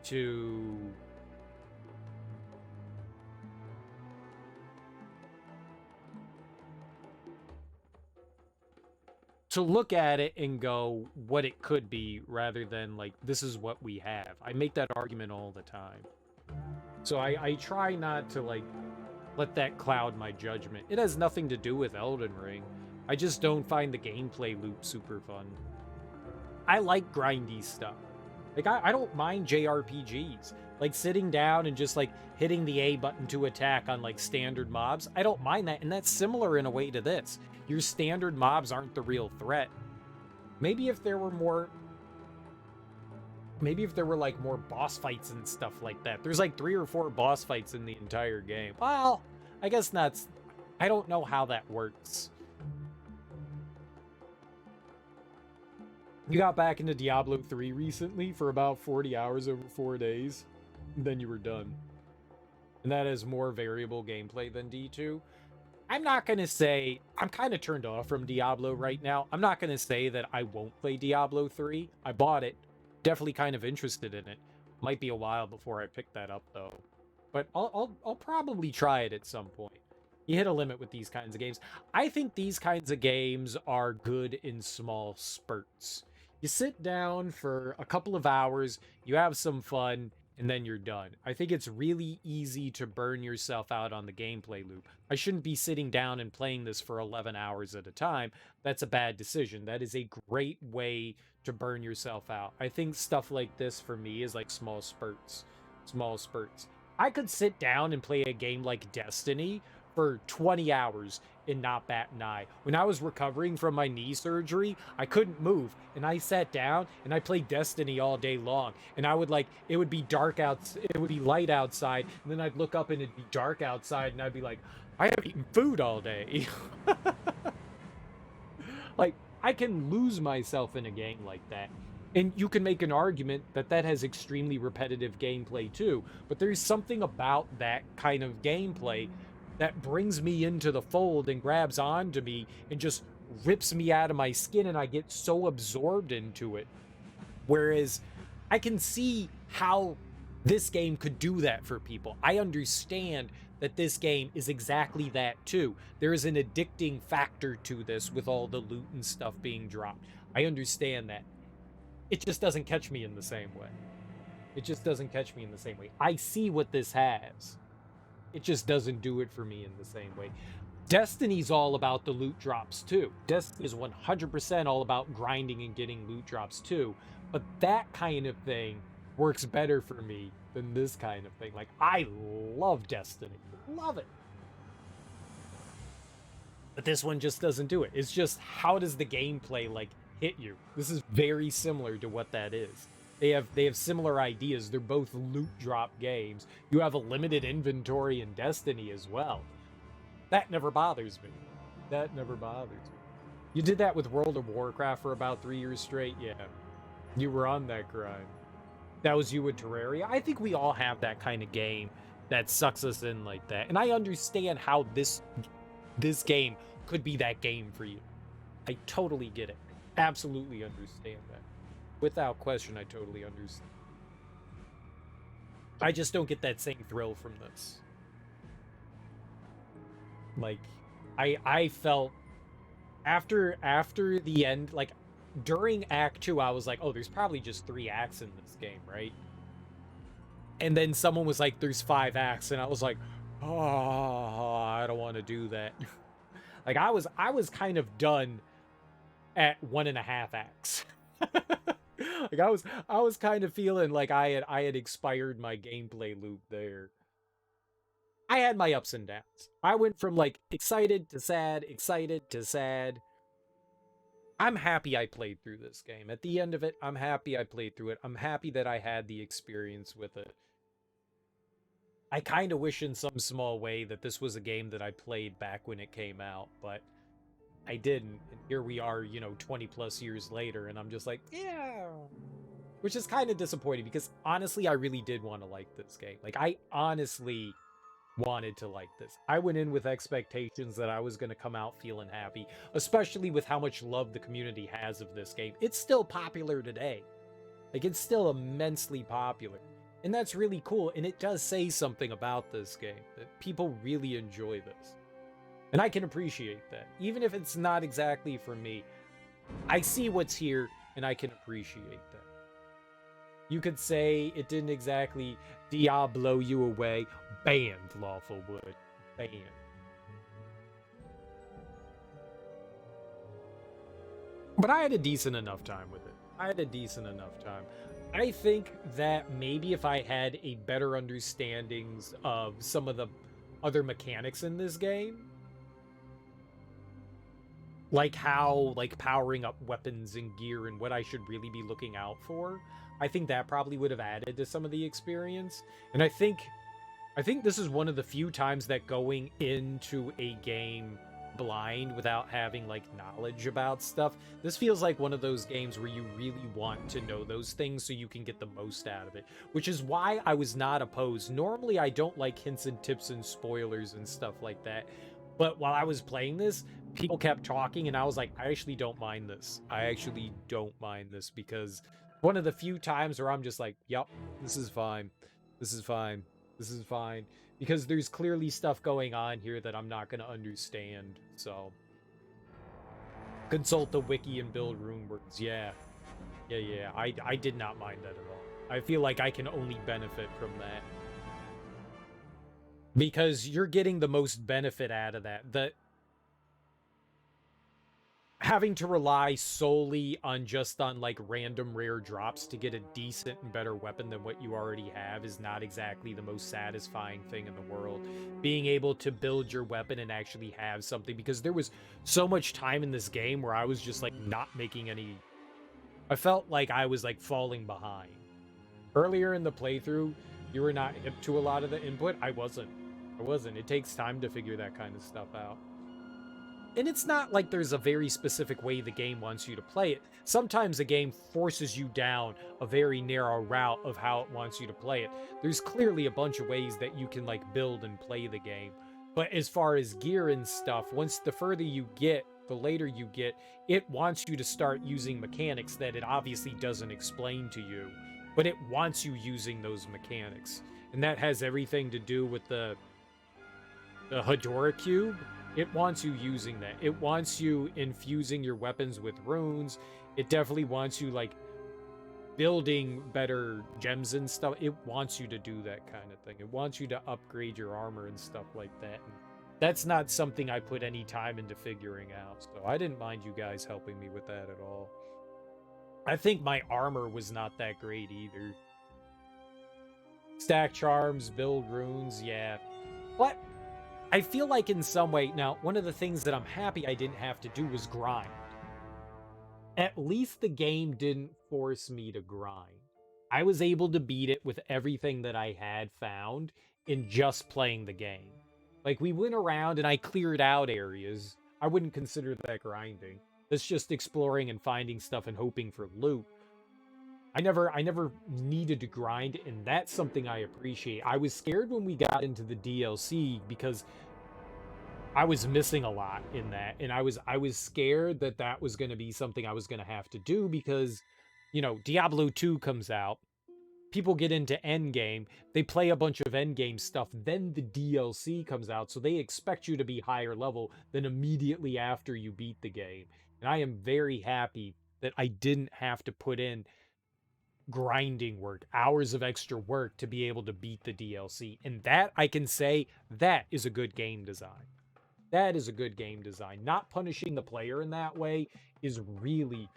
to look at it and go what it could be, rather than, like, this is what we have. I make that argument all the time. So I try not to, like, let that cloud my judgment. It has nothing to do with Elden Ring. I just don't find the gameplay loop super fun. I like grindy stuff. Like, I don't mind JRPGs. Like, sitting down and just, like, hitting the A button to attack on, like, standard mobs. I don't mind that, and that's similar in a way to this. Your standard mobs aren't the real threat. Maybe if there were more... Maybe if there were, like, more boss fights and stuff like that. There's, like, 3 or 4 boss fights in the entire game. Well, I guess that's... I don't know how that works. You got back into Diablo 3 recently for about 40 hours over 4 days, and then you were done. And that is more variable gameplay than D2. I'm not going to say... I'm kind of turned off from Diablo right now. I'm not going to say that I won't play Diablo 3. I bought it. Definitely kind of interested in it. Might be a while before I pick that up, though. But I'll probably try it at some point. You hit a limit with these kinds of games. I think these kinds of games are good in small spurts. You sit down for a couple of hours, you have some fun, and then you're done. I think it's really easy to burn yourself out on the gameplay loop. I shouldn't be sitting down and playing this for 11 hours at a time. That's a bad decision. That is a great way to burn yourself out. I think stuff like this for me is like small spurts. Small spurts. I could sit down and play a game like Destiny for 20 hours and not bat an eye. When I was recovering from my knee surgery, I couldn't move, and I sat down and I played Destiny all day long. And I would it would be dark out, it would be light outside, and then I'd look up and it'd be dark outside, and I'd be like, I haven't eaten food all day. Like, I can lose myself in a game like that. And you can make an argument that that has extremely repetitive gameplay too, but there's something about that kind of gameplay that brings me into the fold and grabs onto me and just rips me out of my skin, and I get so absorbed into it. Whereas I can see how this game could do that for people. I understand that this game is exactly that too. There is an addicting factor to this with all the loot and stuff being dropped. I understand that. It just doesn't catch me in the same way. It just doesn't catch me in the same way. I see what this has. It just doesn't do it for me in the same way. Destiny's all about the loot drops too. Destiny is 100% all about grinding and getting loot drops too. But that kind of thing works better for me than this kind of thing. Like, I love Destiny. Love it. But this one just doesn't do it. It's just, how does the gameplay, like, hit you? This is very similar to what that is. They have similar ideas. They're both loot drop games. You have a limited inventory in Destiny as well. That never bothers me. That never bothers me. You did that with World of Warcraft for about 3 years straight? Yeah. You were on that grind. That was you with Terraria. I think we all have that kind of game that sucks us in like that. And I understand how this game could be that game for you. I totally get it. Absolutely understand that. Without question, I totally understand. I just don't get that same thrill from this. Like, I felt after the end, like during Act 2, I was like, oh, there's probably just 3 acts in this game, right? And then someone was like, there's 5 acts, and I was like, oh, I don't want to do that. Like, I was kind of done at 1.5 acts. Like, I was kind of feeling like I had expired my gameplay loop there. I had my ups and downs. I went from like excited to sad, excited to sad. I'm happy I played through this game. At the end of it, I'm happy I played through it. I'm happy that I had the experience with it. I kind of wish in some small way that this was a game that I played back when it came out, but I didn't. And here we are, 20 plus years later, and I'm just like, yeah. Which is kind of disappointing because honestly, I really did want to like this game. Like, I honestly wanted to like this. I went in with expectations that I was going to come out feeling happy, especially with how much love the community has of this game. It's still popular today. Like, it's still immensely popular. And that's really cool, and it does say something about this game, that people really enjoy this. And I can appreciate that. Even if it's not exactly for me, I see what's here, and I can appreciate that. You could say it didn't exactly Diablo you away. Banned Lawful Wood. Banned. But I had a decent enough time with it. I think that maybe if I had a better understandings of some of the other mechanics in this game, like how, like, powering up weapons and gear and what I should really be looking out for, I think that probably would have added to some of the experience. And I think this is one of the few times that going into a game blind without having like knowledge about stuff. This feels like one of those games where you really want to know those things so you can get the most out of it, which is why I was not opposed. Normally I don't like hints and tips and spoilers and stuff like that, but while I was playing this, people kept talking and I was like, I actually don't mind this. I actually don't mind this, because one of the few times where I'm just like, yep, this is fine. This is fine. This is fine. Because there's clearly stuff going on here that I'm not going to understand, so. Consult the wiki and build rune words. Yeah. Yeah. I did not mind that at all. I feel like I can only benefit from that. Because you're getting the most benefit out of that. Having to rely solely on like random rare drops to get a decent and better weapon than what you already have is not exactly the most satisfying thing in the world. Being able to build your weapon and actually have something, because there was so much time in this game where I was just like not making any. I felt like I was like falling behind. Earlier in the playthrough, you were not hip to a lot of the input. I wasn't. It takes time to figure that kind of stuff out. And it's not like there's a very specific way the game wants you to play it. Sometimes the game forces you down a very narrow route of how it wants you to play it. There's clearly a bunch of ways that you can like build and play the game. But as far as gear and stuff, once the further you get, the later you get, it wants you to start using mechanics that it obviously doesn't explain to you. But it wants you using those mechanics. And that has everything to do with the Hedora Cube. It wants you using that. It wants you infusing your weapons with runes. It definitely wants you, like, building better gems and stuff. It wants you to do that kind of thing. It wants you to upgrade your armor and stuff like that. And that's not something I put any time into figuring out. So I didn't mind you guys helping me with that at all. I think my armor was not that great either. Stack charms, build runes, yeah. But I feel like in some way, now, one of the things that I'm happy I didn't have to do was grind. At least the game didn't force me to grind. I was able to beat it with everything that I had found in just playing the game. Like, we went around and I cleared out areas. I wouldn't consider that grinding. That's just exploring and finding stuff and hoping for loot. I never needed to grind, and that's something I appreciate. I was scared when we got into the DLC because I was missing a lot in that, and I was scared that that was going to be something I was going to have to do because, you know, Diablo 2 comes out, people get into endgame, they play a bunch of endgame stuff, then the DLC comes out, so they expect you to be higher level than immediately after you beat the game. And I am very happy that I didn't have to put in grinding work, hours of extra work to be able to beat the DLC. And that, I can say, that is a good game design. That is a good game design. Not punishing the player in that way is really,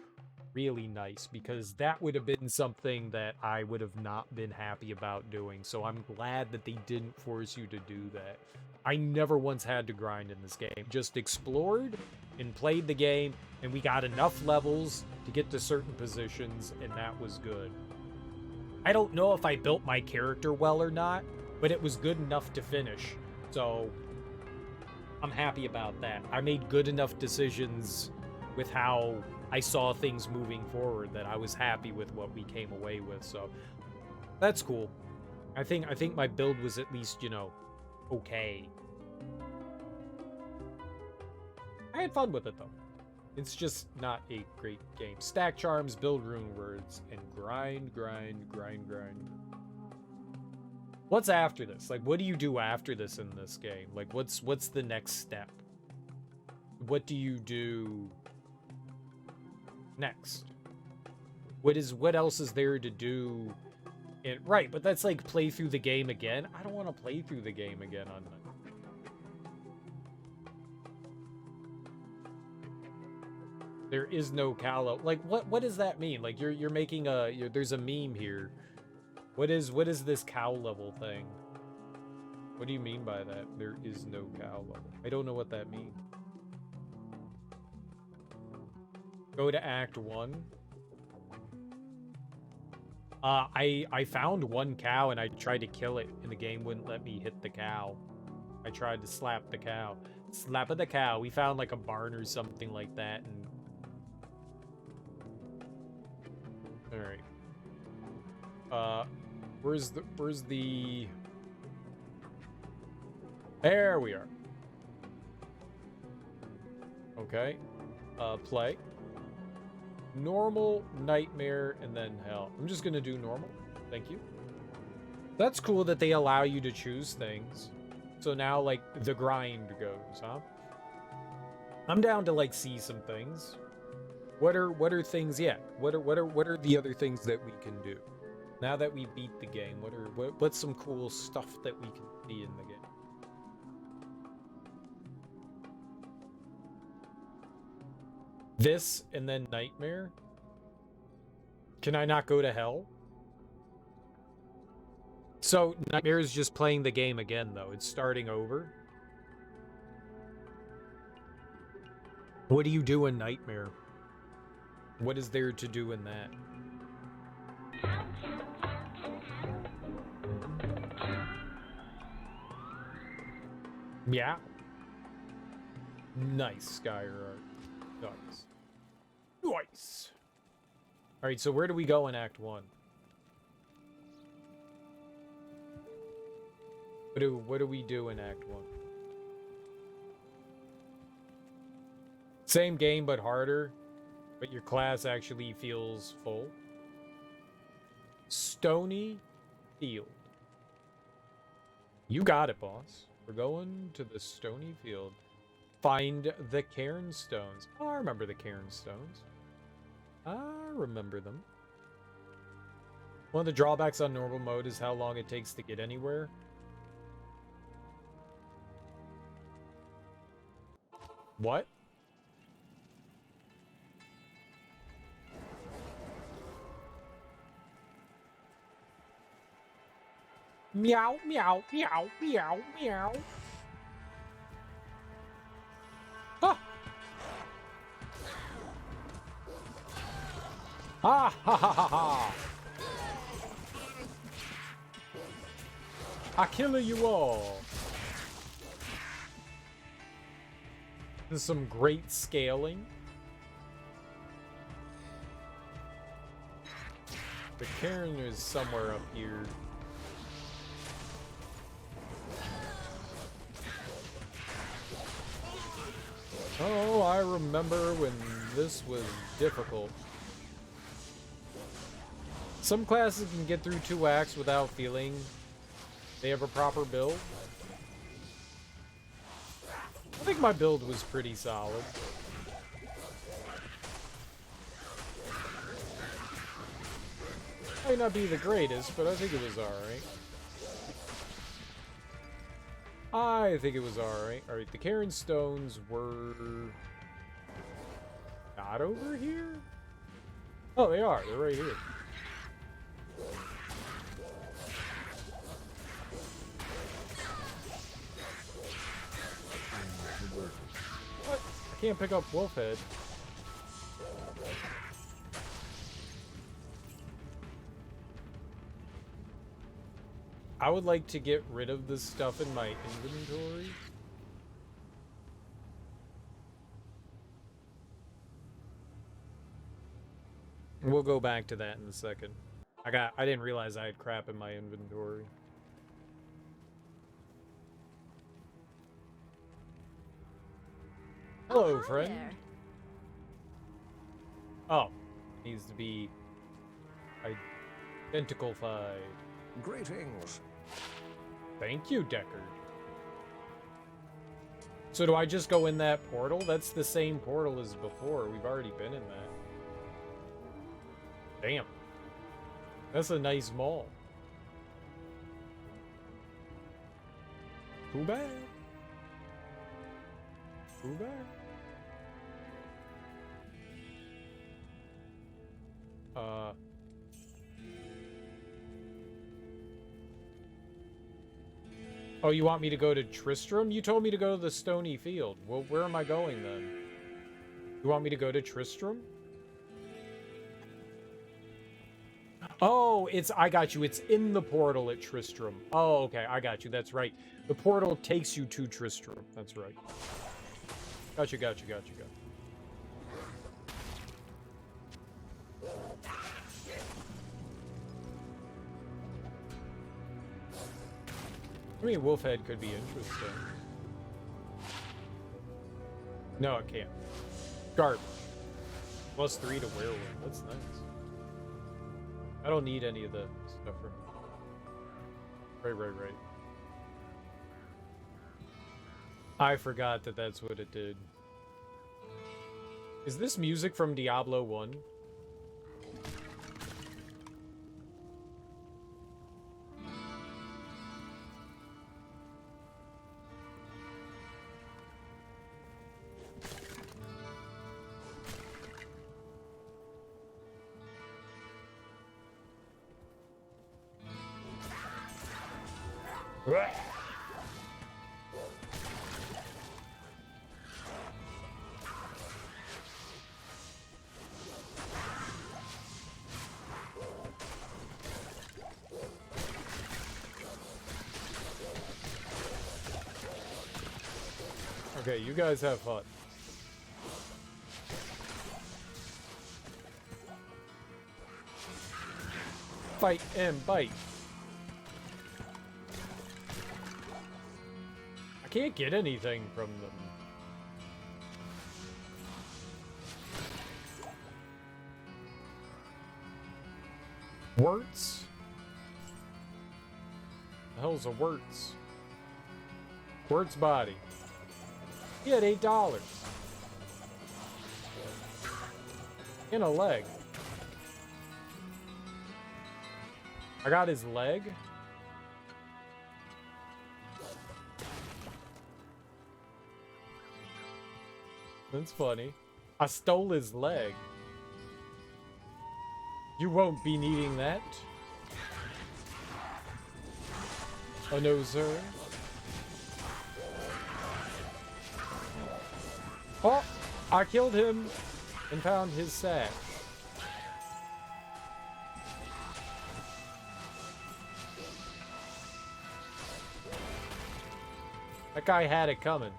really nice, because that would have been something that I would have not been happy about doing. So I'm glad that they didn't force you to do that. I never once had to grind in this game. Just explored and played the game, and we got enough levels to get to certain positions, and that was good. I don't know if I built my character well or not, but it was good enough to finish. So I'm happy about that. I made good enough decisions with how I saw things moving forward that I was happy with what we came away with. So that's cool. I think my build was at least, you know, okay. I had fun with it though. It's just not a great game. Stack charms, build rune words, and grind. What's after this? Like, what do you do after this in this game? Like, what's the next step? What do you do next? What else is there to do? Right, but that's like play through the game again. I don't want to play through the game again on There is no cow. Like, what does that mean? Like, you're making there's a meme here. What is this cow level thing? What do you mean by that? There is no cow level. I don't know what that means. Go to Act 1. I found one cow and I tried to kill it and the game wouldn't let me hit the cow. I tried to slap the cow. Slap of the cow. We found like a barn or something like that, and all right. Where's the? There we are. Okay. Play. Normal, nightmare, and then hell. I'm just gonna do normal. Thank you. That's cool that they allow you to choose things. So now, like, the grind goes, huh? I'm down to, like, see some things. What are things? Yeah. What are the other things that we can do? Now that we beat the game, what's some cool stuff that we can see in the game? This and then nightmare? Can I not go to hell? So nightmare is just playing the game again, though. It's starting over. What do you do in nightmare? What is there to do in that? Yeah. Nice, Skyr. Nice. Nice. All right, so where do we go in Act 1? What do we do in Act 1? Same game, but harder. But your class actually feels full. Stony Field. You got it, boss. We're going to the Stony Field. Find the Cairn Stones. Oh, I remember the Cairn Stones. I remember them. One of the drawbacks on normal mode is how long it takes to get anywhere. What? Meow, meow, meow, meow, meow. Ah! Ah, ha, ha, ha, ha. I kill you all. There's some great scaling. The cairn is somewhere up here. Oh, I remember when this was difficult. Some classes can get through 2 acts without feeling they have a proper build. I think my build was pretty solid. Might not be the greatest, but I think it was alright. I think it was alright. Alright, the Cairn Stones were not over here? Oh, they are. They're right here. What? I can't pick up Wolfhead. I would like to get rid of the stuff in my inventory. We'll go back to that in a second. I didn't realize I had crap in my inventory. Hello, friend. There. Oh, needs to be identical-fied. Greetings. Thank you, Deckard. So do I just go in that portal? That's the same portal as before. We've already been in that. Damn. That's a nice mall. Too bad. Too bad. Oh, you want me to go to Tristram? You told me to go to the Stony Field. Well, where am I going then? You want me to go to Tristram? Oh, I got you. It's in the portal at Tristram. Oh, okay, I got you. That's right. The portal takes you to Tristram. That's right. Gotcha. I mean, Wolfhead could be interesting. No, it can't. Garbage. +3 to werewolf. That's nice. I don't need any of the stuff from... Right. I forgot that that's what it did. Is this music from Diablo 1? Okay, you guys have fun. Fight and bite. I can't get anything from them. Worts? The hell's a Worts? Worts body. He had $8. And a leg. I got his leg. That's funny. I stole his leg. You won't be needing that. Oh no, sir. Oh, I killed him and found his sack. That guy had it coming.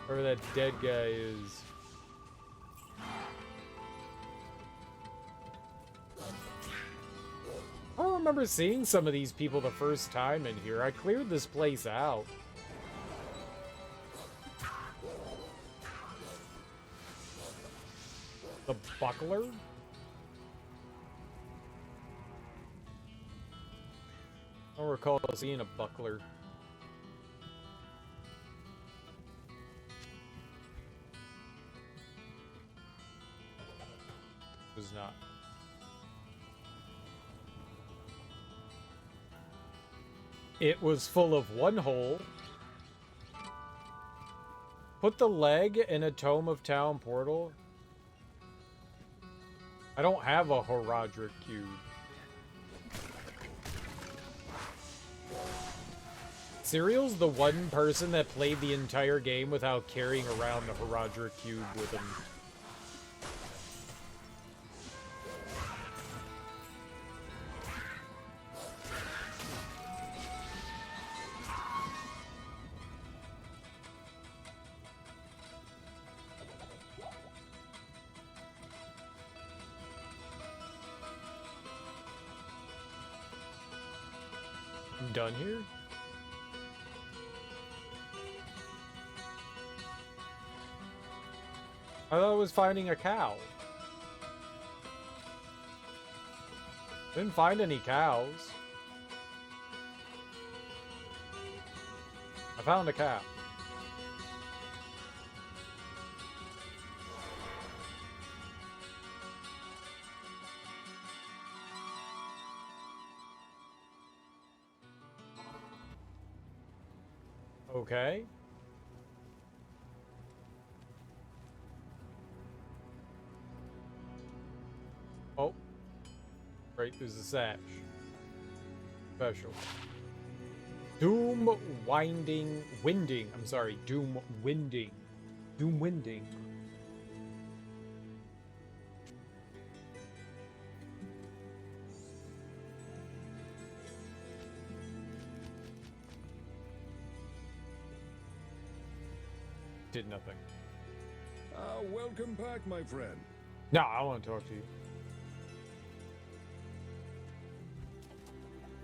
Whoever that dead guy is. I don't remember seeing some of these people the first time in here. I cleared this place out. The buckler? I don't recall seeing a buckler. It was not. It was full of one hole. Put the leg in a Tome of Town portal. I don't have a Horadric cube. Serial's the one person that played the entire game without carrying around the Horadric cube with him. I'm done here? I thought I was finding a cow. Didn't find any cows. I found a cow. Okay. Oh. Right, there's a sash. Special. Doom winding. I'm sorry, doom winding. Doom winding. Did nothing. Welcome back, my friend. No, I want to talk to you.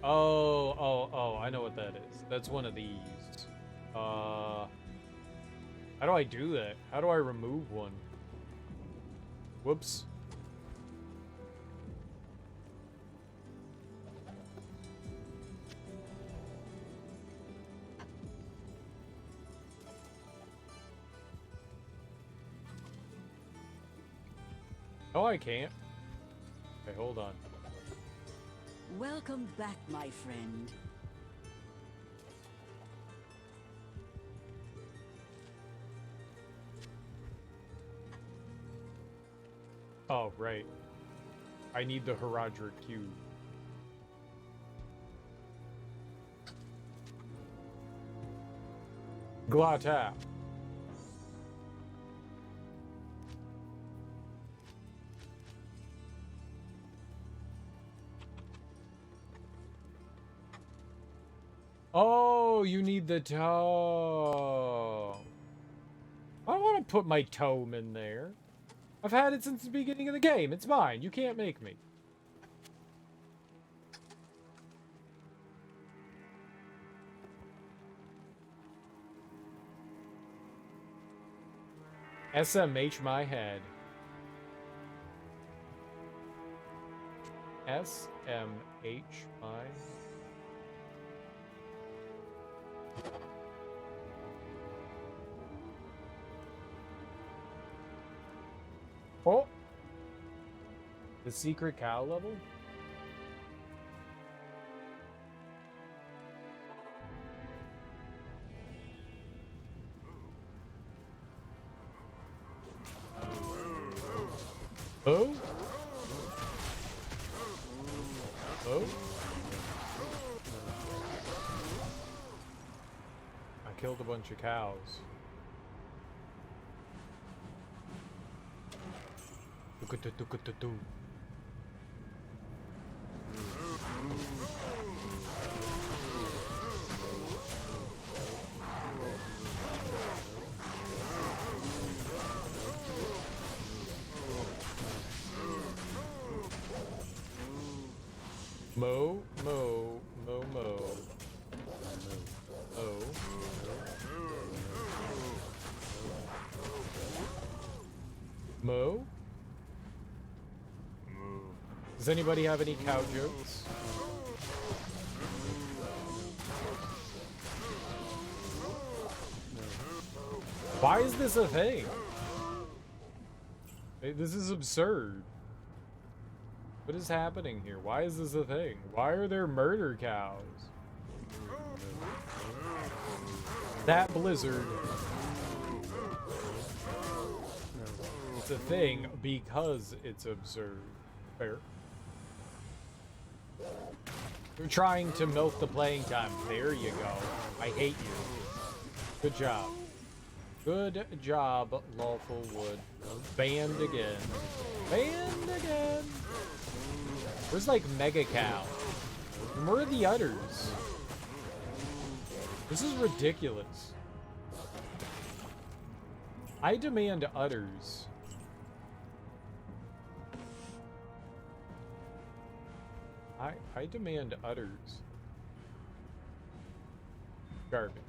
Oh, I know what that is. That's one of these. How do I do that? How do I remove one? Whoops. Oh, I can't. Okay, hold on. Welcome back, my friend. Oh, right. I need the Herodric cube. Glata. Oh, you need the tome. I don't want to put my tome in there. I've had it since the beginning of the game. It's mine. You can't make me. SMH my head. SMH my head. Oh! The secret cow level? Oh? Oh? I killed a bunch of cows. Mo. Oh. Mo? Does anybody have any cow jokes? Why is this a thing? This is absurd. What is happening here? Why is this a thing? Why are there murder cows? That blizzard. It's a thing because it's absurd. Fair. You're trying to milk the playing time. There you go. I hate you. Good job. Good job, Lawful Wood. Banned again. Banned again. Where's like Mega Cow? And where are the udders? This is ridiculous. I demand udders. I demand udders. Garbage.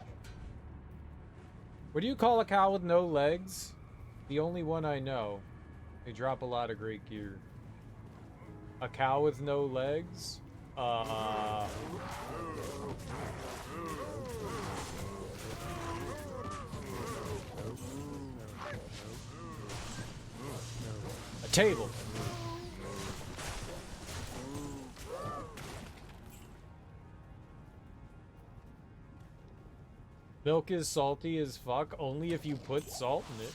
What do you call a cow with no legs? The only one I know. They drop a lot of great gear. A cow with no legs? A table. Milk is salty as fuck only if you put salt in it.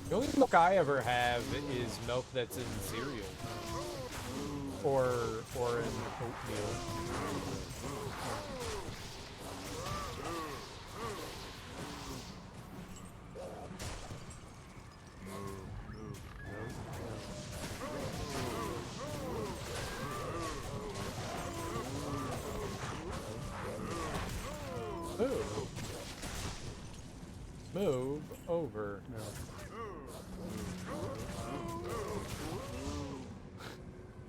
The only milk I ever have is milk that's in cereal. Or in oatmeal. over.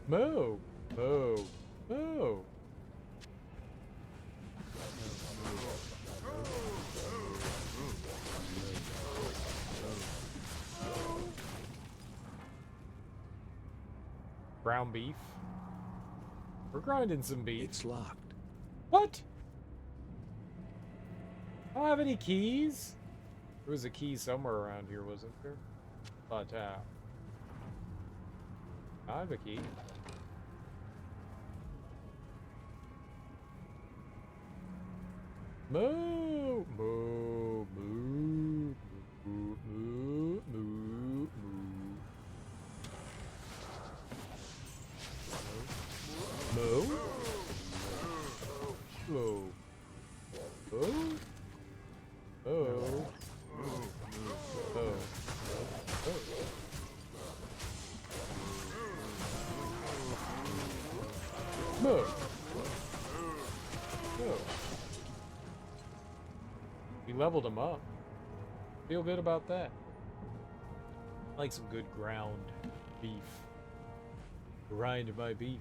Moo! Moo! Moo! Ground beef. We're grinding some beef. It's locked. What? I don't have any keys? There was a key somewhere around here, wasn't there? But, I have a key. Moo! Moo! Moo! Moo! Moo! Moo! Moo! Moo? Moo? Moo? Oh. Oh. Moo. Moo. We leveled him up. Feel good about that. I like some good ground beef. Grind my beef.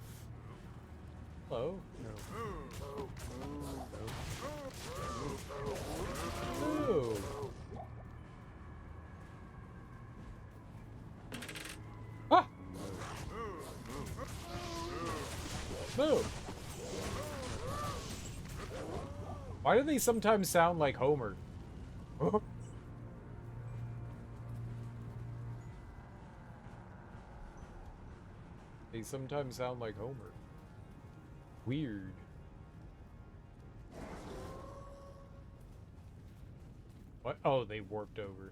Hello. Ooh. Ah! Move. Why do they sometimes sound like Homer? They sometimes sound like Homer. Weird. What? Oh, they warped over.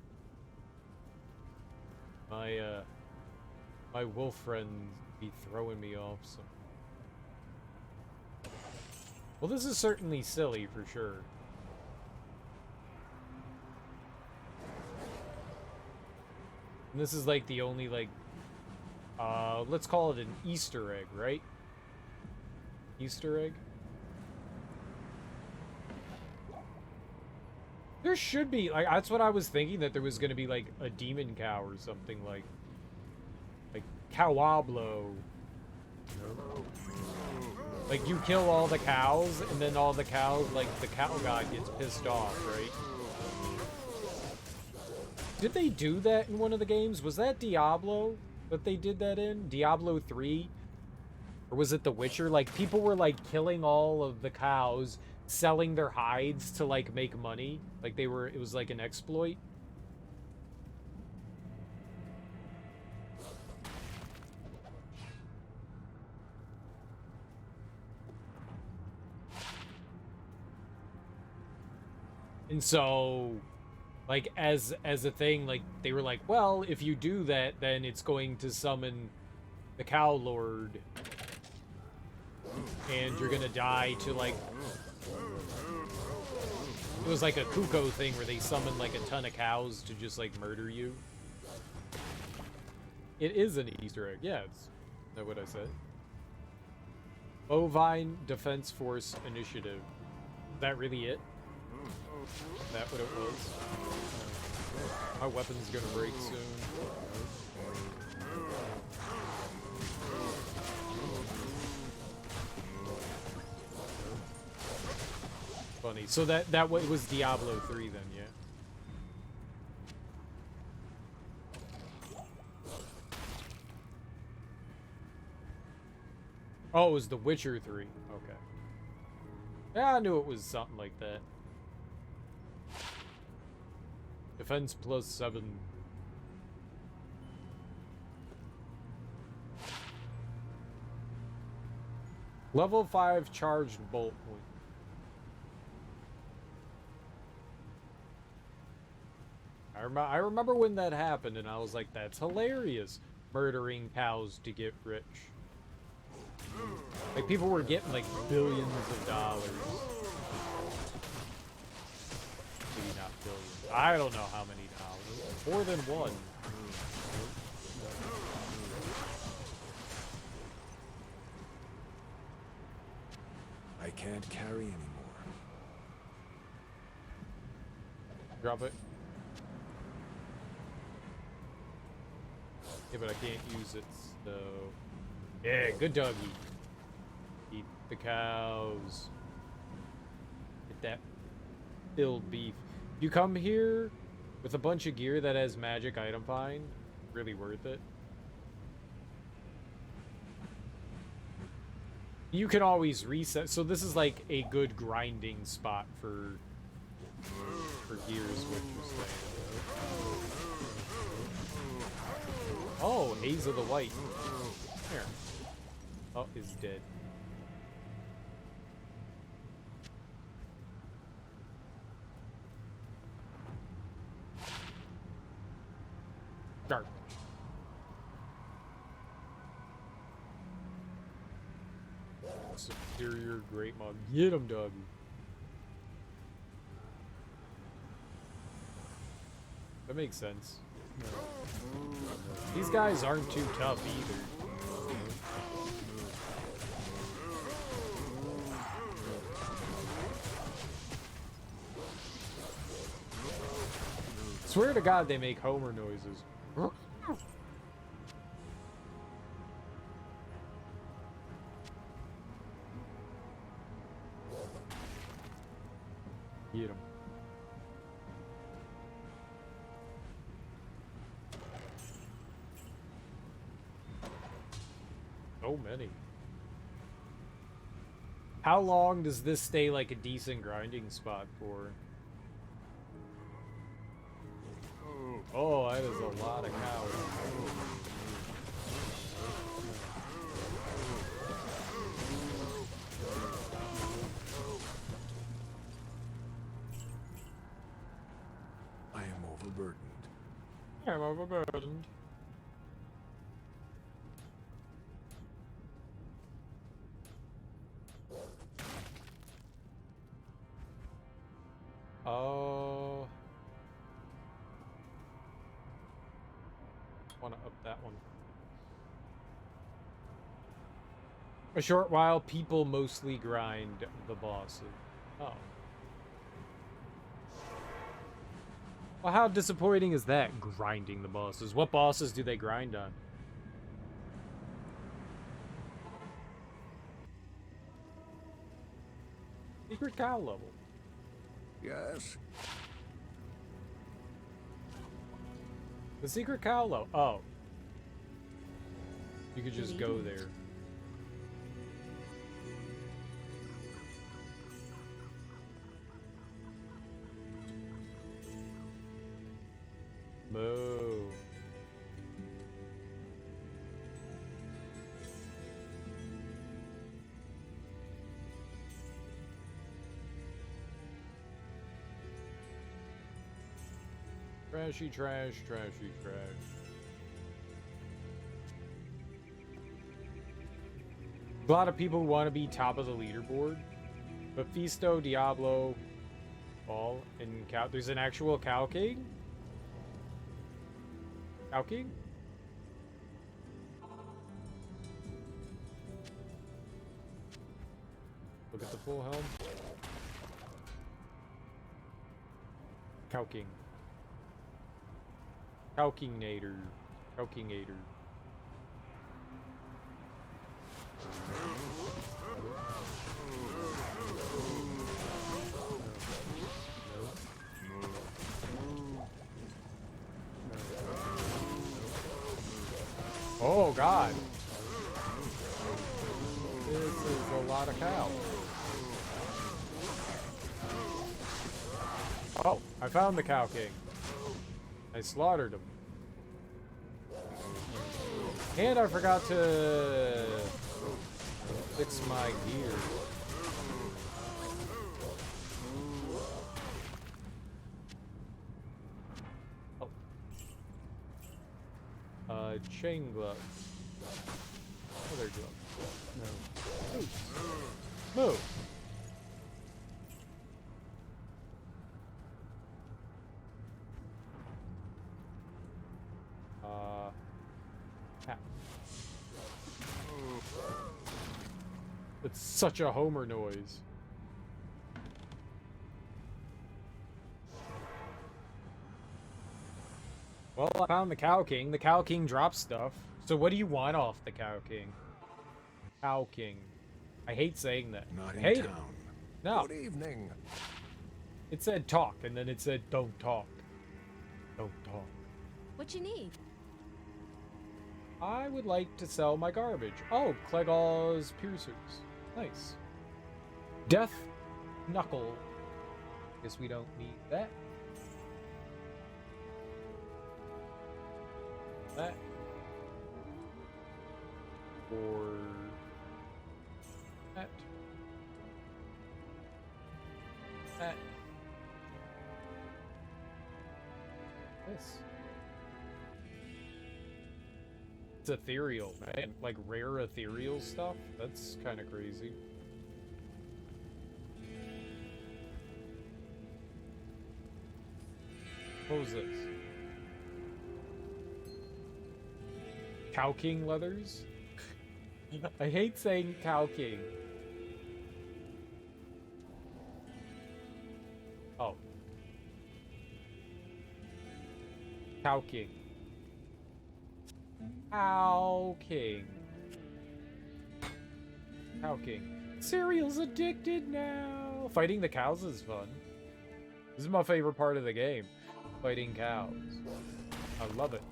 My wolf friends be throwing me off some. Well, this is certainly silly for sure. And this is like the only like, let's call it an Easter egg, right? Easter egg? There should be, like, that's what I was thinking, that there was gonna be like a demon cow or something like Diablo. Like you kill all the cows and then all the cows, like the cow god gets pissed off, right? Did they do that in one of the games? Was that Diablo that they did that in? Diablo 3? Or was it The Witcher? Like, people were, like, killing all of the cows, selling their hides to, like, make money. Like, they were, it was like an exploit. And so, like, as a thing, like, they were like, well, if you do that, then it's going to summon the Cow Lord. And you're gonna die to, like... It was like a Kuko thing where they summoned, like, a ton of cows to just, like, murder you. It is an Easter egg. Yeah, it's... Is that what I said? Bovine Defense Force Initiative. Is that really it? Is that what it was? My weapon's gonna break soon. Funny. So that was Diablo 3 then, yeah? Oh, it was The Witcher 3. Okay. Yeah, I knew it was something like that. Defense plus 7. Level 5 charged bolt point. I remember when that happened, and I was like, that's hilarious. Murdering cows to get rich. Like, people were getting, like, billions of dollars. Maybe not billions. I don't know how many dollars. More than one. I can't carry anymore. Drop it. Yeah, but I can't use it, so... Yeah, good doggy. Eat the cows. Get that filled beef. You come here with a bunch of gear that has magic item find. Really worth it. You can always reset. So this is like a good grinding spot for gears, what you're saying. Oh, Haze of the White. Here. Oh, is dead. Dark. Superior Great Mug. Get him, doggy. That makes sense. These guys aren't too tough either. Swear to God, they make Homer noises. Get him. So many. How long does this stay like a decent grinding spot for? Oh, that is a lot of cows. I am overburdened. I'm overburdened. Oh. Want to up that one. A short while, people mostly grind the bosses. Oh. Well, how disappointing is that, grinding the bosses? What bosses do they grind on? Secret cow level. Yes? The secret cow level. Oh. You could just go there. Moo. Trashy trash, trashy trash. A lot of people want to be top of the leaderboard. But Fisto, Diablo, all, and Cow. There's an actual Cow King? Cow King? Look at the full helm. Cow King. Cow King-nator. Cow King-nator. Oh God. This is a lot of cow. Oh, I found the Cow King. I slaughtered him. And I forgot to fix my gear. Oh. Chain glove. Other glove. No. Move. Move. It's such a Homer noise. Well, I found the Cow King. The Cow King drops stuff. So what do you want off the Cow King? Cow King. I hate saying that. Not I in hate it. town. No. Good evening. It said talk, and then it said don't talk. Don't talk. What you need? I would like to sell my garbage. Oh, Clegaw's piercers. Nice. Death Knuckle. Guess we don't need that. That. Or that. That. This. It's ethereal, man. Like rare ethereal stuff? That's kind of crazy. What was this? Cow King leathers? I hate saying Cow King. Oh. Cow King. Cow King. Cow King. Cereal's addicted now. Fighting the cows is fun. This is my favorite part of the game. Fighting cows. I love it.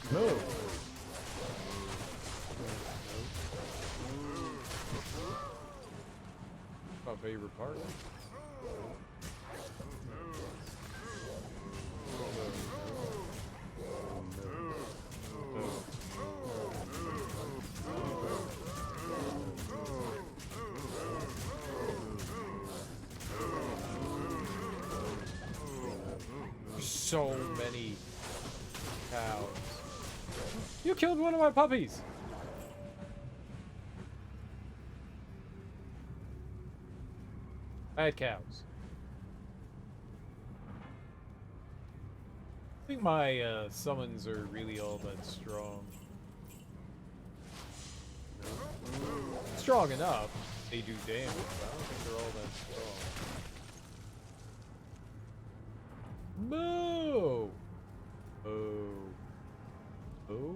Move. My favorite part. So many cows. You killed one of my puppies! Bad cows. I think my summons are really all that strong. Strong enough. They do damage, but I don't think they're all that strong. Moo! Moo. Moo.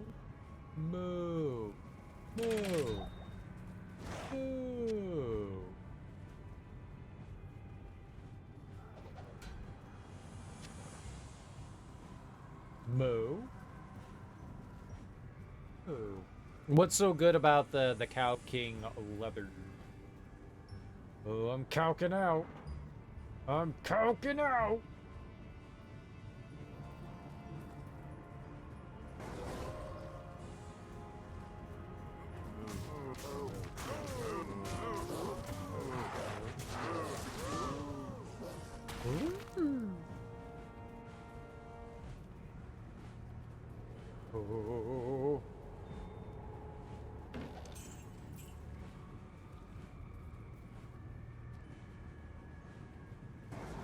Moo. Moo. Moo. Moo. Moo. What's so good about the Cow King leather? Oh, I'm cowking out. I'm cowking out. Oh.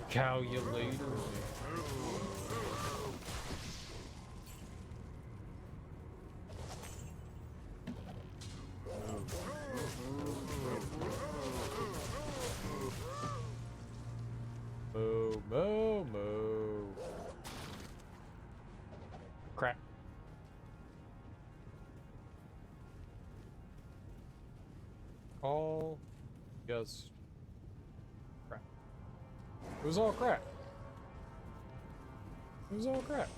Cow you later. Moo, moo, moo. Crap. All just crap. It was all crap. It was all crap.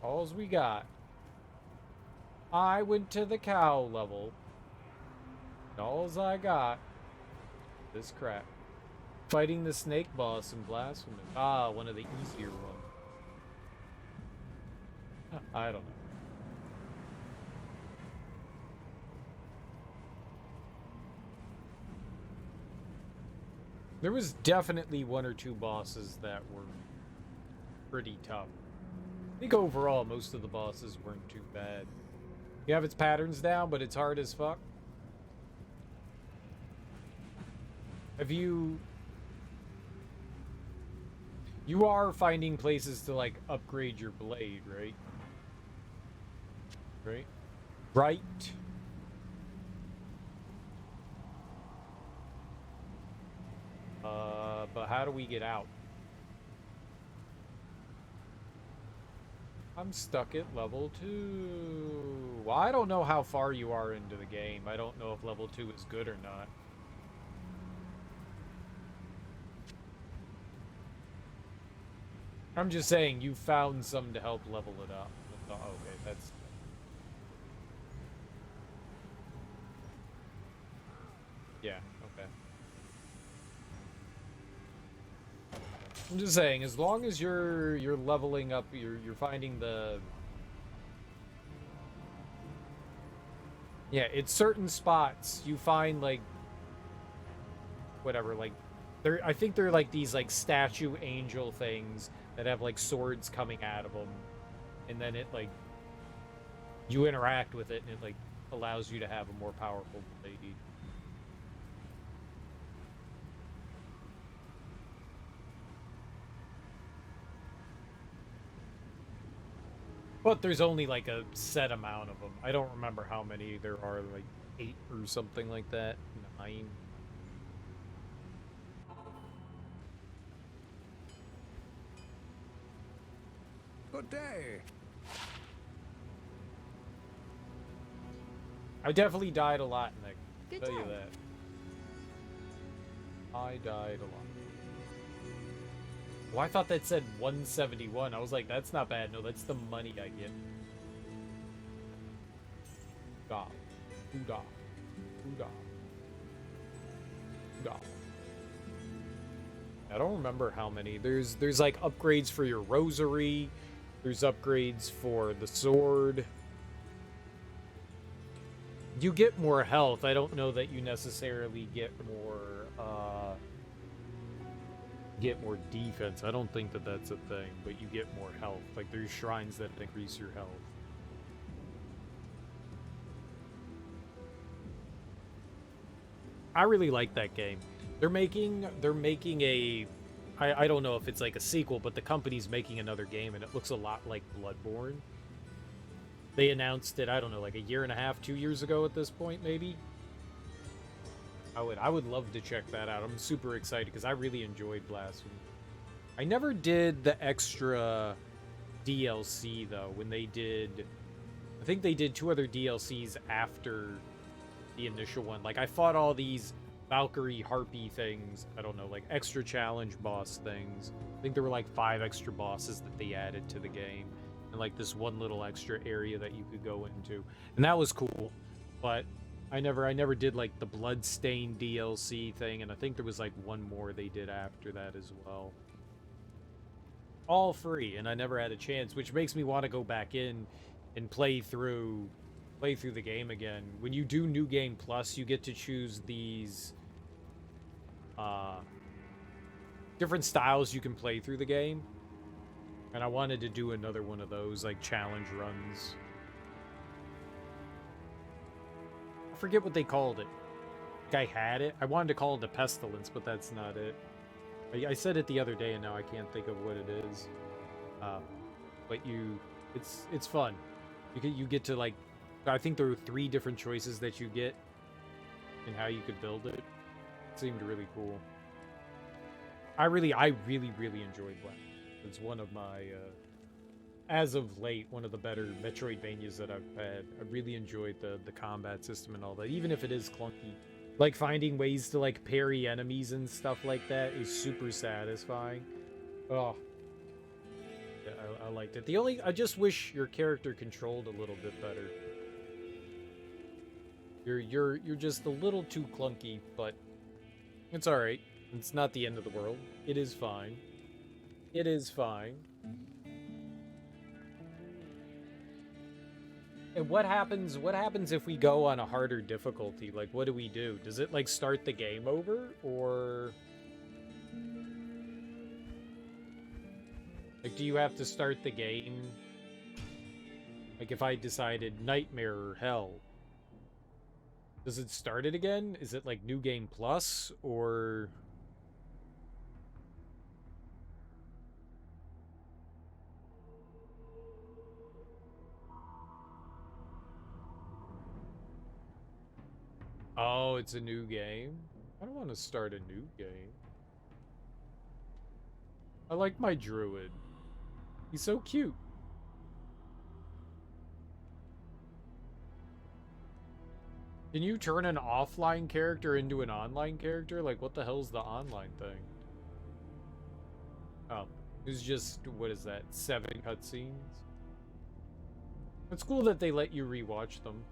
All's we got. I went to the cow level. And all's I got. This crap. Fighting the snake boss in Blasphemous. Ah, one of the easier ones. I don't know. There was definitely one or two bosses that were pretty tough. I think overall, most of the bosses weren't too bad. You have its patterns down, but it's hard as fuck. Have you... You are finding places to, like, upgrade your blade, right? Right? Right. But how do we get out? I'm stuck at level 2. Well, I don't know how far you are into the game. I don't know if level 2 is good or not. I'm just saying, you found some to help level it up. Oh, okay, that's... Yeah, okay. I'm just saying, as long as you're leveling up, you're finding the... Yeah, it's certain spots you find, like, whatever, like, I think they're like these like statue angel things that have like swords coming out of them, and then it like you interact with it and it like allows you to have a more powerful blade. But there's only like a set amount of them. I don't remember how many there are, like 8 or something like that. 9. Good day. I definitely died a lot in that. Good I'll tell you day. that. I died a lot. Well, I thought that said 171. I was like, that's not bad. No, that's the money I get. Da. Ooda. Ooda. Ooda. I don't remember how many. There's like upgrades for your rosary. There's upgrades for the sword. You get more health. I don't know that you necessarily get more defense. I don't think that that's a thing, but you get more health. Like there's shrines that increase your health. I really like that game. They're making a I don't know if it's like a sequel, but the company's making another game and it looks a lot like Bloodborne. They announced it, I don't know, like a year and a half, 2 years ago at this point, maybe. I would love to check that out. I'm super excited because I really enjoyed Blasphemy. I never did the extra DLC though. When they did, I think they did 2 other DLCs after the initial one. Like I fought all these Valkyrie Harpy things. I don't know, like extra challenge boss things. I think there were like 5 extra bosses that they added to the game, and like this one little extra area that you could go into, and that was cool. But I never did like the Bloodstained DLC thing, and I think there was like one more they did after that as well. All free, and I never had a chance, which makes me want to go back in and play through the game again. When you do New Game Plus, you get to choose these different styles you can play through the game. And I wanted to do another one of those, like, challenge runs. I forget what they called it. Like, I had it. I wanted to call it the Pestilence, but that's not it. I said it the other day, and now I can't think of what it is. But it's fun. You get to, like, I think there were 3 different choices that you get and how you could build it. It seemed really cool. I really enjoyed Black. It's one of my, as of late, one of the better Metroidvanias that I've had. I really enjoyed the combat system and all that, even if it is clunky. Like, finding ways to, like, parry enemies and stuff like that is super satisfying. Oh. Yeah, I liked it. I just wish your character controlled a little bit better. You're just a little too clunky, but it's alright. It's not the end of the world. It is fine. It is fine. And what happens if we go on a harder difficulty? Like, what do we do? Does it, like, start the game over? Or... like, do you have to start the game? Like, if I decided Nightmare or Hell, does it start it again? Is it, like, New Game Plus? Or... Oh, it's a new game? I don't want to start a new game. I like my druid. He's so cute. Can you turn an offline character into an online character? Like, what the hell's the online thing? Oh, it's just, what is that, 7 cutscenes? It's cool that they let you rewatch them.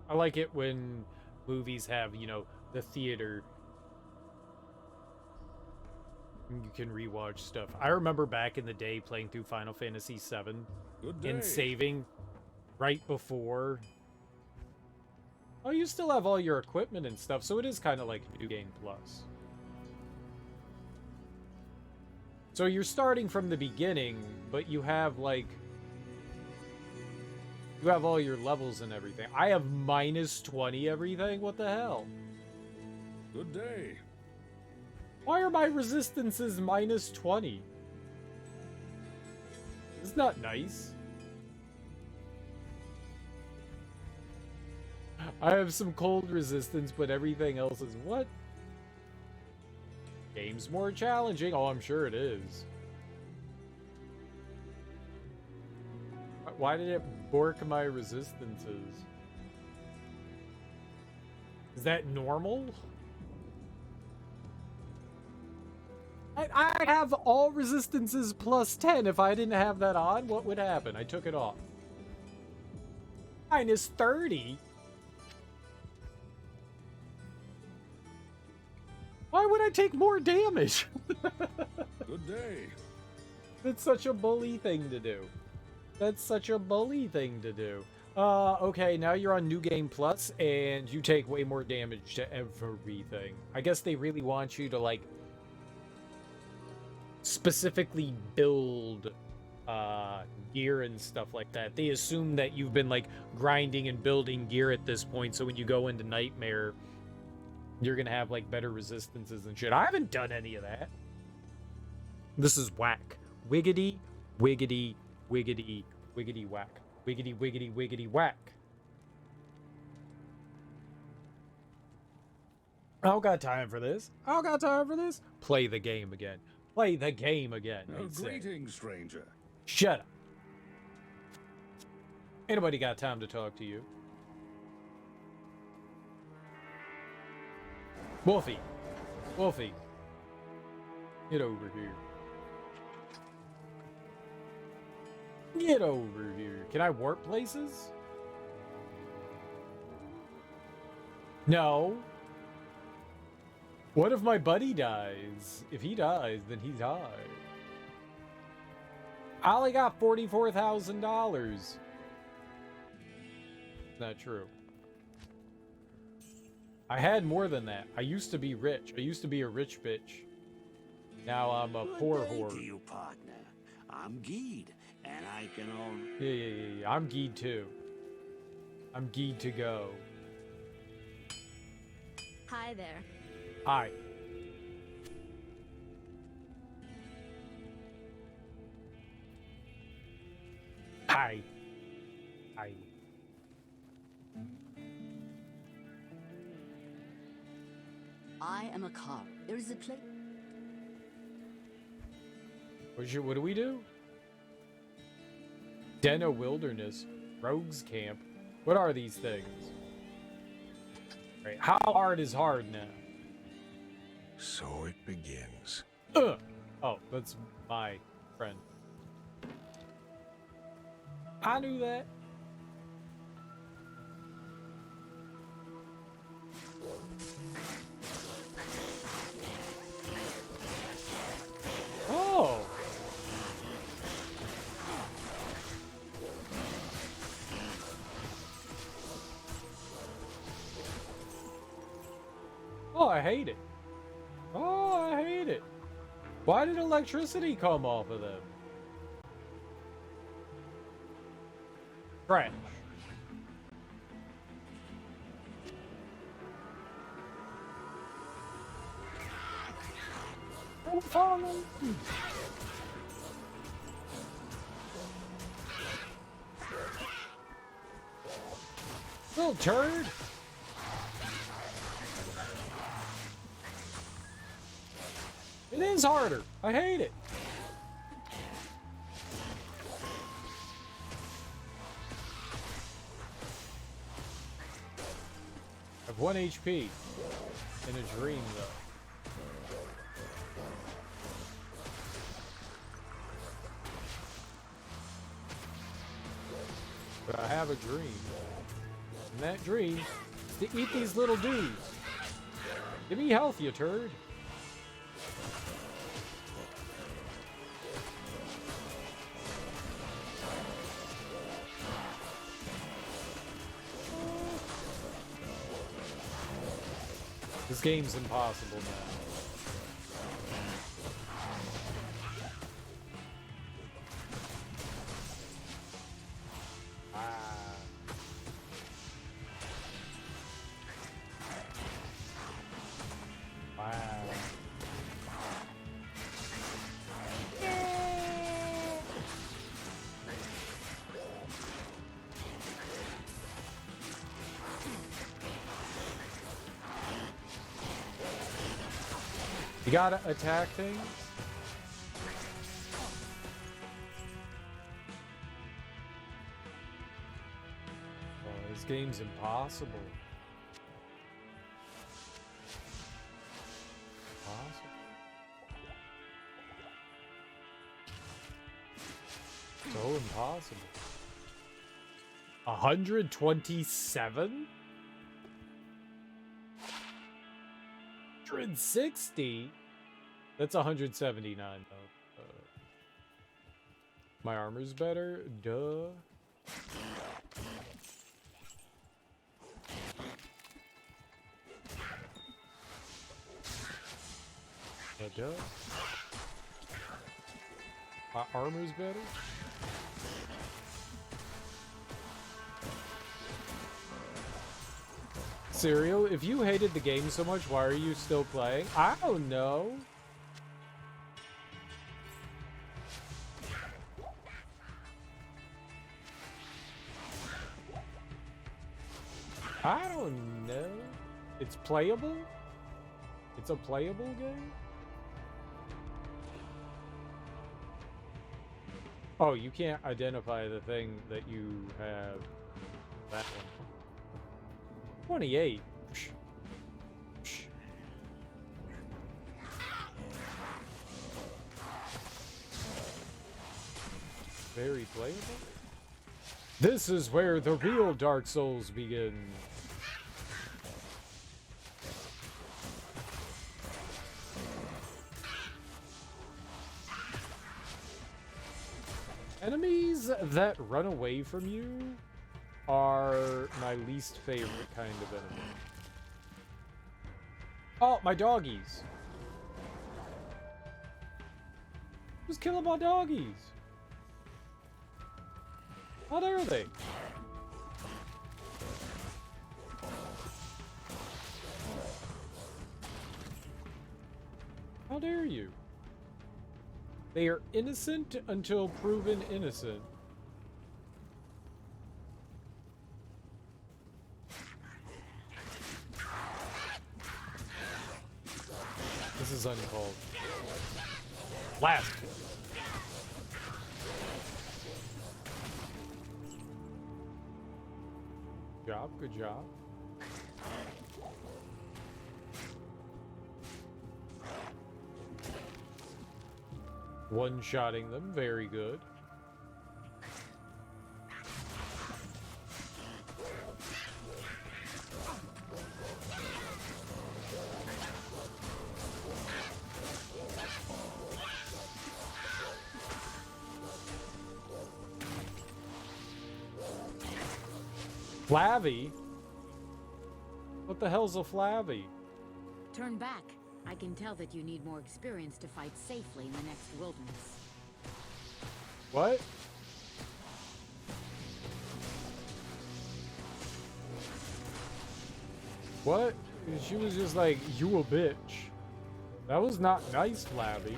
I like it when movies have, you know, the theater. You can rewatch stuff. I remember back in the day playing through Final Fantasy VII and saving right before. Oh, you still have all your equipment and stuff, so it is kind of like New Game Plus. So you're starting from the beginning, but you have, like... You have all your levels and everything. I have -20 everything? What the hell? Good day. Why are my resistances -20? It's not nice. I have some cold resistance, but everything else is what? Game's more challenging. Oh, I'm sure it is. Why did it bork my resistances? Is that normal? I have all resistances +10. If I didn't have that on, what would happen? I took it off. -30? Why would I take more damage? Good day. That's such a bully thing to do. That's such a bully thing to do. Okay, now you're on New Game Plus, and you take way more damage to everything. I guess they really want you to, like, specifically build gear and stuff like that. They assume that you've been, like, grinding and building gear at this point, so when you go into Nightmare, you're gonna have, like, better resistances and shit. I haven't done any of that. This is whack. Wiggity, wiggity, wiggity, wiggity, whack. Wiggity, wiggity, wiggity, whack. I don't got time for this. I don't got time for this. Play the game again. Play the game again. Greetings, stranger. Shut up. Ain't nobody got time to talk to you. Wolfie. Wolfie. Get over here. Get over here. Can I warp places? No. What if my buddy dies? If he dies, then he died. I only got $44,000. Not true. I had more than that. I used to be rich. I used to be a rich bitch. Now I'm a poor whore. To you, partner. I'm Geed, and I can only... Yeah. I'm Geed too. I'm Geed to go. Hi there. Hi. Hi. Hi. I am a car. There is a place. What do we do? Denna Wilderness. Rogues Camp. What are these things? Right. How hard is hard now? So it begins. Oh, that's my friend. I knew that. Oh. Oh, I hate it. Oh, I hate it. Why did electricity come off of them? Trash. I'm falling. Little turd. It is harder. I hate it. I have 1 HP in a dream, though. But I have a dream. And that dream is to eat these little dudes. Give me health, you turd. This game's impossible now. You gotta attack things. Oh, this game's impossible. So impossible. 127? 160? That's 179 though. My armor's better? Duh. Duh. My armor's better? Serial, if you hated the game so much, why are you still playing? I don't know. I don't know. It's playable? It's a playable game? Oh, you can't identify the thing that you have. That one. 28. Psh. Psh. Very playable. This is where the real Dark Souls begin. Enemies that run away from you are my least favorite kind of enemy. Oh, my doggies. Who's killing my doggies? How dare they? How dare you? They are innocent until proven innocent. This is uncalled. Last. Good job, good job. One-shotting them, very good. Flavy? What the hell's a Flavy? Turn back. I can tell that you need more experience to fight safely in the next wilderness. What? What? She was just like, you a bitch. That was not nice, Flabby.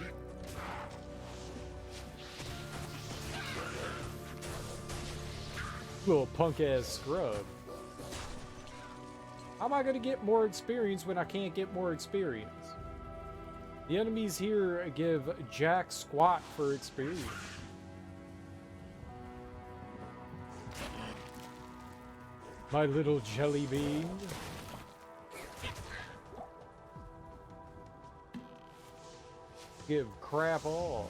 Little punk-ass scrub. How am I gonna get more experience when I can't get more experience? The enemies here give jack squat for experience. My little jelly bean. Give crap all.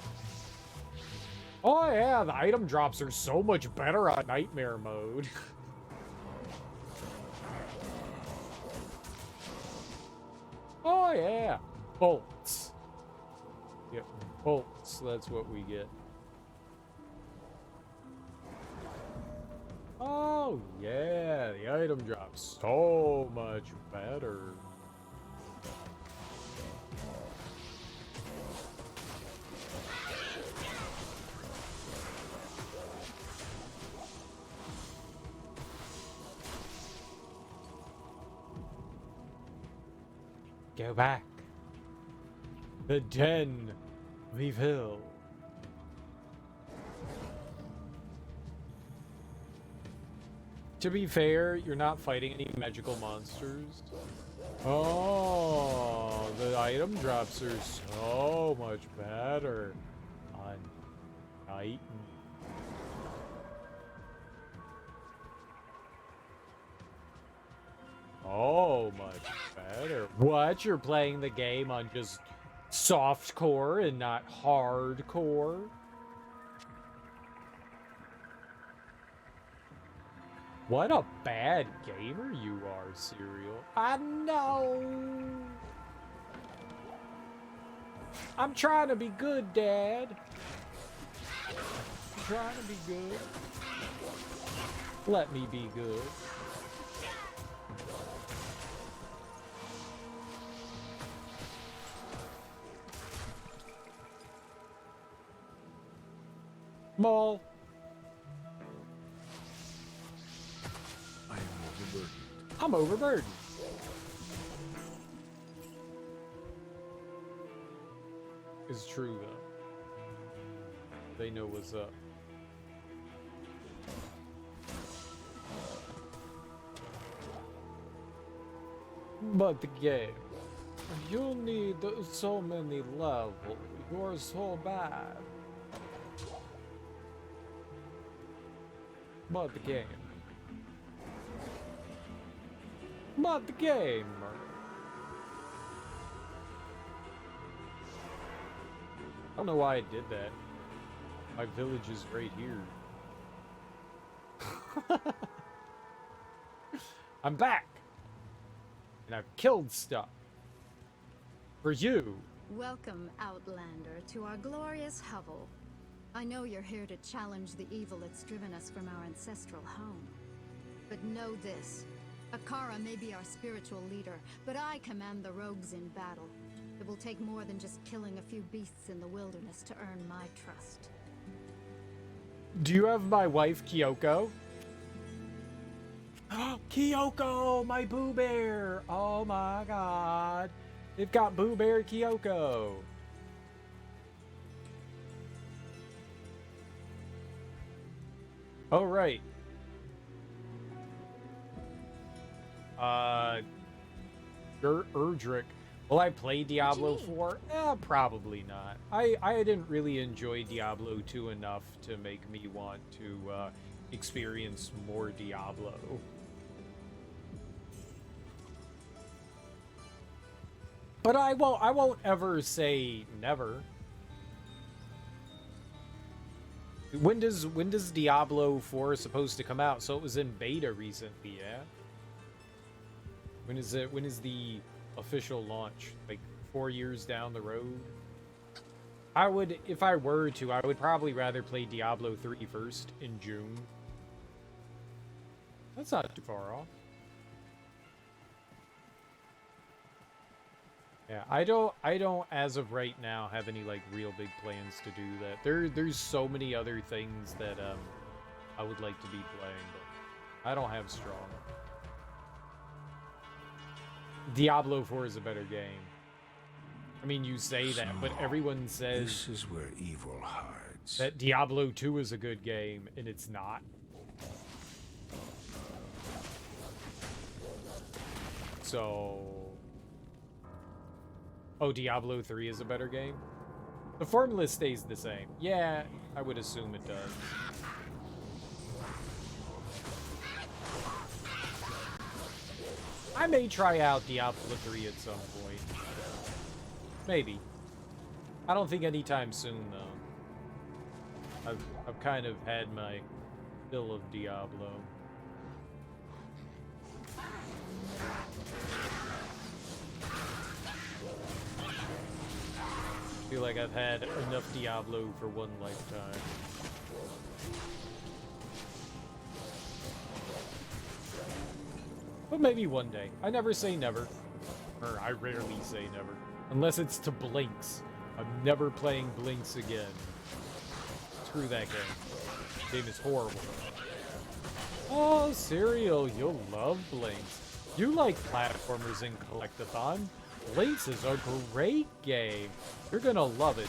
Oh yeah, the item drops are so much better on nightmare mode. Oh yeah, bolts. Yep, bolts, that's what we get. Oh yeah, the item drops so much better. Go back. The Den of Evil. To be fair, you're not fighting any magical monsters. Oh, the item drops are so much better on Titan. Oh, much better. What? You're playing the game on just softcore and not hardcore? What a bad gamer you are, Serial. I know. I'm trying to be good, Dad. I'm trying to be good. Let me be good. Maul. I am overburdened. I'm overburdened. It's true, though. They know what's up. But the game. You need so many levels. You're so bad. But the game. But the game. I don't know why I did that. My village is right here. I'm back! And I've killed stuff. For you. Welcome, Outlander, to our glorious hovel. I know you're here to challenge the evil that's driven us from our ancestral home. But know this. Akara may be our spiritual leader, but I command the rogues in battle. It will take more than just killing a few beasts in the wilderness to earn my trust. Do you have my wife, Kyoko? Kyoko, my Boo Bear! Oh my god. They've got Boo Bear Kyoko. Oh, right. Erdrick. Will I play Diablo 4? Probably not. I didn't really enjoy Diablo 2 enough to make me want to experience more Diablo. But I won't ever say never. When does Diablo 4 supposed to come out? So it was in beta recently, yeah? When is the official launch? Like 4 years down the road? I would, if I were to, I would probably rather play Diablo 3 first in June. That's not too far off. Yeah, I don't as of right now have any like real big plans to do that. There's so many other things that I would like to be playing, but I don't have strong. Diablo 4 is a better game. I mean, you say that, but everyone says This is where evil hides. that Diablo 2 is a good game, and it's not. So... Oh, Diablo 3 is a better game? The formula stays the same. Yeah, I would assume it does. I may try out Diablo 3 at some point. Maybe. I don't think anytime soon, though. I've kind of had my fill of Diablo. I feel like I've had enough Diablo for one lifetime. But maybe one day. I never say never. Or I rarely say never. Unless it's to Blinks. I'm never playing Blinks again. Screw that game. Game is horrible. Oh, Serial, you'll love Blinks. You like platformers in Collectathon. Blinks is a great game. You're gonna love it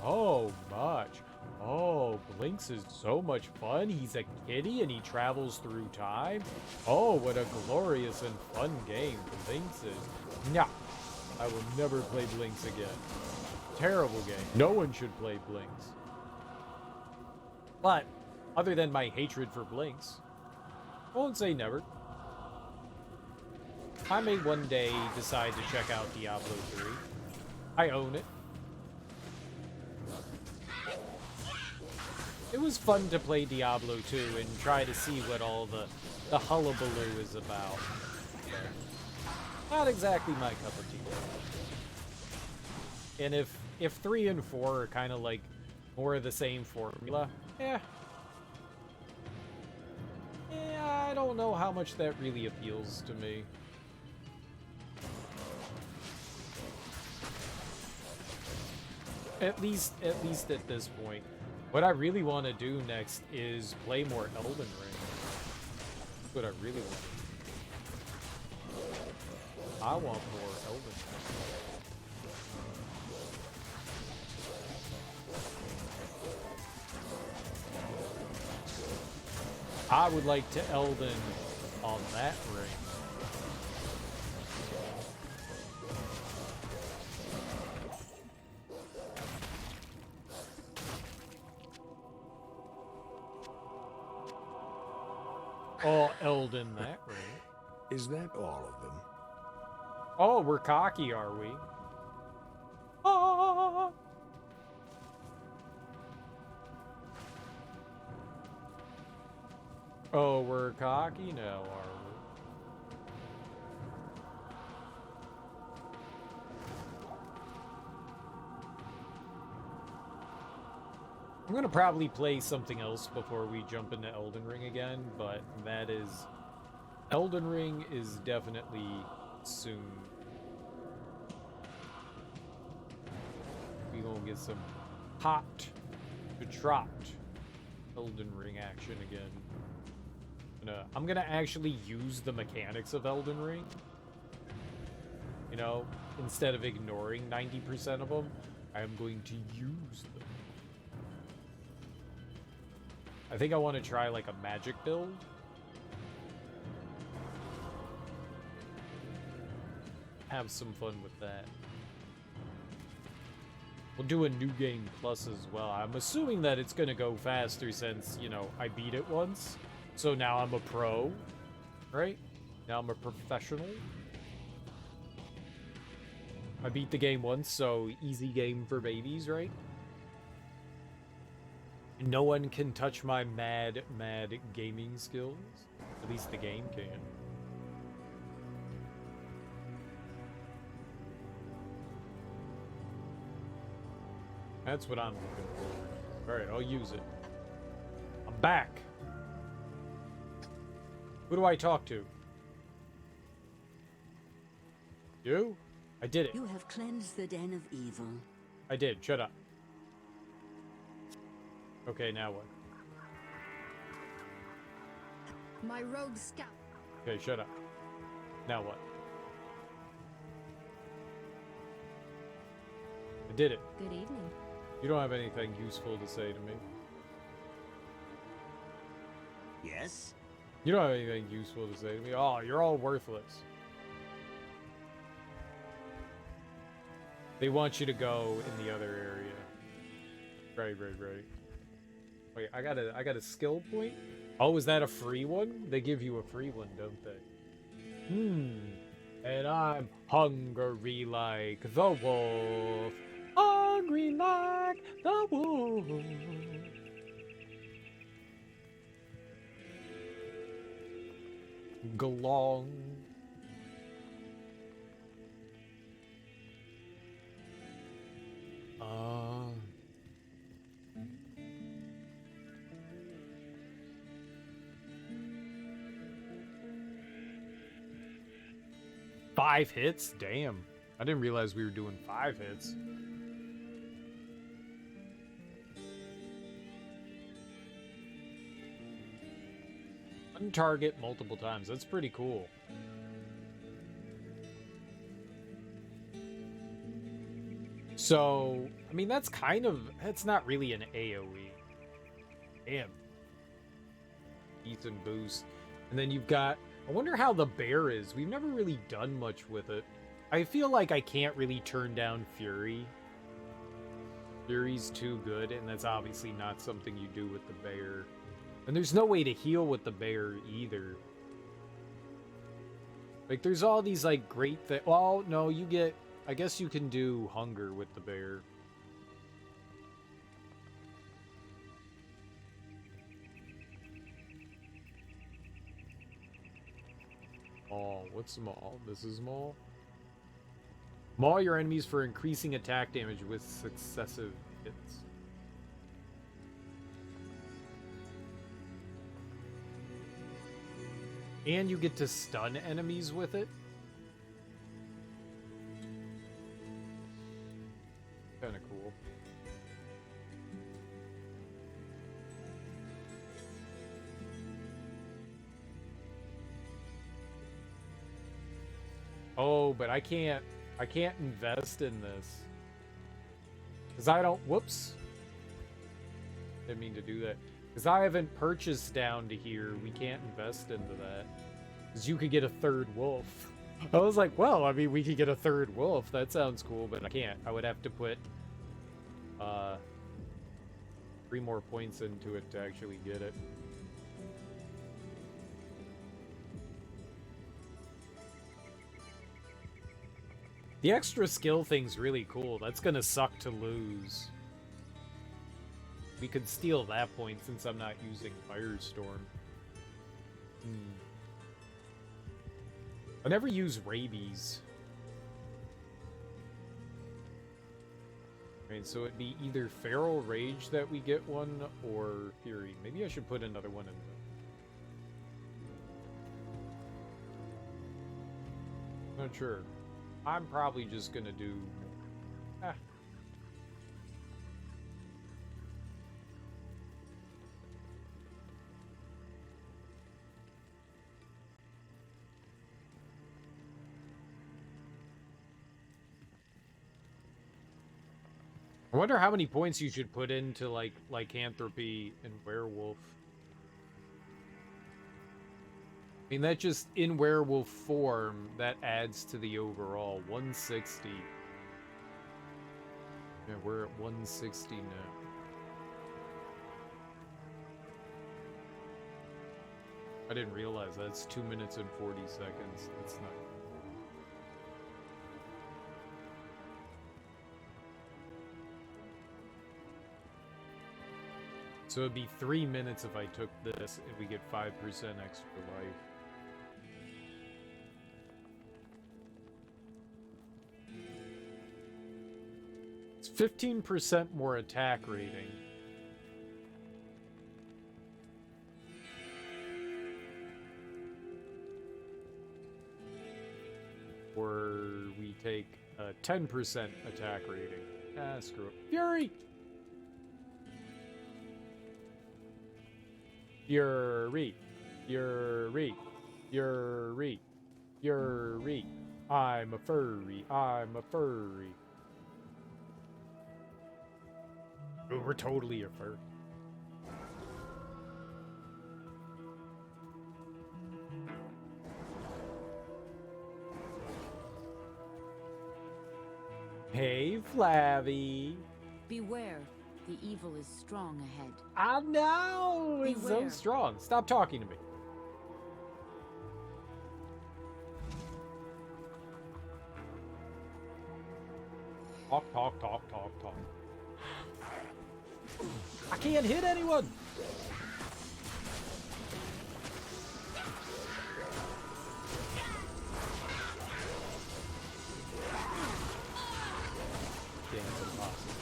so much. Oh, Blinks is so much fun. He's a kitty and he travels through time. Oh, what a glorious and fun game Blinks is. Nah, I will never play Blinks again. Terrible game. No one should play Blinks. But, other than my hatred for Blinks, I won't say never. I may one day decide to check out Diablo 3. I own it. It was fun to play Diablo 2 and try to see what all the hullabaloo is about. Not exactly my cup of tea. And if 3 and 4 are kind of like more of the same formula, yeah, I don't know how much that really appeals to me. At least at this point. What I really want to do next is play more Elden Ring. That's what I really want to do. I want more Elden Ring. I would like to Elden on that ring. Oh, Elden that ring. Is that all of them? Oh, we're cocky, are we? Ah! Oh, we're cocky now, are we? I'm gonna probably play something else before we jump into Elden Ring again, but that is... Elden Ring is definitely soon. We gonna get some hot to trot Elden Ring action again. I'm gonna actually use the mechanics of Elden Ring. You know, instead of ignoring 90% of them, I am going to use them. I think I want to try like a magic build. Have some fun with that. We'll do a new game plus as well. I'm assuming that it's gonna go faster since, you know, I beat it once. So now I'm a pro, right? Now I'm a professional. I beat the game once, so easy game for babies, right? No one can touch my mad gaming skills. At least the game can. That's what I'm looking for. Alright, I'll use it. I'm back. Who do I talk to? You? I did it. You have cleansed the den of evil. I did. Shut up. Okay, now what? My rogue scout. Okay, shut up. Now what? I did it. Good evening. You don't have anything useful to say to me. Yes? You don't have anything useful to say to me. Oh, you're all worthless. They want you to go in the other area. Right. Wait, I got a skill point? Oh, is that a free one? They give you a free one, don't they? And I'm hungry like the wolf. Hungry like the wolf. Glong. Five hits? Damn. I didn't realize we were doing 5 hits. One target multiple times. That's pretty cool. So, I mean, that's not really an AoE. Damn. Decent boost. And then you've got, I wonder how the bear is. We've never really done much with it. I feel like I can't really turn down Fury. Fury's too good, and that's obviously not something you do with the bear. And there's no way to heal with the bear either. Like, there's all these, like, great things. Well, no, you get, I guess you can do hunger with the bear. Maul. What's Maul? This is Maul? Maul your enemies for increasing attack damage with successive hits. And you get to stun enemies with it. Kind of cool. Oh, but I can't invest in this. Because I don't, whoops. Didn't mean to do that. Because I haven't purchased down to here, we can't invest into that. Because you could get a third wolf. I was like, well, I mean, we could get a third wolf. That sounds cool, but I can't. I would have to put 3 more points into it to actually get it. The extra skill thing's really cool. That's gonna suck to lose. We could steal that point since I'm not using Firestorm. I never use Rabies. Right, so it'd be either Feral Rage that we get one, or Fury. Maybe I should put another one in there. Not sure. I'm probably just gonna do... I wonder how many points you should put into, like, Lycanthropy and Werewolf. I mean, that just, in werewolf form, that adds to the overall. 160. Yeah, we're at 160 now. I didn't realize that's 2 minutes and 40 seconds. That's not... So it'd be 3 minutes if I took this, and we get 5% extra life. It's 15% more attack rating. Or we take 10% attack rating. Ah, screw it. Fury! Fury. Fury. Fury. Fury. I'm a furry. I'm a furry. Ooh, we're totally a furry. Hey, Flavby. Beware, the evil is strong ahead. I know! It's so Beware. strong. Stop talking to me. Talk, talk, talk, talk, talk. I can't hit anyone! Damn, it's impossible.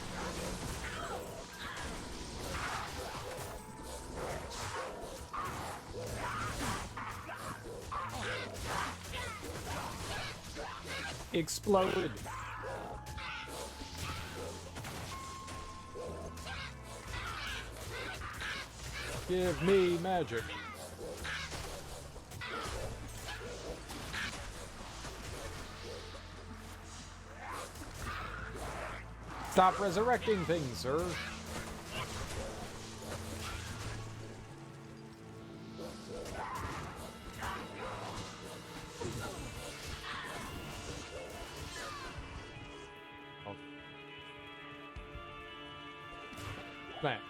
Exploded. Give me magic. Stop resurrecting things, sir. Oh. Smash.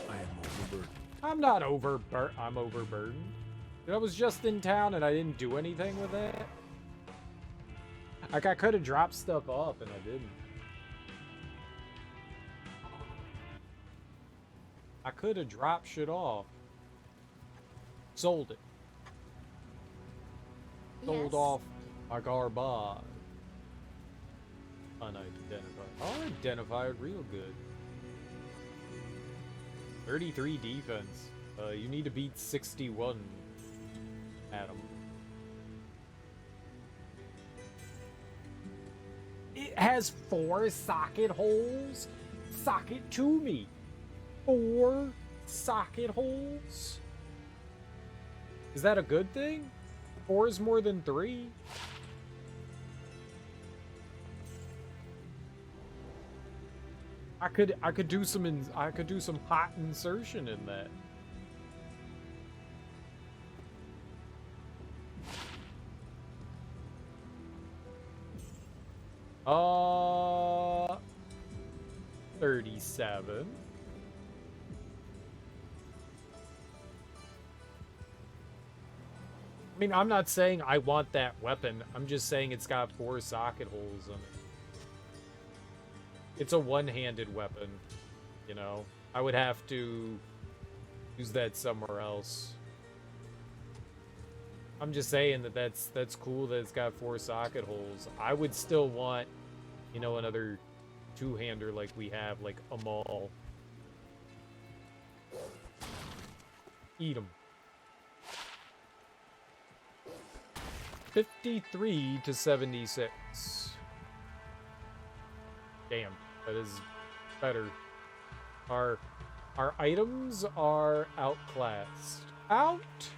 I am overburdened. I'm not overburdened. I'm overburdened. I was just in town and I didn't do anything with it. Like, I could have dropped stuff off and I didn't. I could have dropped shit off. Sold it. Sold Yes. off my garbage. Unidentified. I'll identify it real good. 33 defense. You need to beat 61. Adam. It has 4 socket holes. Socket to me. 4 socket holes. Is that a good thing? 4 is more than 3. I could do some hot insertion in that. Uh, 37. I mean, I'm not saying I want that weapon. I'm just saying it's got 4 socket holes in it. It's a one-handed weapon, you know? I would have to use that somewhere else. I'm just saying that's cool that it's got 4 socket holes. I would still want, you know, another two-hander like we have, like a maul. Eat 'em. 53 to 76. Damn, that is better. Our items are outclassed. Outclassed.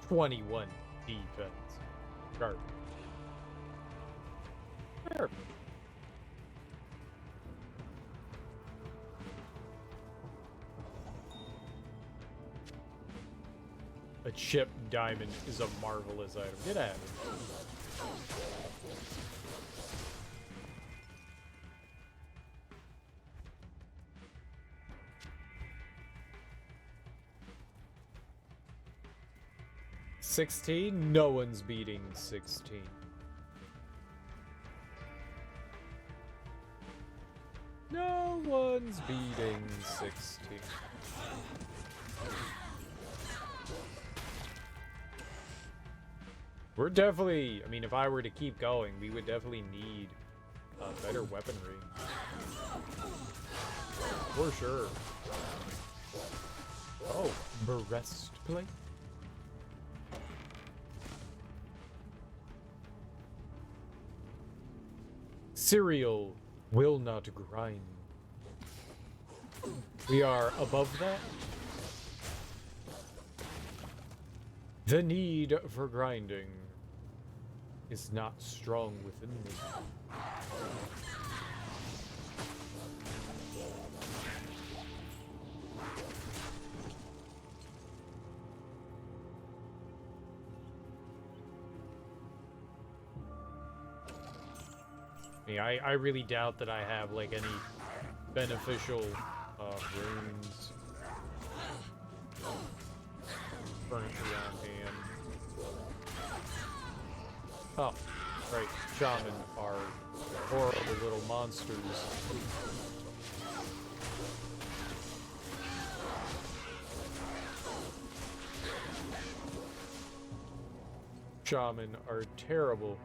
21 defense. Sharp. Sharp. A chipped diamond is a marvelous item. Get at it. $16? No one's beating 16. No one's beating 16. We're definitely, I mean, if I were to keep going, we would definitely need better weaponry. For sure. Oh, breastplate. Cereal will not grind. We are above that. The need for grinding is not strong within me. I really doubt that I have like any beneficial runes currently on hand. Oh, right. Shaman are horrible little monsters. Shaman are terrible.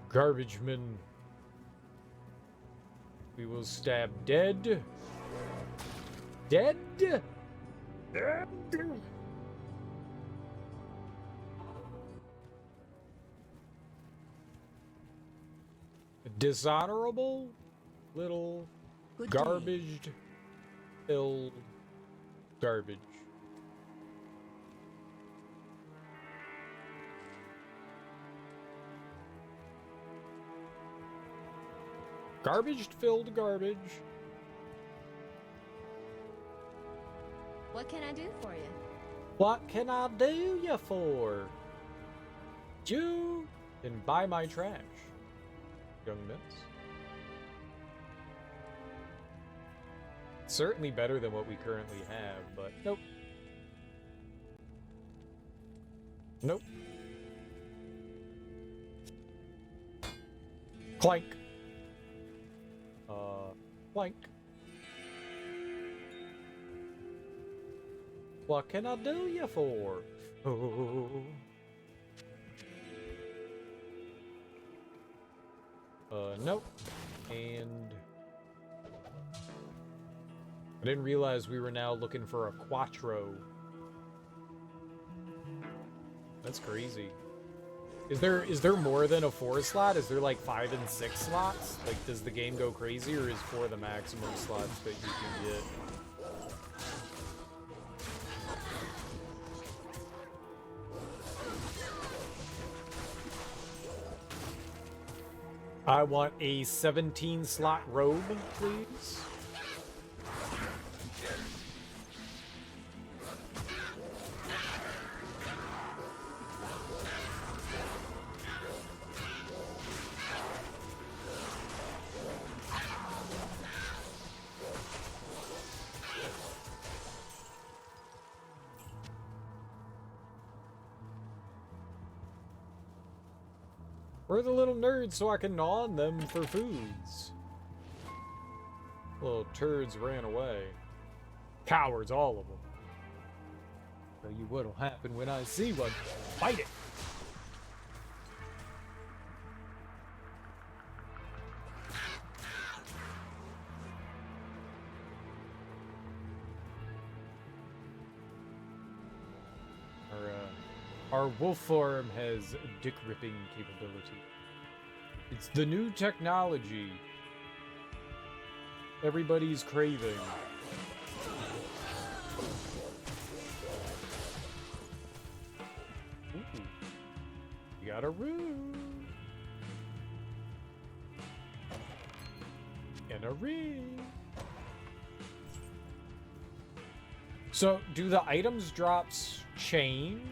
Garbage men. We will stab dead. Dead? Dead? Dishonorable little Good garbaged filled garbage. Garbage filled garbage. What can I do for you? What can I do you for? You can buy my trash, young miss. Certainly better than what we currently have, but nope. Nope. Clank. Clank. What can I do you for? Oh. Nope. And I didn't realize we were now looking for a Quattro. That's crazy. Is there more than a 4 slot? Is there like 5 and 6 slots? Like, does the game go crazy, or is 4 the maximum slots that you can get? I want a 17 slot robe, please. We're the little nerds so I can gnaw on them for foods. Little turds ran away. Cowards, all of them. Tell you what'll happen when I see one. Fight it! Our wolf form has dick-ripping capability. It's the new technology everybody's craving. Ooh. You got a room. And a ring. So, do the items drops change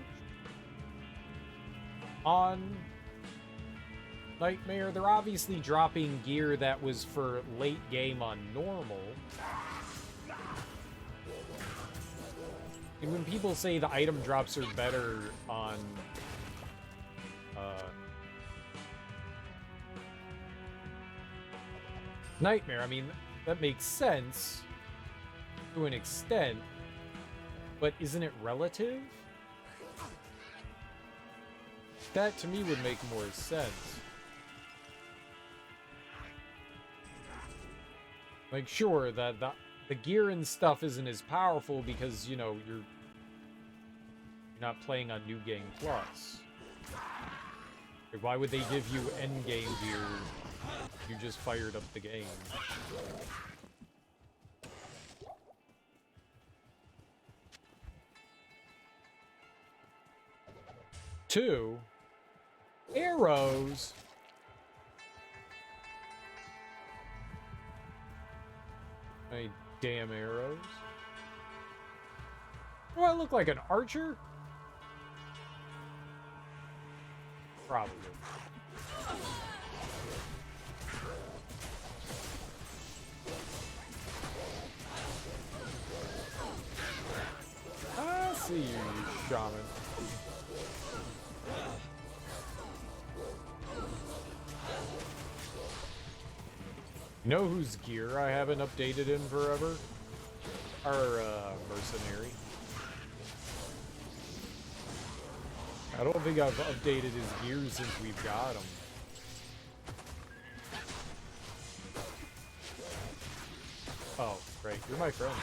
on Nightmare? They're obviously dropping gear that was for late game on normal. And when people say the item drops are better on Nightmare, I mean, that makes sense to an extent, but isn't it relative? That to me would make more sense. Like, sure, that the gear and stuff isn't as powerful because, you know, you're not playing on New Game Plus. Like, why would they give you endgame gear if you just fired up the game? Two, arrows. Any damn arrows. Do I look like an archer? Probably. I see you, shaman. You know whose gear I haven't updated in forever? Our mercenary. I don't think I've updated his gear since we've got him. Oh, great. You're my friend.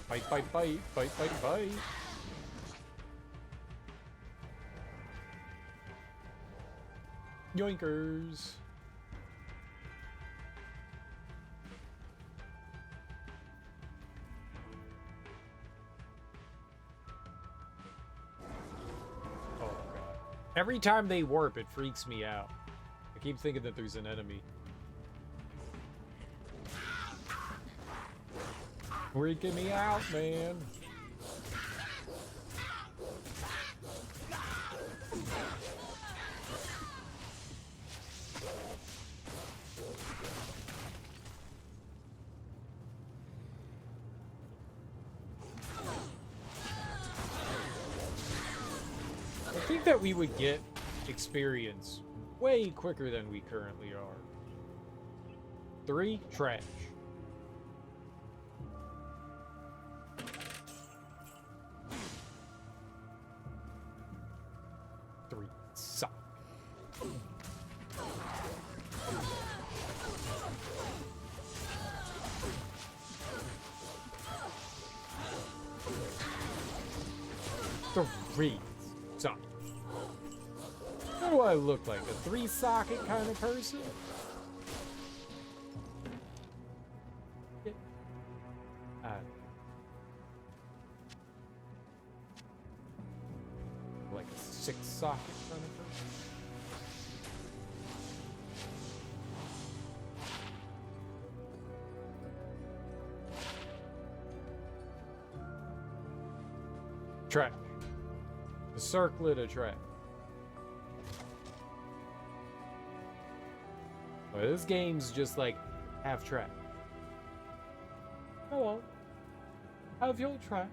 Bite, bite, bite, bite, bite, bite. Yoinkers. Oh, God. Every time they warp, it freaks me out. I keep thinking that there's an enemy. Freaking me out, man. I think that we would get experience way quicker than we currently are. 3, trash. 3, suck. Three socket. What do I look like? A 3-socket kind of person? Yeah. Like a 6-socket kind of person? Track. A circlet of track. Well, this game's just like half track. Oh well. Have your track.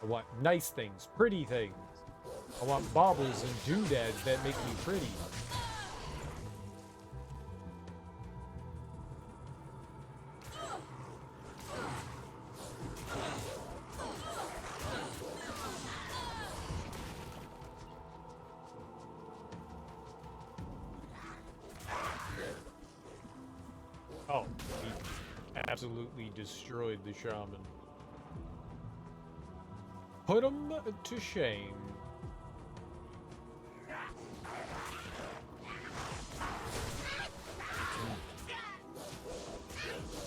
I want nice things, pretty things. I want baubles and doodads that make me pretty. Oh, he absolutely destroyed the shaman. Put him to shame.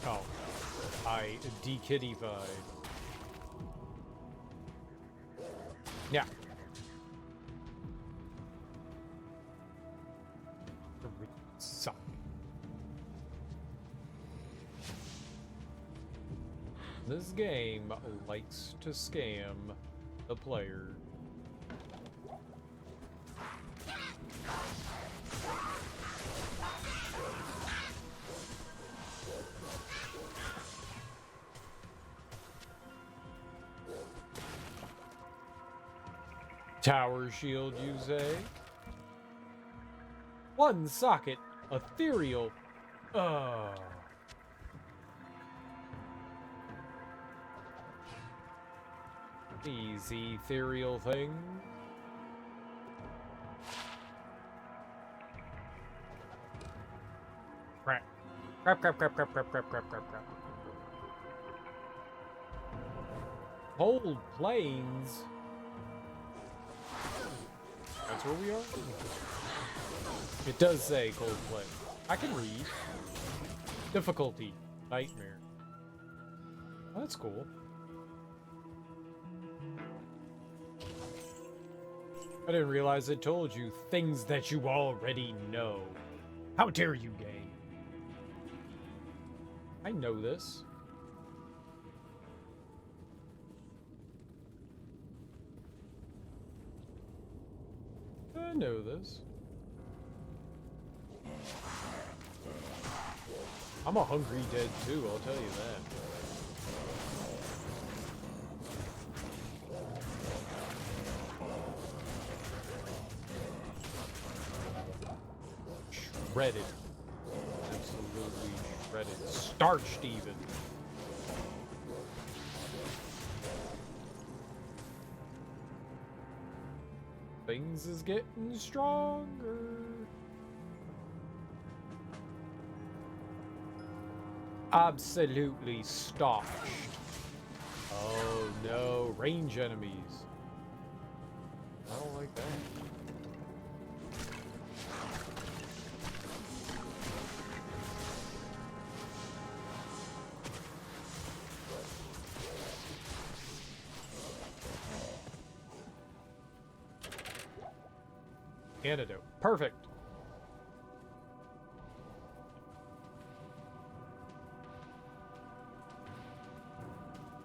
Oh, I de-kittified. Yeah. Suck. This game likes to scam the player. Tower shield, you say? One socket, ethereal. These ethereal things. Crap. Crap, crap, crap, crap, crap, crap, crap, crap, crap. Cold Plains. That's where we are? It does say Cold Plains. I can read. Difficulty. Nightmare. Oh, that's cool. I didn't realize it told you things that you already know. How dare you, game? I know this. I know this. I'm a hungry dead too, I'll tell you that. Shredded. Absolutely shredded. Starched even. Things is getting stronger. Absolutely starched. Oh no, range enemies. I don't like that. Antidote. Perfect.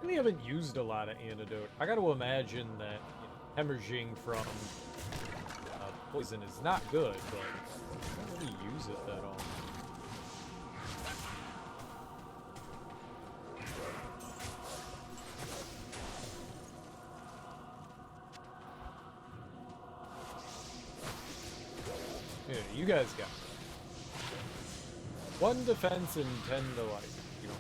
Really haven't used a lot of antidote. I got to imagine that hemorrhaging from poison is not good, but I don't really use it that often. Yeah, you guys got it. 1 defense and 10 to life. You know.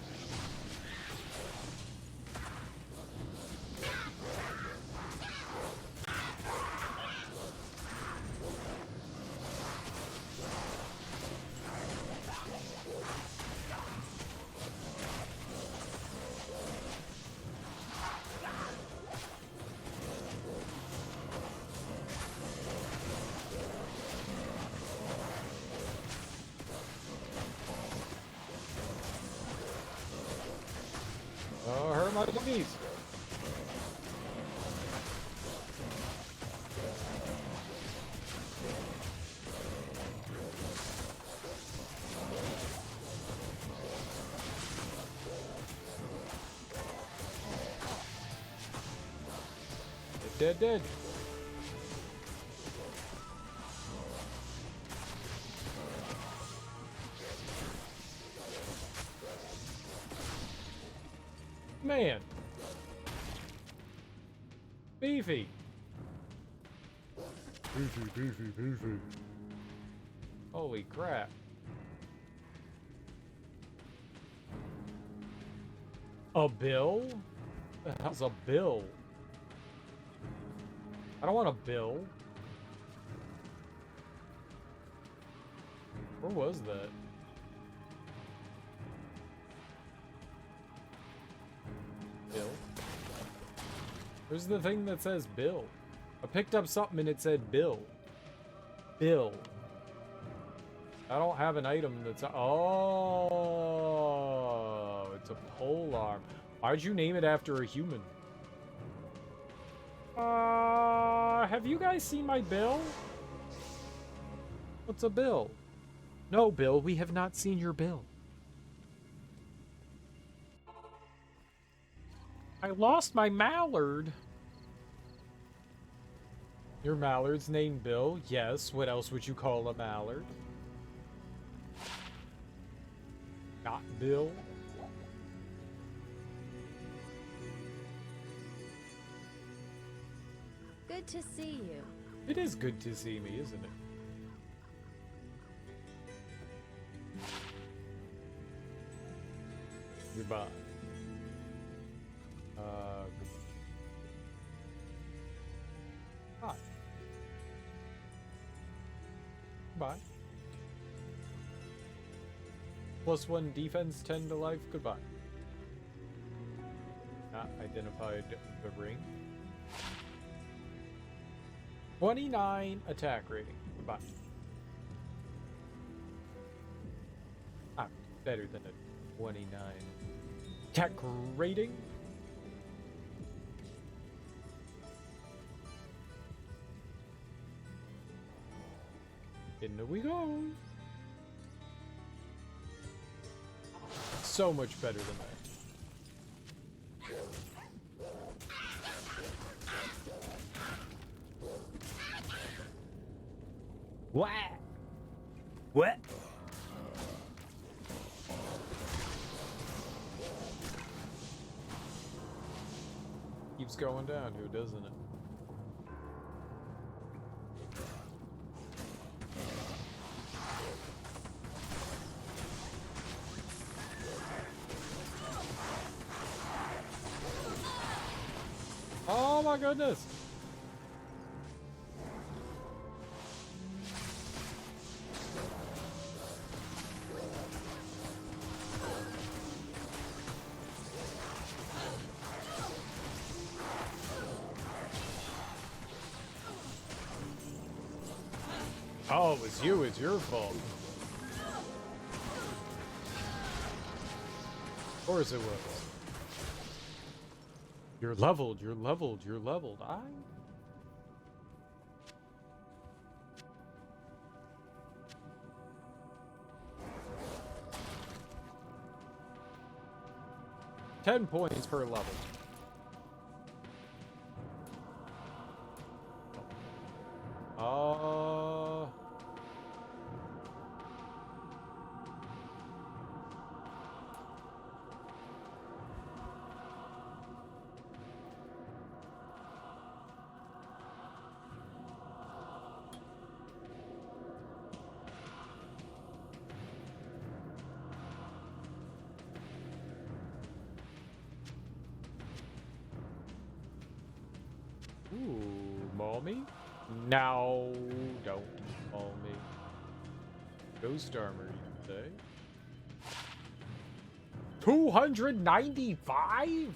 Oh, hurt my knees. Dead. Man. Beefy. Beefy. Holy crap. A bill? What the hell's a bill? I don't want a bill. Where was that? Bill? Where's the thing that says bill? I picked up something and it said bill. Bill. I don't have an item that's... Oh, it's a polearm. Why'd you name it after a human? Have you guys seen my bill? What's a bill? No, Bill, we have not seen your bill. I lost my mallard. Your mallard's named Bill? Yes. What else would you call a mallard? Not Bill? Good to see you. It is good to see me, isn't it? Goodbye. Goodbye. Goodbye. +1 defense, 10 to life. Goodbye. Not identified the ring. 29 attack rating. Goodbye. Ah, better than a 29 attack rating. In we go. So much better than that. What? What? Keeps going down, who doesn't it? Oh my goodness! Oh, it was you. It's your fault. Of course it was. You're leveled. You're leveled. You're leveled. I. $10 points per level. Ooh, maul me? No, don't maul me. Ghost armor, you say? 295?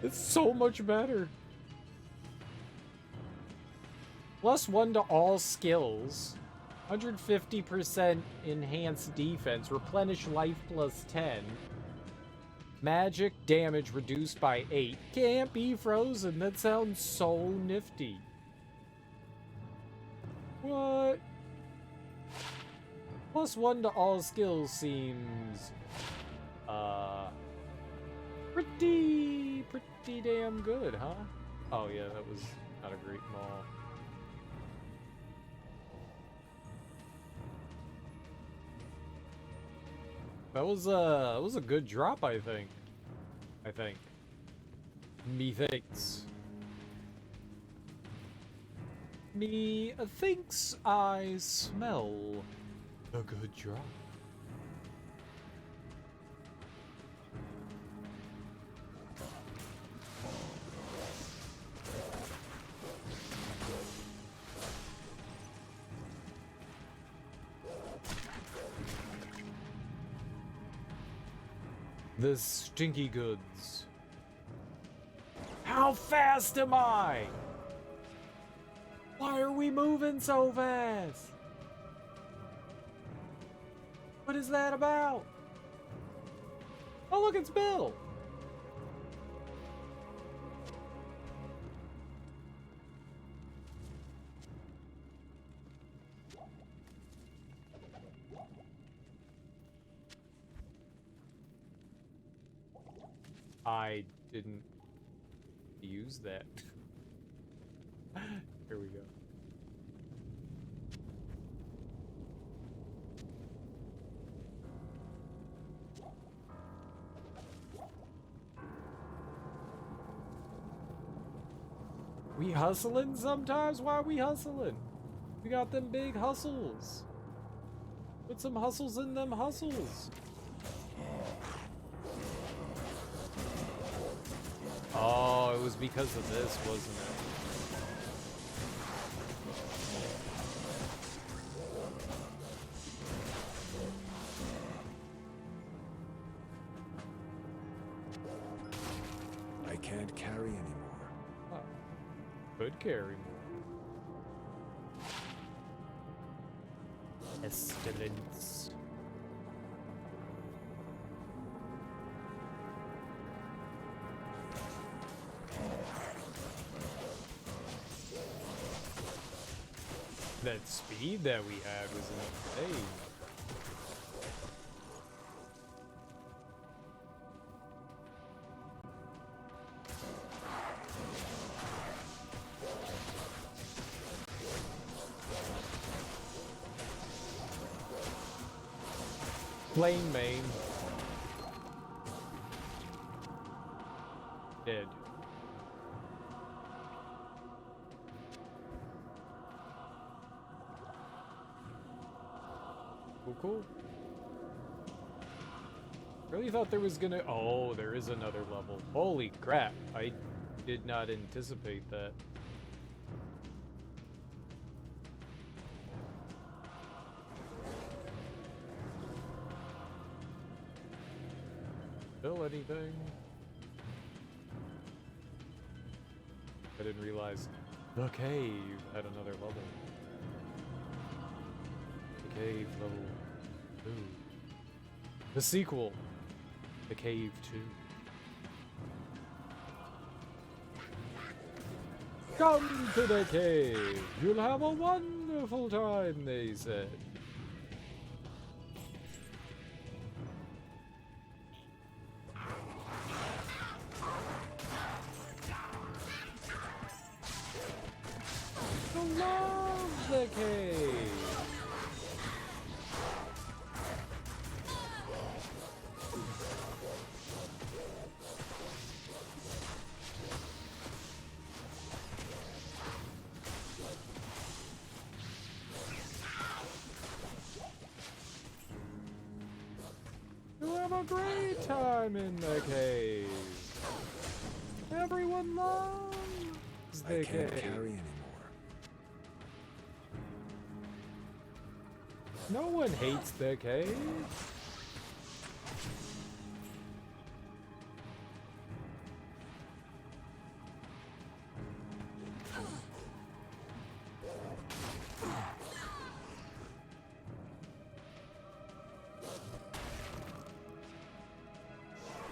It's so much better. +1 to all skills. 150% enhanced defense. Replenish life +10. Magic damage reduced by 8. Can't be frozen. That sounds so nifty. What? +1 to all skills seems pretty damn good, huh? Oh yeah, that was not a great maul. That was a good drop, I think. Methinks I smell a good drop. The stinky goods. How fast am I? Why are we moving so fast? What is that about? Oh, look, it's Bill. I didn't use that. Here we go. We hustling sometimes? Why are we hustling? We got them big hustles. Put some hustles in them hustles. Oh, it was because of this, wasn't it? I can't carry anymore. Oh, could carry more. Pestilence. That speed that we had was insane. Plain main. Dead. Cool. Really thought there was gonna... Oh, there is another level. Holy crap. I did not anticipate that. Still anything? I didn't realize the cave had another level. The cave level 2. The sequel. The Cave 2. Come to the cave. You'll have a wonderful time, they said. I love the cave. You'll have a great time in the cave. Everyone loves the I can't cave. carry anymore. No one hates the cave.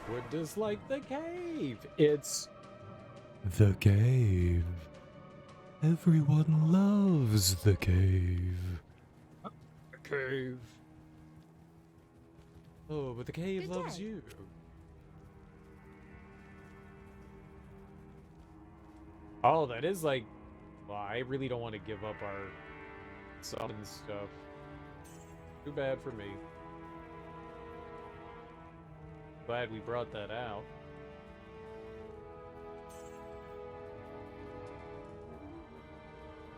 Would dislike the cave. It's the cave. Everyone loves the cave. The cave. Oh, but the cave Good loves day. you. Oh, that is like... Well, I really don't want to give up our summon stuff. Too bad for me. Glad we brought that out.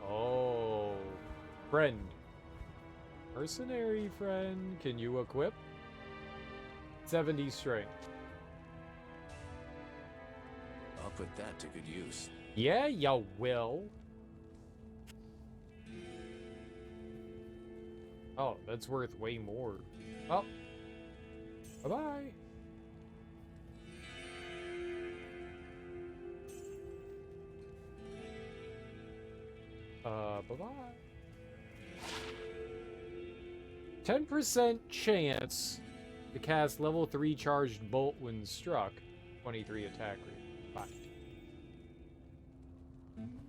Oh, friend. Mercenary friend, can you equip? 70 strength. I'll put that to good use. Yeah, you will. Oh, that's worth way more. Oh. Bye-bye. Bye-bye. 10% chance to cast level 3 charged bolt when struck. 23 attack rate. Bye.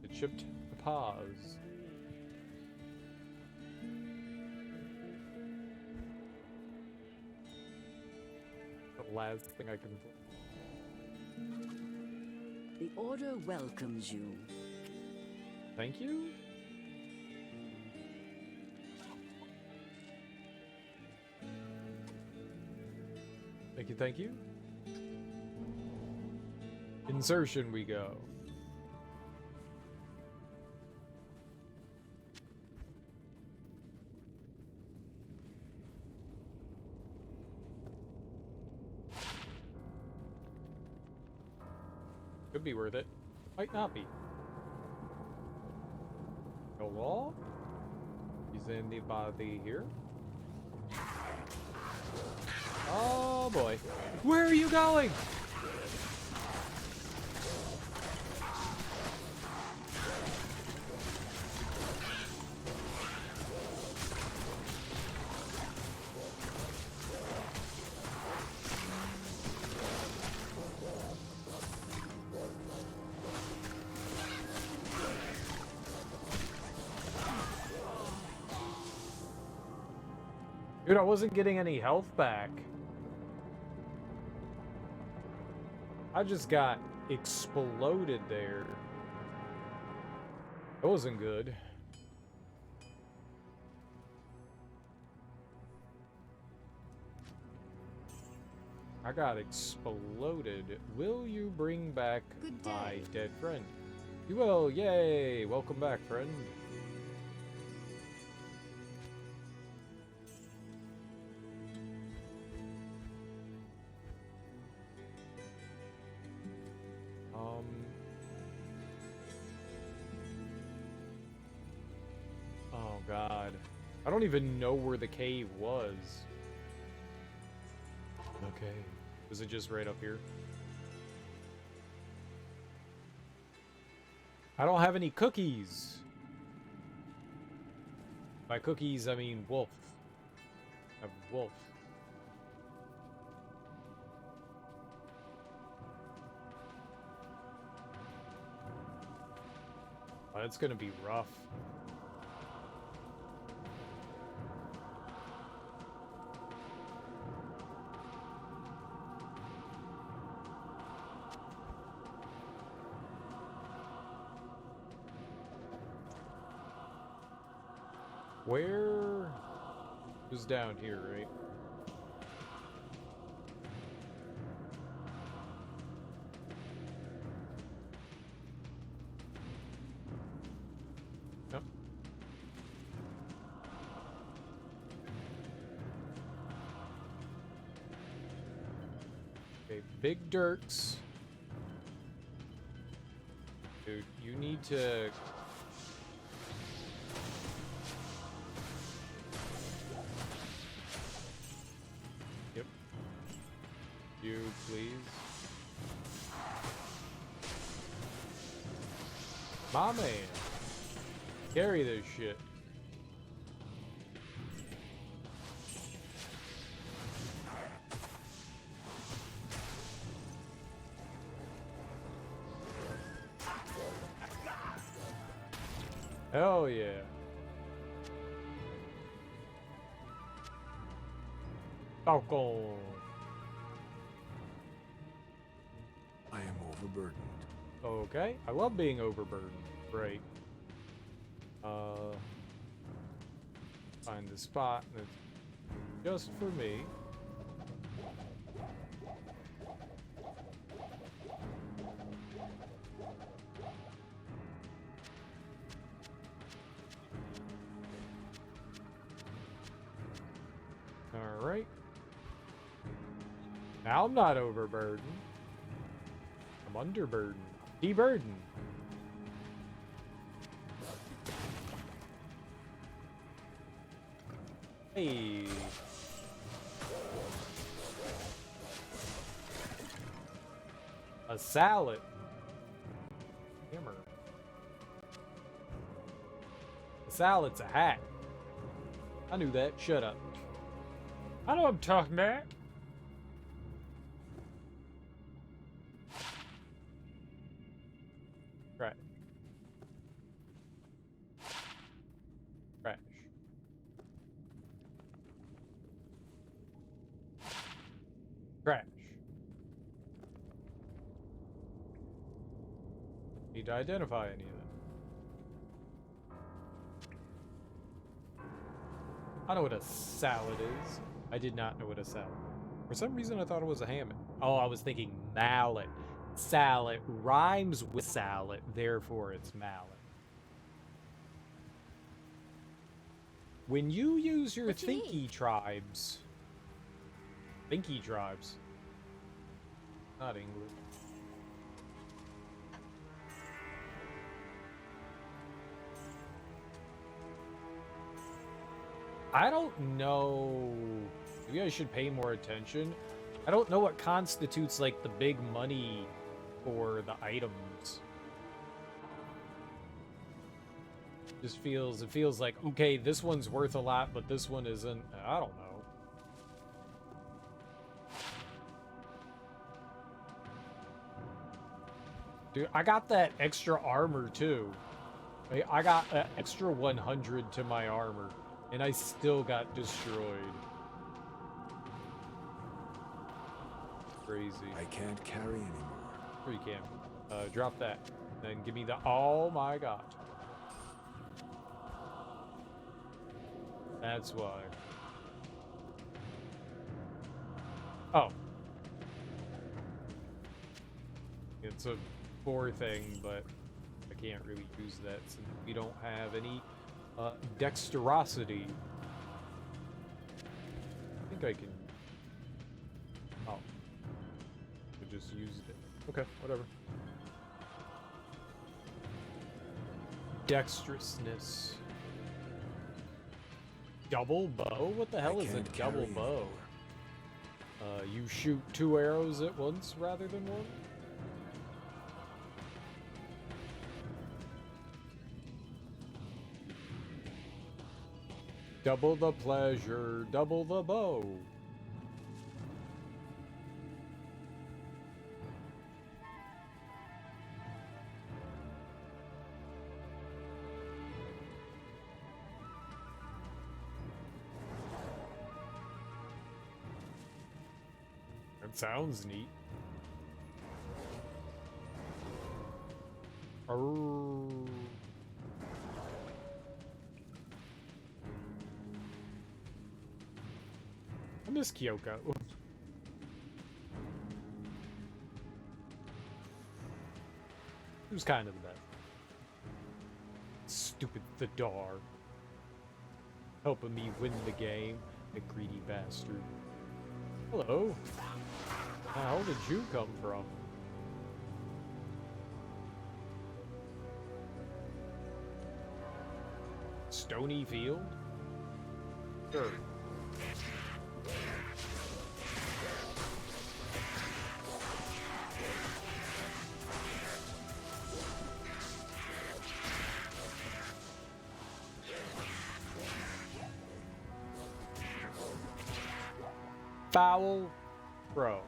It shipped to pause. The last thing I can play. The Order welcomes you. Thank you? Thank you, thank you. Insertion we go. Could be worth it. Might not be. Hello? Is anybody here? Oh boy. Where are you going? Dude, I wasn't getting any health back. I just got exploded there. That wasn't good. I got exploded. Will you bring back my dead friend? You will. Yay. Welcome back, friend. Oh god. I don't even know where the cave was. Okay. Was it just right up here? I don't have any cookies. By cookies, I mean wolf. I have wolf. Oh, that's gonna be rough. Where was down here, right? Yep. Okay, big dirks. Dude, you need to... Yep. You, please. My man. Carry this shit. Hell yeah. Falcon. I am overburdened. Okay, I love being overburdened. Great. Find the spot that's just for me. All right. Now I'm not overburdened. I'm underburdened. Deburdened. Hey. A salad. Hammer. A salad's a hat. I knew that. Shut up. I know what I'm talking about. Right. Trash. Trash. Need to identify any of that. I know what a salad is. I did not know what a salad was. For some reason, I thought it was a hammock. Oh, I was thinking mallet. Salad rhymes with salad, therefore it's mallet. When you use your thinky tribes... Thinky tribes. Not English. I don't know. Maybe I should pay more attention. I don't know what constitutes like the big money for the items. It feels like, okay, this one's worth a lot, but this one isn't. I don't know. Dude, I got that extra armor too. I got an extra 100 to my armor, and I still got destroyed. Crazy. I can't carry anymore. Or you can. Drop that. Then give me the... Oh my god. That's why. Oh. It's a 4 thing, but I can't really use that since we don't have any dexterosity. I think I can... Oh. I just used it. Okay, whatever. Dexterousness. Double bow? What the hell is a double bow? You shoot 2 arrows at once rather than one? Double the pleasure, double the bow. That sounds neat. I miss Kyoko. He was kind of the best. Stupid Thadar. Helping me win the game, the greedy bastard. Hello. How did you come from? Stony Field? Sure. Foul throw.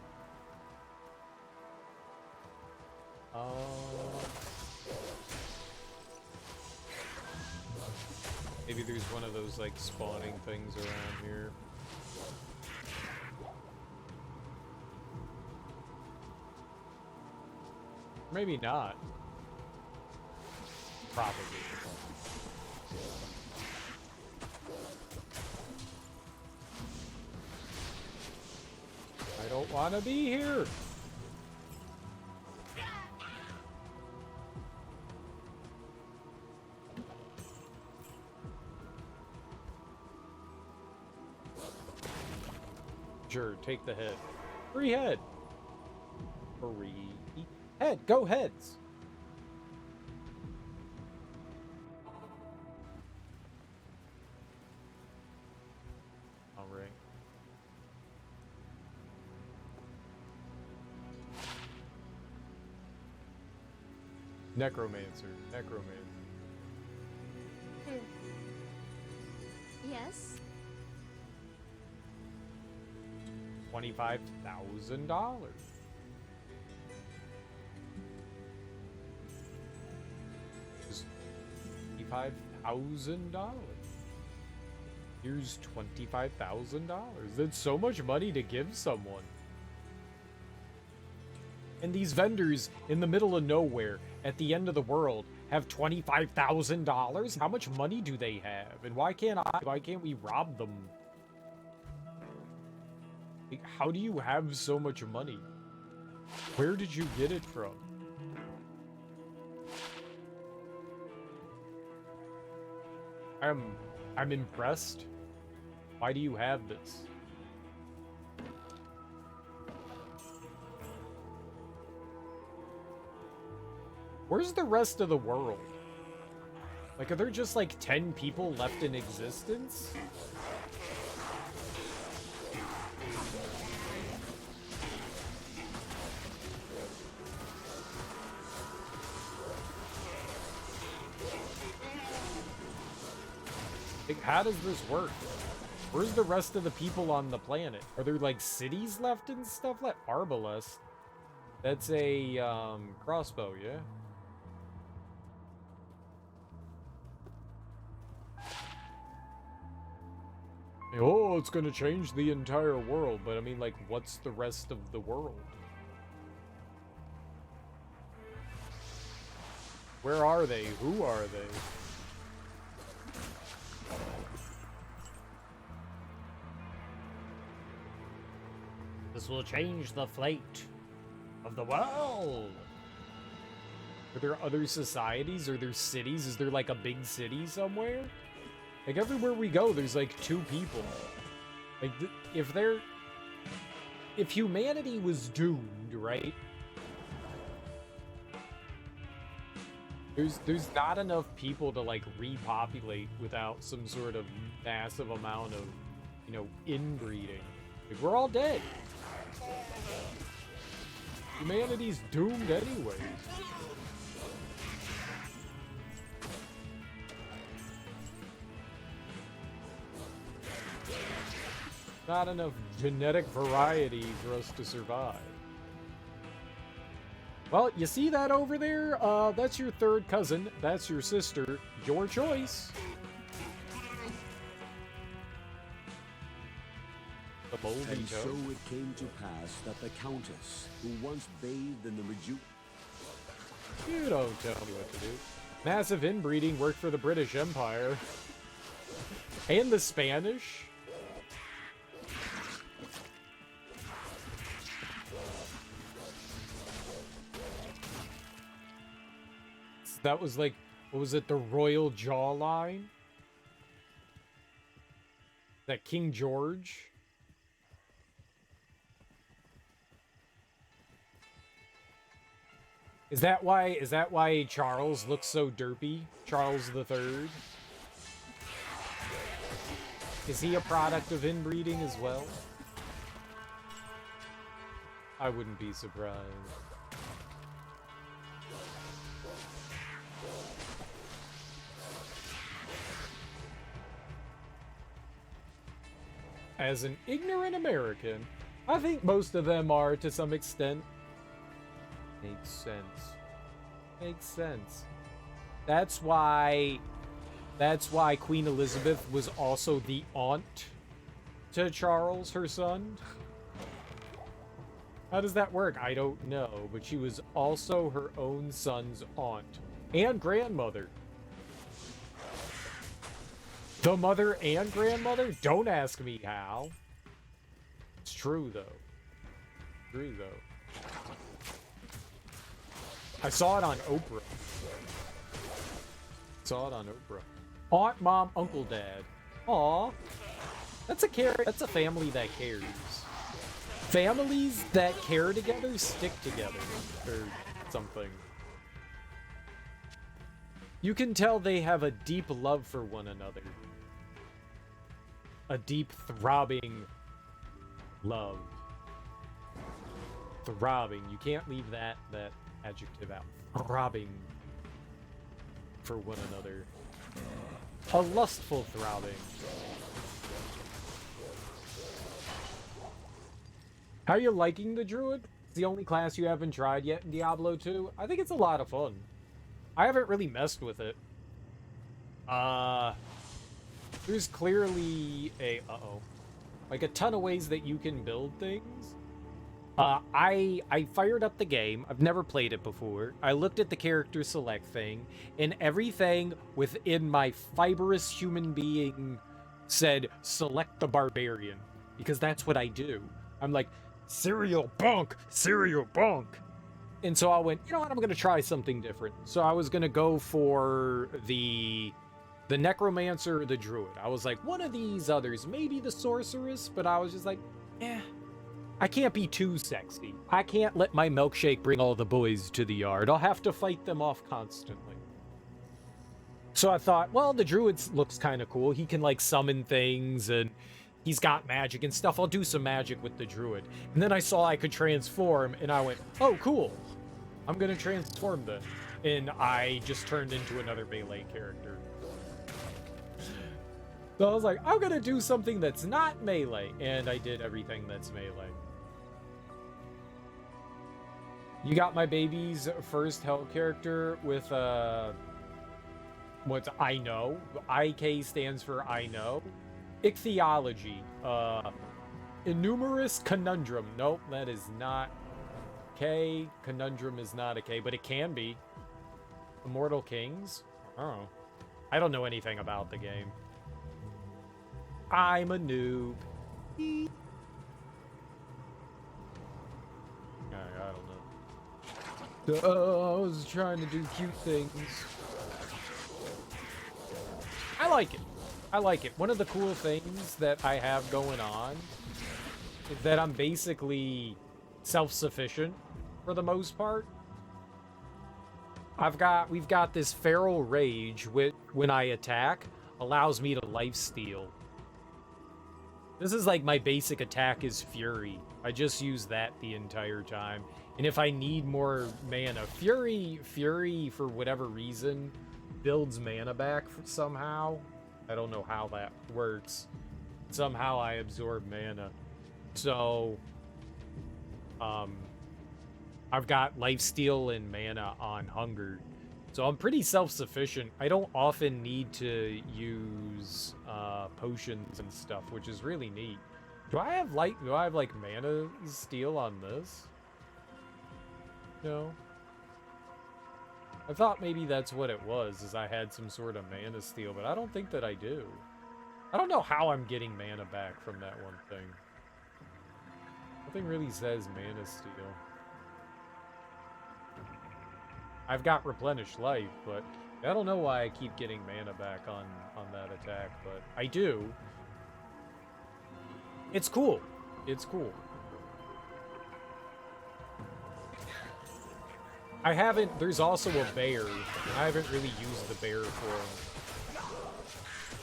Maybe there's one of those like spawning things around here. Maybe not. Probably. I don't want to be here. Sure, take the head. Free head. Free head. Go heads. All right. Necromancer. Yes. $25,000. Just $25,000. Here's $25,000. That's so much money to give someone. And these vendors in the middle of nowhere at the end of the world have $25,000? How much money do they have? And why can't we rob them? Like, how do you have so much money? Where did you get it from? I'm impressed. Why do you have this? Where's the rest of the world? Like, are there just like 10 people left in existence? Like, how does this work? Where's the rest of the people on the planet? Are there like cities left and stuff like Arbalest? That's a crossbow, yeah? Oh, it's gonna change the entire world, but I mean, like, what's the rest of the world? Where are they? Who are they? This will change the fate of the world. Are there other societies? Are there cities? Is there like a big city somewhere? Like everywhere we go, there's like 2 people. Like if humanity was doomed, right? There's not enough people to like repopulate without some sort of massive amount of, you know, inbreeding. Like, we're all dead. Humanity's doomed anyways. Not enough genetic variety for us to survive. Well, you see that over there? That's your 3rd cousin. That's your sister. Your choice. The moldy And toe. so it came to pass that the Countess, who once bathed in the You don't tell me what to do. Massive inbreeding worked for the British Empire. And the Spanish. That was like, what was it, the royal jawline? That King George? Is that why Charles looks so derpy? Charles III? Is he a product of inbreeding as well? I wouldn't be surprised. As an ignorant American, I think most of them are to some extent. Makes sense. Makes sense. That's why Queen Elizabeth was also the aunt to Charles, her son. How does that work? I don't know, but she was also her own son's aunt and grandmother. The mother and grandmother? Don't ask me how. It's true, though. True, though. I saw it on Oprah. Saw it on Oprah. Aunt, mom, uncle, dad. Aw. That's a family that cares. Families that care together stick together. Or something. You can tell they have a deep love for one another. A deep, throbbing love. Throbbing. You can't leave that adjective out. Throbbing for one another. A lustful throbbing. How are you liking the Druid? It's the only class you haven't tried yet in Diablo 2. I think it's a lot of fun. I haven't really messed with it. There's clearly like a ton of ways that you can build things. I fired up the game. I've never played it before. I looked at the character select thing, and everything within my fibrous human being said, select the barbarian. Because that's what I do. I'm like, serial bunk, serial bunk. And so I went, you know what, I'm going to try something different. So I was going to go for the necromancer or the druid. I was like, one of these others, maybe the sorceress, but I was just like, I can't be too sexy. I can't let my milkshake bring all the boys to the yard. I'll have to fight them off constantly. So I thought, well, the Druid looks kind of cool. He can, like, summon things, and he's got magic and stuff. I'll do some magic with the Druid. And then I saw I could transform, and I went, oh, cool. I'm going to transform then. And I just turned into another melee character. So I was like, I'm going to do something that's not melee. And I did everything that's melee. You got my baby's first Hell character with, what's I know. IK stands for I know. Ichthyology. Innumerous Conundrum. Nope, that is not K. Conundrum is not a K, but it can be. Immortal Kings? Oh. I don't know anything about the game. I'm a noob. I don't know. I was trying to do cute things. I like it. I like it. One of the cool things that I have going on is that I'm basically self-sufficient for the most part. We've got this feral rage which, when I attack, allows me to lifesteal. This is like my basic attack is Fury. I just use that the entire time. And if I need more mana, Fury for whatever reason builds mana back somehow. I don't know how that works. Somehow I absorb mana. So, I've got lifesteal and mana on Hunger. So I'm pretty self-sufficient. I don't often need to use potions and stuff, which is really neat. Do I have like mana steal on this? No. I thought maybe that's what it was, is I had some sort of mana steal, but I don't think that I do. I don't know how I'm getting mana back from that one thing. Nothing really says mana steal. I've got replenished life, but I don't know why I keep getting mana back on that attack, but I do. It's cool. It's cool. There's also a bear. I haven't really used the bear form.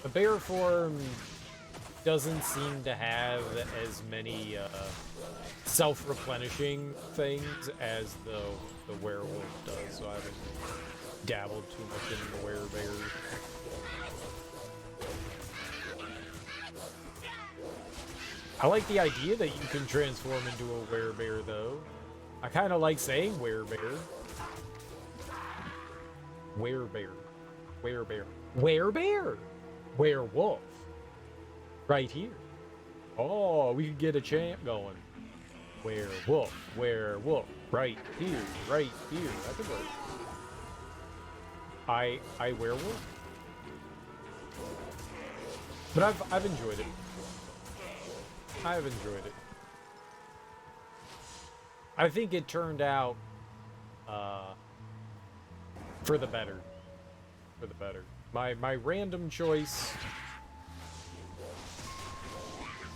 The bear form doesn't seem to have as many self-replenishing things as the werewolf does, so I haven't dabbled too much in the werebear. I like the idea that you can transform into a werebear, though. I kind of like saying werebear. Werebear. Werebear. Werebear! Werewolf. Right here. Oh, we could get a chant going. Werewolf. Werewolf. Right here. Right here. That could work. I werewolf? But I've enjoyed it. I've enjoyed it. I think it turned out for the better. For the better. My random choice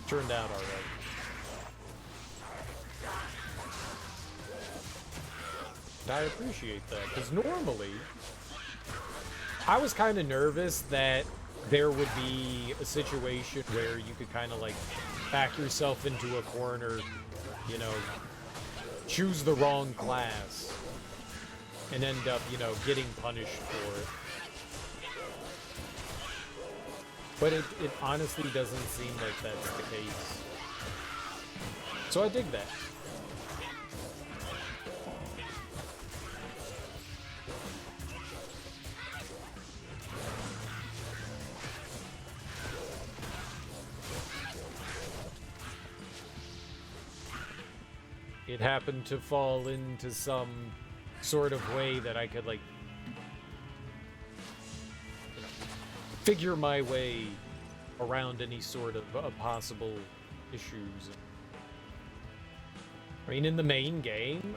turned out alright. And I appreciate that, because normally I was kind of nervous that there would be a situation where you could kind of like back yourself into a corner, you know, choose the wrong class, and end up, you know, getting punished for it. But it honestly doesn't seem like that's the case. So I dig that. It happened to fall into some sort of way that I could, like, you know, figure my way around any sort of possible issues. I mean, in the main game,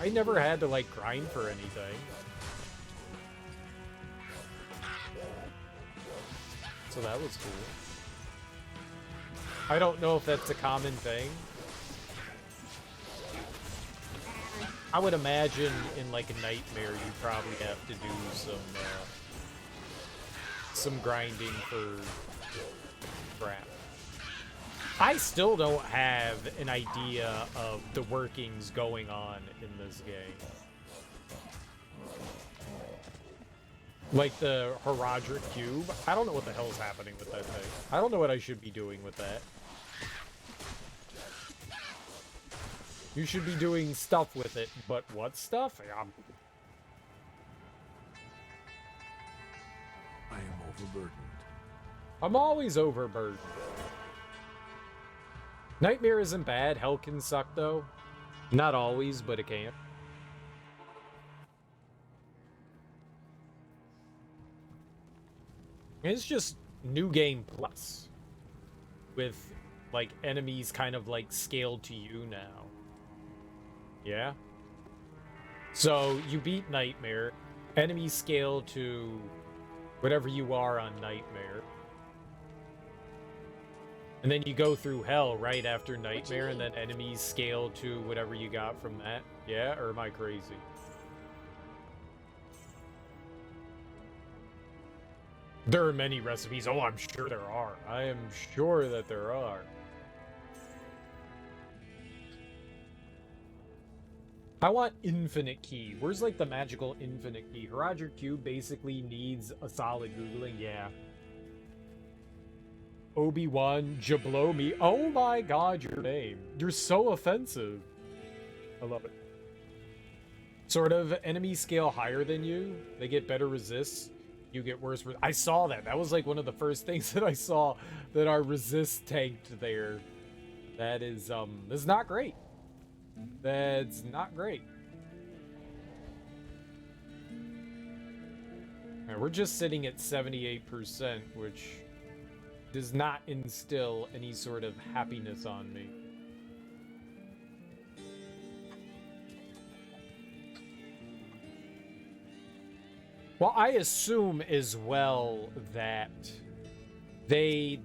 I never had to, like, grind for anything. So that was cool. I don't know if that's a common thing. I would imagine in like a nightmare you probably have to do some grinding for crap. I still don't have an idea of the workings going on in this game. Like the Herodric Cube. I don't know what the hell's happening with that thing. I don't know what I should be doing with that. You should be doing stuff with it, but what stuff? I am overburdened. I'm always overburdened. Nightmare isn't bad. Hell can suck, though. Not always, but it can. It's just New Game Plus. With, like, enemies kind of, like, scaled to you now. Yeah? So, you beat Nightmare. Enemies scale to whatever you are on Nightmare. And then you go through Hell right after Nightmare, and then enemies scale to whatever you got from that. Yeah? Or am I crazy? There are many recipes. Oh, I'm sure there are. I am sure that there are. I want infinite key. Where's like the magical infinite key? Herodric Cube basically needs a solid Googling. Yeah. Obi-Wan, Jablo me. Oh my god, your name. You're so offensive. I love it. Sort of enemies scale higher than you. They get better resists. You get worse. I saw that. That was like one of the first things that I saw, that our resist tanked there. That is not great. That's not great. Right, we're just sitting at 78%, which does not instill any sort of happiness on me. Well, I assume as well that they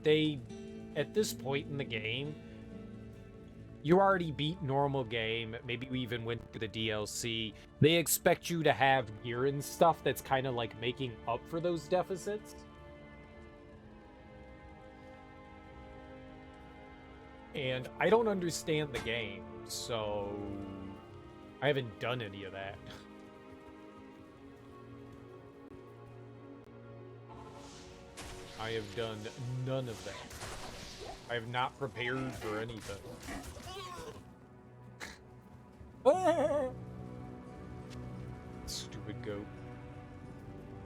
at this point in the game, you already beat normal game, maybe we even went to the DLC. They expect you to have gear and stuff that's kind of like making up for those deficits. And I don't understand the game, so I haven't done any of that. I have done none of that. I have not prepared for anything. Stupid goat.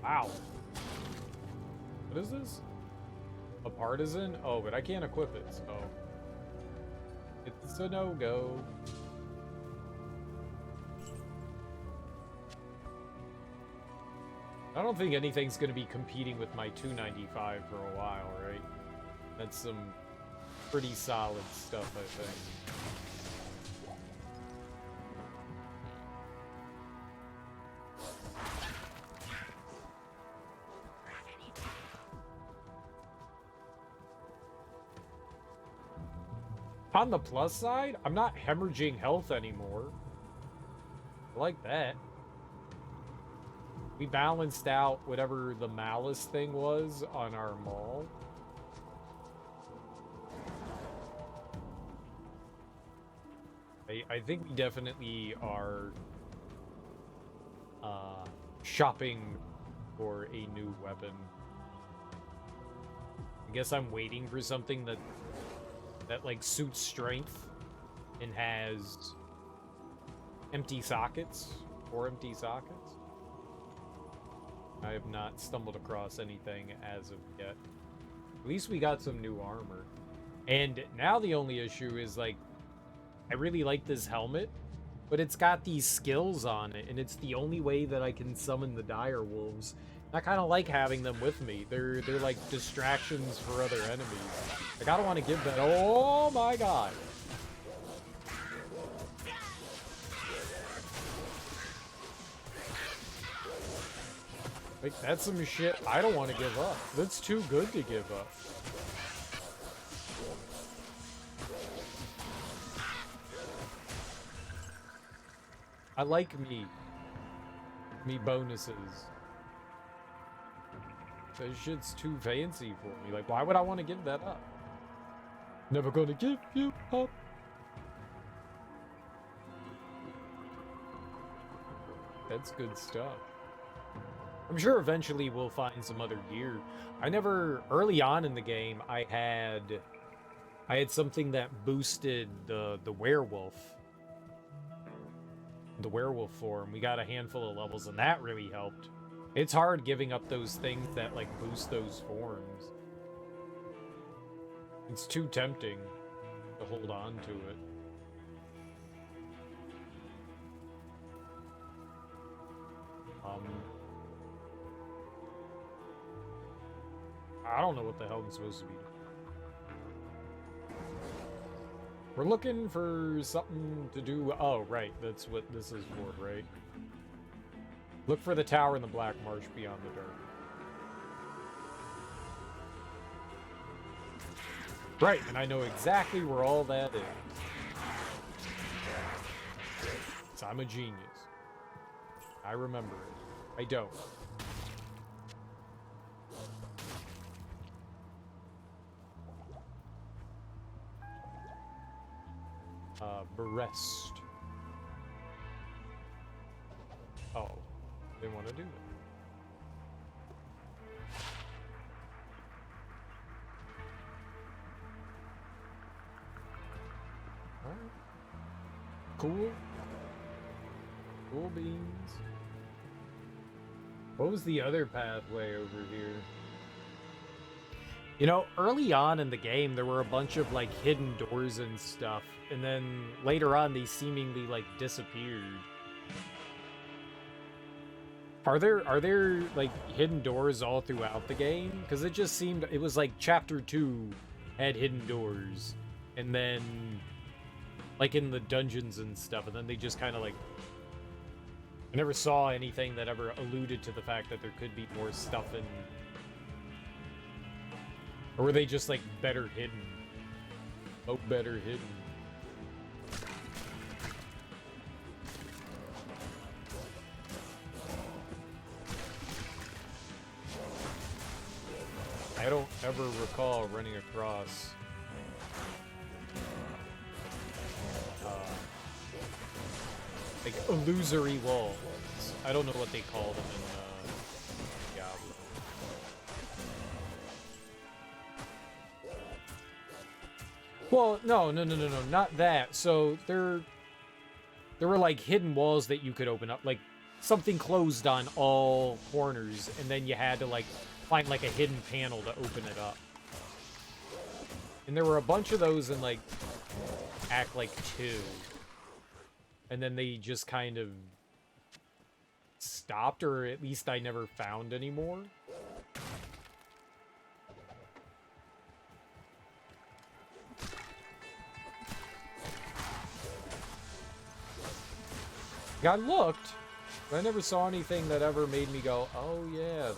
Wow. What is this? A partisan? Oh, but I can't equip it, so it's a no-go. I don't think anything's going to be competing with my 295 for a while, right? That's some pretty solid stuff, I think. On the plus side, I'm not hemorrhaging health anymore. I like that. We balanced out whatever the malice thing was on our maul. I think we definitely are shopping for a new weapon. I guess I'm waiting for something that like suits strength and has empty sockets or empty sockets. I have not stumbled across anything as of yet. At least we got some new armor. And now the only issue is, like, I really like this helmet, but it's got these skills on it, and it's the only way that I can summon the dire wolves. I kind of like having them with me. They're like distractions for other enemies. Like, I don't want to give that. Oh my god. Like, that's some shit I don't want to give up. That's too good to give up. I like me. Me bonuses. That shit's too fancy for me. Like, why would I want to give that up? Never gonna give you up. That's good stuff. I'm sure eventually we'll find some other gear. Early on in the game, I had something that boosted the werewolf. The werewolf form. We got a handful of levels, and that really helped. It's hard giving up those things that, like, boost those forms. It's too tempting to hold on to it. I don't know what the hell I'm supposed to be doing. We're looking for something to do. Oh, right. That's what this is for, right? Look for the tower in the Black Marsh beyond the dark. Right, and I know exactly where all that is. So I'm a genius. I remember it. I don't. Berest. Oh, they want to do it. Alright. Cool. Cool beans. What was the other pathway over here? You know, early on in the game, there were a bunch of, like, hidden doors and stuff, and then later on, they seemingly, like, disappeared. Are there, like, hidden doors all throughout the game? Because it just seemed, it was like Chapter 2 had hidden doors, and then, like, in the dungeons and stuff, and then they just kind of, like, I never saw anything that ever alluded to the fact that there could be more stuff in... Or were they just, like, better hidden? Oh, better hidden. I don't ever recall running across... like, illusory walls. I don't know what they call them in, Diablo. Well, no, not that. So there were like hidden walls that you could open up, like something closed on all corners, and then you had to like find like a hidden panel to open it up. And there were a bunch of those in like Act like 2. And then they just kind of stopped, or at least I never found any more. I looked, but I never saw anything that ever made me go, oh yeah,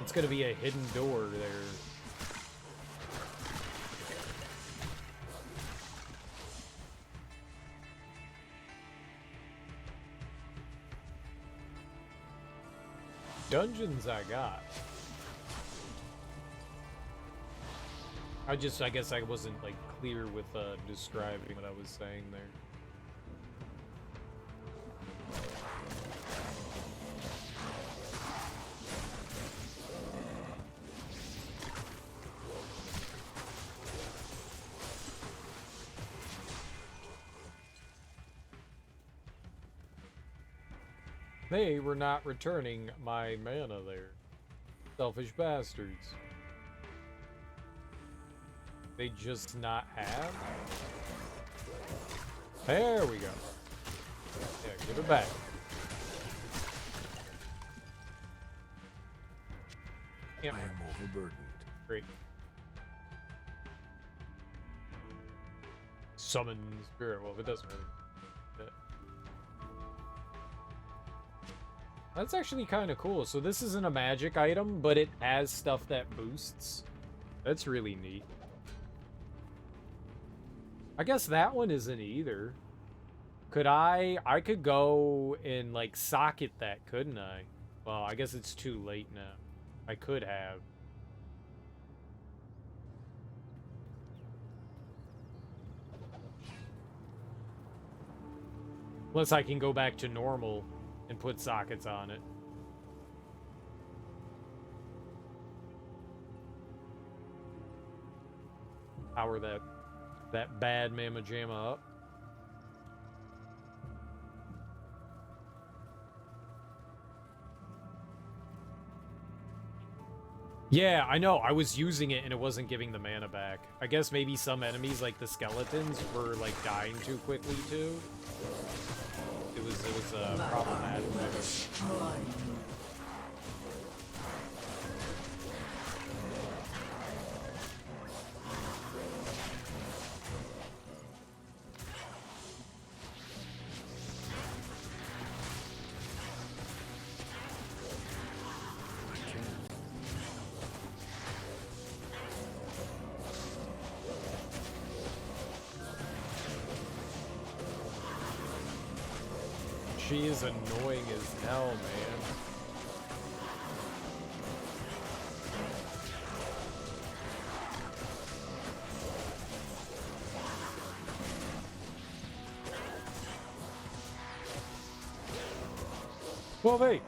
it's gonna be a hidden door there. Dungeons I got. I guess I wasn't like clear with describing what I was saying there. They were not returning my mana there. Selfish bastards. They just not have? There we go. Yeah, give it back. I am overburdened. Great. Summon spirit wolf. It doesn't really. That's actually kind of cool. So this isn't a magic item, but it has stuff that boosts. That's really neat. I guess that one isn't either. Could I could go and, like, socket that, couldn't I? Well, I guess it's too late now. I could have. Unless I can go back to normal and put sockets on it. Power that bad mamma jamma up. Yeah, I know. I was using it and it wasn't giving the mana back. I guess maybe some enemies, like the skeletons, were like dying too quickly too. It was problematic. She is annoying as hell, man. Well, wait.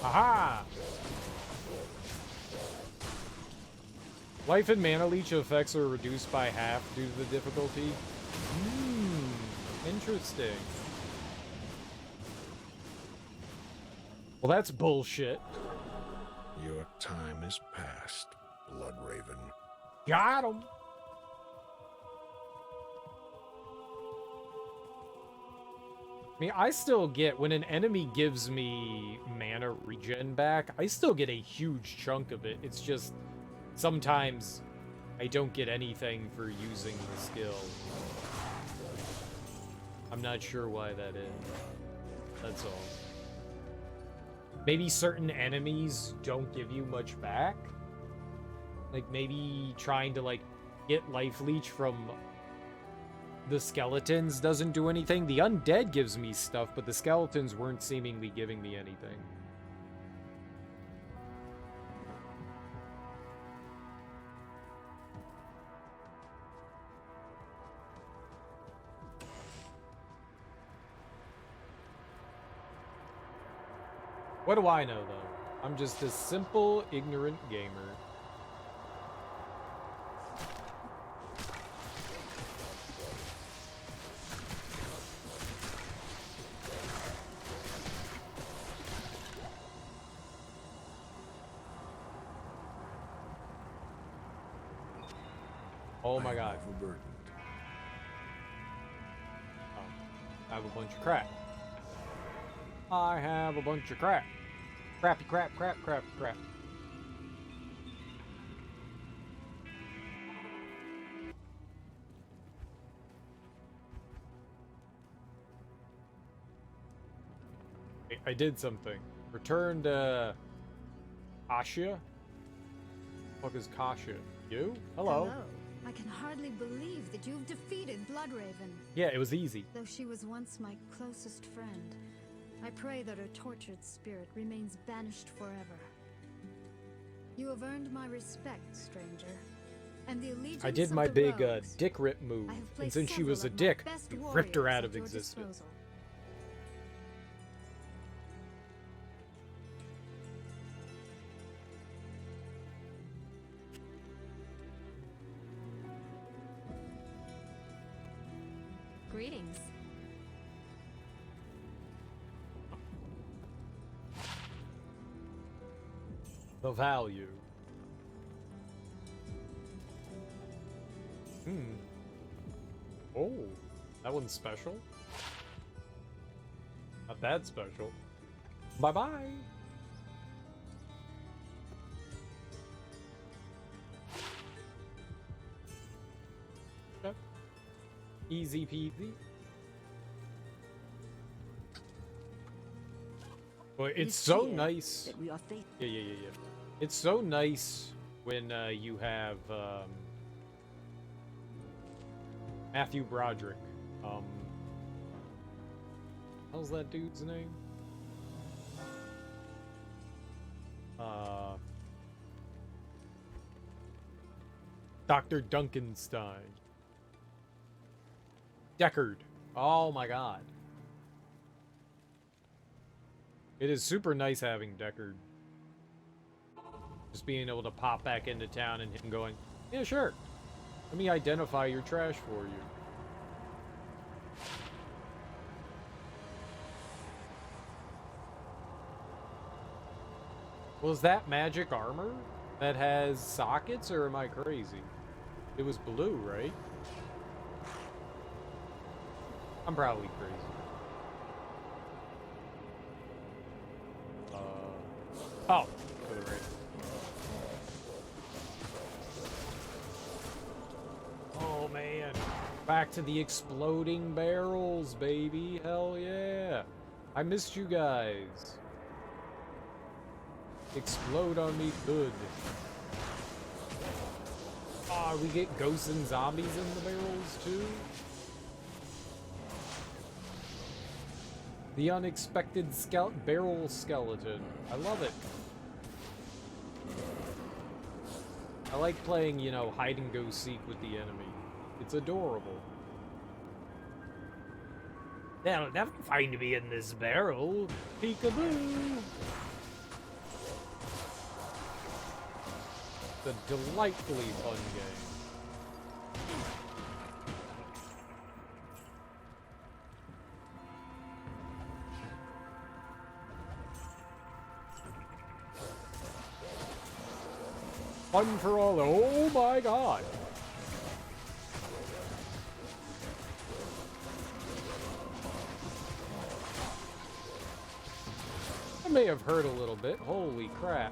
Aha! Life and mana leech effects are reduced by half due to the difficulty. Interesting. Well, that's bullshit. Your time is past, Bloodraven. Got him. I mean, I still get, when an enemy gives me mana regen back, I still get a huge chunk of it. It's just, sometimes I don't get anything for using the skill. I'm not sure why that is. That's all. Maybe certain enemies don't give you much back. Like, maybe trying to, like, get life leech from the skeletons doesn't do anything. The undead gives me stuff, but the skeletons weren't seemingly giving me anything. What do I know, though? I'm just a simple, ignorant gamer. Oh my god. Overburdened. Oh, I have a bunch of crap. I have a bunch of crap. Crappy crap, crap, crap, crap. I did something. Return to Ashia? What the fuck is Kasha? You? Hello. I can hardly believe that you've defeated Bloodraven. Yeah, it was easy. Though she was once my closest friend, I pray that her tortured spirit remains banished forever. You have earned my respect, stranger, and the allegiance I did of my the big rogues. dick rip move, I have and placed since she was a several of my dick, best we ripped her warriors out at of your existence. disposal. Greetings. The value. Oh, that one's special. Not that special. Bye-bye. Yep. Easy peasy. But it's so nice. That we are faithful. Yeah. It's so nice when you have Matthew Broderick. How's that dude's name? Dr. Duncanstein. Deckard. Oh my god. It is super nice having Deckard. Just being able to pop back into town and him going, yeah, sure. Let me identify your trash for you. Was that magic armor that has sockets, or am I crazy? It was blue, right? I'm probably crazy. Oh, to the right. Oh man, back to the exploding barrels, baby. Hell yeah. I missed you guys. Explode on me good. Ah, we get ghosts and zombies in the barrels too? The unexpected barrel skeleton. I love it. I like playing, you know, hide and go seek with the enemy. It's adorable. They'll never find me in this barrel. Peekaboo. It's a delightfully fun game. Fun for all. Oh my god. I may have hurt a little bit. Holy crap.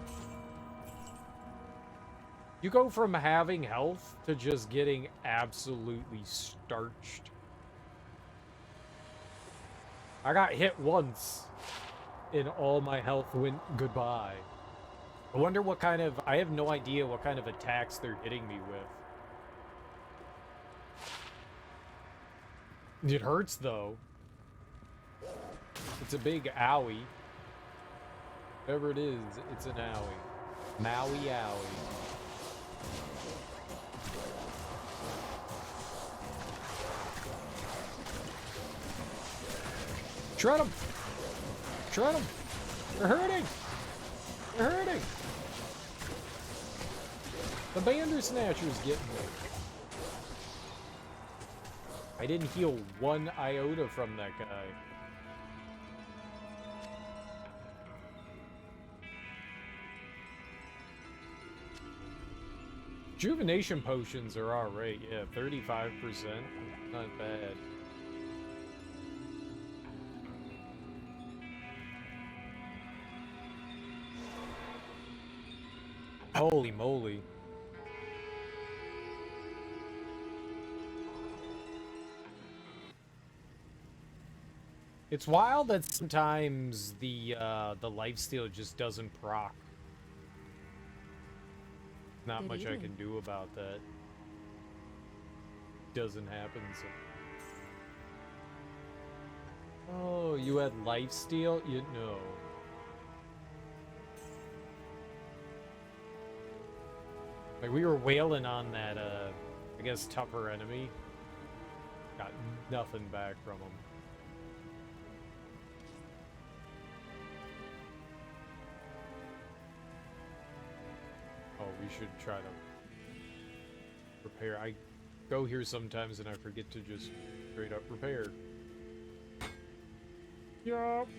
You go from having health to just getting absolutely starched. I got hit once and all my health went goodbye. I wonder what kind of... I have no idea what kind of attacks they're hitting me with. It hurts, though. It's a big owie. Whatever it is, it's an owie. Maui owie. Shred him! Shred him! They're hurting! They're hurting! The Bandersnatcher's getting me. I didn't heal one iota from that guy. Rejuvenation potions are alright, yeah, 35%. Not bad. Holy moly. It's wild that sometimes the lifesteal just doesn't proc. Not Good much I evening. can do about that. Doesn't happen so. Oh, you had lifesteal? You know. Like, we were wailing on that, I guess, tougher enemy. Got nothing back from him. Oh, we should try to repair. I go here sometimes and I forget to just straight up repair. Yup.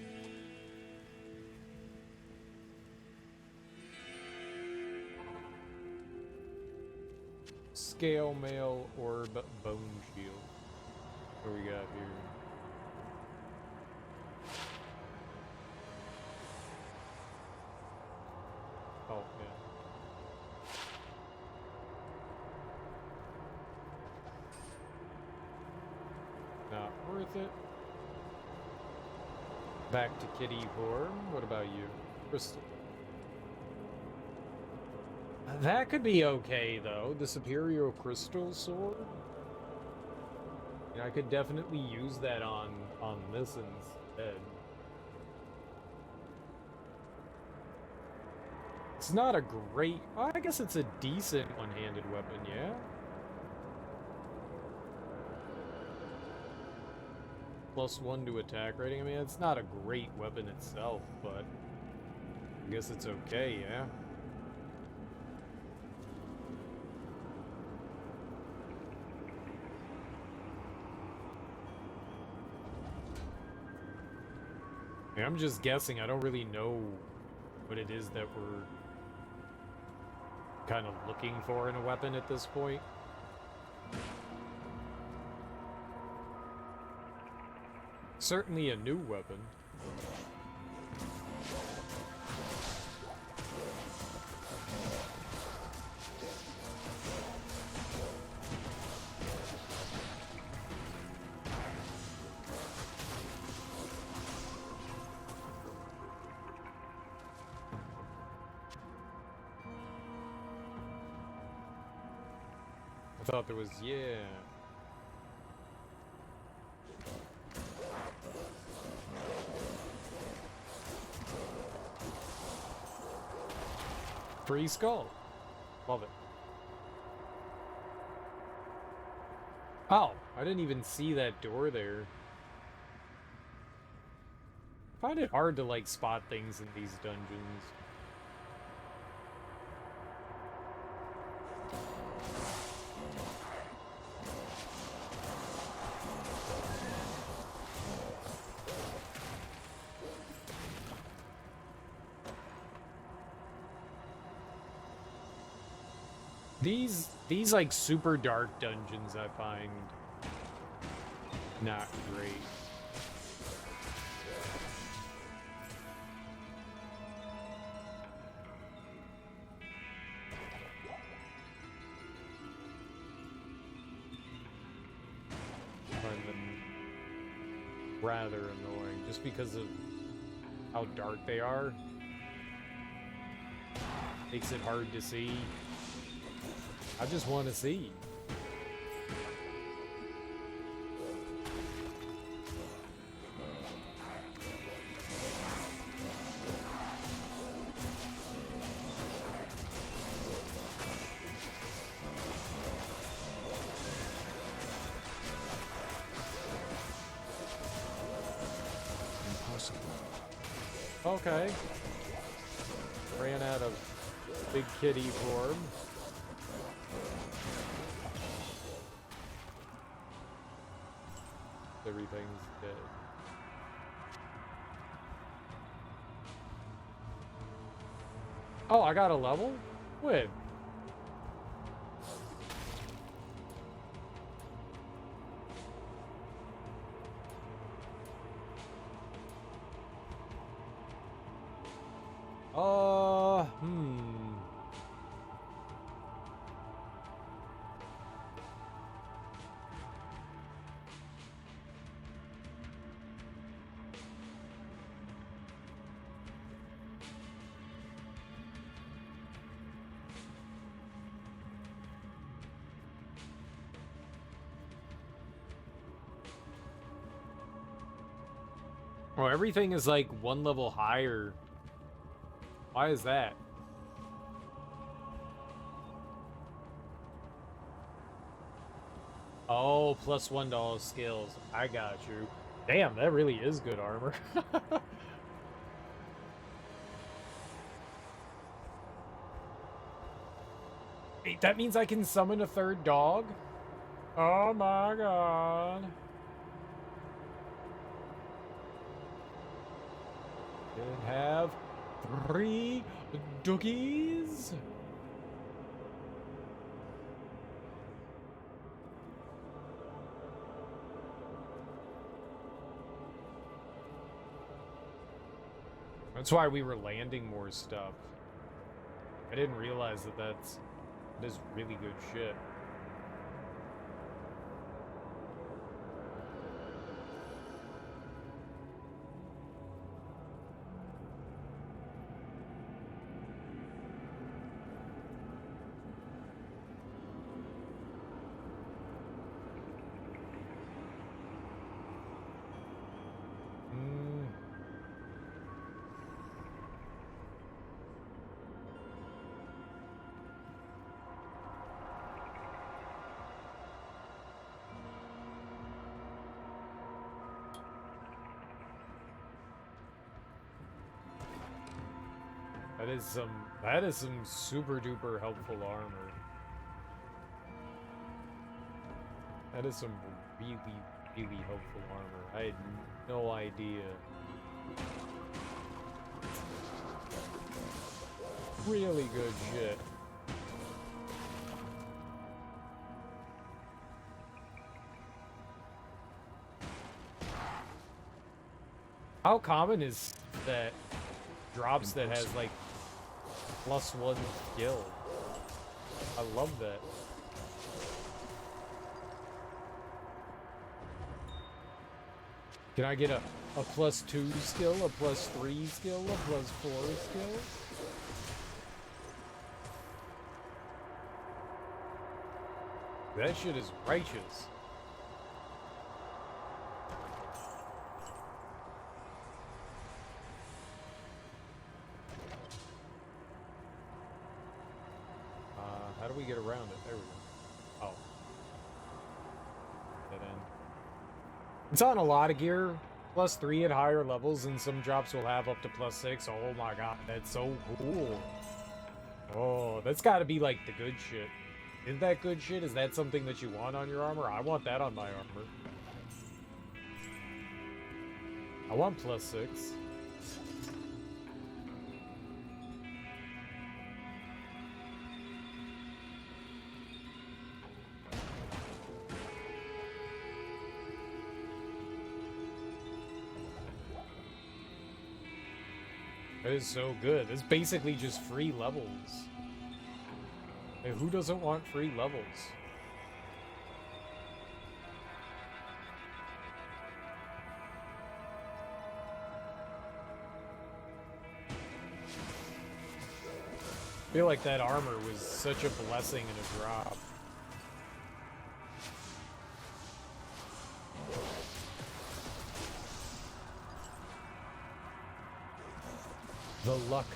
Scale mail or bone shield. What do we got here? Oh, yeah. Not worth it. Back to Kitty Horn. What about you? Crystal. That could be okay, though. The Superior Crystal Sword. I could definitely use that on this instead. It's not a great... I guess it's a decent one-handed weapon, yeah? +1 to attack rating. I mean, it's not a great weapon itself, but I guess it's okay, yeah? I mean, I'm just guessing. I don't really know what it is that we're kind of looking for in a weapon at this point. Certainly a new weapon. I thought there was, yeah. Free skull. Love it. Oh, I didn't even see that door there. I find it hard to, like, spot things in these dungeons. These like super dark dungeons I find not great. I find them rather annoying just because of how dark they are. Makes it hard to see. I just want to see. Impossible. Okay. Ran out of big kitty form. Everything's dead. Oh, I got a level? When? Oh, everything is like one level higher. Why is that? Oh, +1 to all skills. I got you. Damn, that really is good armor. Wait, that means I can summon a third dog? Oh my god. Can have 3 doggies? That's why we were landing more stuff. I didn't realize that that is really good shit. That is some super duper helpful armor. That is some really helpful armor. I had no idea. Really good shit. How common is that drops that has like +1 skill? I love that. Can I get a +2 skill, a +3 skill, a +4 skill? That shit is righteous. How do we get around it? There we go. Oh. That end. It's on a lot of gear. +3 at higher levels, and some drops will have up to +6. Oh my god, that's so cool. Oh, that's gotta be like the good shit. Isn't that good shit? Is that something that you want on your armor? I want that on my armor. I want +6. That is so good. It's basically just free levels. Hey, who doesn't want free levels? I feel like that armor was such a blessing in a drop. The luck.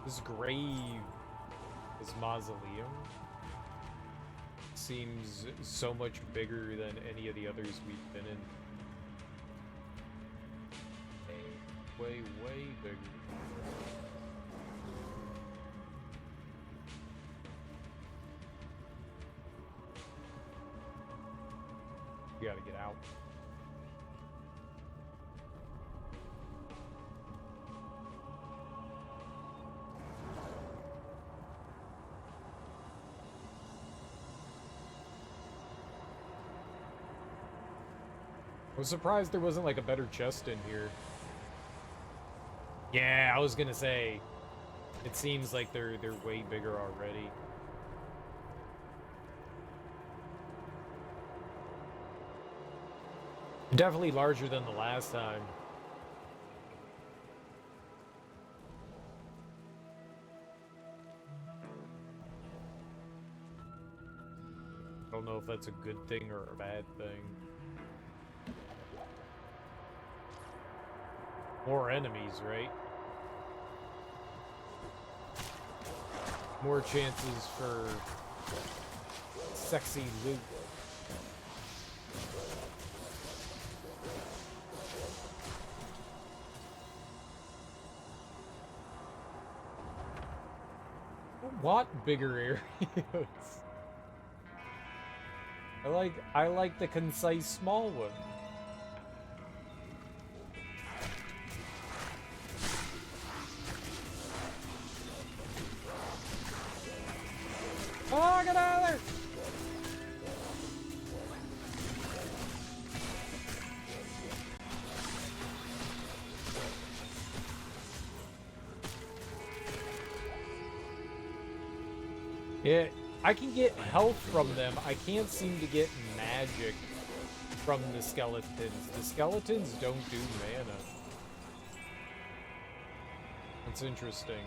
This grave, this mausoleum, seems so much bigger than any of the others we've been in. Way bigger. We gotta get out. I was surprised there wasn't like a better chest in here. Yeah, I was gonna say, it seems like they're way bigger already. Definitely larger than the last time. I don't know if that's a good thing or a bad thing. More enemies, right? More chances for sexy loot. I want bigger areas. I like the concise small one. Oh, get out of there! Yeah, I can get health from them. I can't seem to get magic from the skeletons. The skeletons don't do mana. That's interesting.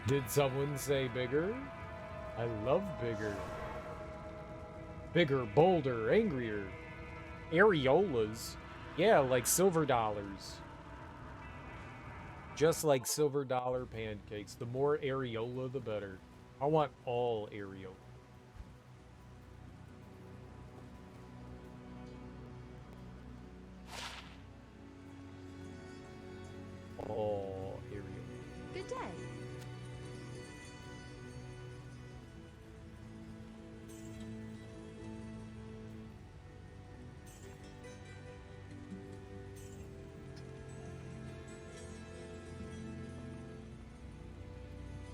Did someone say bigger? I love bigger. Bigger, bolder, angrier. Areolas. Yeah, like silver dollars. Just like silver dollar pancakes. The more areola, the better. I want all areola. All areola. Good day.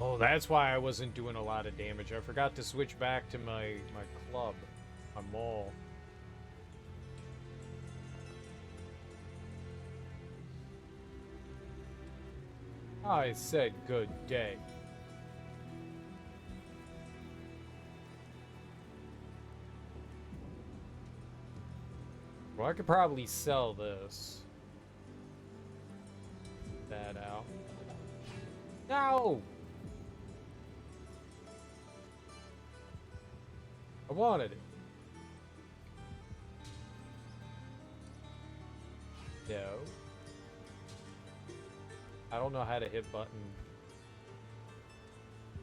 Oh, that's why I wasn't doing a lot of damage. I forgot to switch back to my club, my maul. I said good day. Well, I could probably sell this. That out. No! I wanted it. No. I don't know how to hit button.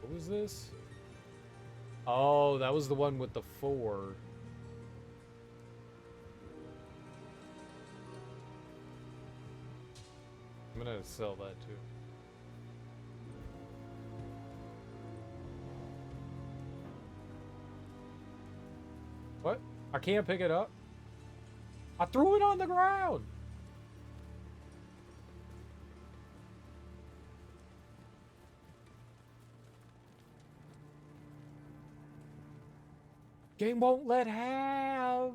What was this? Oh, that was the one with the 4. I'm gonna sell that too. What? I can't pick it up? I threw it on the ground! Game won't let have.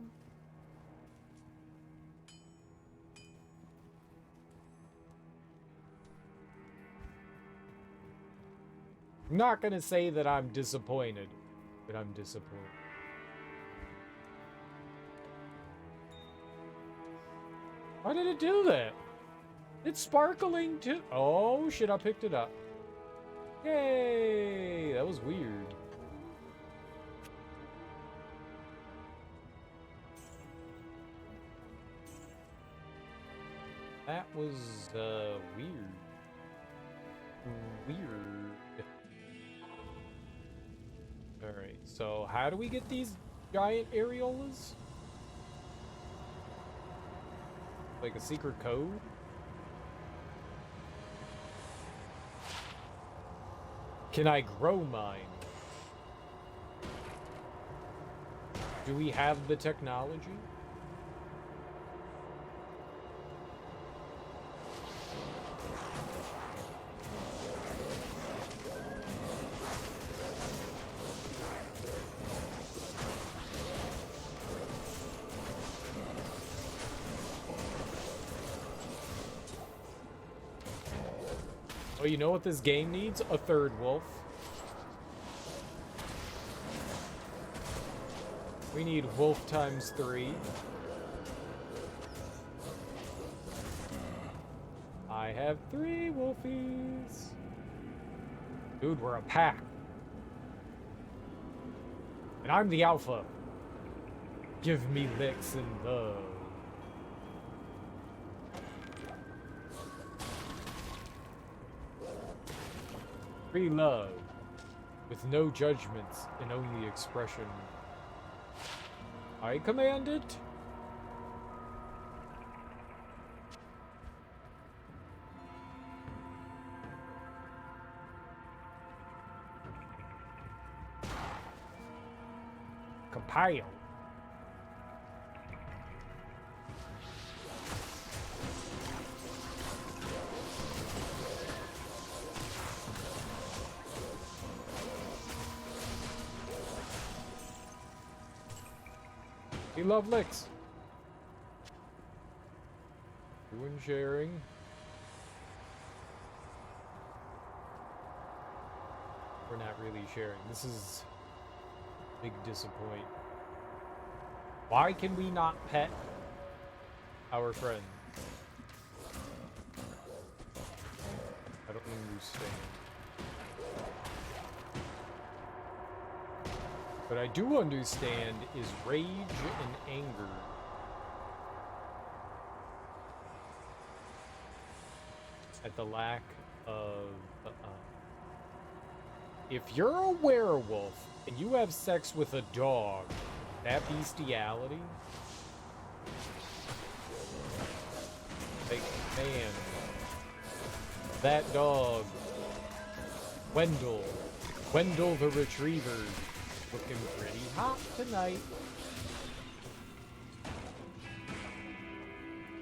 I'm not gonna say that I'm disappointed, but I'm disappointed. Why did it do that? It's sparkling too. Oh shit, I picked it up. Yay! That was weird. That was, weird. Weird. Alright, so how do we get these giant areolas? Like a secret code? Can I grow mine? Do we have the technology? Oh, you know what this game needs? A third wolf. We need wolf times 3. I have 3 wolfies. Dude, we're a pack. And I'm the alpha. Give me licks and love. Free love, with no judgments and only expression. I command it. Compile. We love licks. Doing sharing. We're not really sharing. This is a big disappointment. Why can we not pet our friend? I don't understand. What I do understand is rage and anger. at the lack of... if you're a werewolf and you have sex with a dog, that bestiality... Like, man... That dog... Wendell the Retriever, looking pretty hot tonight.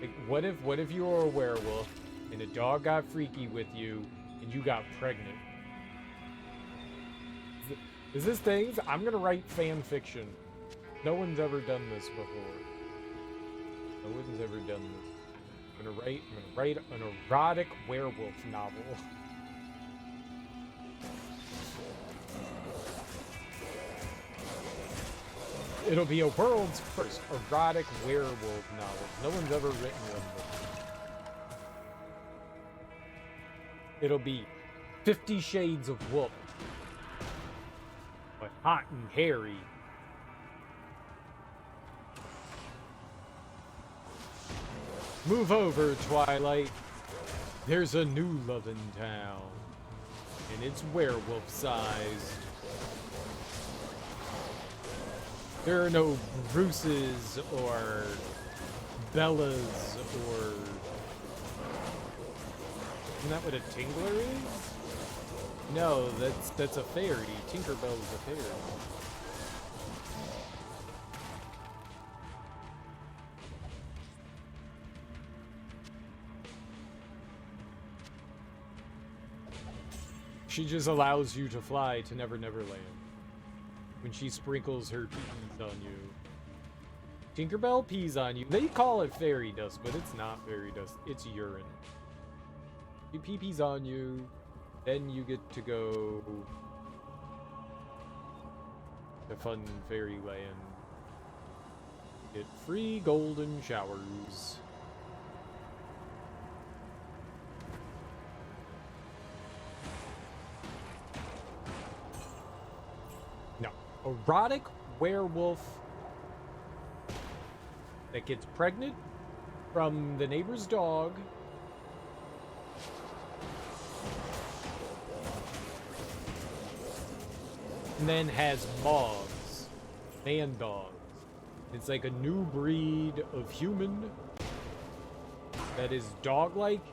Like, what if you were a werewolf and a dog got freaky with you and you got pregnant? Is this things? I'm gonna write fan fiction. No one's ever done this before. No one's ever done this. I'm gonna write an erotic werewolf novel. It'll be a world's first erotic werewolf novel. No one's ever written one before. It'll be 50 Shades of Wolf. But hot and hairy. Move over, Twilight. There's a new love in town. And it's werewolf-sized. There are no Bruces or Bellas or... Isn't that what a Tingler is? No, that's a fairy. Tinkerbell is a fairy. She just allows you to fly to Never Never Land. When she sprinkles her peas on you. Tinkerbell pees on you. They call it fairy dust, but it's not fairy dust. It's urine. She pee-pees on you, then you get to go to fun fairyland. Get free golden showers. Erotic werewolf that gets pregnant from the neighbor's dog. And then has mogs. Man dogs. It's like a new breed of human that is dog-like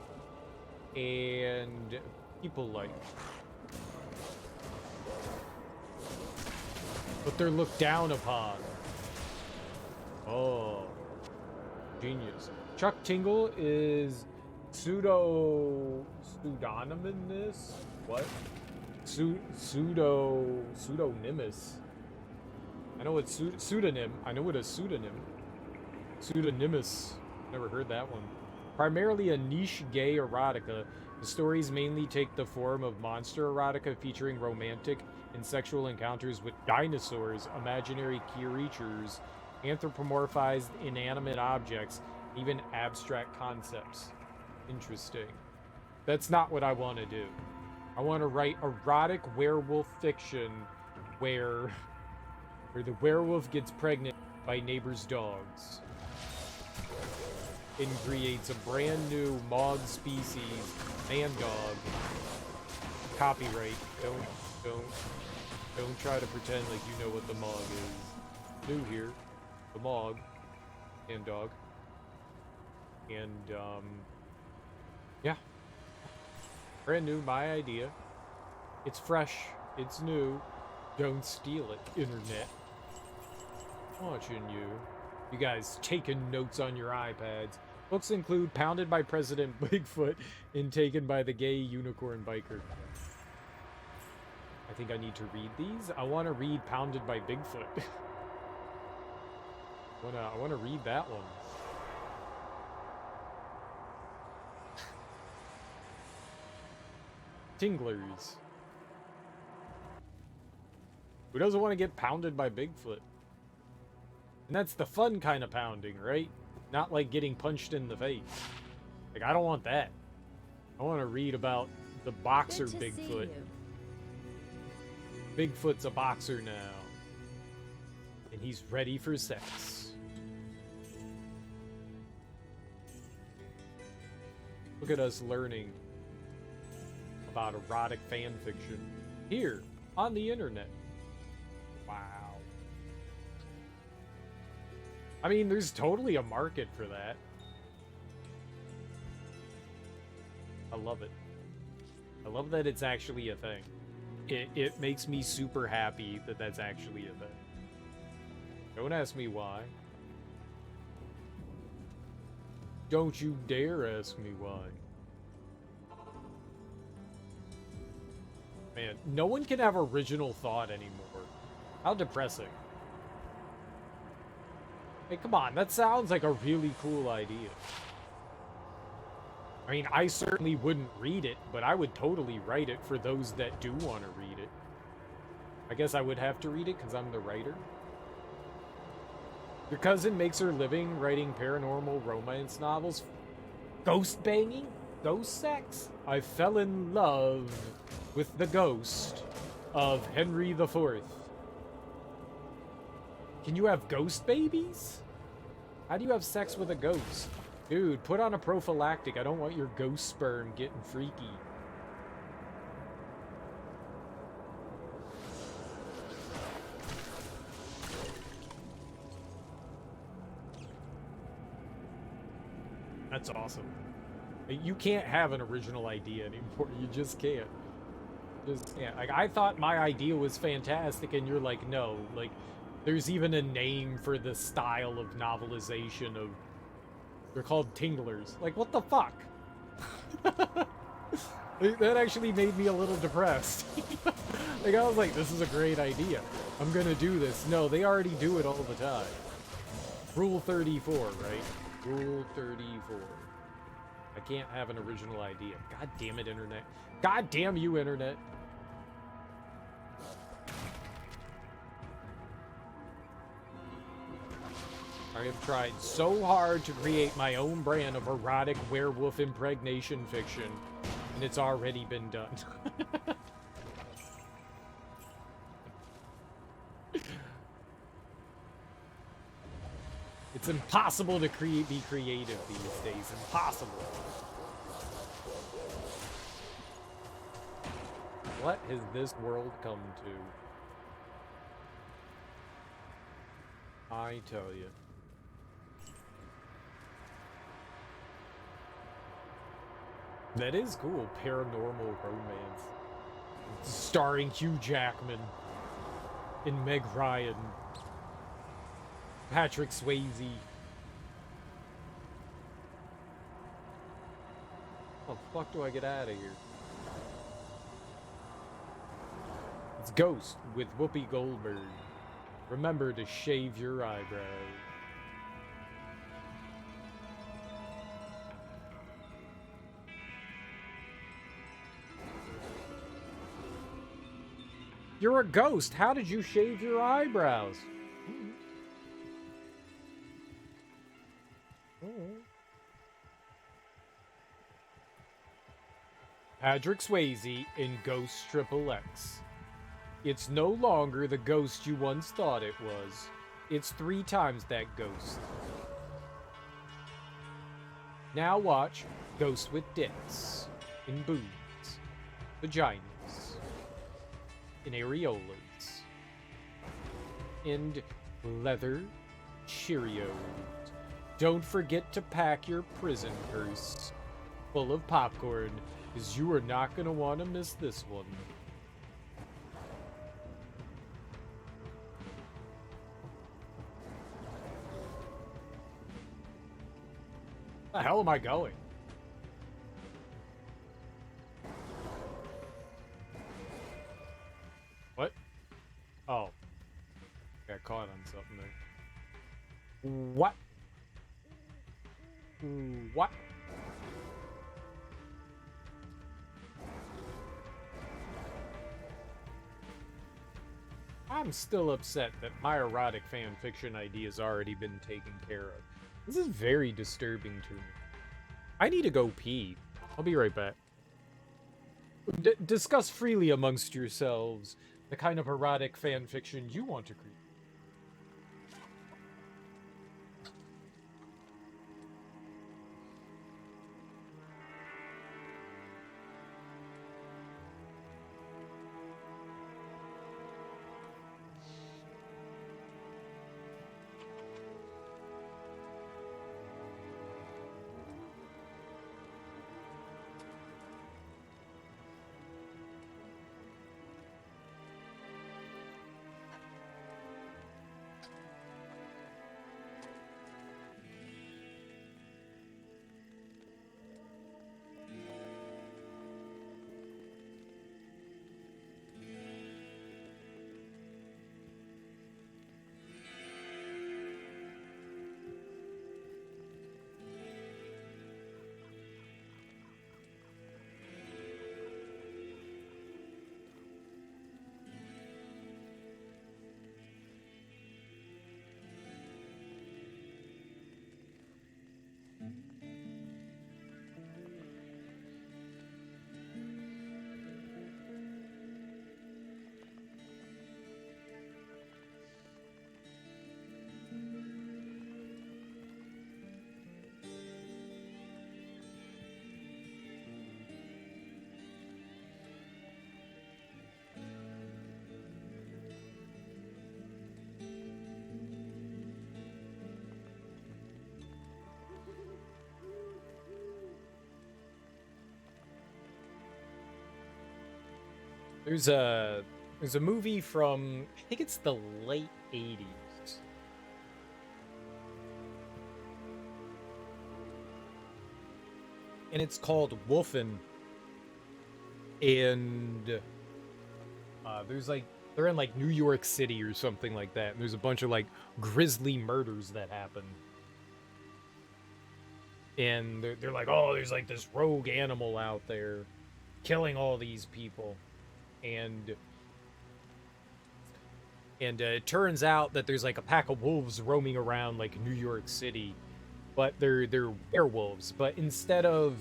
and people-like. But they're looked down upon. Oh. Genius. Chuck Tingle is pseudonymous? What? Pseudonymous. I know it's pseudonym. I know what a pseudonym. Pseudonymous. Never heard that one. Primarily a niche gay erotica, the stories mainly take the form of monster erotica featuring romantic and sexual encounters with dinosaurs, imaginary creatures, anthropomorphized inanimate objects, even abstract concepts. Interesting. That's not what I want to do. I want to write erotic werewolf fiction where the werewolf gets pregnant by neighbors' dogs and creates a brand new Mog species man dog. Copyright. Don't try to pretend like you know what the Mog is. New here. The Mog. And dog. And, yeah. Brand new, my idea. It's fresh. It's new. Don't steal it, internet. Watching you. You guys taking notes on your iPads. Books include Pounded by President Bigfoot and Taken by the Gay Unicorn Biker. I think I need to read these. I want to read Pounded by Bigfoot. I want to read that one. Tinglers. Who doesn't want to get pounded by Bigfoot? And that's the fun kind of pounding, right? Not like getting punched in the face. Like, I don't want that. I want to read about the boxer Bigfoot. Bigfoot's a boxer now. And he's ready for sex. Look at us learning. about erotic fan fiction here on the internet. Wow. I mean, there's totally a market for that. I love it. I love that it's actually a thing. It makes me super happy that that's actually a thing. Don't ask me why. Don't you dare ask me why. Man, no one can have original thought anymore. How depressing. Hey, come on, that sounds like a really cool idea. I mean, I certainly wouldn't read it, but I would totally write it for those that do want to read it. I guess I would have to read it because I'm the writer. Your cousin makes her living writing paranormal romance novels. Ghost banging? Ghost sex? I fell in love with the ghost of Henry IV. Can you have ghost babies? How do you have sex with a ghost? Dude, put on a prophylactic. I don't want your ghost sperm getting freaky. That's awesome. You can't have an original idea anymore. You just can't. Just can't. Like, I thought my idea was fantastic, and you're like, no. Like, there's even a name for the style of novelization of... They're called tinglers. Like, what the fuck? That actually made me a little depressed. Like, I was like, this is a great idea. I'm gonna do this. No, they already do it all the time. Rule 34, right? Rule 34. I can't have an original idea. God damn it, internet. God damn you, internet. I have tried so hard to create my own brand of erotic werewolf impregnation fiction, and it's already been done. It's impossible to be creative these days. Impossible. What has this world come to? I tell you. That is cool. Paranormal romance. Starring Hugh Jackman and Meg Ryan. Patrick Swayze. How the fuck do I get out of here? It's Ghost with Whoopi Goldberg. Remember to shave your eyebrows. You're a ghost. How did you shave your eyebrows? Patrick Swayze in Ghost Triple X. It's no longer the ghost you once thought it was. It's 3 times that ghost. Now watch Ghost with dicks, in boobs, vaginas, in areolas, and leather Cheerios. Don't forget to pack your prison purse full of popcorn, because you are not going to want to miss this one. Where the hell am I going? What? Oh. Got caught on something there. What? What? I'm still upset that my erotic fan fiction idea has already been taken care of. This is very disturbing to me. I need to go pee. I'll be right back. Discuss freely amongst yourselves the kind of erotic fan fiction you want to create. There's a movie from, I think it's the late 80s. And it's called Wolfen. And there's like, they're in like New York City or something like that. And there's a bunch of like grisly murders that happen. And they're like, oh, there's like this rogue animal out there killing all these people. And it turns out that there's like a pack of wolves roaming around like New York City. But they're werewolves. But instead of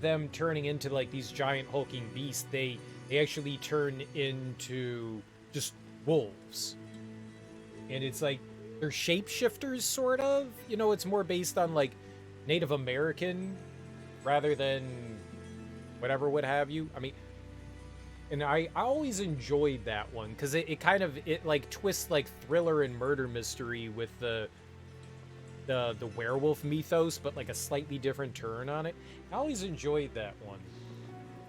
them turning into like these giant hulking beasts, they actually turn into just wolves. And it's like they're shapeshifters, sort of. You know, it's more based on like Native American rather than whatever would have you. I mean, and I always enjoyed that one because it kind of like twists like thriller and murder mystery with the werewolf mythos, but like a slightly different turn on it. I always enjoyed that one.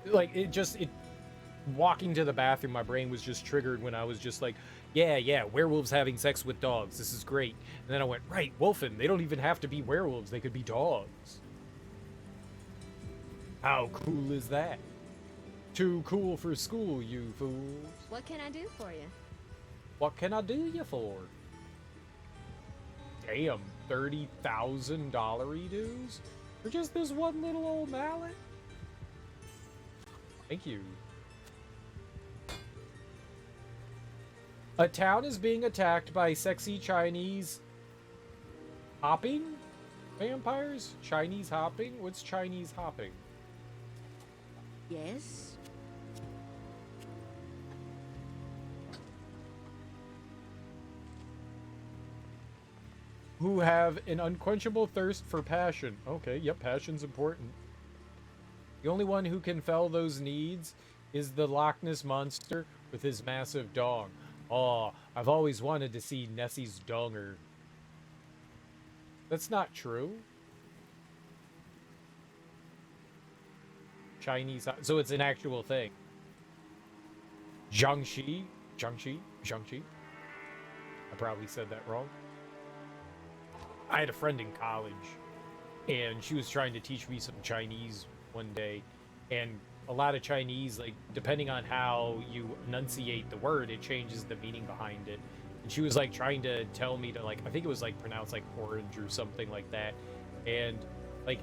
Like it walking to the bathroom, my brain was just triggered when I was just like, yeah, werewolves having sex with dogs. This is great. And then I went, right, Wolfen, they don't even have to be werewolves. They could be dogs. How cool is that? Too cool for school, you fools. What can I do for you? What can I do you for? Damn, $30,000 dues for just this one little old mallet? Thank you. A town is being attacked by sexy Chinese hopping vampires? Chinese hopping? What's Chinese hopping? Yes? Who have an unquenchable thirst for passion. Okay, yep, passion's important. The only one who can fill those needs is the Loch Ness Monster with his massive dong. Oh, I've always wanted to see Nessie's donger. That's not true. Chinese, so it's an actual thing. Jiangxi. I probably said that wrong. I had a friend in college, and she was trying to teach me some Chinese one day, and a lot of Chinese, like, depending on how you enunciate the word, it changes the meaning behind it. And she was, like, trying to tell me to, like, I think it was, like, pronounced, like, orange or something like that. And, like,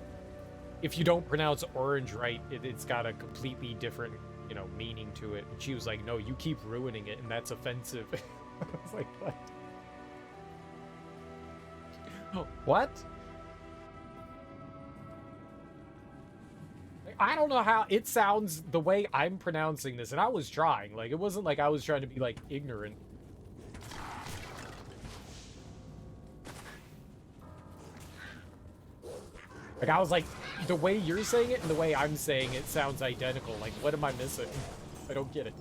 if you don't pronounce orange right, it's got a completely different, you know, meaning to it. And she was like, no, you keep ruining it, and that's offensive. I was like, what? What? I don't know how it sounds the way I'm pronouncing this, and I was trying. Like, it wasn't like I was trying to be, like, ignorant. Like, I was like, the way you're saying it and the way I'm saying it sounds identical. Like, what am I missing? I don't get it.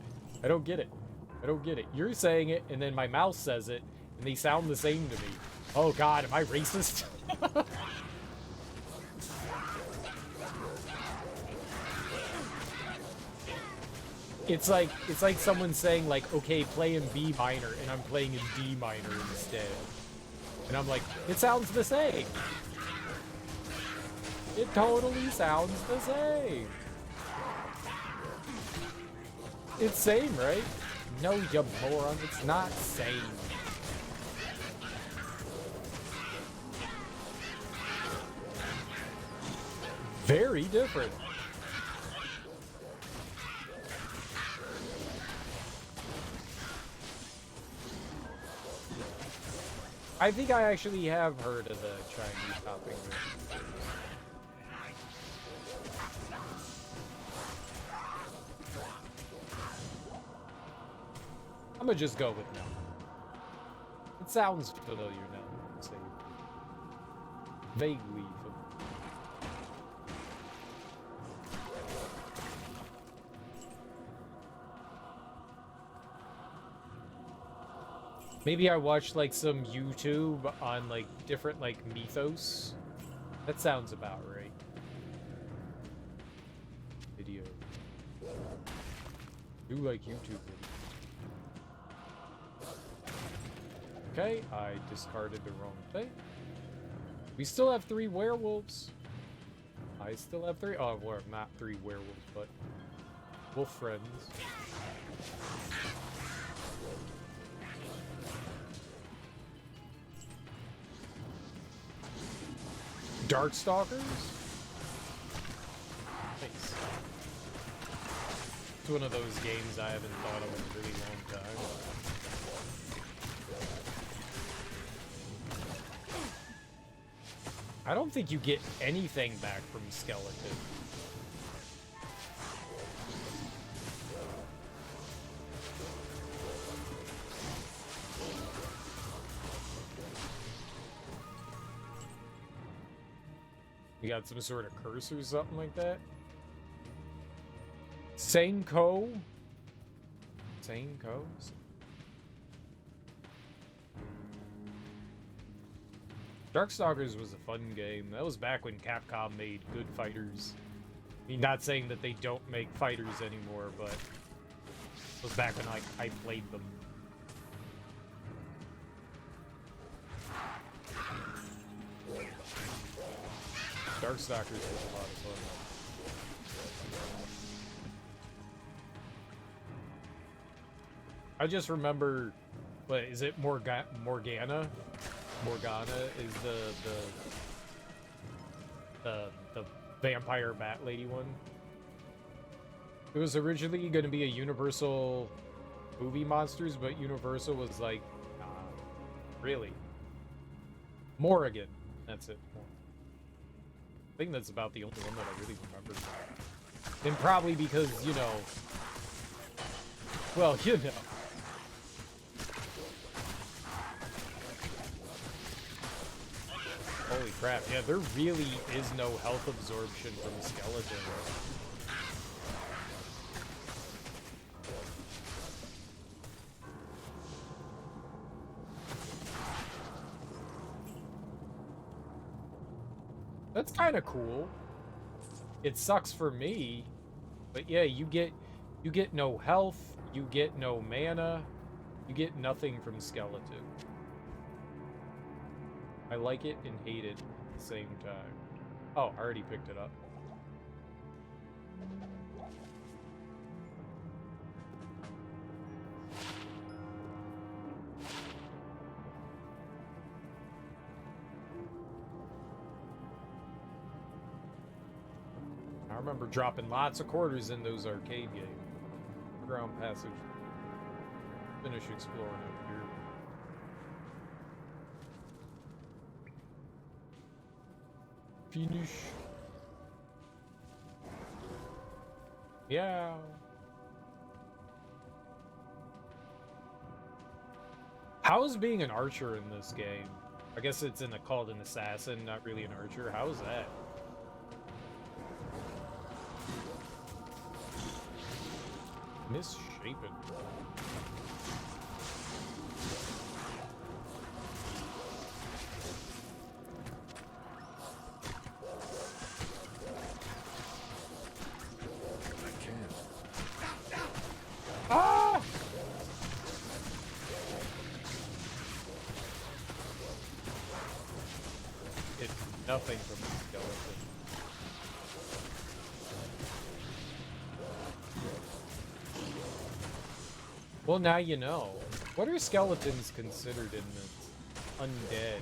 I don't get it. I don't get it. You're saying it, and then my mouth says it, and they sound the same to me. Oh god, am I racist? It's like someone saying like, okay, play in B minor, and I'm playing in D minor instead. And I'm like, it sounds the same. It totally sounds the same. It's same, right? No, you moron, it's not same. Very different. I think I actually have heard of the Chinese hopping. I'm gonna just go with no. It sounds familiar now. Say vaguely familiar. Maybe I watched like some YouTube on like different like mythos. That sounds about right. Video. Do like YouTube videos. Okay, I discarded the wrong thing. We still have 3 werewolves. I still have 3. Oh, well, not 3 werewolves, but wolf friends. Darkstalkers? Nice. It's one of those games I haven't thought of in a really long time. I don't think you get anything back from Skeleton. You got some sort of curse or something like that? Senko? Senkos? Darkstalkers was a fun game. That was back when Capcom made good fighters. I mean, not saying that they don't make fighters anymore, but it was back when I played them. Darkstalkers was a lot of fun. I just remember, what is it? Morgana? Morgana is the vampire bat lady one. It was originally going to be a Universal movie monsters, but Universal was like, nah, really? Morrigan. That's it. I think that's about the only one that I really remember. And probably because, you know, well, you know. Holy crap, yeah, there really is no health absorption from Skeleton. That's kind of cool. It sucks for me, but yeah, you get no health, you get no mana, you get nothing from Skeleton. I like it and hate it at the same time. Oh, I already picked it up. I remember dropping lots of quarters in those arcade games. Underground passage. Finish exploring up here. Finish. Yeah. How's being an archer in this game? I guess it's called an assassin, not really an archer. How is that? Misshapen. Ah! It's nothing from the skeleton. Well, now you know. What are skeletons considered in this undead?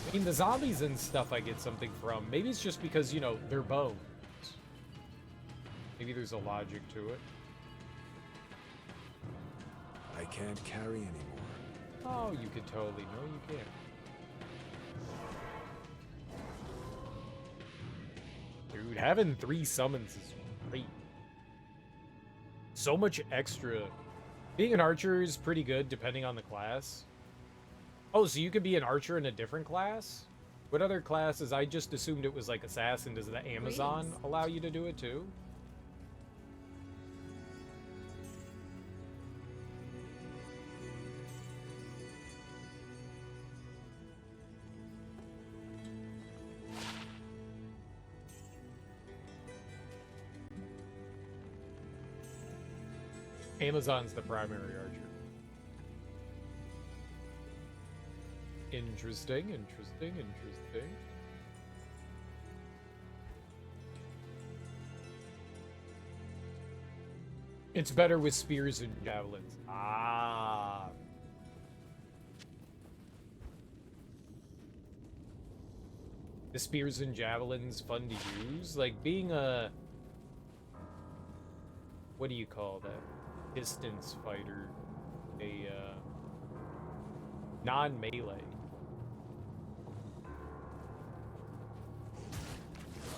I mean, the zombies and stuff I get something from. Maybe it's just because, you know, they're bones. Maybe there's a logic to it. I can't carry anymore. Oh, you could totally. No, you can't. Dude, having 3 summons is great. So much extra. Being an archer is pretty good depending on the class. Oh, so you could be an archer in a different class? What other classes? I just assumed it was like assassin. Does the Amazon allow you to do it too? Amazon's the primary archer. Interesting, interesting, interesting. It's better with spears and javelins. Ah. The spears and javelins fun to use? Like being a... What do you call that? Distance fighter. A, non-melee.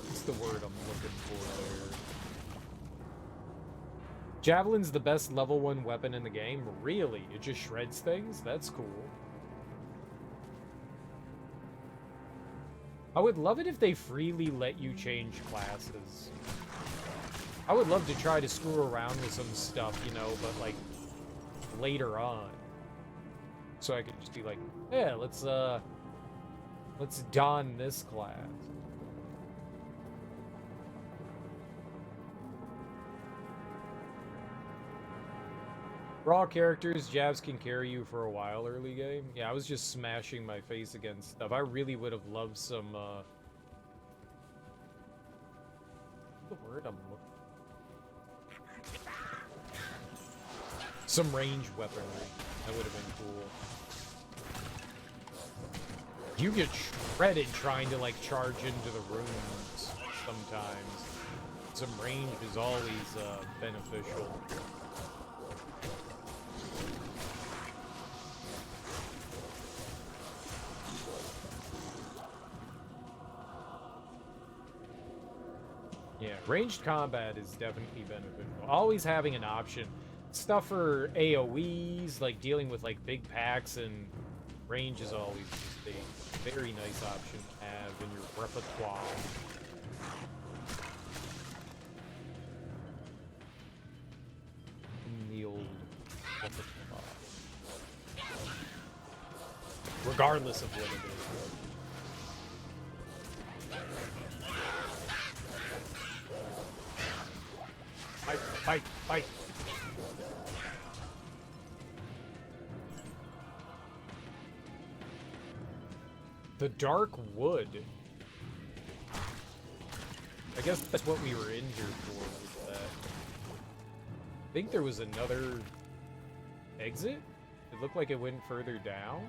What's the word I'm looking for there? Javelin's the best level 1 weapon in the game? Really? It just shreds things? That's cool. I would love it if they freely let you change classes. I would love to try to screw around with some stuff, you know, but like later on. So I could just be like, yeah, let's don this class. Raw characters, jabs can carry you for a while early game. Yeah, I was just smashing my face against stuff. I really would have loved some, what's the word I'm looking for? Some range weaponry. That would have been cool. You get shredded trying to, like, charge into the rooms sometimes. Some range is always, beneficial. Yeah, ranged combat is definitely beneficial. Always having an option. Stuff for AoEs, like dealing with like big packs, and range is always just a very nice option to have in your repertoire. In the old repertoire. Regardless of what it is. Fight, fight, fight. The Dark Wood. I guess that's what we were in here for, was that. I think there was another exit? It looked like it went further down?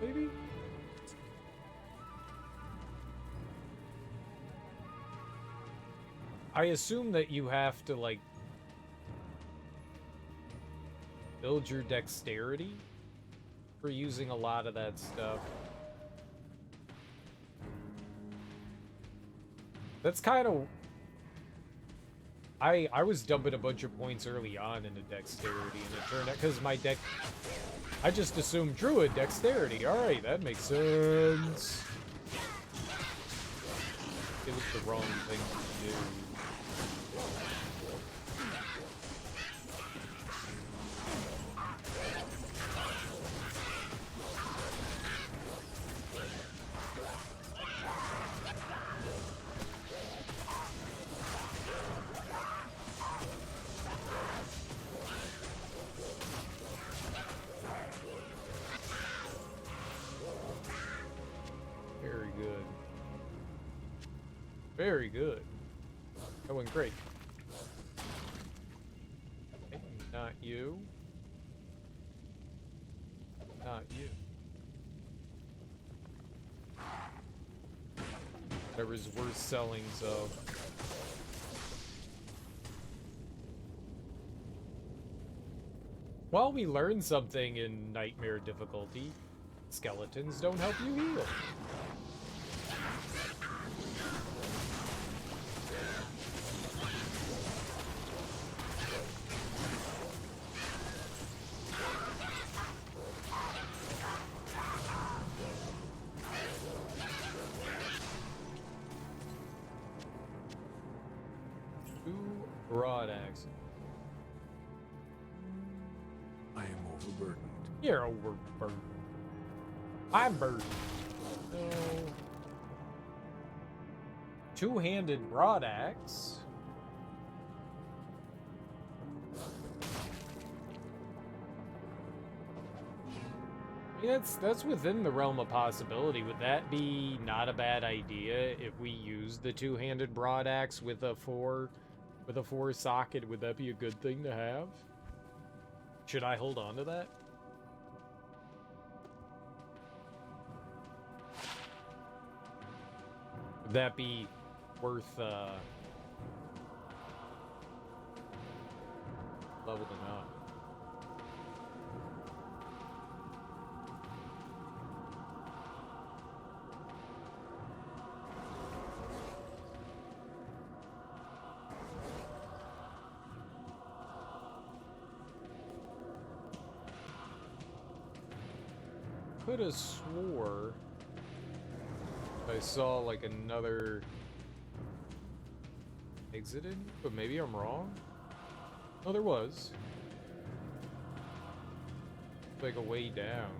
Maybe? I assume that you have to, like, build your dexterity for using a lot of that stuff. That's kind of... I was dumping a bunch of points early on into dexterity, and it turned out, because my deck... I just assumed Druid dexterity. Alright, that makes sense. It was the wrong thing to do. Very good. That went great. Okay, not you. Not you. Whatever's worth selling, so... Well, we learned something in Nightmare difficulty. Skeletons don't help you heal. Broad axe. I am overburdened. You're overburdened. I'm burdened. So... Two-handed broad axe. Yeah, that's within the realm of possibility. Would that be not a bad idea if we use the two-handed broad axe with a four socket? Would that be a good thing to have? Should I hold on to that? Would that be worth leveling up? Could have swore I saw like another exit in, but maybe I'm wrong. Oh, there was like a way down.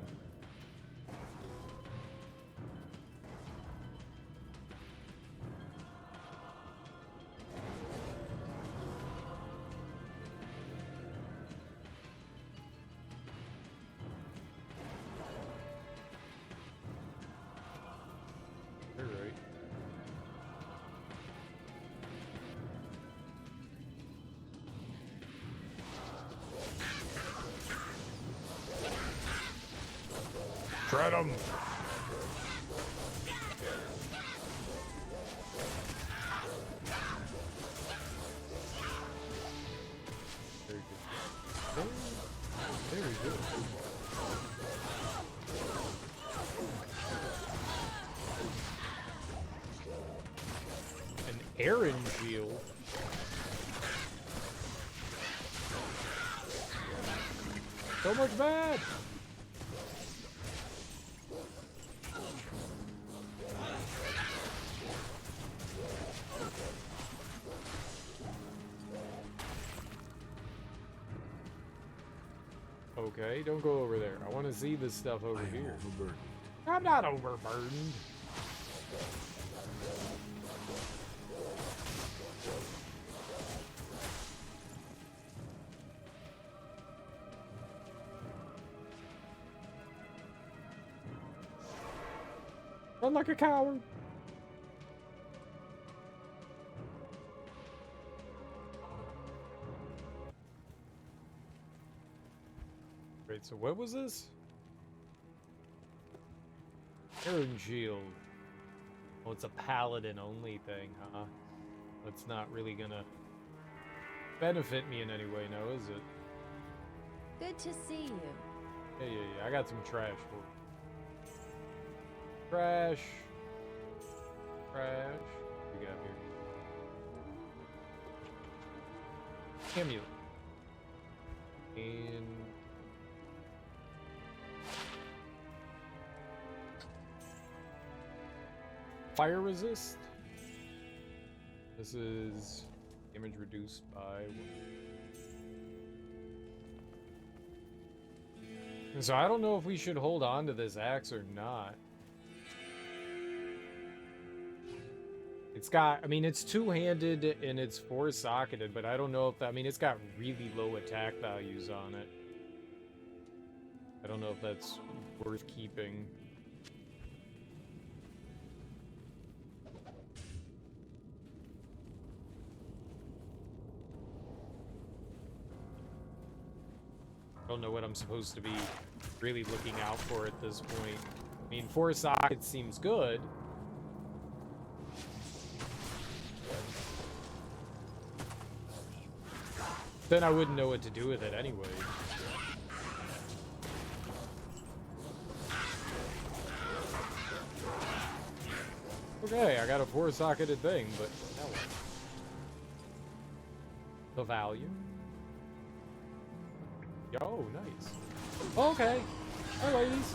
You're right. Shred 'em! Very good. Very good. An Aaron shield. So much bad! Okay, don't go over there. I want to see this stuff over here. Overburdened. I'm not overburdened. Run like a coward. Wait, so what was this? Iron shield. Oh, it's a paladin only thing, huh? That's not really gonna benefit me in any way, no, is it? Good to see you. Yeah. I got some trash for you. Trash. Trash. What we got here? Amulet. And fire resist. This is damage reduced by 1. So I don't know if we should hold on to this axe or not. It's got, I mean, it's two-handed and it's four-socketed, but I don't know if that, I mean, it's got really low attack values on it. I don't know if that's worth keeping. I don't know what I'm supposed to be really looking out for at this point. I mean, four sockets seems good. Then I wouldn't know what to do with it anyway. Okay, I got a four-socketed thing, but now what? The value? Yo, nice. Okay. Hi, ladies.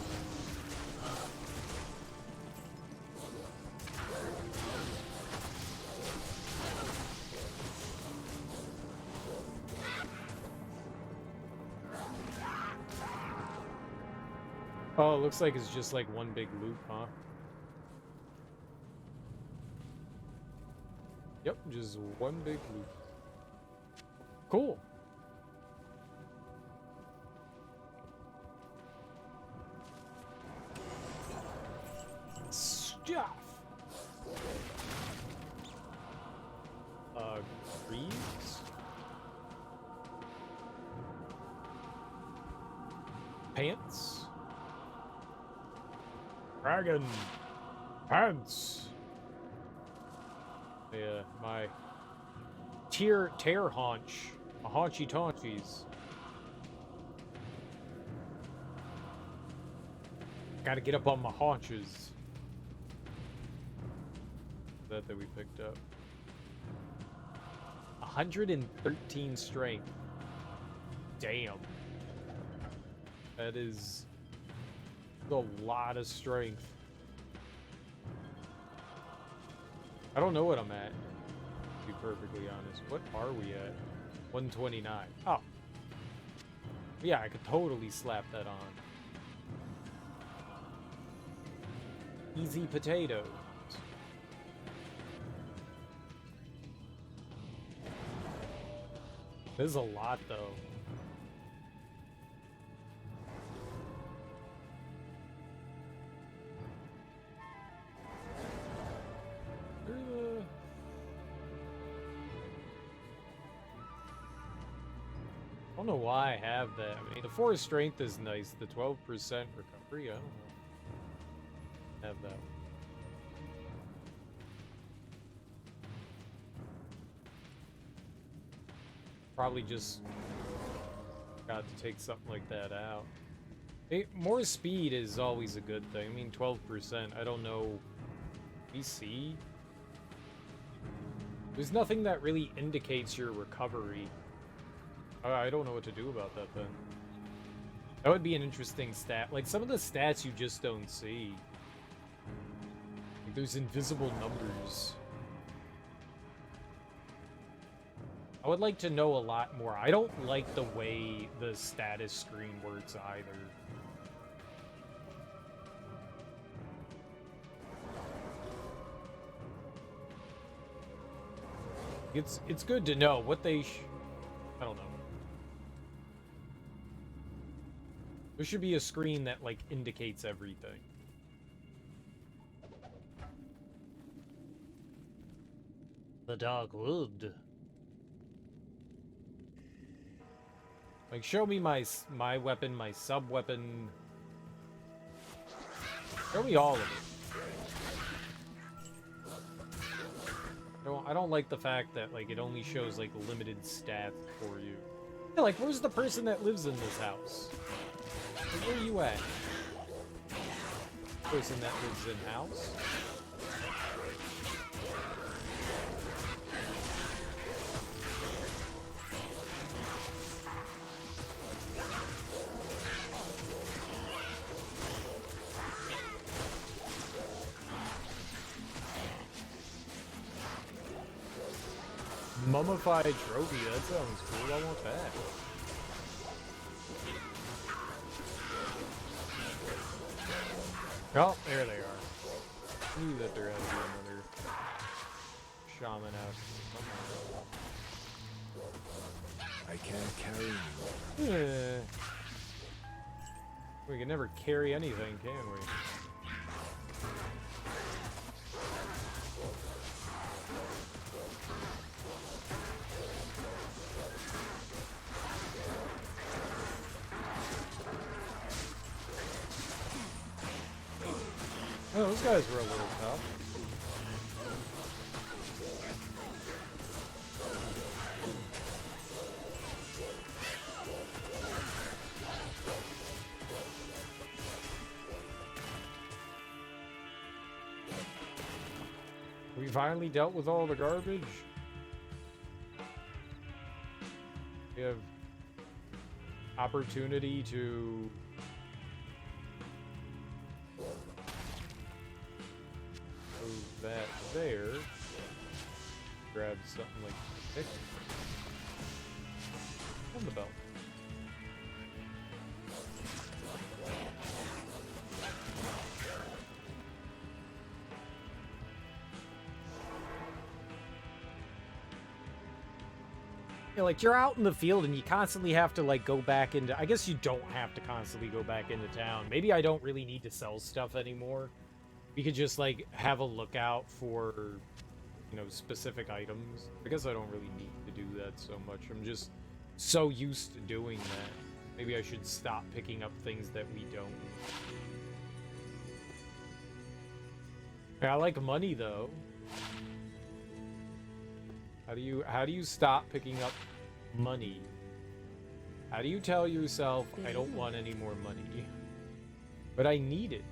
Oh, it looks like it's just like one big loop, huh? Yep, just one big loop. Cool. pants. Dragon pants. Yeah, my tear haunch. My haunchy taunchies. Gotta get up on my haunches. That we picked up. 113 strength. Damn. That is a lot of strength. I don't know what I'm at, to be perfectly honest. What are we at? 129. Oh. Yeah, I could totally slap that on. Easy potatoes. This is a lot, though. I don't know why I have that. I mean, the 4 strength is nice. The 12% recovery, I don't know. Have that. Probably just got to take something like that out. More speed is always a good thing. I mean, 12%. I don't know. BC? There's nothing that really indicates your recovery. I don't know what to do about that then. That would be an interesting stat. Like, some of the stats you just don't see. Like, there's invisible numbers. I would like to know a lot more. I don't like the way the status screen works either. It's good to know what they I don't know. There should be a screen that, like, indicates everything. The Dark Wood. Like, show me my weapon, my sub-weapon. Show me all of it. I don't like the fact that, like, it only shows, like, limited stats for you. Yeah, like, where's the person that lives in this house? Like, where are you at? Person that lives in house? Mummified trophy, that sounds cool. I want that. Oh, there they are. I knew that there had to be another shaman out. I can't carry anymore. We can never carry anything, can we? Oh, those guys were a little tough. We finally dealt with all the garbage. We have opportunity to move that there. Grab something like the pick. And the belt. Yeah, like, you're out in the field and you constantly have to, like, go back into... I guess you don't have to constantly go back into town. Maybe I don't really need to sell stuff anymore. We could just, like, have a lookout for, you know, specific items. I guess I don't really need to do that so much. I'm just so used to doing that. Maybe I should stop picking up things that we don't. Yeah, I like money though. How do you stop picking up money? How do you tell yourself I don't want any more money? But I need it.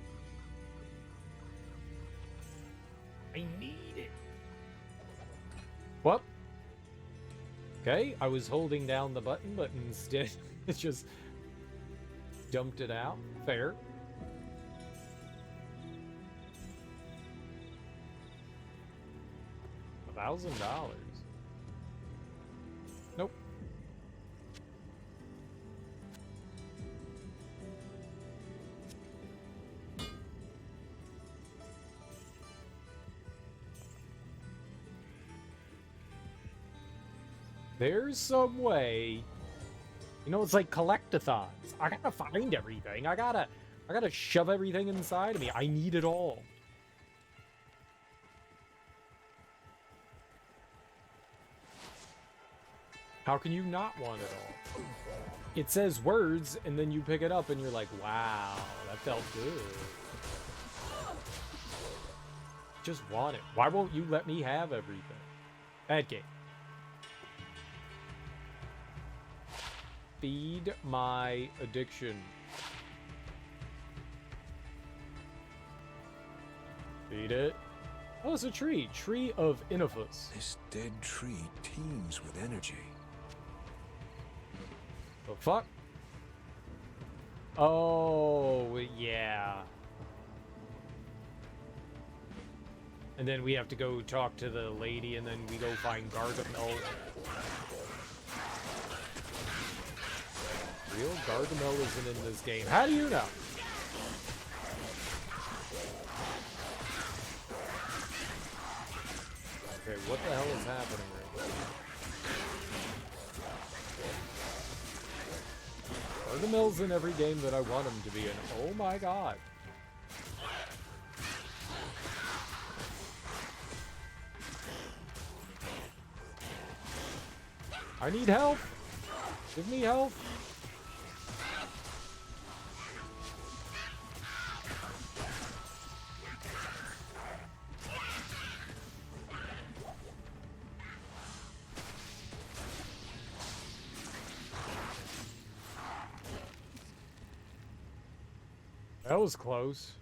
I need it. What? Okay, I was holding down the button, but instead it just dumped it out. Fair. $1,000. Nope. There's some way. You know, it's like collectathons. I gotta find everything. I gotta shove everything inside of me. I need it all. How can you not want it all? It says words, and then you pick it up, and you're like, wow, that felt good. Just want it. Why won't you let me have everything? Bad game. Feed my addiction. Feed it. Oh, it's a tree. Tree of Inifus. This dead tree teems with energy. The fuck? Oh, yeah. And then we have to go talk to the lady, and then we go find Gargamel. Real Gargamel isn't in this game. How do you know? Okay, what the hell is happening right now? Gargamel's in every game that I want him to be in. Oh my god. I need help. Give me help. That was close.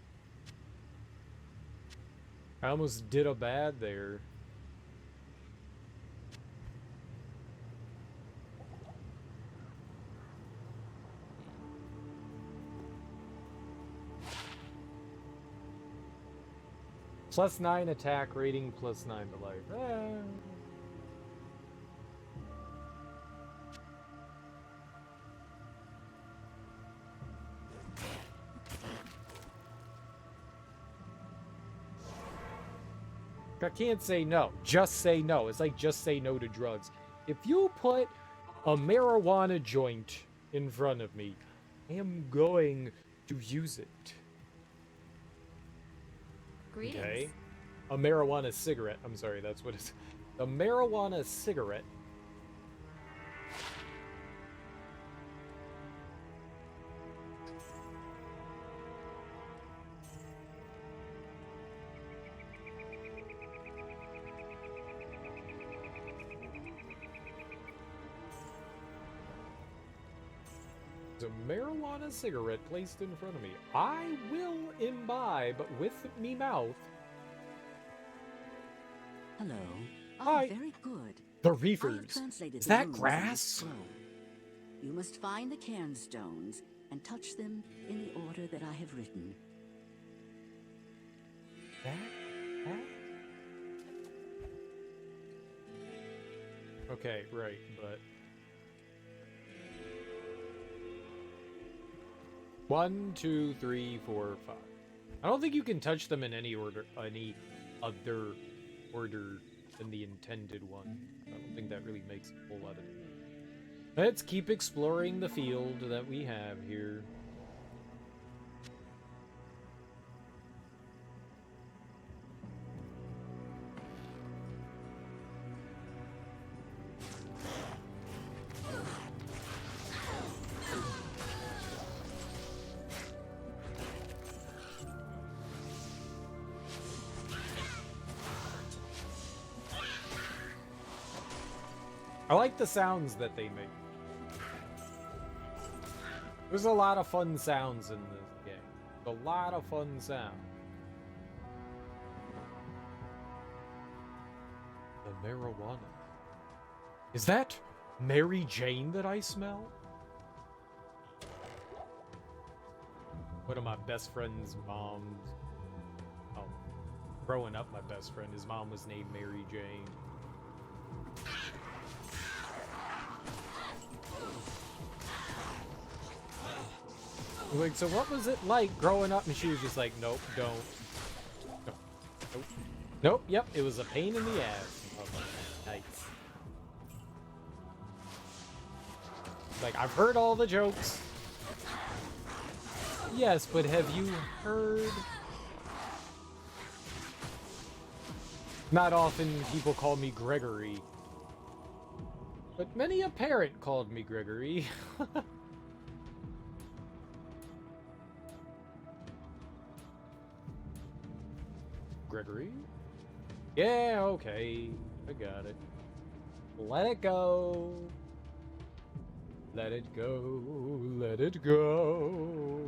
I almost did a bad there. +9 attack rating, +9 to life. I can't say no. Just say no. It's like just say no to drugs. If you put a marijuana joint in front of me, I am going to use it. Greetings. Okay. A marijuana cigarette. I'm sorry, that's what it's. A marijuana cigarette. A marijuana cigarette placed in front of me. I will imbibe with me mouth. Hello. Hi. Very good. The I have reefers. translated Is the that runes in grass? this scroll. You must find the cairn stones and touch them in the order that I have written. Okay, right, but 1, 2, 3, 4, 5. I don't think you can touch them in any order, any other order than the intended one. I don't think that really makes a whole lot of sense. Let's keep exploring the field that we have here. I like the sounds that they make. There's a lot of fun sounds in this game. A lot of fun sounds. The marijuana. Is that Mary Jane that I smell? One of my best friend's moms. Oh, growing up, my best friend, his mom was named Mary Jane. Like, so what was it like growing up? And she was just like, nope, don't. Nope, nope. Nope, yep, it was a pain in the ass. Nice. Like, I've heard all the jokes. Yes, but have you heard? Not often people call me Gregory. But many a parent called me Gregory. Gregory? Yeah, okay. I got it. Let it go. Let it go. Let it go.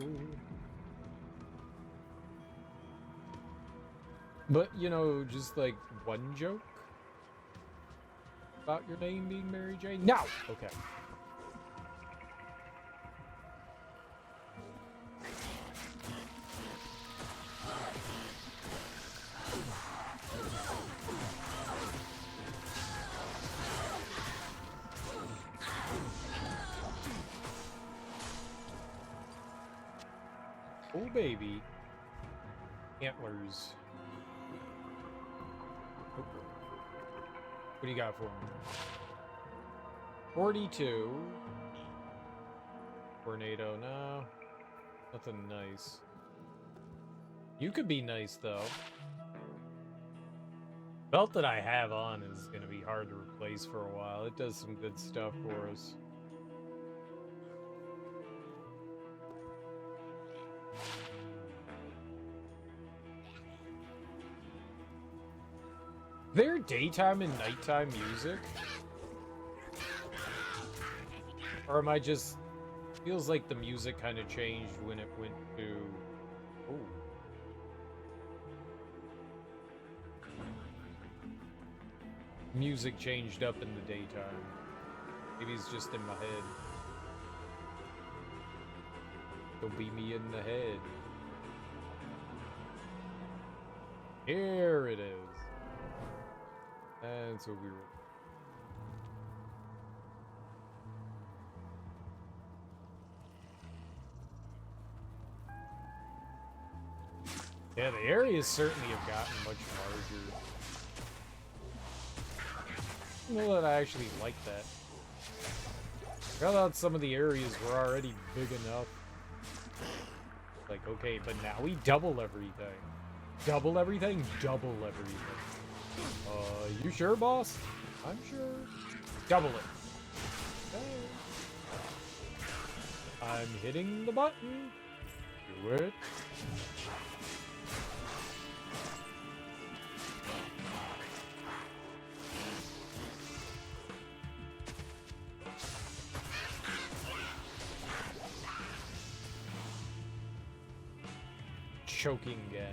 But, you know, just like one joke about your name being Mary Jane? No! Okay. Oh, baby. Antlers. Oh. What do you got for me? 42. Tornado, no. Nothing nice. You could be nice, though. Belt that I have on is going to be hard to replace for a while. It does some good stuff for us. There daytime and nighttime music? Or am I just... Feels like the music kind of changed when it went to... Oh. Music changed up in the daytime. Maybe it's just in my head. Don't beat me in the head. Here it is. And so we were... Yeah, the areas certainly have gotten much larger. I don't know that I actually like that. I thought some of the areas were already big enough. Like, okay, but now we double everything. Double everything? Double everything. You sure, boss? I'm sure. Double it. Okay. I'm hitting the button. Do it. Choking gas.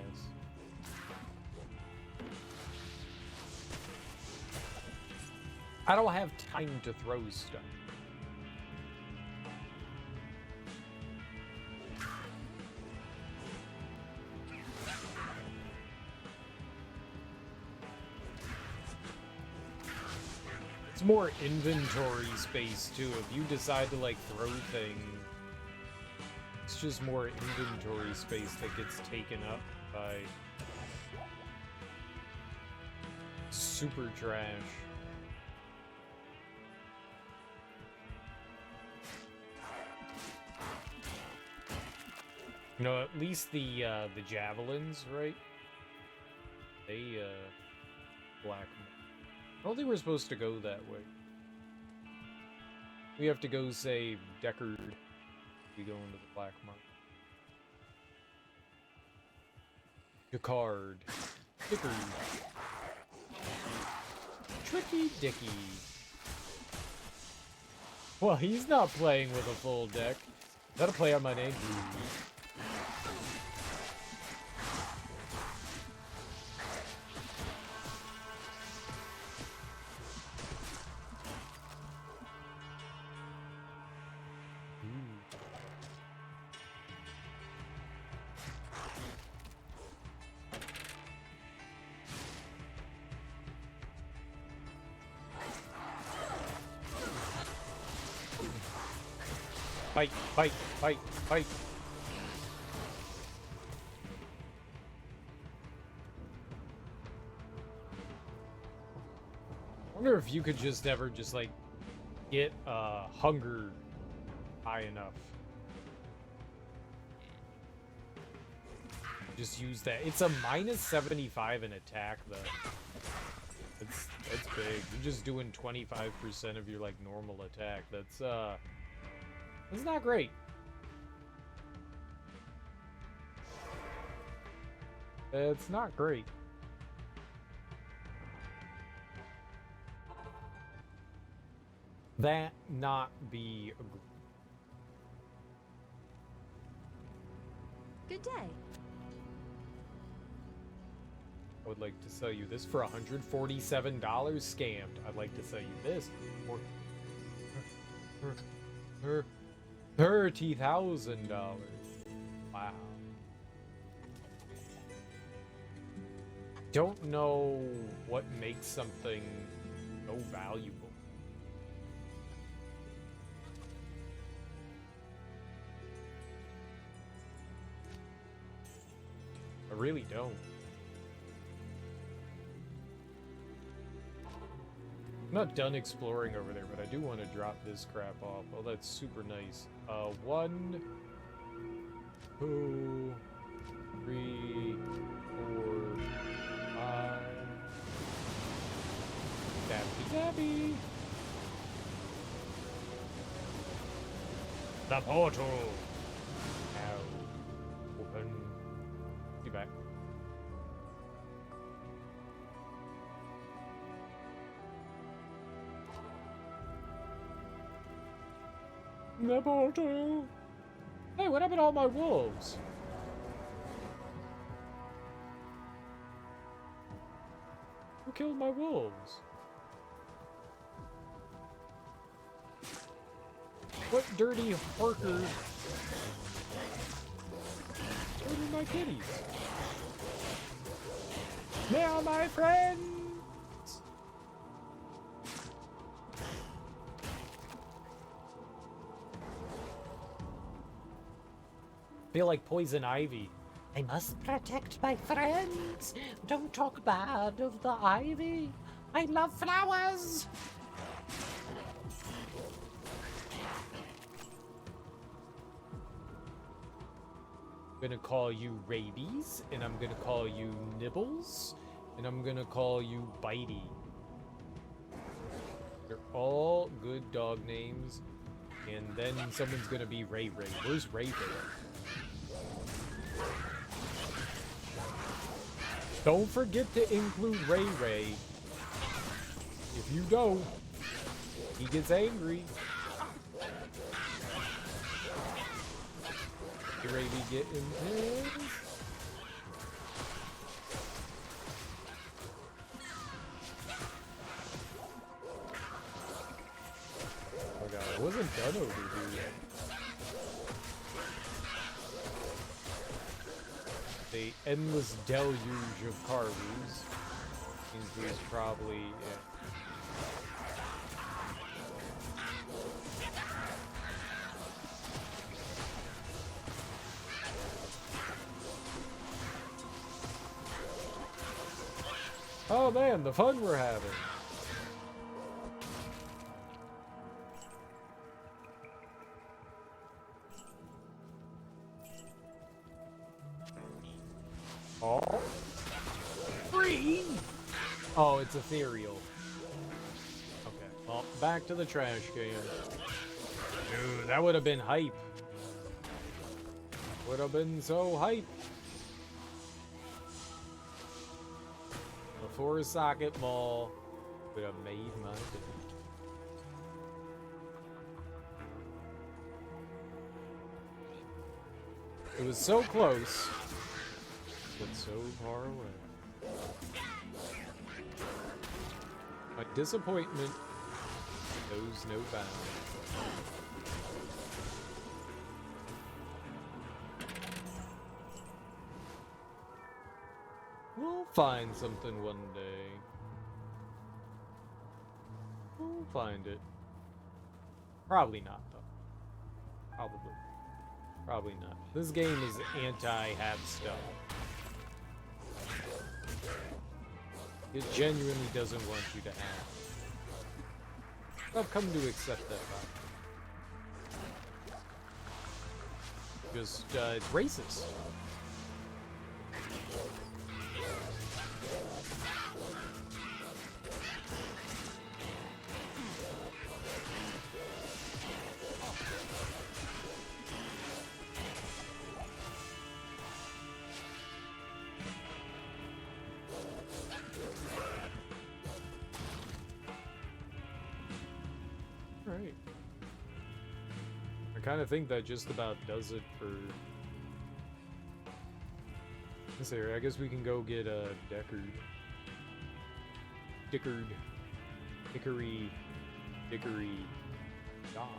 I don't have time to throw stuff. It's more inventory space too. If you decide to like throw things, it's just more inventory space that gets taken up by super trash. You know, at least the javelins, right? They black. I don't think we're supposed to go that way. We have to go say Deckard. We go into the black market. Deckard. Deckard. Tricky Dicky. Well, he's not playing with a full deck. Gotta play on my name. Fight, fight, fight, fight. I wonder if you could just ever just like get hunger high enough. Just use that. It's a minus 75 in attack though. It's big. You're just doing 25% of your like normal attack. That's not great. It's not great. That not be a Good day. I would like to sell you this for $147 scammed. I'd like to sell you this for $30,000. Wow. Don't know what makes something so valuable. I really don't. I'm not done exploring over there, but I do want to drop this crap off. Oh, that's super nice. 1, 2, 3, 4, 5. Dappy dappy. The portal. Ow. Open. Be back. The portal. Hey, what happened to all my wolves? Who killed my wolves? What dirty horker murdered my kitties? Now, my friends! Feel like poison ivy. I must protect my friends. Don't talk bad of the ivy. I love flowers. I'm gonna call you Rabies, and I'm gonna call you Nibbles, and I'm gonna call you Bitey. They're all good dog names, and then someone's gonna be Ray Ray. Where's Ray Ray? Don't forget to include Ray Ray. If you don't, he gets angry. Ray Ray be getting pissed. Oh god, I wasn't done over here yet. The endless deluge of Karus means there's probably Oh man, the fun we're having. Oh. Free! Oh, it's ethereal. Okay, well, back to the trash can. Dude, that would have been hype. Would have been so hype. Before a socket ball would have made my day. It was so close, but so far away. My disappointment knows no bounds. We'll find something one day. We'll find it. Probably not, though. Probably not. This game is anti-have stuff. It genuinely doesn't want you to have. I've come to accept that fact. Just, it's racist. Right. I kind of think that just about does it for this area. I guess we can go get a Dickery job.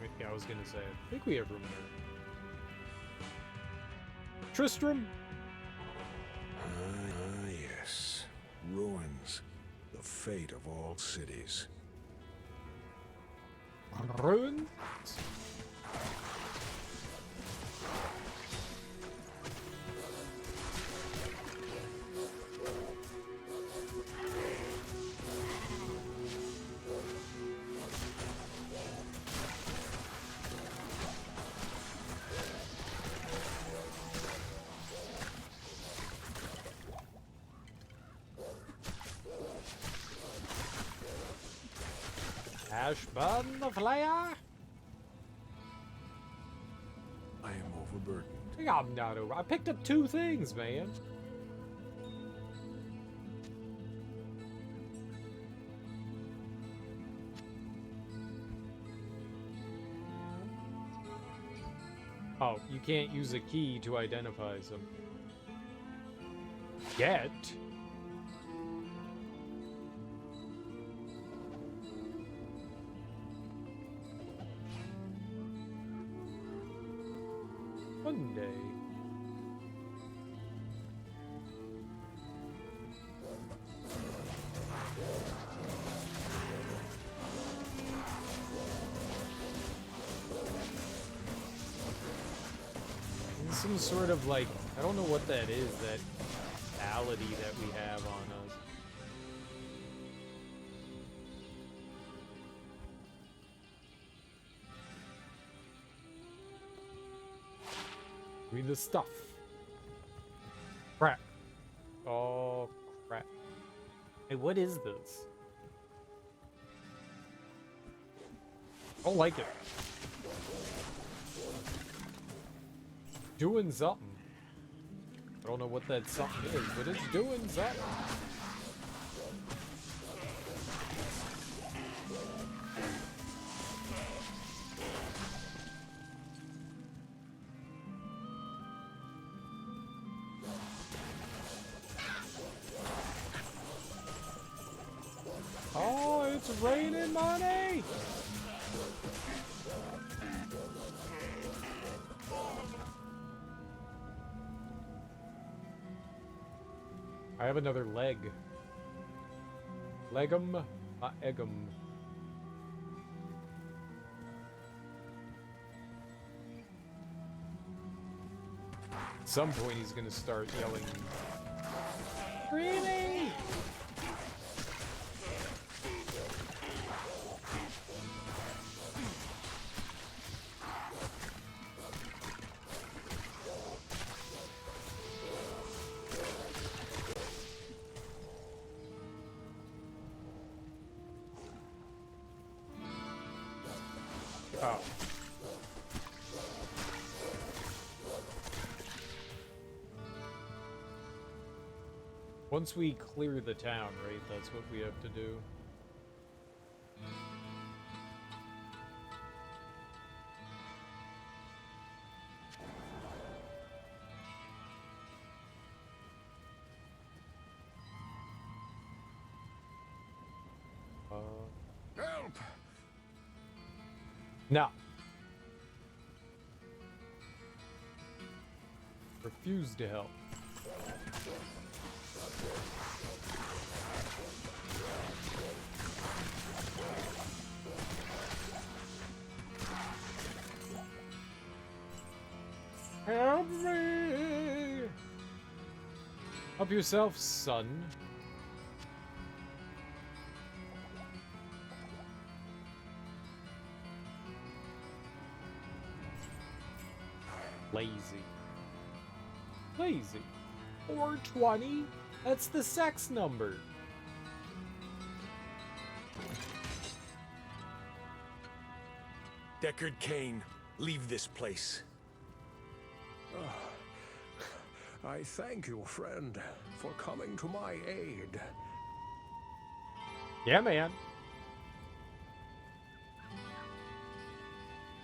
Wait, yeah, I was gonna say, I think we have room there. Tristram? Yes. Ruins. The fate of all cities. Ruins? Ashburn the Flyer? I am overburdened. I'm not over. I picked up 2 things, man. Oh, you can't use a key to identify them. Yet. One day. And some sort of like, I don't know what that is, that malady that we have on us. Read the stuff. Crap. Oh, crap. Hey, what is this? I don't like it. Doing something. I don't know what that something is, but it's doing something. Oh, it's raining money! I have another leg. Legum, my eggum. At some point he's gonna start yelling, "Really?" Oh. Once we clear the town, right? That's what we have to do. Help! No. Refuse to help. Help me! Help yourself, son. Lazy. Lazy. 420? That's the sex number. Deckard Cain, leave this place. I thank you, friend, for coming to my aid. Yeah, man.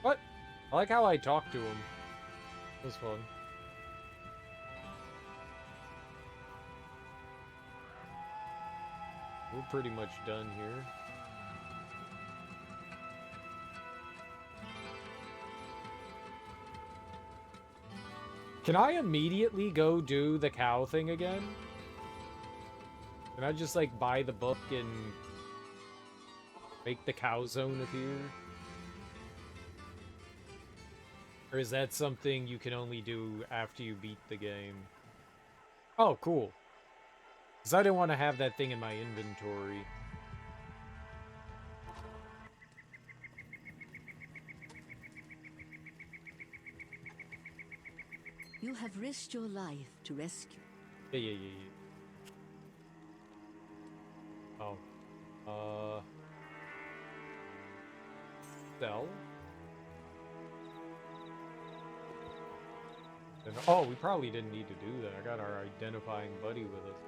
What? I like how I talked to him. It was fun. We're pretty much done here. Can I immediately go do the cow thing again? Can I just, like, buy the book and make the cow zone appear? Or is that something you can only do after you beat the game? Oh, cool. Because I didn't want to have that thing in my inventory. You have risked your life to rescue. Yeah. Oh. Sell? Oh, we probably didn't need to do that. I got our identifying buddy with us.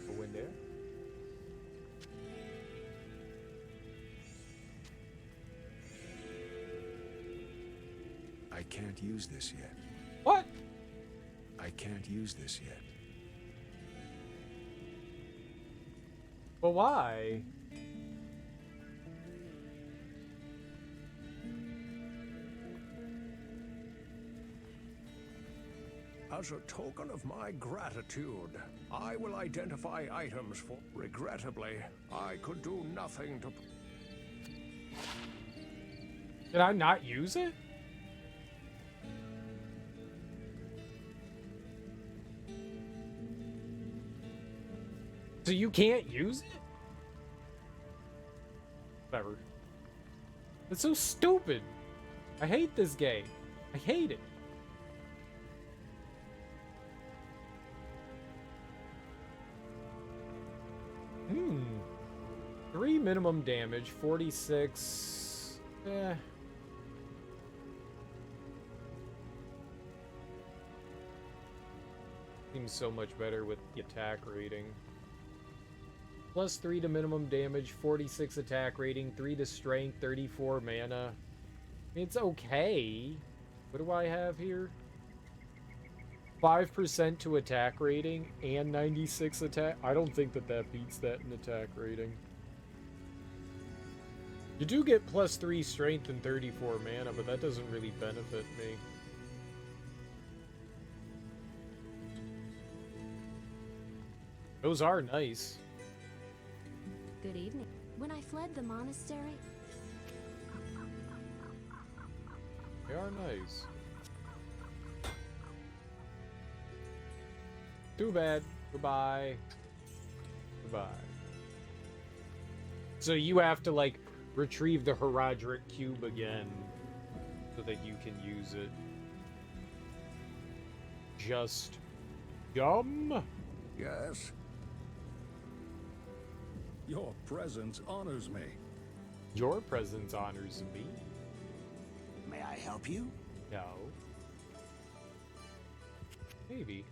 Go in there. I can't use this yet. What? I can't use this yet. But why? As a token of my gratitude, I will identify items for... Regrettably, I could do nothing to... Did I not use it? So you can't use it? Whatever. It's so stupid. I hate this game. I hate it. Hmm. 3 minimum damage, 46. Seems so much better with the attack rating. Plus 3 to minimum damage, 46 attack rating, 3 to strength, 34 mana. It's okay. What do I have here? 5% to attack rating and 96 attack. I don't think that beats that in attack rating. You do get plus 3 strength and 34 mana, but that doesn't really benefit me. Those are nice. Good evening. When I fled the monastery, They are nice. Too bad. Goodbye. survive. So you have to, like, retrieve the Herodric Cube again so that you can use it. Just dumb? Yes? Your presence honors me. Your presence honors me. May I help you? No. Maybe.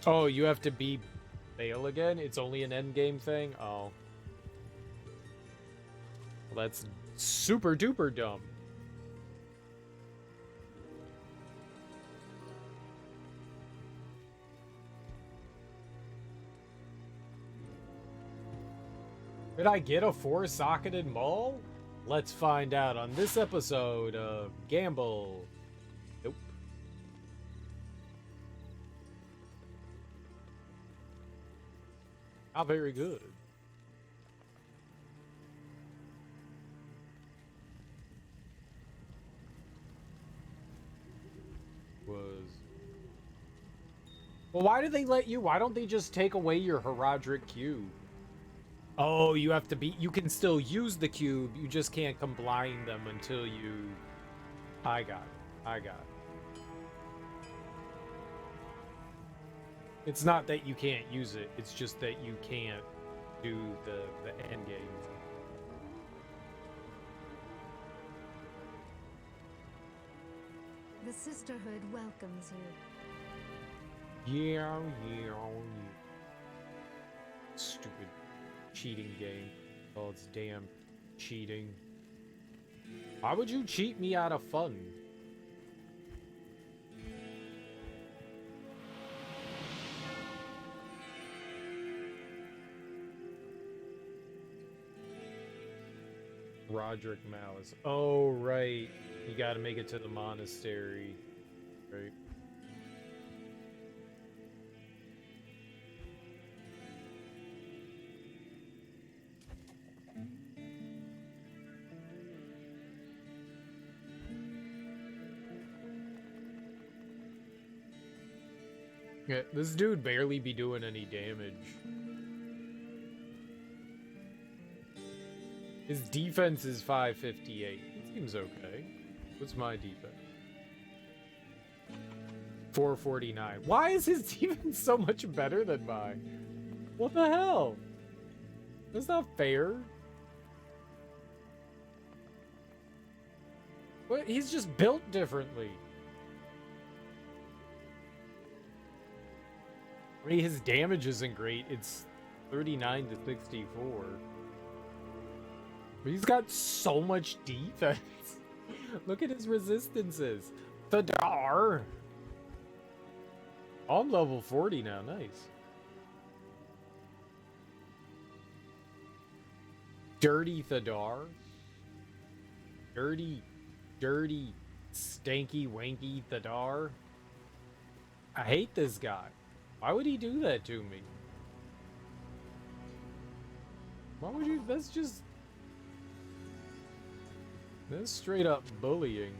Oh, you have to be Bale again? It's only an endgame thing? Oh. Well, that's super duper dumb. Did I get a 4-socketed maul? Let's find out on this episode of Gamble. Nope. Not very good. Well, why do they let you? Why don't they just take away your Herodric Cube? Oh, you have to be... You can still use the cube, you just can't combine them until you... I got it. I got it. It's not that you can't use it, it's just that you can't do the end game. The Sisterhood welcomes you. Yeah. Stupid cheating game. Oh, it's damn cheating. Why would you cheat me out of fun? Roderick Malice. Oh, right. You gotta make it to the monastery. Right. Yeah, this dude barely be doing any damage. His defense is 558. It seems okay. What's my defense? 449. Why is his defense so much better than mine? What the hell? That's not fair. What? He's just built differently. I mean, his damage isn't great. It's 39 to 64. But he's got so much defense. Look at his resistances. Thadar. I'm level 40 now. Nice. Dirty Thadar. Dirty, stanky, wanky Thadar. I hate this guy. Why would he do that to me? Why would you? That's straight up bullying.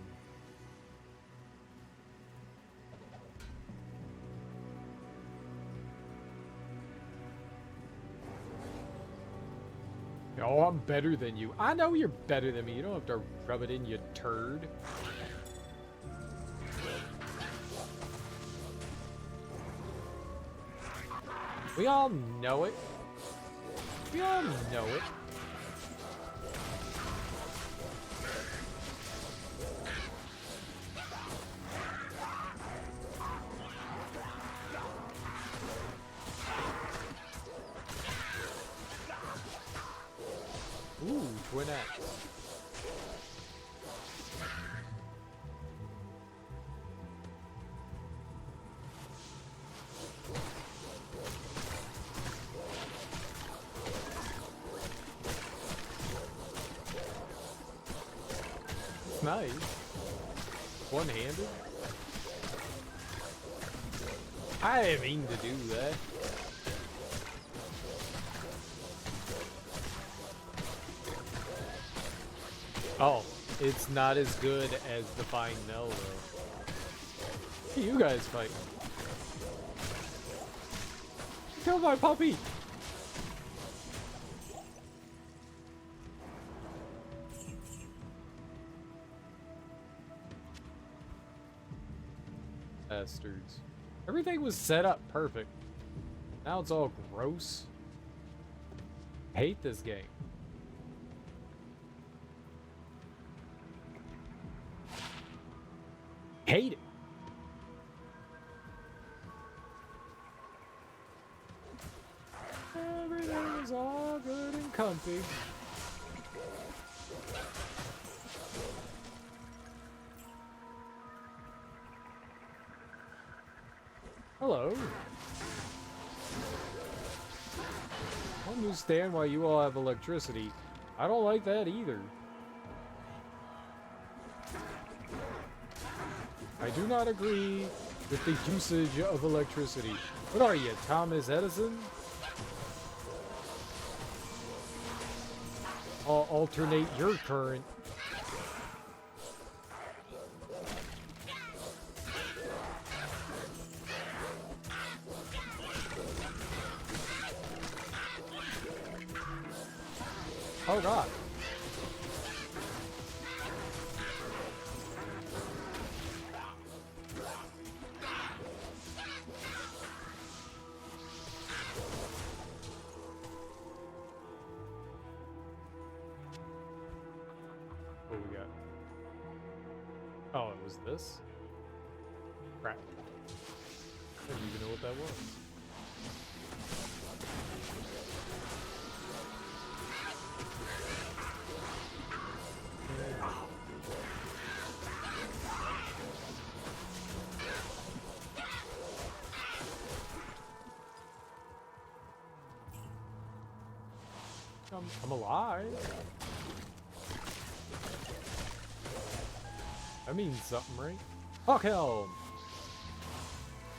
Oh, I'm better than you. I know you're better than me. You don't have to rub it in, you turd. We all know it. We all know it. Ooh, twin axe. Nice. One-handed. I didn't mean to do that. Oh, it's not as good as the Fine Nell, though. You guys fight. Kill my puppy! Bastards. Everything was set up perfect. Now it's all gross. Hate this game. Hate it. Everything is all good and comfy. Hello. I don't understand why you all have electricity. I don't like that either. I do not agree with the usage of electricity. What are you, Thomas Edison? I'll alternate your current. Oh god. What we got? Oh, it was this? Crap. I didn't even know what that was. I'm alive. That means something, right? Fuck hell!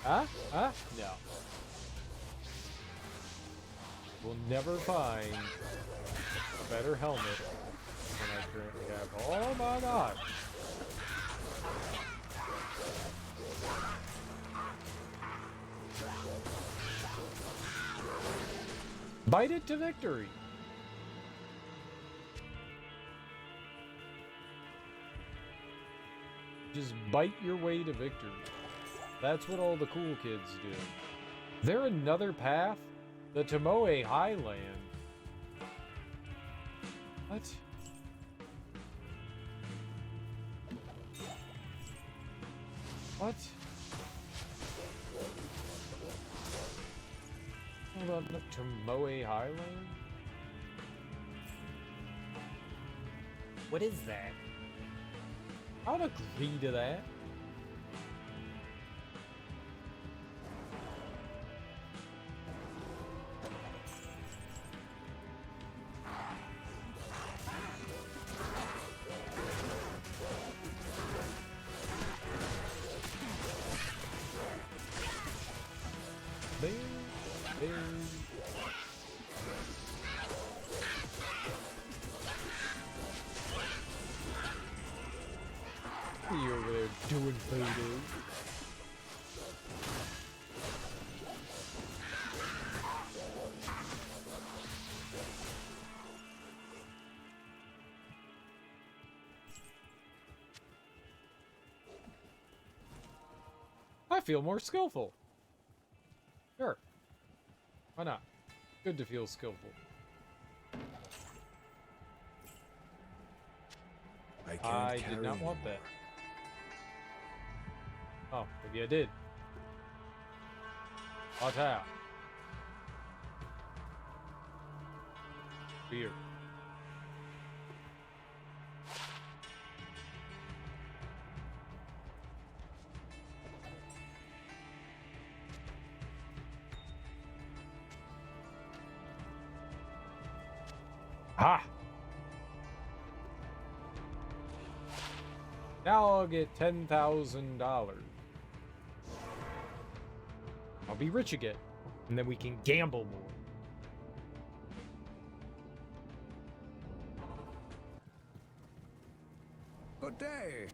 Huh? Huh? No. We'll never find a better helmet than I currently have. Oh my god! Bite it to victory! Just bite your way to victory. That's what all the cool kids do. Is there another path? The Tomoe Highland. What? What? Hold on, the Tomoe Highland? What is that? I would agree to that. You over there doing voodoo. I feel more skillful. Sure. Why not? Good to feel skillful. I did not want that. Oh, maybe I did. Hot out. Weird. Ha! Now I'll get $10,000. I'll be rich again, and then we can gamble more. Good day.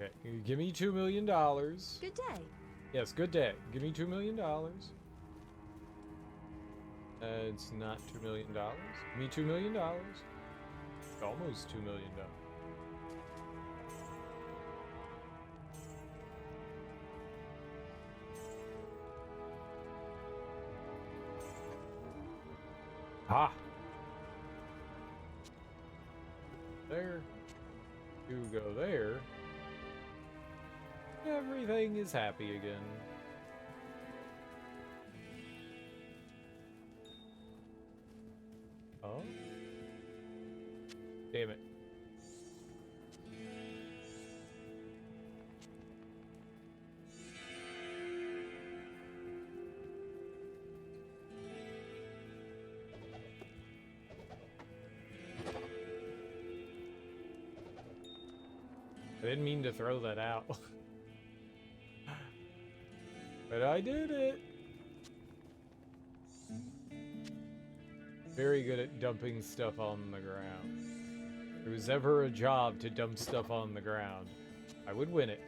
Okay, give me $2 million. Good day. Yes, good day. Give me $2 million. It's not $2 million. Give me $2 million. It's almost $2 million. Ah! There. You go there. Everything is happy again. Oh? Damn it. I didn't mean to throw that out. But I did it! Very good at dumping stuff on the ground. If there was ever a job to dump stuff on the ground, I would win it.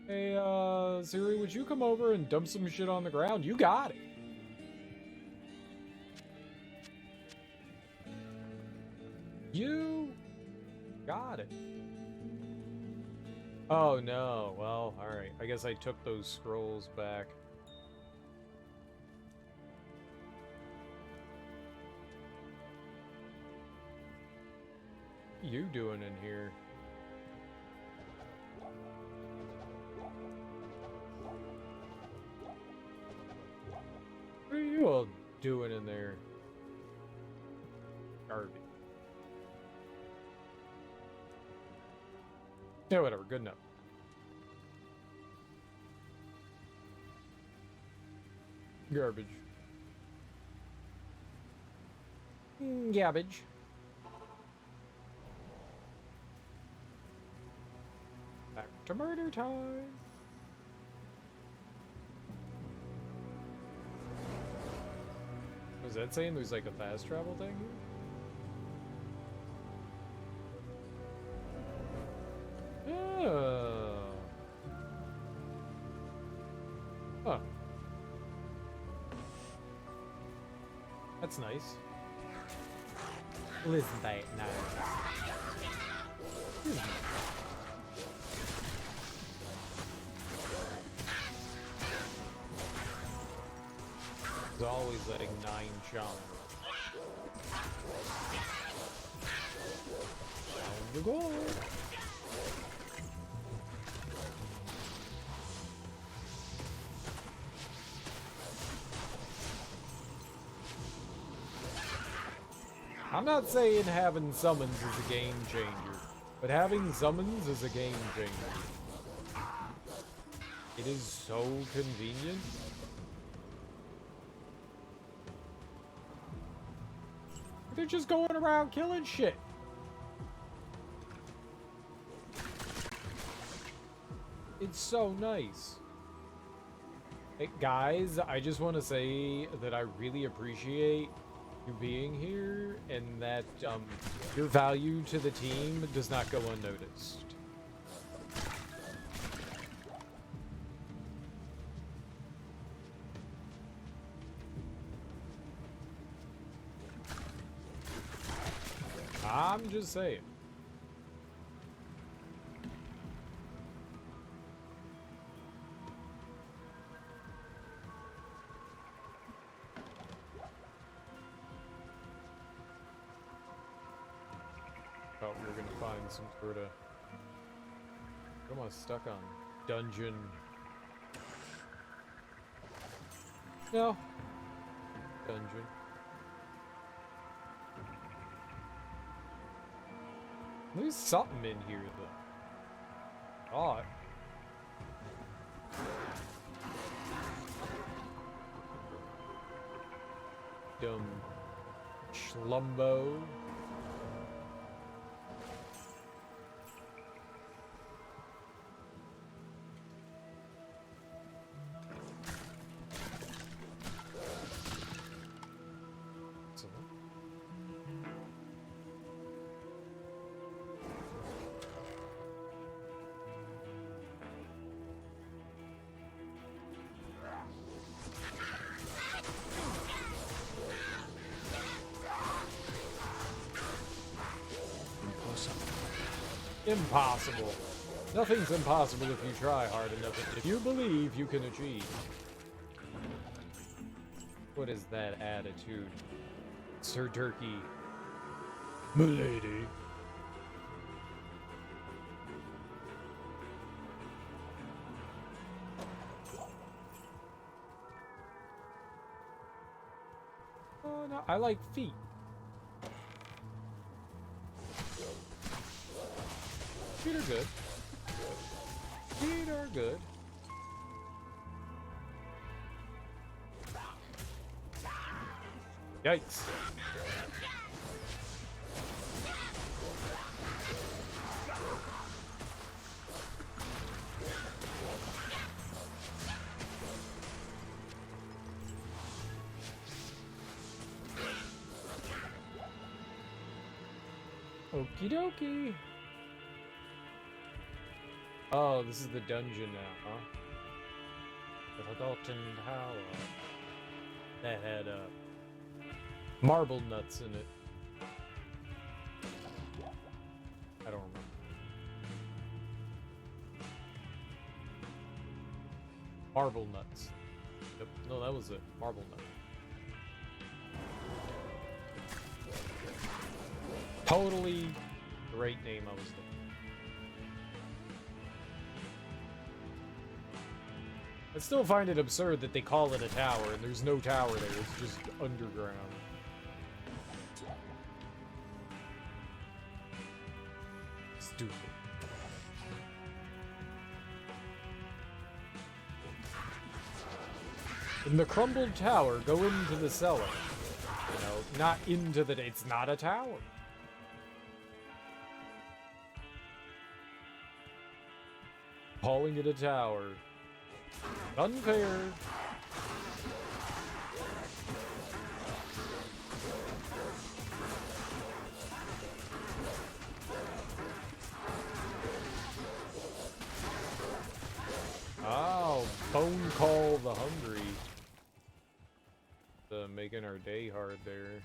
Hey, Siri, would you come over and dump some shit on the ground? You got it! You got it. Oh no, well, alright. I guess I took those scrolls back. What are you doing in here? What are you all doing in there? Garbage. Yeah, whatever, good enough. Garbage. Garbage. Back to murder time. Was that saying there's like a fast travel thing here? Huh. That's nice. Isn't that nice? He's always letting 9 shine. Down you go. I'm not saying having summons is a game changer, but having summons is a game changer. It is so convenient. They're just going around killing shit. It's so nice. Hey, guys, I just want to say that I really appreciate you being here, and that your value to the team does not go unnoticed. I'm just saying. Thought we were gonna find some sort of... What am I stuck on? Dungeon. No. Dungeon. There's something in here though. Odd. Dumb schlumbo. Impossible. Nothing's impossible if you try hard enough. If you believe, you can achieve. What is that attitude? Sir Turkey. Milady. Oh, no, I like feet. Feet are good. Feet are good. Yikes. Okie dokie. Oh, this is the dungeon now, huh? The Forgotten Tower. That had, marble nuts in it. I don't remember. Marble nuts. Yep. No, that was it. Marble nuts. Totally the right name I was thinking. I still find it absurd that they call it a tower and there's no tower there, it's just underground. Stupid. In the crumbled tower, go into the cellar. You know, not into the... It's not a tower. Calling it a tower. Unfair. Oh, phone call the hungry. Making our day hard there.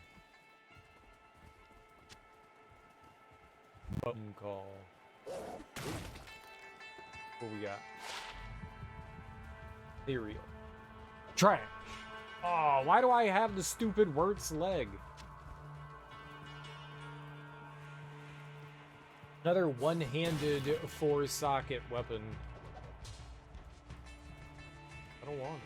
Phone call. What we got? Ethereal. Trash. Oh, why do I have the stupid Wirt's leg? Another one-handed four-socket weapon. I don't want it.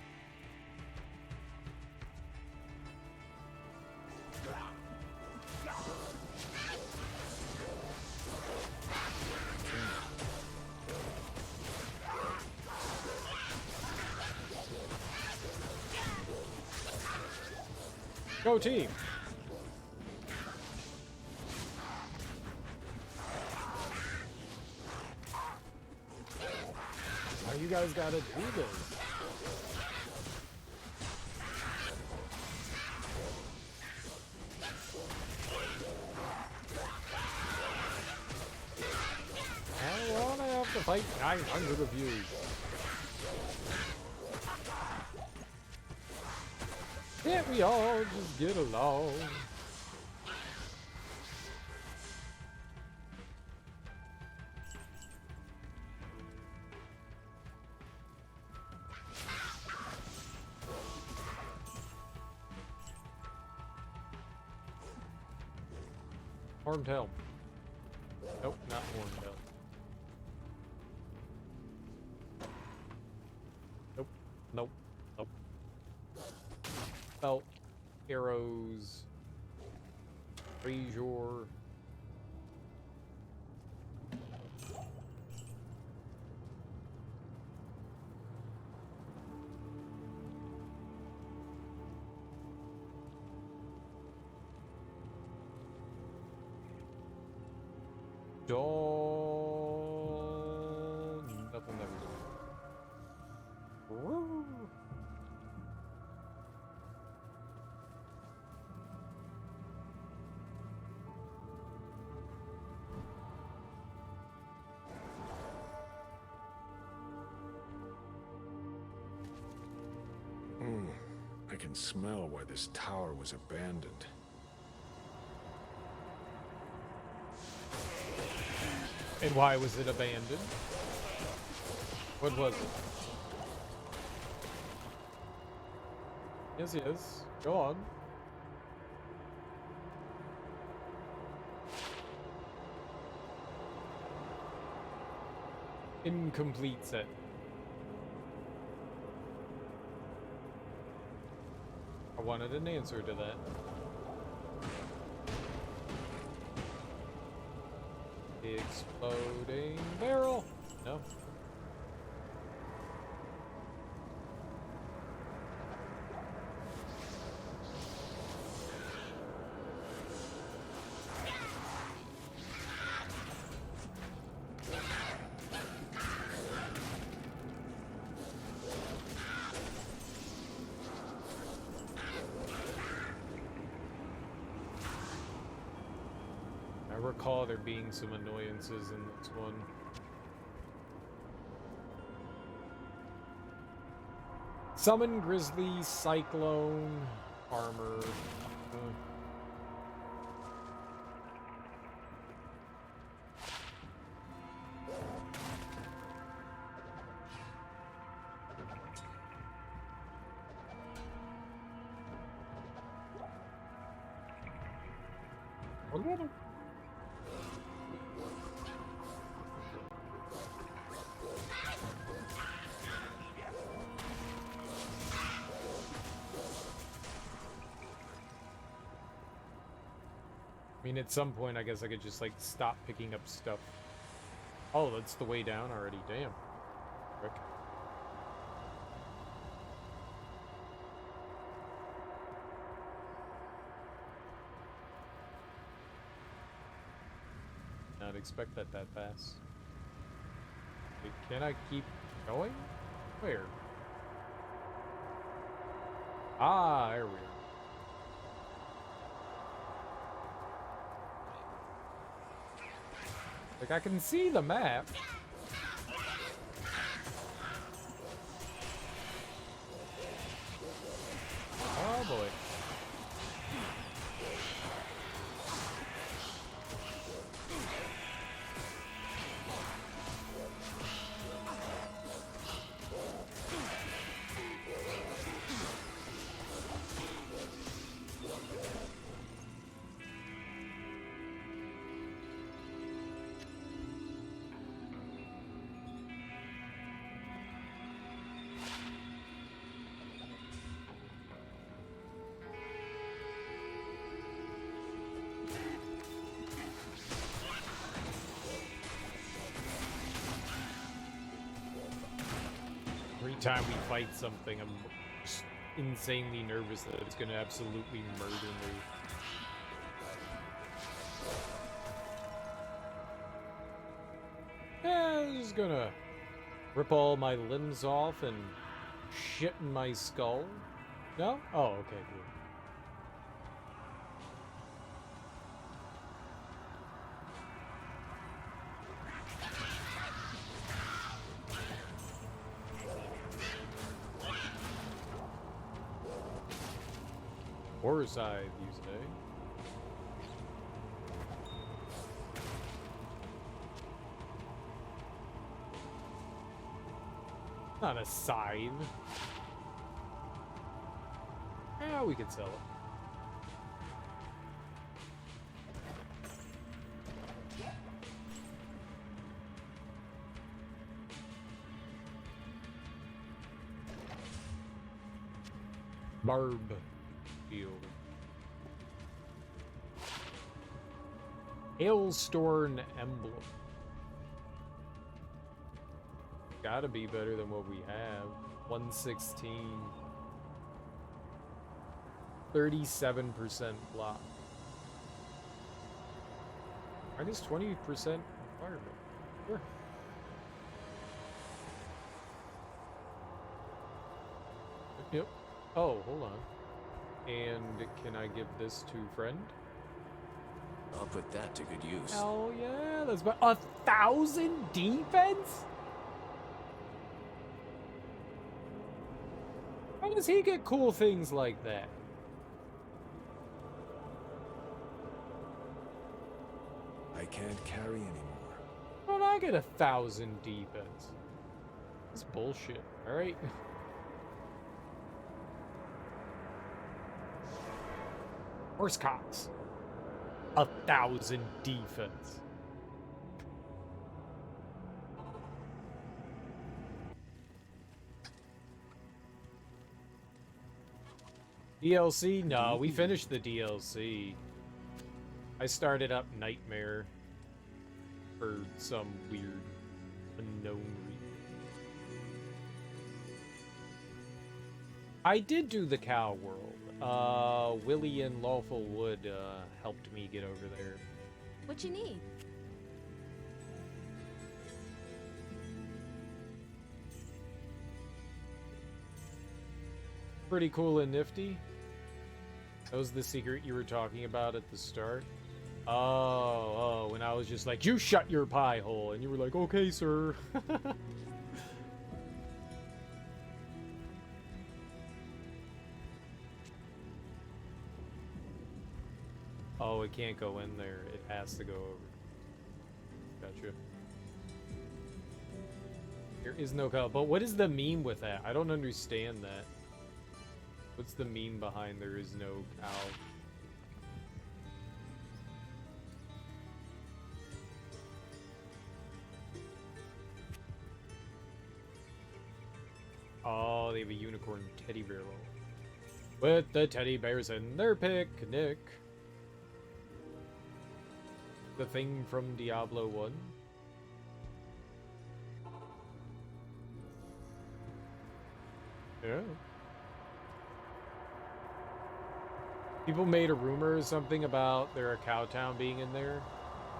Go team! How you guys gotta do this? I don't wanna have to fight 900 of you. Can't we all just get along? Horned helm. Nope, not horned helm. Nope, nope, nope. Belt, arrows, brazier. Nothing ever. Woo. I can smell why this tower was abandoned. And why was it abandoned? What was it? Yes, yes. Go on. Incomplete set. I wanted an answer to that. Exploding barrel. No. I recall there being some annoyances in this one. Summon Grizzly, Cyclone, Armor. I mean, at some point, I guess I could just, like, stop picking up stuff. Oh, that's the way down already. Damn. Quick. Not expect that fast. Wait, can I keep going? Where? Ah, there we are. Like, I can see the map. Oh boy. Every time we fight something, I'm just insanely nervous that it's gonna absolutely murder me. Yeah, I'm just gonna rip all my limbs off and shit in my skull. No? Oh, okay, cool. Horror side, you say? Not a scythe. Yeah, we could sell it. Barb field. Hailstorm emblem. Gotta be better than what we have. 116. 37% block. Minus 20% environment. Sure. Yep. Oh, hold on. And can I give this to friend? I'll put that to good use. Hell yeah, that's about 1,000 defense? How does he get cool things like that? I can't carry anymore. How did I get 1,000 defense? This is bullshit, alright? Horse cocks. 1,000 defense. DLC? No, we finished the DLC. I started up Nightmare for some weird, unknown reason. I did do the Cow World. Willie and Lawful Wood helped me get over there. What you need? Pretty cool and nifty. That was the secret you were talking about at the start. Oh, when I was just like, you shut your pie hole, and you were like, okay, sir. Oh, it can't go in there. It has to go over. Gotcha. There is no cow. But what is the meme with that? I don't understand that. What's the meme behind there is no cow? Oh, they have a unicorn teddy bear roll. With the teddy bears and their picnic. The thing from Diablo 1. Yeah. People made a rumor or something about there a cow town being in there.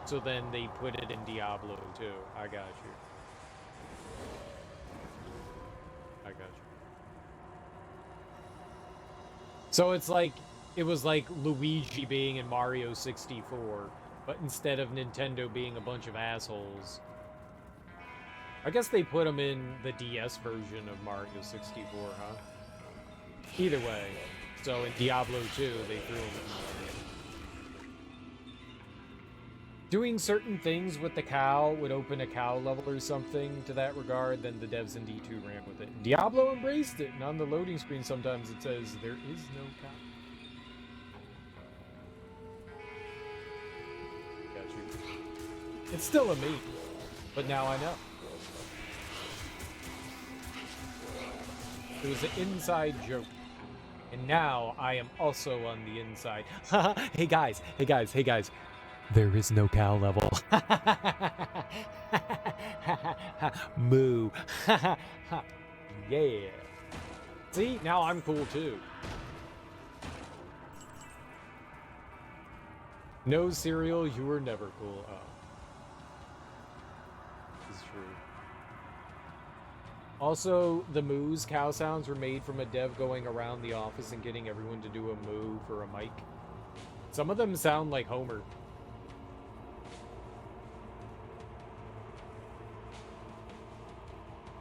So then they put it in Diablo too. I got you. I got you. So it's like, it was like Luigi being in Mario 64, but instead of Nintendo being a bunch of assholes. I guess they put him in the DS version of Mario 64, huh? Either way. So in Diablo 2, they threw him in. Doing certain things with the cow would open a cow level or something to that regard, then the devs in D2 ran with it. Diablo embraced it, and on the loading screen sometimes it says, there is no cow. Got you. It's still a meme, but now I know. It was an inside joke. And now I am also on the inside. Hey guys, hey guys, hey guys. There is no cow level. Moo. Yeah. See, now I'm cool too. No cereal, you were never cool. Oh. This is true. Also, the moos, cow sounds, were made from a dev going around the office and getting everyone to do a moo for a mic. Some of them sound like Homer.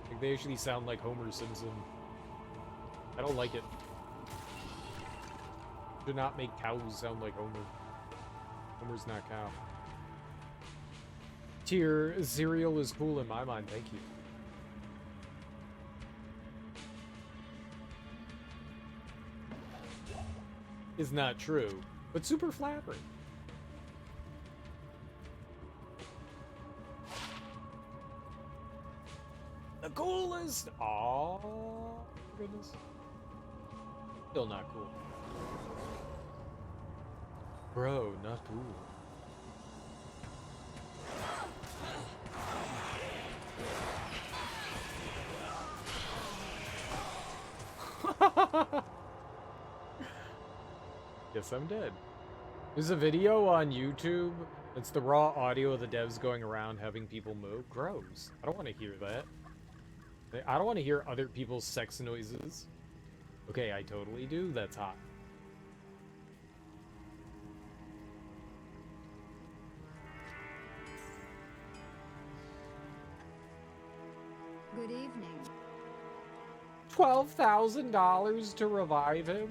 Like they actually sound like Homer Simpson. I don't like it. Do not make cows sound like Homer. Homer's not cow. Tier, cereal is cool in my mind, thank you. Is not true, but super flattering. The coolest! Aww, goodness. Still not cool. Bro, not cool. Guess I'm dead. There's a video on YouTube. It's the raw audio of the devs going around having people moo. Gross. I don't want to hear that. I don't want to hear other people's sex noises. Okay, I totally do. That's hot. Good evening. $12,000 to revive him?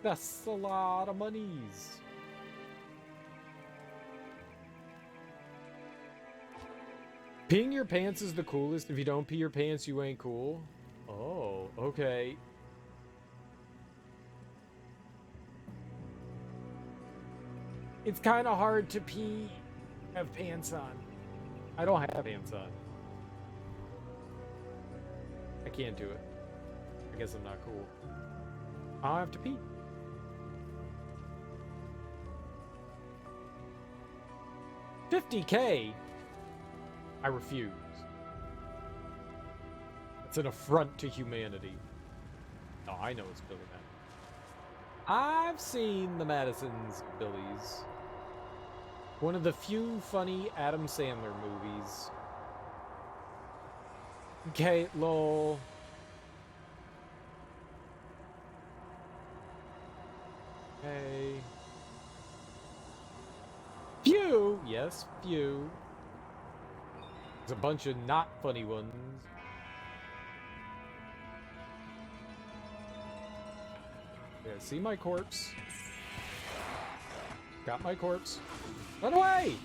That's a lot of monies. Peeing your pants is the coolest. If you don't pee your pants, you ain't cool. Oh, okay. It's kind of hard to pee, have pants on. I don't have pants on. I can't do it. I guess I'm not cool. I'll have to pee. $50K? I refuse. It's an affront to humanity. Oh, I know it's Billy Madison. I've seen the Madison's Billies. One of the few funny Adam Sandler movies. Okay, lol. Hey. Few! Yes, few. There's a bunch of not funny ones. Yeah, see my corpse. Got my corpse. Run away!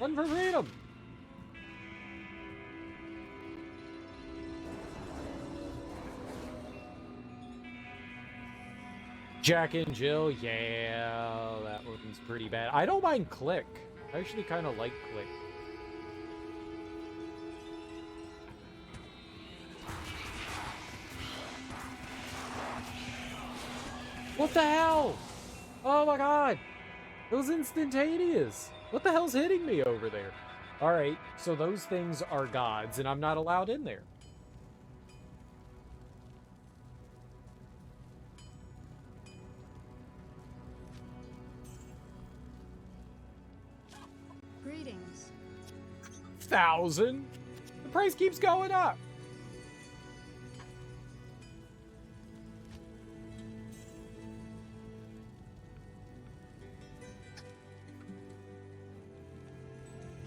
Run for freedom! Jack and Jill, yeah, that one's pretty bad. I don't mind Click. I actually kind of like Click. What the hell? Oh my god! It was instantaneous! What the hell's hitting me over there? Alright, so those things are gods, and I'm not allowed in there. Greetings. 1,000? The price keeps going up!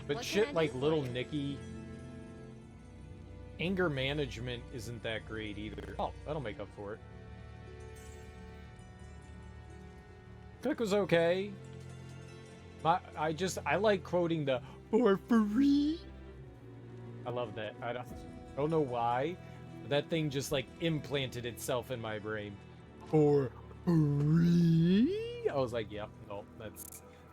But What shit can I like do for Little you? Nicky, anger management isn't that great either. Oh, that'll make up for it. Click was okay. I like quoting the "for free." I love that. I don't know why, but that thing just like implanted itself in my brain. For free? I was like, yep, no,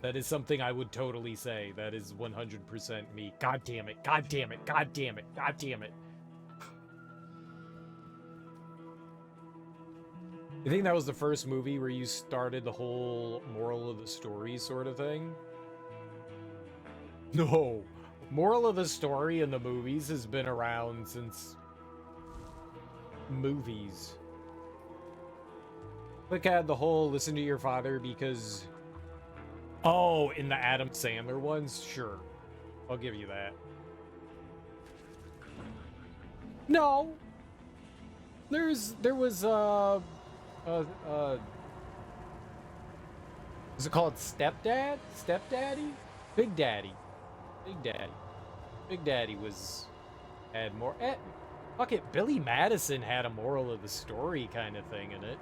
that is something I would totally say. That is 100% me. God damn it. God damn it. God damn it. God damn it. I think that was the first movie where you started the whole moral of the story sort of thing. No. Moral of the story in the movies has been around since movies. Look at the whole listen to your father because... Oh, in the Adam Sandler ones? Sure. I'll give you that. No! There was, is it called Stepdad? Stepdaddy? Big Daddy. Big Daddy. Big Daddy had more, fuck it, Billy Madison had a moral of the story kind of thing in it.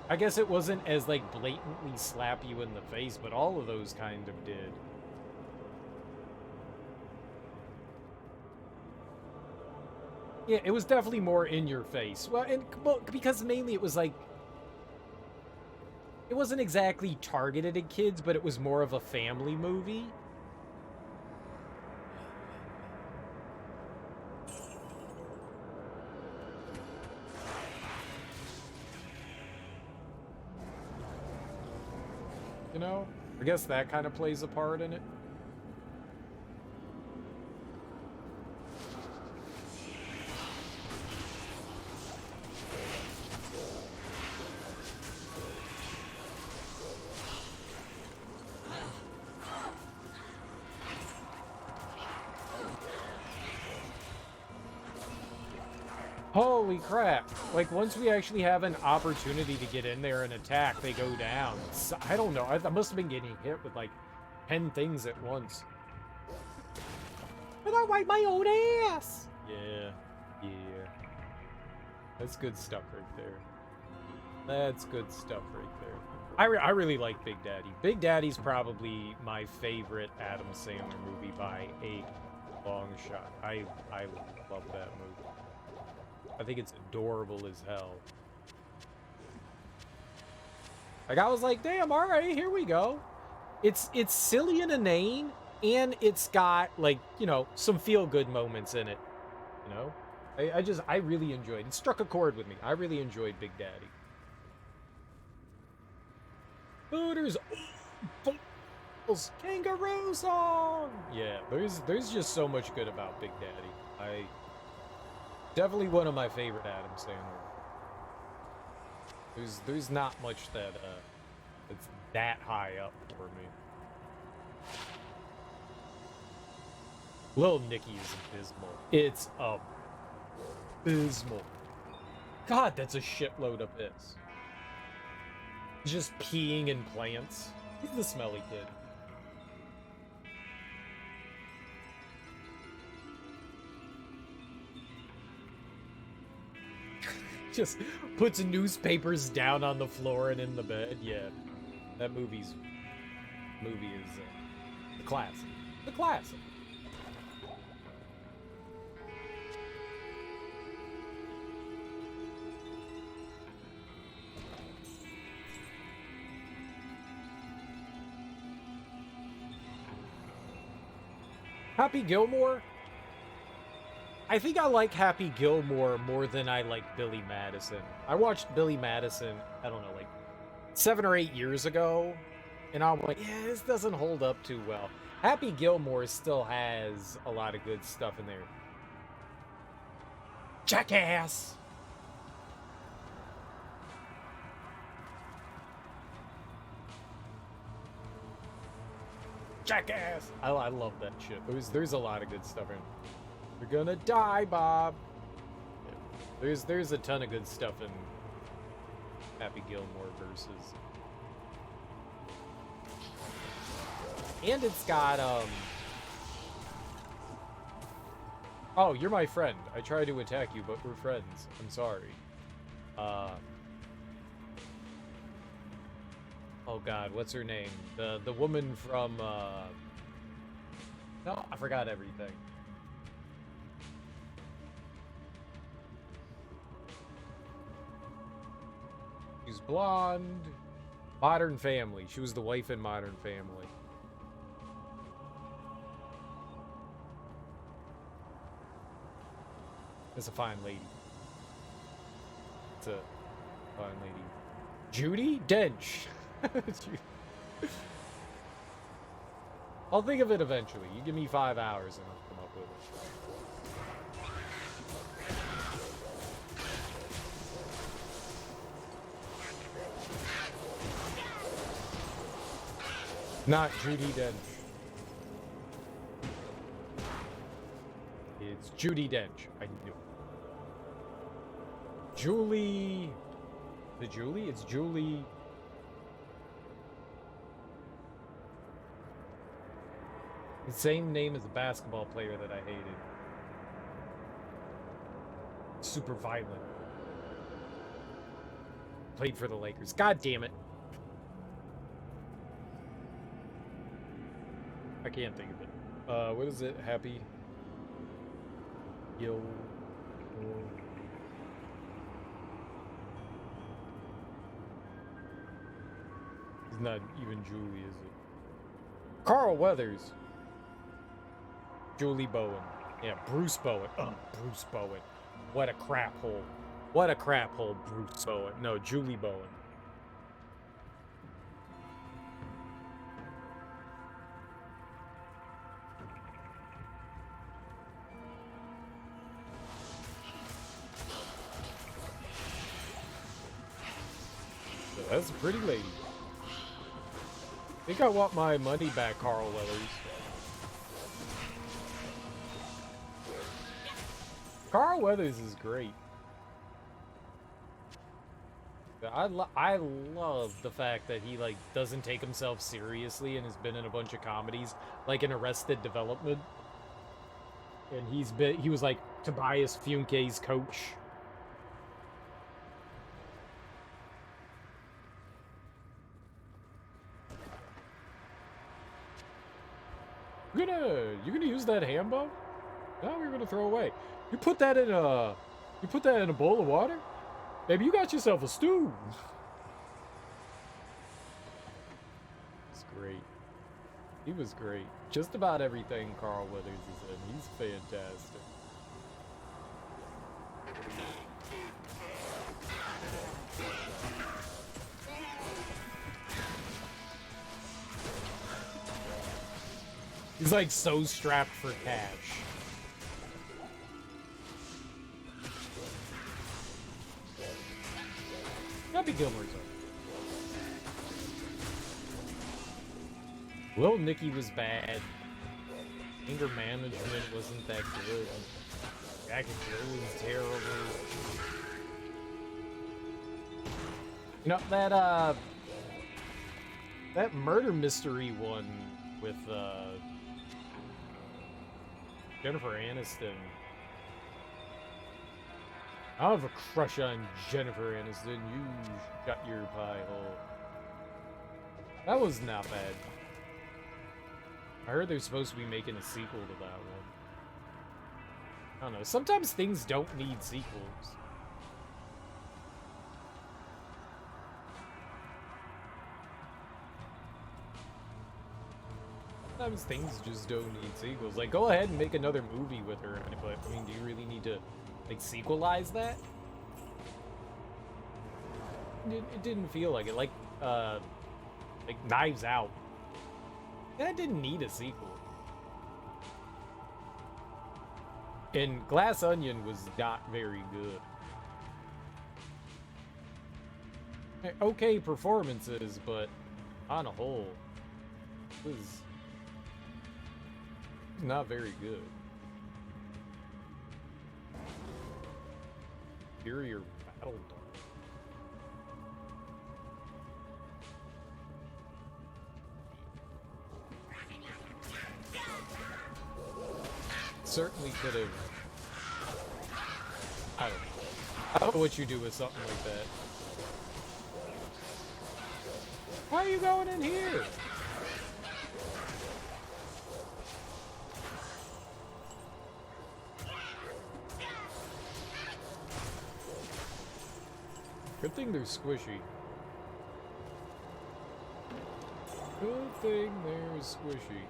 I guess it wasn't as, like, blatantly slap you in the face, but all of those kind of did. Yeah, it was definitely more in your face. Well, because mainly it was, like... It wasn't exactly targeted at kids, but it was more of a family movie. You know? I guess that kind of plays a part in it. Holy crap. Like, once we actually have an opportunity to get in there and attack, they go down. So, I don't know. I must have been getting hit with, like, 10 things at once. And I wipe my own ass! Yeah. Yeah. That's good stuff right there. That's good stuff right there. I really like Big Daddy. Big Daddy's probably my favorite Adam Sandler movie by a long shot. I love that movie. I think it's adorable as hell. Like, I was like, damn, all right, here we go. It's silly and inane, and it's got, like, you know, some feel-good moments in it. You know? I really enjoyed it. It struck a chord with me. I really enjoyed Big Daddy. Hooters, balls, kangaroo song. Yeah, there's just so much good about Big Daddy. Definitely one of my favorite Adam Sandler. There's not much that that's that high up for me. Little Nicky is abysmal. It's abysmal. God, that's a shitload of piss. Just peeing in plants. He's the smelly kid. Just puts newspapers down on the floor and in the bed. Yeah, that movie is the classic. The classic. Happy Gilmore? I think I like Happy Gilmore more than I like Billy Madison. I watched Billy Madison, I don't know, like 7 or 8 years ago, and I'm like, yeah, this doesn't hold up too well. Happy Gilmore still has a lot of good stuff in there. Jackass! Jackass! I love that shit. There's a lot of good stuff in it. You're gonna die, Bob. Yeah. There's a ton of good stuff in Happy Gilmore versus. And it's got oh, you're my friend. I tried to attack you, but we're friends. I'm sorry. Oh god, what's her name? The woman from no, I forgot everything. She's blonde. Modern Family. She was the wife in Modern Family. It's a fine lady. It's a fine lady. Judi Dench. I'll think of it eventually. You give me 5 hours and I'll come up with it. Not Judi Dench. It's Judi Dench. I knew it. Julie. The Julie? It's Julie. The same name as the basketball player that I hated. Super violent. Played for the Lakers. God damn it. I can't think of it. What is it? Happy Gil. He's not even Julie, is it? Carl Weathers. Julie Bowen. Yeah, Bruce Bowen. Oh, Bruce Bowen. What a crap hole. What a crap hole, Bruce Bowen. No, Julie Bowen. That's a pretty lady. I think I want my money back, Carl Weathers. Carl Weathers is great. I love the fact that he, like, doesn't take himself seriously and has been in a bunch of comedies, like in Arrested Development. And he was like Tobias Funke's coach. use that ham bow? No, we're gonna throw away. You put that in a bowl of water? Baby, you got yourself a stew. It's great. He was great. Just about everything Carl Weathers is in. He's fantastic. He's like so strapped for cash. Happy Gilmore's up. Little Nicky was bad. Anger management wasn't that good. Jack and Jill was terrible. You know, that murder mystery one with Jennifer Aniston. I have a crush on Jennifer Aniston. You shut your pie hole. That was not bad. I heard they're supposed to be making a sequel to that one. I don't know. Sometimes things don't need sequels. Sometimes things just don't need sequels. Like, go ahead and make another movie with her. But, I mean, do you really need to, like, sequelize that? It didn't feel like it. Like Knives Out. That didn't need a sequel. And Glass Onion was not very good. Okay performances, but on a whole, it was not very good. Superior Battle Dog. Certainly could have. I don't know. I don't know what you do with something like that. Why are you going in here? Good thing they're squishy. Good thing they're squishy.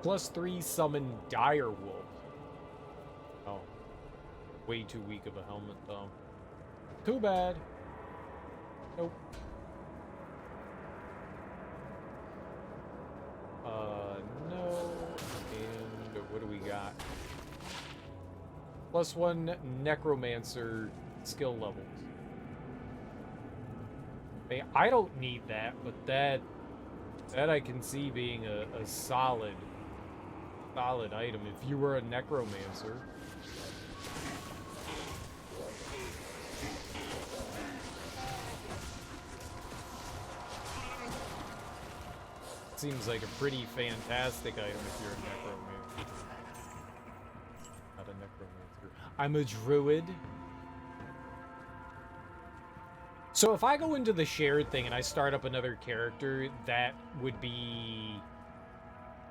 +3 summon Direwolf. Oh. Way too weak of a helmet, though. Too bad. Nope. No. And what do we got? +1 Necromancer skill levels. Hey, I don't need that, but that I can see being a solid item if you were a Necromancer. Seems like a pretty fantastic item if you're a Necromancer. Not a Necromancer. I'm a Druid. So if I go into the shared thing and I start up another character, that would be...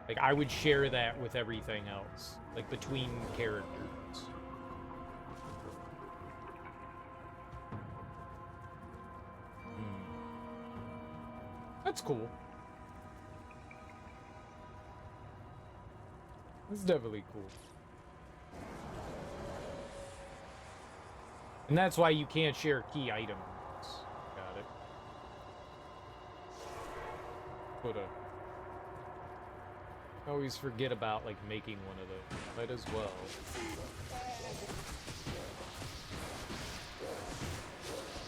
like, I would share that with everything else. Like, between characters. That's cool. That's definitely cool. And that's why you can't share key items. Got it. Put a... always forget about, like, making one of those. Might as well.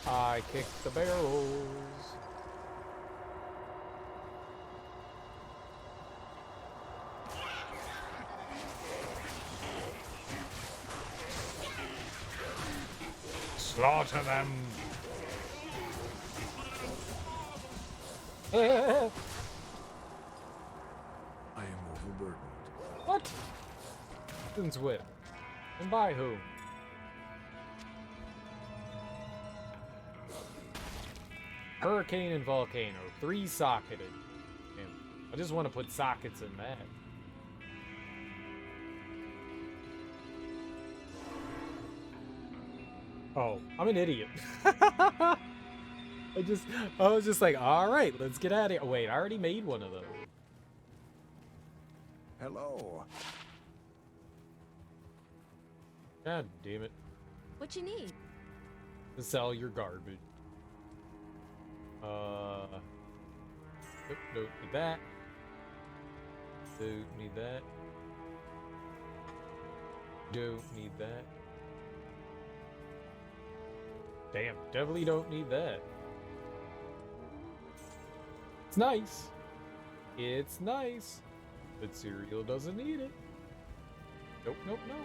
I kicked the barrels. Slaughter them! I am overburdened. What? Since when? And by whom? Hurricane and Volcano. 3-socketed. Damn, I just want to put sockets in that. Oh, I'm an idiot. I was just like, all right, let's get out of here. Oh, wait, I already made one of those. Hello. God damn it. What you need? To sell your garbage. Nope, don't need that. Don't need that. Don't need that. Damn, definitely don't need that. It's nice. It's nice. But cereal doesn't need it. Nope, nope, no.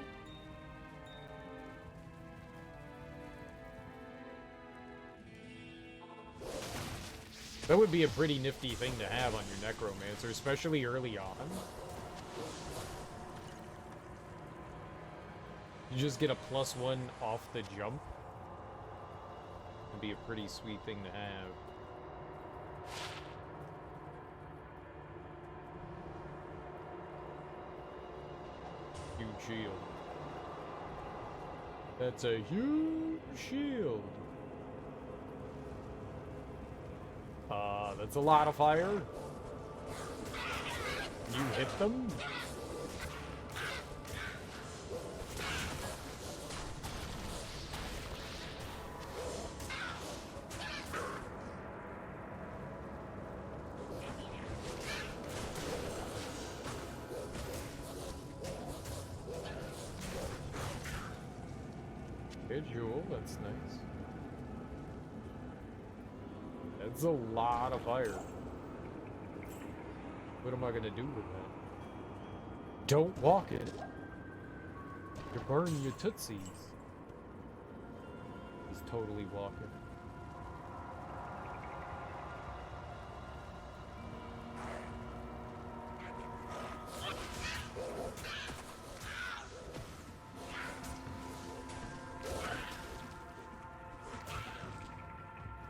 That would be a pretty nifty thing to have on your Necromancer, especially early on. You just get a +1 off the jump. It'd be a pretty sweet thing to have. Huge shield. That's a huge shield. That's a lot of fire. You hit them? Good jewel, that's nice. That's a lot of fire. What am I gonna do with that? Don't walk it. You burn your tootsies. He's totally walking.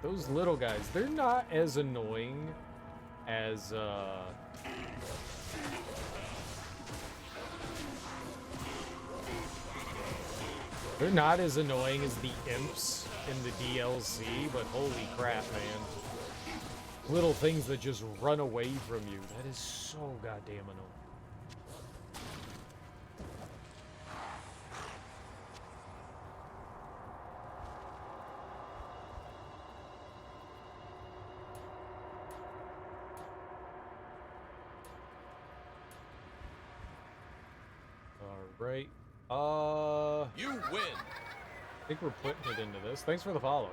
Those little guys, they're not as annoying as, they're not as annoying as the imps in the DLC, but holy crap, man. Little things that just run away from you. That is so goddamn annoying. Right. You win. I think we're putting it into this. Thanks for the follow.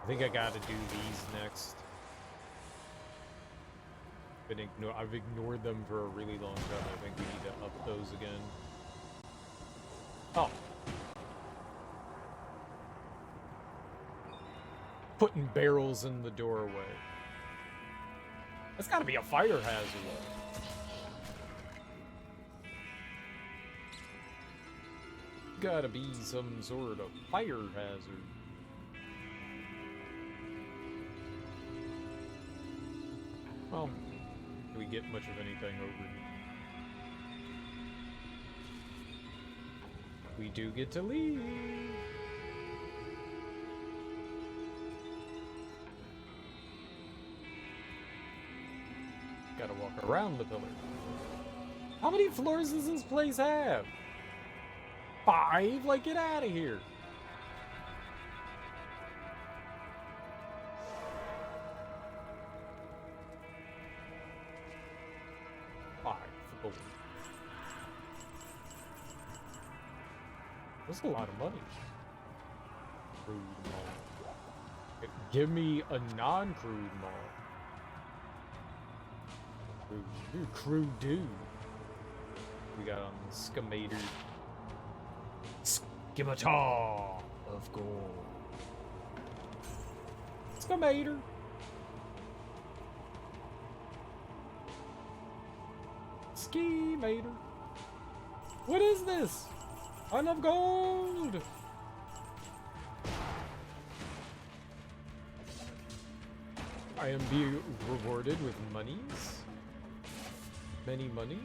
I think I gotta do these next. I've ignored them for a really long time. I think we need to up those again. Oh. Putting barrels in the doorway. That's gotta be a fire hazard. Gotta be some sort of fire hazard. Well, do we get much of anything over here? We do get to leave. Gotta walk around the pillar. How many floors does this place have? 5? Like, get out of here. That's a lot of money. Crude mall. Give me a non-crude mall. You're crude dude. We got on the Scamator. Scimitar of gold. Scamator. Ski-mater. What is this? I love gold! I am being rewarded with monies. Many monies.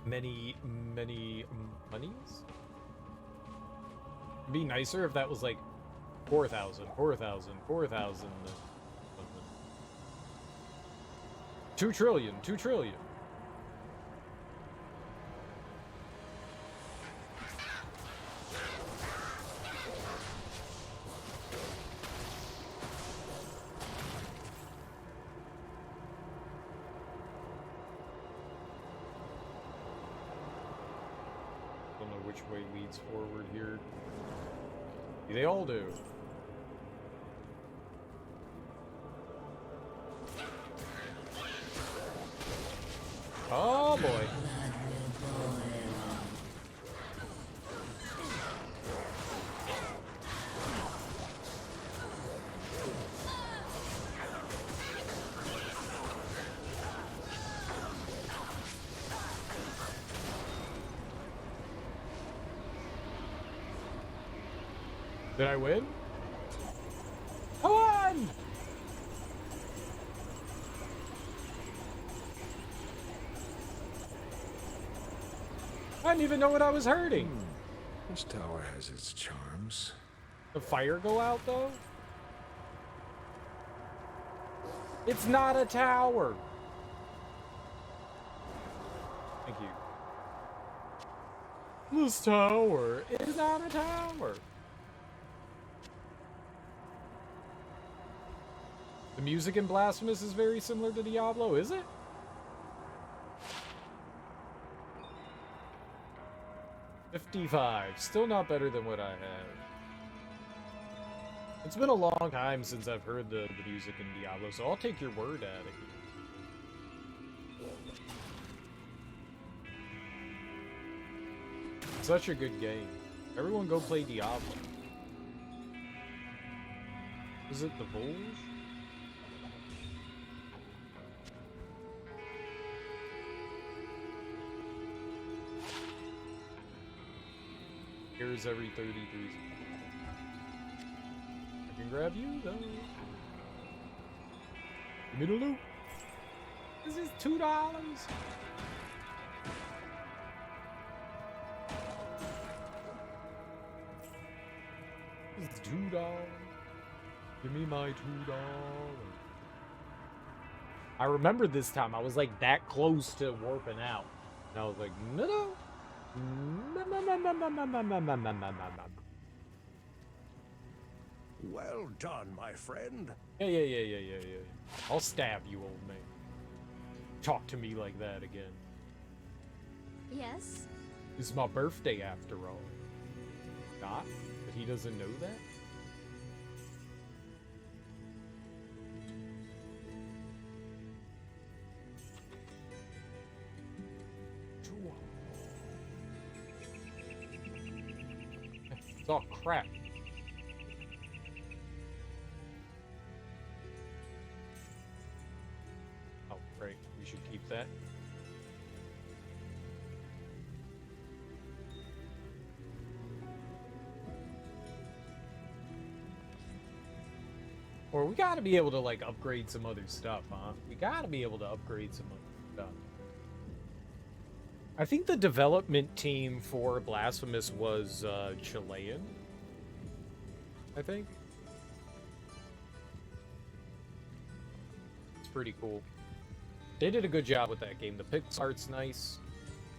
Many monies? It'd be nicer if that was like 4,000, 4,000, 4,000. Something. 2 trillion, 2 trillion. Don't know which way leads forward here. They all do. Oh boy. Did I win? Come on! I didn't even know what I was hurting. This tower has its charms. The fire go out though? It's not a tower. Thank you. This tower is not a tower. The music in Blasphemous is very similar to Diablo, is it? $55. Still not better than what I have. It's been a long time since I've heard the music in Diablo, so I'll take your word at it. Such a good game. Everyone go play Diablo. Is it the Bulls? Here's every 33 seconds. I can grab you though. Give me the loot. This is $2. This is $2. Give me my $2. I remember this time I was like that close to warping out. And I was like, no. Well done, my friend. Yeah. I'll stab you, old man. Talk to me like that again. Yes? It's my birthday after all. Not? But he doesn't know that? It's all crap. Oh, great. We should keep that. Or we gotta be able to, like, upgrade some other stuff, huh? We gotta be able to upgrade some other stuff. I think the development team for Blasphemous was Chilean. I think. It's pretty cool. They did a good job with that game. The pixel art's nice.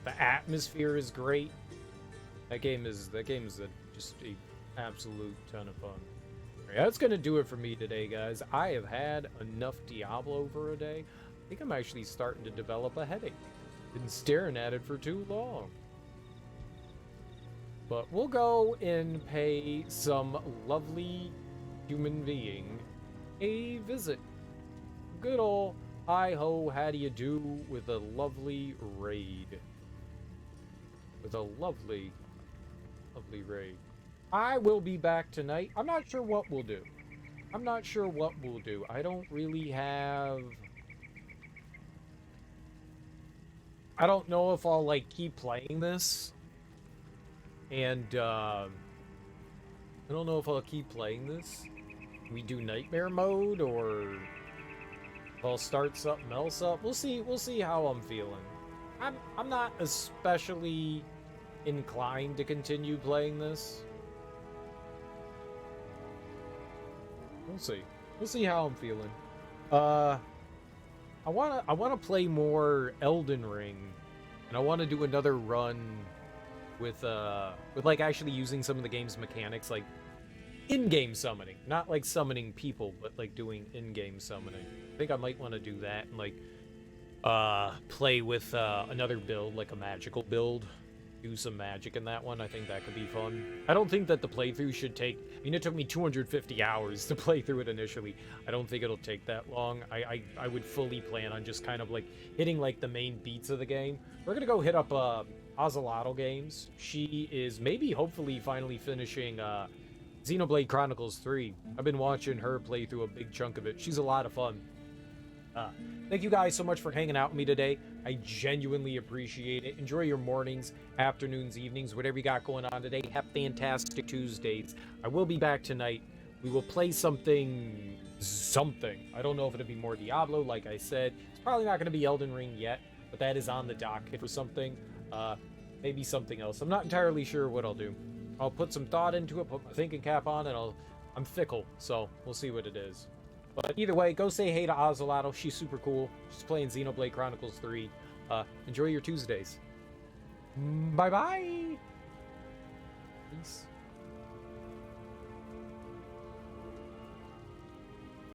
The atmosphere is great. That game is just an absolute ton of fun. Right, that's gonna do it for me today, guys. I have had enough Diablo for a day. I think I'm actually starting to develop a headache. Been staring at it for too long. But we'll go and pay some lovely human being a visit. Good ol' hi-ho, how do you do with a lovely raid. With a lovely raid. I will be back tonight. I'm not sure what we'll do. I'm not sure what we'll do. I don't really have... I don't know if I'll, like, keep playing this. And, I don't know if I'll keep playing this. We do nightmare mode, or if I'll start something else up. We'll see how I'm feeling. I'm not especially inclined to continue playing this. We'll see. We'll see how I'm feeling. I wanna play more Elden Ring, and I wanna do another run with like actually using some of the game's mechanics, like in-game summoning, not like summoning people, but like doing in-game summoning. I think I might want to do that and like play with another build, like a magical build. Do some magic in that one. I think that could be fun. I don't think that the playthrough should take... I mean, it took me 250 hours to play through it initially. I don't think it'll take that long. I would fully plan on just kind of like hitting like the main beats of the game. We're gonna go hit up Ozelotl Games. She is maybe hopefully finally finishing Xenoblade Chronicles 3. I've been watching her play through a big chunk of it. She's a lot of fun. Thank you guys so much for hanging out with me today. I genuinely appreciate it. Enjoy your mornings, afternoons, evenings, whatever you got going on today. Have fantastic Tuesdays. I will be back tonight. We will play something. I don't know if it'll be more Diablo, like I said. It's probably not going to be Elden Ring yet, but that is on the docket for something. Maybe something else. I'm not entirely sure what I'll do. I'll put some thought into it, put my thinking cap on, and I'm fickle, so we'll see what it is. But either way, go say hey to Ozelotl. She's super cool. She's playing Xenoblade Chronicles 3. Enjoy your Tuesdays. Bye-bye. Peace.